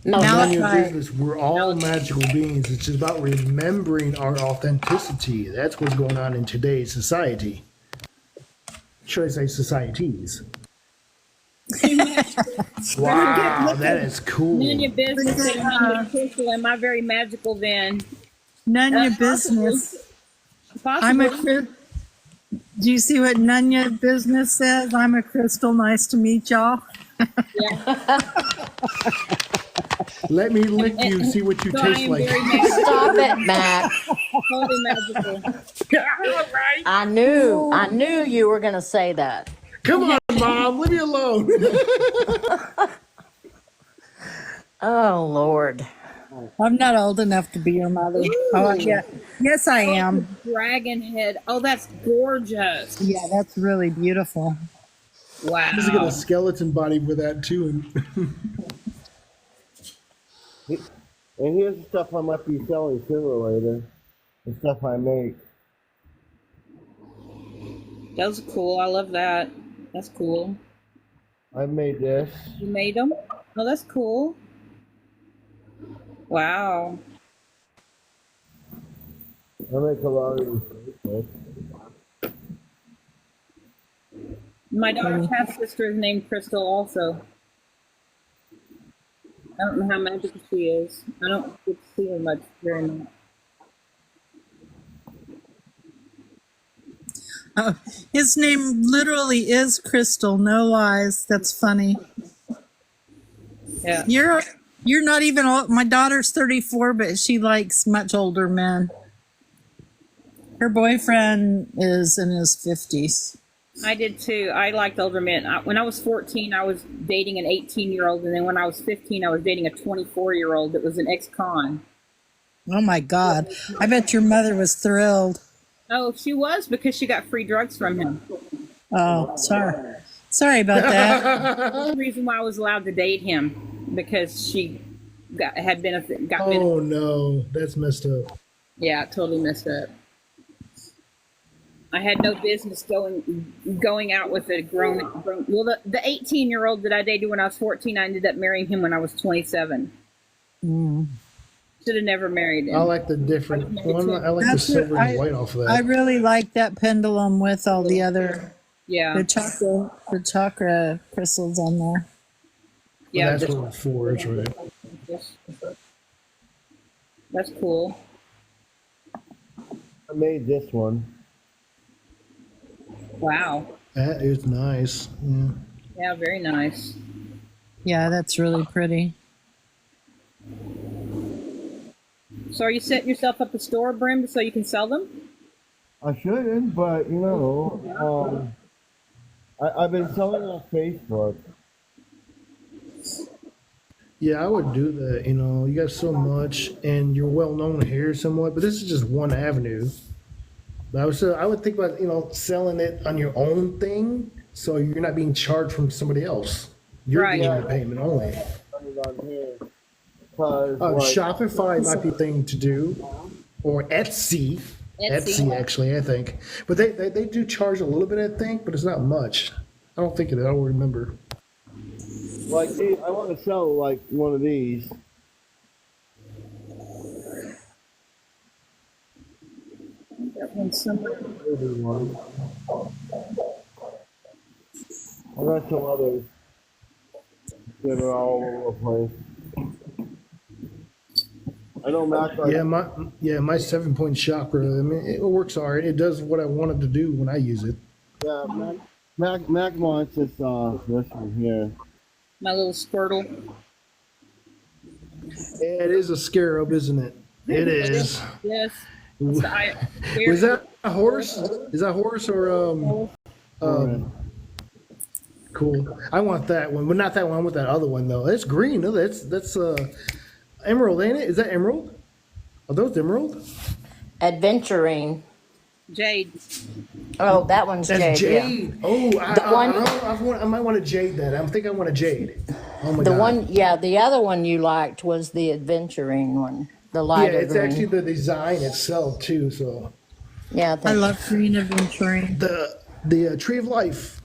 No. None of your Malachite. business. We're all magical beings. It's just about remembering our authenticity. That's what's going on in today's society. Should I say societies? Wow, that is cool. None of your business and none of your crystal. Am I very magical then? None of your business. I'm a. Do you see what Nunya business says? I'm a crystal. Nice to meet y'all. Let me lick you, see what you So I taste am like. very magical. Stop it, Matt. Totally magical. I knew you were gonna say that. Come on, Mom, leave me alone. Oh Lord. I'm not old enough to be your mother. Oh yeah. Yes, I am. Dragon head. Oh, that's gorgeous. Yeah, that's really beautiful. Wow. Just get a skeleton body for that too. And here's the stuff I might be selling sooner or later. The stuff I make. That was cool. I love that. That's cool. I made this. You made them? Oh, that's cool. Wow. I make a lot of these bracelets. My daughter's half sister is named Crystal also. I don't know how magical she is. I don't get to see her much, very much. His name literally is Crystal. No lies. That's funny. Yeah. You're not even old. My daughter's 34, but she likes much older men. Her boyfriend is in his 50s. I did too. I liked older men. When I was 14, I was dating an 18-year-old, and then when I was 15, I was dating a 24-year-old that was an ex-con. Oh my God. I bet your mother was thrilled. Oh, she was, because she got free drugs from him. Oh, sorry. Sorry about that. That's the reason why I was allowed to date him, because she got benefit. Oh no, that's messed up. Yeah, totally messed up. I had no business going out with a grown. Well, the 18-year-old that I dated when I was 14, I ended up marrying him when I was 27. Should have never married him. I like the different one. I like the That's silver what and white off of that. I really like that pendulum with all the other Yeah. The chakra crystals on there. Yeah. Well, that's what it's for. It's right. That's cool. I made this one. Wow. That is nice. Yeah. Yeah, very nice. Yeah, that's really pretty. So are you setting yourself up a store, Brim, so you can sell them? I shouldn't, but you know, I've been selling on Facebook. Yeah, I would do that. You know, you got so much, and you're well known here somewhat, but this is just one avenue. But I would think about, you know, selling it on your own thing, so you're not being charged from somebody else. You're Right. getting the payment only. Shopify might be a thing to do, or Etsy. Etsy, actually, I think. But they do charge a little bit, I think, but it's not much. I don't think it. I don't remember. Like, I want to sell like one of these. That one's somewhere. I got some others that are all over the place. I know Mac. My 7-point chakra. I mean, it works alright. It does what I wanted to do when I use it. Yeah, Mac wants this one here. My little Squirtle. It is a scarab, isn't it? It is. Yes. Was that a horse? Is that a horse or cool. I want that one, but not that one. I want that other one though. It's green. No, that's emerald, ain't it? Is that emerald? Are those emerald? Adventuring. Jade. Oh, that one's That's jade. jade. Oh, The I might want a jade that. I think I want a jade. Oh my The god. one, yeah, the other one you liked was the adventuring one, the lighter Yeah, it's green. actually the design itself too. So Yeah, I love green adventuring. the tree of life.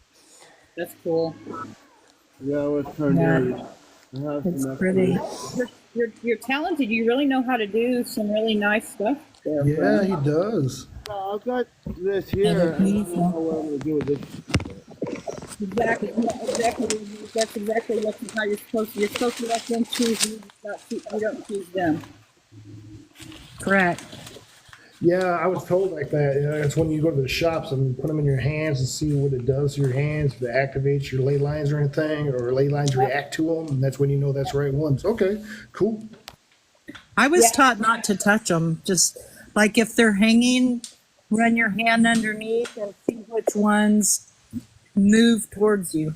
That's cool. Yeah, what's her name? It's pretty. You're talented. You really know how to do some really nice stuff there. Yeah, Brim. he does. I've got this here. I don't know what I'm gonna do with this. Exactly. That's exactly how you're supposed to. You're supposed to let them choose you. You don't choose them. Correct. Yeah, I was told like that. You know, it's when you go to the shops and put them in your hands and see what it does to your hands, if it activates your ley lines or anything, or ley lines react to them, and that's when you know that's the right ones. Okay, cool. I was taught not to touch them. Just like if they're hanging, run your hand underneath and see which ones move towards you.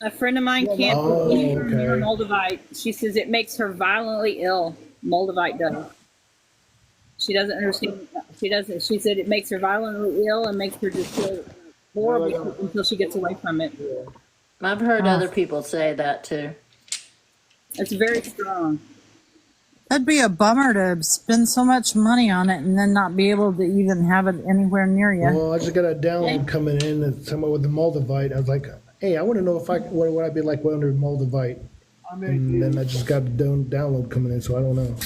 A friend of mine can't believe her Moldavite. She says it makes her violently ill. Moldavite does. She doesn't understand. She doesn't. She said it makes her violently ill and makes her just feel horrible until she gets away from it. I've heard other people say that too. It's very strong. That'd be a bummer to spend so much money on it and then not be able to even have it anywhere near you. Well, I just got a download coming in and someone with the Moldavite. I was like, hey, I want to know if what would I be like under Moldavite? And then I just got a download coming in, so I don't know.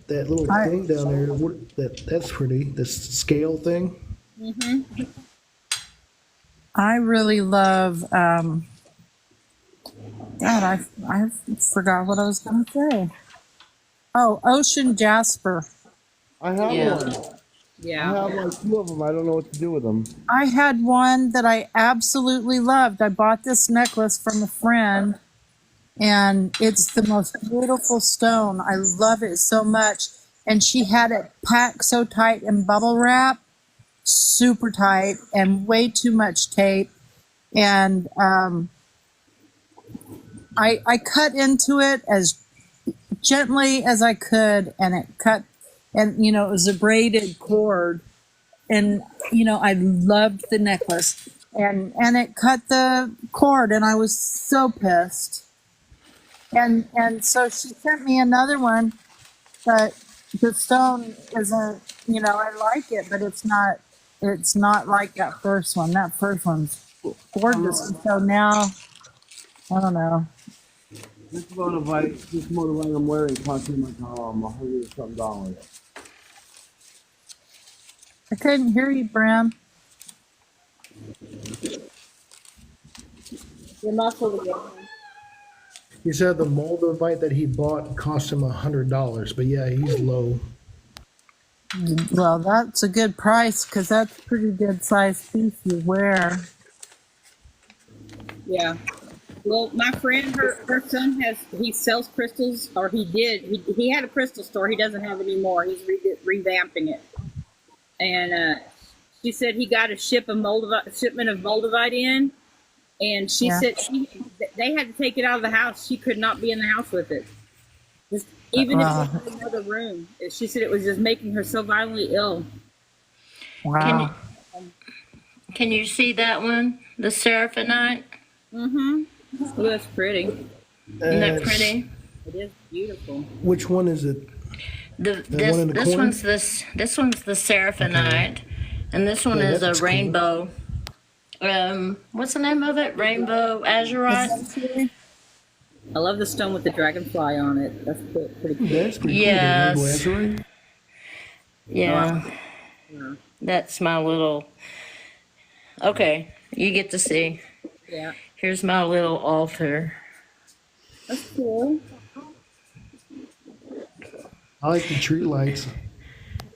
That little thing down there, that's pretty. This scale thing. Mm-hmm. I really love. God, I forgot what I was going to say. Oh, ocean jasper. I have one. Yeah. I have like 2 of them. I don't know what to do with them. I had one that I absolutely loved. I bought this necklace from a friend, and it's the most beautiful stone. I love it so much. And she had it packed so tight in bubble wrap, super tight, and way too much tape. And I cut into it as gently as I could, and it cut, and it was a braided cord, and I loved the necklace, and it cut the cord, and I was so pissed, and so she sent me another one, but the stone isn't, I like it, but it's not like that first one. That first one's gorgeous, and so now I don't know. This motorbike I'm wearing cost me like $100 something. I couldn't hear you, Bram. You're muffled again. He said the Moldavite that he bought cost him $100, but yeah, he's low. Well, that's a good price because that's a pretty good sized piece you wear. Yeah. Well, my friend, her son he sells crystals, or he did. He had a crystal store. He doesn't have it anymore. He's revamping it. And she said he got a shipment of Moldavite in, and she Yeah. said they had to take it out of the house. She could not be in the house with it. Just, even if it was in another room. She said it was just making her so violently ill. Wow. Can you see that one? The Seraphinite? Mm-hmm. Oh, that's pretty. Isn't that pretty? It is beautiful. Which one is it? One in the corner? This one's the Seraphinite, and this one Yeah, is a that's cool. rainbow. What's the name of it? Rainbow azurite. I love the stone with the dragonfly on it. That's pretty cool. That's pretty Yes. cool. The rainbow azurite? Yeah, that's my little. Okay, you get to see. Yeah. Here's my little altar. That's cool. I like the tree lights.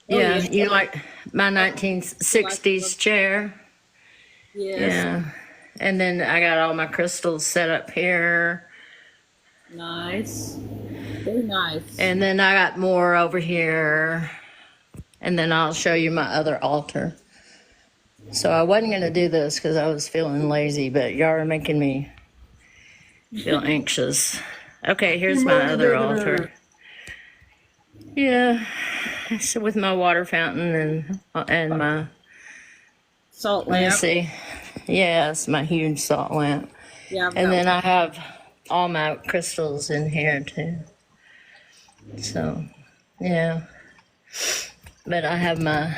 Yeah, yeah. you like my 1960s chair? Yes. Yeah. And then I got all my crystals set up here. Nice. Very nice. And then I got more over here. And then I'll show you my other altar. So I wasn't going to do this because I was feeling lazy, but y'all are making me feel anxious. Okay, here's my other altar. Yeah. So with my water fountain and my Salt let me lamp. see. Yes, my huge salt lamp. Yeah. I've And got then I have all my crystals in here too. So, yeah. But I have my.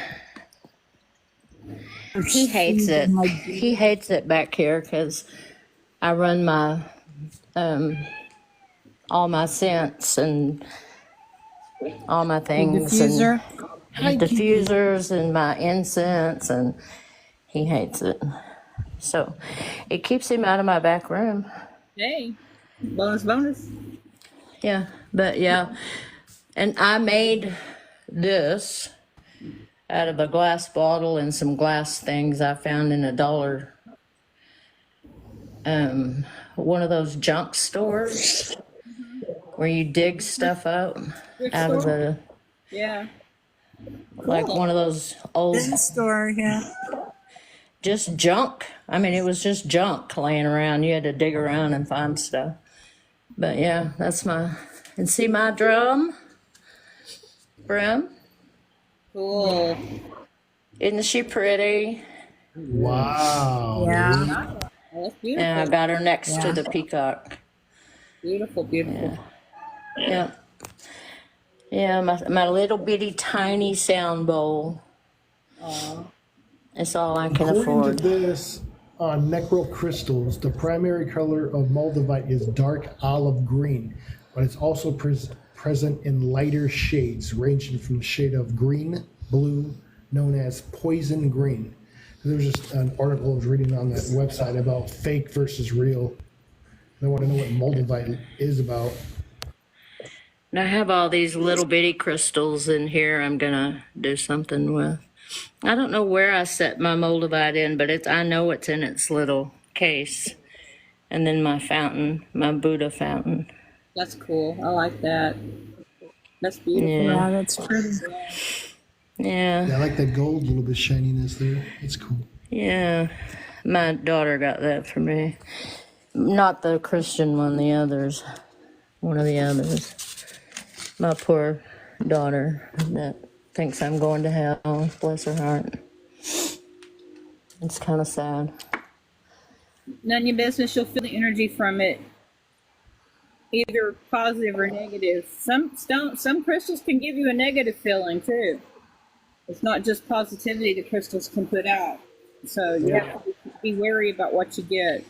He hates it. He hates it back here because I run my all my scents and all my things diffuser? and diffusers and my incense, and he hates it. So it keeps him out of my back room. Hey, bonus. Yeah, but yeah. And I made this out of a glass bottle and some glass things I found in a dollar, one of those junk stores where you dig stuff up out of the, Yeah. like one of those old, Bin store, yeah. just junk. I mean, it was just junk laying around. You had to dig around and find stuff. But yeah, that's and see my drum, Brim? Cool. Isn't she pretty? Wow. Yeah. Oh, that's beautiful. And I got her next to the peacock. Beautiful. Yeah. Yeah, my little bitty tiny sound bowl. Aw. It's all I can According afford. to this, Necro Crystals, the primary color of Moldavite is dark olive green, but it's also present in lighter shades, ranging from the shade of green, blue, known as poison green. There's just an article I was reading on that website about fake versus real. They want to know what Moldavite is about. And I have all these little bitty crystals in here I'm going to do something with. I don't know where I set my Moldavite in, but I know it's in its little case. And then my fountain, my Buddha fountain. That's cool. I like that. That's beautiful. Yeah, that's pretty. Yeah. Yeah, I like that gold, little bit shininess there. It's cool. Yeah. My daughter got that for me. Not the Christian one, the others. One of the others. My poor daughter that thinks I'm going to hell. Bless her heart. It's kind of sad. None of your business. You'll feel the energy from it, either positive or negative. Some crystals can give you a negative feeling too. It's not just positivity the crystals can put out. So you have to be wary about what you get.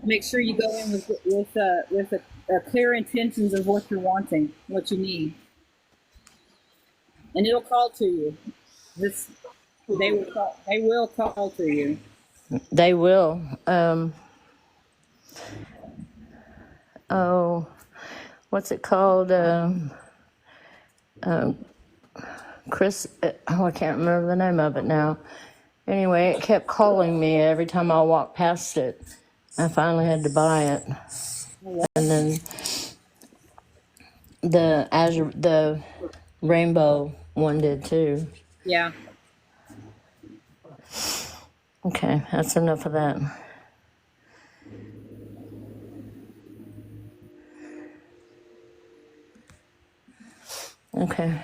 Make sure you go in with a clear intentions of what you're wanting, what you need, and it'll call to you. They will call. They will call to you. They will. Oh, what's it called? Chris, I can't remember the name of it now. Anyway, it kept calling me every time I walked past it. I finally had to buy it. And then the rainbow one did too. Yeah. Okay, that's enough of that. Okay.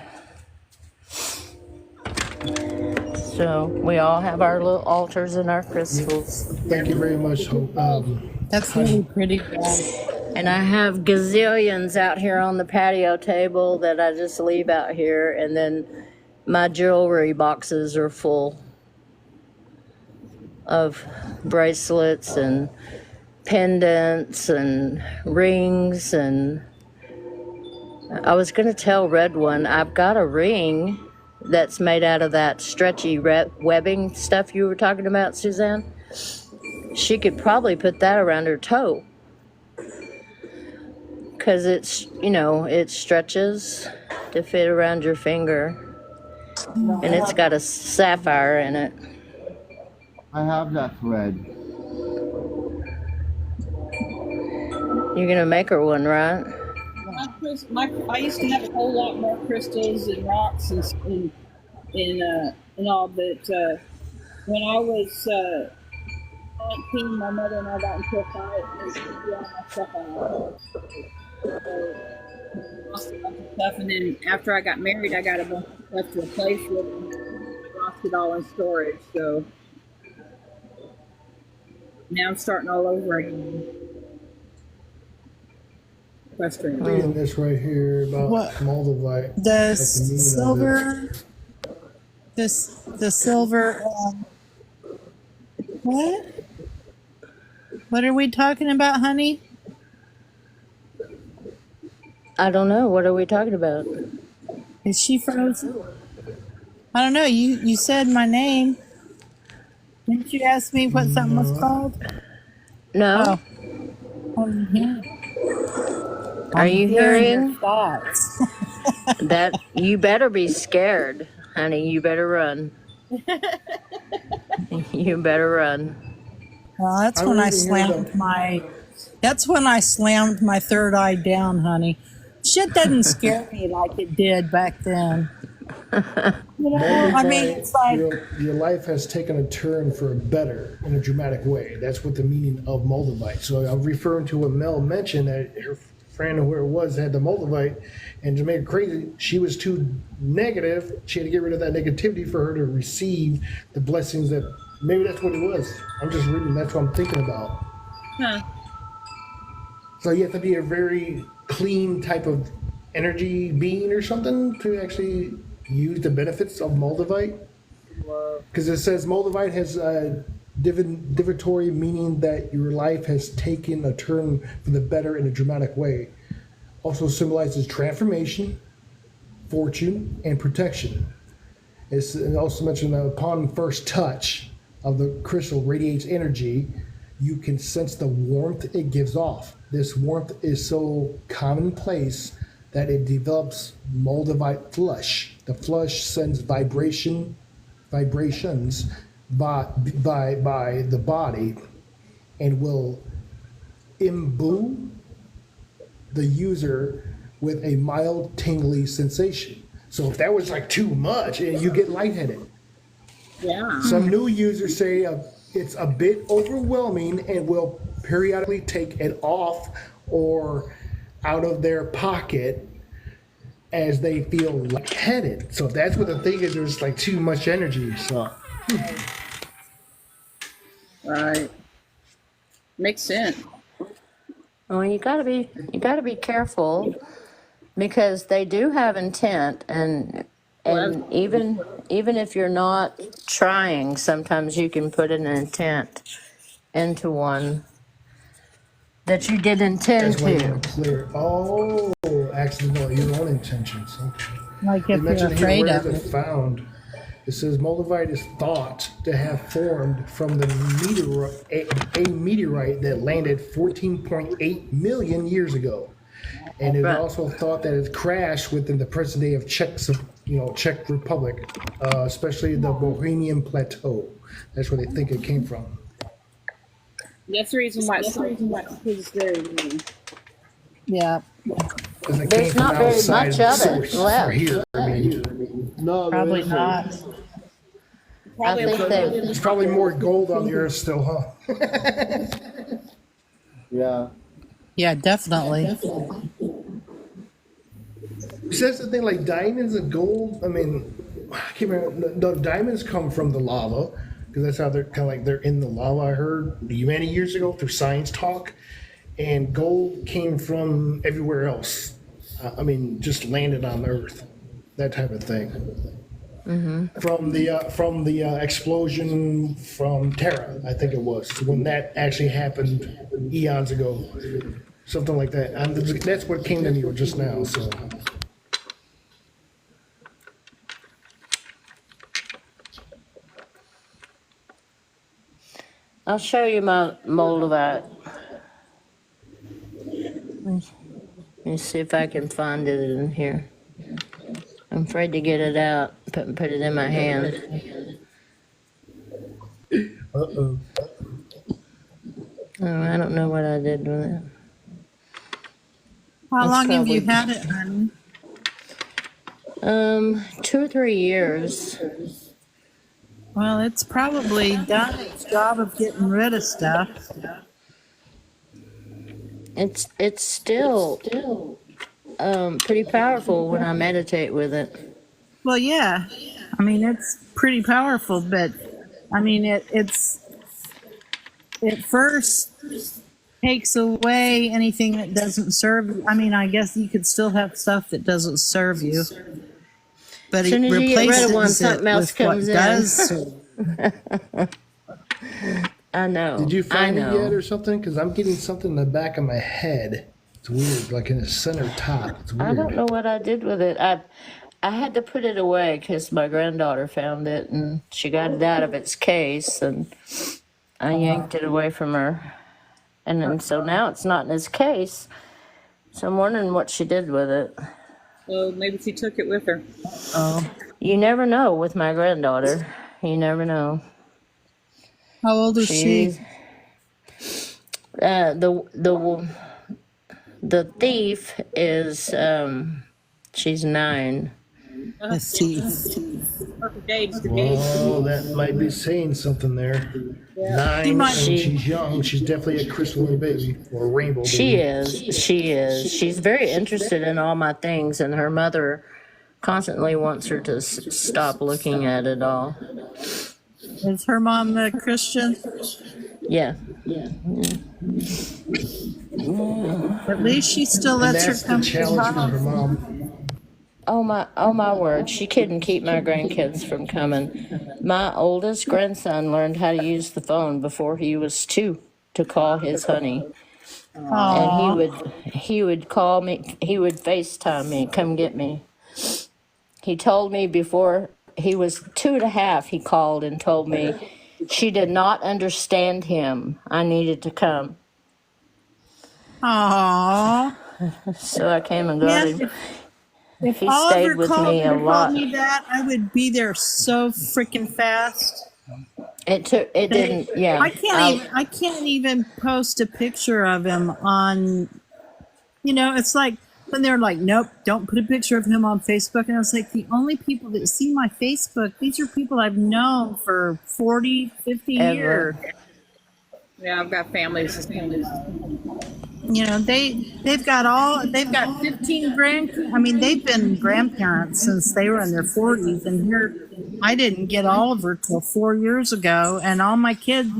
So we all have our little altars and our crystals. Thank you very much. That's really pretty, guys. And I have gazillions out here on the patio table that I just leave out here, and then my jewelry boxes are full of bracelets and pendants and rings. And I was going to tell Red One, I've got a ring that's made out of that stretchy webbing stuff you were talking about, Suzanne. She could probably put that around her toe, because it's, it stretches to fit around your finger, and it's got a sapphire in it. I have that thread. You're gonna make her one, right? I used to have a whole lot more crystals and rocks and all, but when I was 19, my mother and I got into a fight and threw all my stuff out. Lost a bunch of stuff, and then after I got married, I got a bunch of stuff to replace with, and I lost it all in storage. So now I'm starting all over again. Frustrating. Reading this right here about What? Moldavite. The like the meaning of silver, the silver, what? What are we talking about, honey? I don't know. What are we talking about? Is she frozen? I don't know. You said my name. Didn't you ask me what something was called? No. Oh, yeah. Are you Your hearing thoughts? that? You better be scared, honey. You better run. You better run. Well, that's when I slammed my. That's when I slammed my third eye down, honey. Shit doesn't scare me like it did back then. I mean, it's like your life has taken a turn for a better in a dramatic way. That's what the meaning of Moldavite. So I'm referring to what Mel mentioned, that her friend or whoever it was had the Moldavite, and to make it crazy, she was too negative. She had to get rid of that negativity for her to receive the blessings that maybe that's what it was. I'm just reading. That's what I'm thinking about. Huh. So you have to be a very clean type of energy being or something to actually use the benefits of Moldavite. Because it says Moldavite has a divinatory meaning that your life has taken a turn for the better in a dramatic way. Also symbolizes transformation, fortune, and protection. It also mentioned that upon first touch of the crystal radiates energy, you can sense the warmth it gives off. This warmth is so commonplace that it develops Moldavite flush. The flush sends vibrations by the body and will imbue the user with a mild tingly sensation. So if that was like too much, you get lightheaded. Yeah. Some new users say it's a bit overwhelming and will periodically take it off or out of their pocket as they feel lightheaded. So that's what the thing is. There's like too much energy. So. Right. Makes sense. Well, you gotta be careful, because they do have intent, and even if you're not trying, sometimes you can put an intent into one that you did intend That's why you to. want to clear. Oh, actually, no, your own intentions. Okay. Like They if you're mentioned here, afraid where of is it it. found? It says Moldavite is thought to have formed from the a meteorite that landed 14.8 million years ago, and it's Right. also thought that it crashed within the present day of Czech Republic, especially the Bohemian Plateau. That's where they think it came from. That's the reason why it's very mean. Yeah. Because it There's came from not very outside much the of it source left. for here. I mean, No, there Probably isn't. not. I think they. there's probably more gold on the earth still, huh? Yeah. Yeah, definitely. That's the thing, like diamonds and gold. I mean, I can't remember. The diamonds come from the lava because that's how they're kind of like they're in the lava. I heard many years ago through Science Talk, and gold came from everywhere else. I mean, just landed on Earth, that type of thing. From the explosion from Terra, I think it was when that actually happened eons ago, something like that. And that's what came to me just now. So. I'll show you my Moldavite. Let me see if I can find it in here. I'm afraid to get it out, put it in my hand. Uh-oh. Oh, I don't know what I did with it. How It's long have you probably- had it, honey? 2 or 3 years. Well, it's probably done its job of getting rid of stuff. It's still pretty powerful when I meditate with it. Well, yeah. I mean, it's pretty powerful, but I mean, it first takes away anything that doesn't serve you. I mean, I guess you could still have stuff that doesn't serve you, but As soon it as you get rid of one, replaces it something else with what comes in. does serve. I know. Did you find I it know. yet or something? Because I'm getting something in the back of my head. It's weird, like in the center top. It's weird. I don't know what I did with it. I had to put it away because my granddaughter found it and she got it out of its case and I yanked it away from her. And then, so now it's not in its case. So I'm wondering what she did with it. So maybe she took it with her. Oh, You never know with my granddaughter. You never know. how old is she? The thief is she's 9. Let's see. Perfect age to be. Oh, that might be saying something there. 9, She might- and she's young. She's definitely a crystalline baby or a rainbow baby. She is. She's very interested in all my things, and her mother constantly wants her to stop looking at it all. Is her mom a Christian? Yeah. At least she still And lets her that's the come to challenge with her home. mom. Oh my word. She couldn't keep my grandkids from coming. My oldest grandson learned how to use the phone before he was 2 to call his honey. Aw. And he would call me, he would FaceTime me, come get me. He told me before he was 2 and a half, he called and told me she did not understand him. I needed to come. Aww. So I came and got Man, him. if He Oliver stayed with called me a and lot. told me that, I would be there so freaking fast. It didn't, yeah. I can't even post a picture of him on, it's like when they're like, nope, don't put a picture of him on Facebook. And I was like, the only people that see my Facebook, these are people I've known for 40, 50 Ever. years. Yeah, I've got families. They've got 15 grand. I mean, they've been grandparents since they were in their 40s, and here I didn't get Oliver till 4 years ago, and all my kids,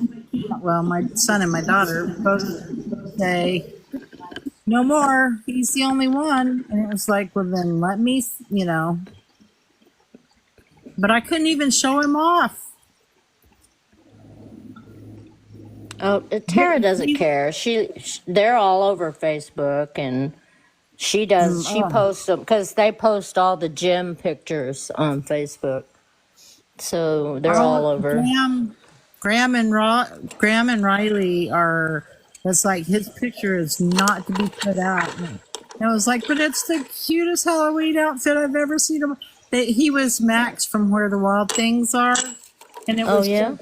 well, my son and my daughter both say, no more. He's the only one, and it was like, well, then let me, But I couldn't even show him off. Oh, Tara doesn't care. They're all over Facebook, and she does. She posts them because they post all the gym pictures on Facebook. So they're all over. Graham and Riley are. It's like his picture is not to be put out. And I was like, but it's the cutest Halloween outfit I've ever seen him. He was Max from Where the Wild Things Are, and it Oh, was. yeah?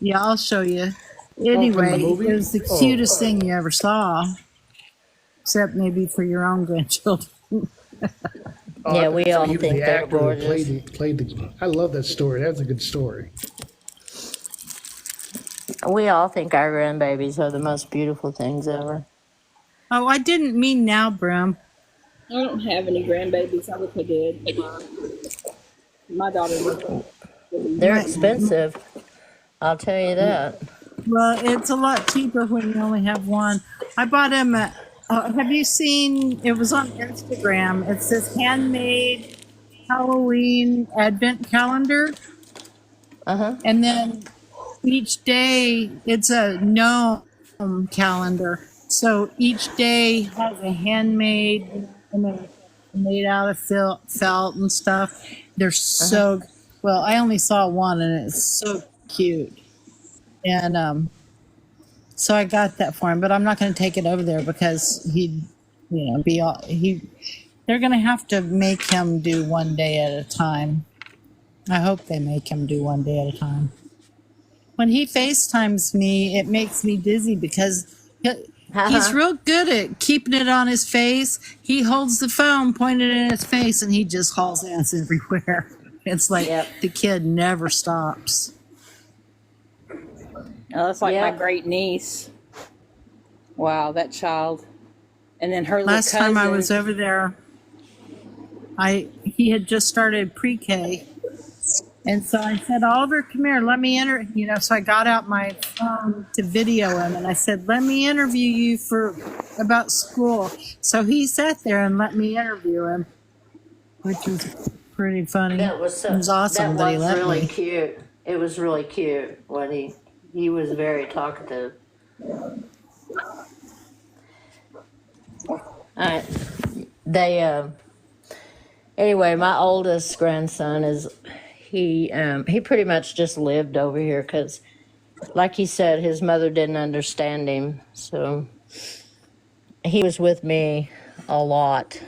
Yeah, I'll show you. from the Anyway, movie? it was the Oh, cutest thing you ever saw, except maybe for your own grandchildren. oh, Yeah, I we thought all he was think the they're actor who gorgeous. played the. I love that story. That's a good story. We all think our grandbabies are the most beautiful things ever. Oh, I didn't mean now, Brim. I don't have any grandbabies. I wish I did. My daughter was. They're expensive. I'll tell you that. Well, it's a lot cheaper when you only have one. I bought him a. Have you seen? It was on Instagram. It says handmade Halloween advent calendar, and then each day it's a gnome calendar. So each day has a handmade, and then made out of felt and stuff. They're so well. I only saw one, and it's so cute. And so I got that for him, but I'm not going to take it over there because he'd, be all They're going to have to make him do one day at a time. I hope they make him do one day at a time. When he FaceTimes me, it makes me dizzy because he's real good at keeping it on his face. He holds the phone pointed at his face, and he just hauls ass everywhere. It's like the kid never stops. Oh, that's like my great niece. Wow, that child. And then her little Last time I cousin. was over there, he had just started pre-K, and so I said, Oliver, come here, let me so I got out my phone to video him, and I said, let me interview you about school. So he sat there and let me interview him, which was pretty funny. That was It was awesome that he let really me. cute. It was really cute when he was very talkative. Anyway, my oldest grandson he pretty much just lived over here because, like he said, his mother didn't understand him, so he was with me a lot.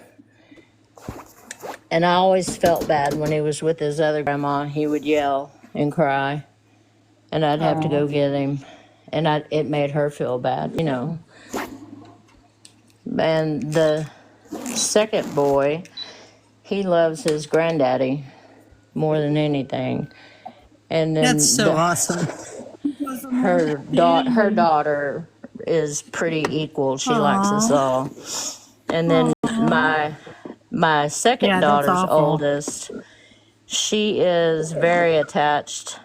And I always felt bad when he was with his other grandma. He would yell and cry, and I'd have to go get him, and it made her feel bad, And the second boy, he loves his granddaddy more than anything. And then That's so awesome. her daughter is pretty equal. She likes us all. And then my second Yeah, that's daughter's awful. oldest, she is very attached,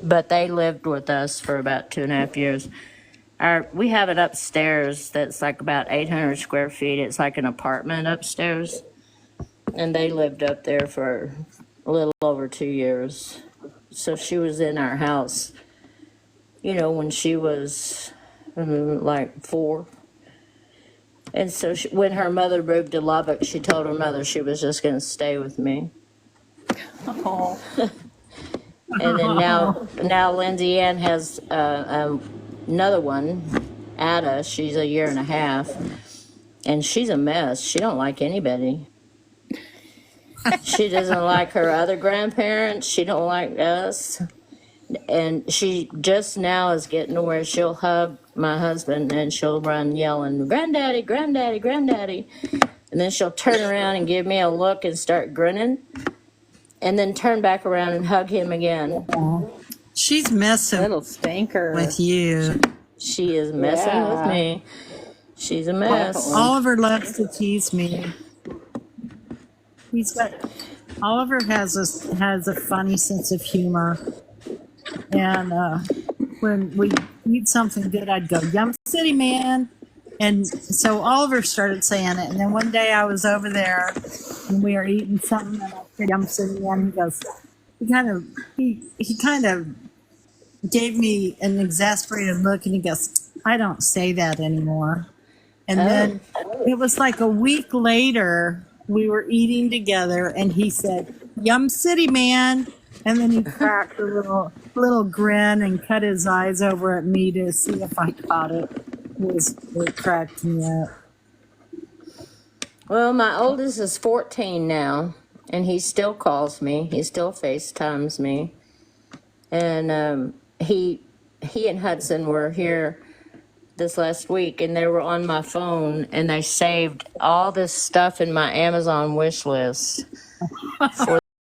but they lived with us for about 2.5 years. We have it upstairs that's like about 800 square feet. It's like an apartment upstairs. And they lived up there for a little over 2 years. So she was in our house, when she was like 4. And so when her mother moved to Lubbock, she told her mother she was just going to stay with me. Oh. And then now Lindsay Ann has another one, Ada. She's 1.5 years, and she's a mess. She don't like anybody. She doesn't like her other grandparents. She don't like us. And she just now is getting to where she'll hug my husband and she'll run yelling, "Granddaddy, granddaddy, granddaddy." And then she'll turn around and give me a look and start grinning. And then turn back around and hug him again. She's messing Little stinker. with you. She is messing with me. She's a mess. Oliver loves to tease me. Oliver has a funny sense of humor, and when we eat something good, I'd go, "Yum City, man!" And so Oliver started saying it, and then one day I was over there, and we were eating something, and I said, "Yum City, man." He goes, he kind of gave me an exasperated look, and he goes, "I don't say that anymore." And then it was like a week later, we were eating together, and he said, "Yum City, man." And then he cracked a little grin and cut his eyes over at me to see if I caught it. It cracked me up. Well, my oldest is 14 now, and he still calls me. He still FaceTimes me. And he and Hudson were here this last week, and they were on my phone, and they saved all this stuff in my Amazon wish list for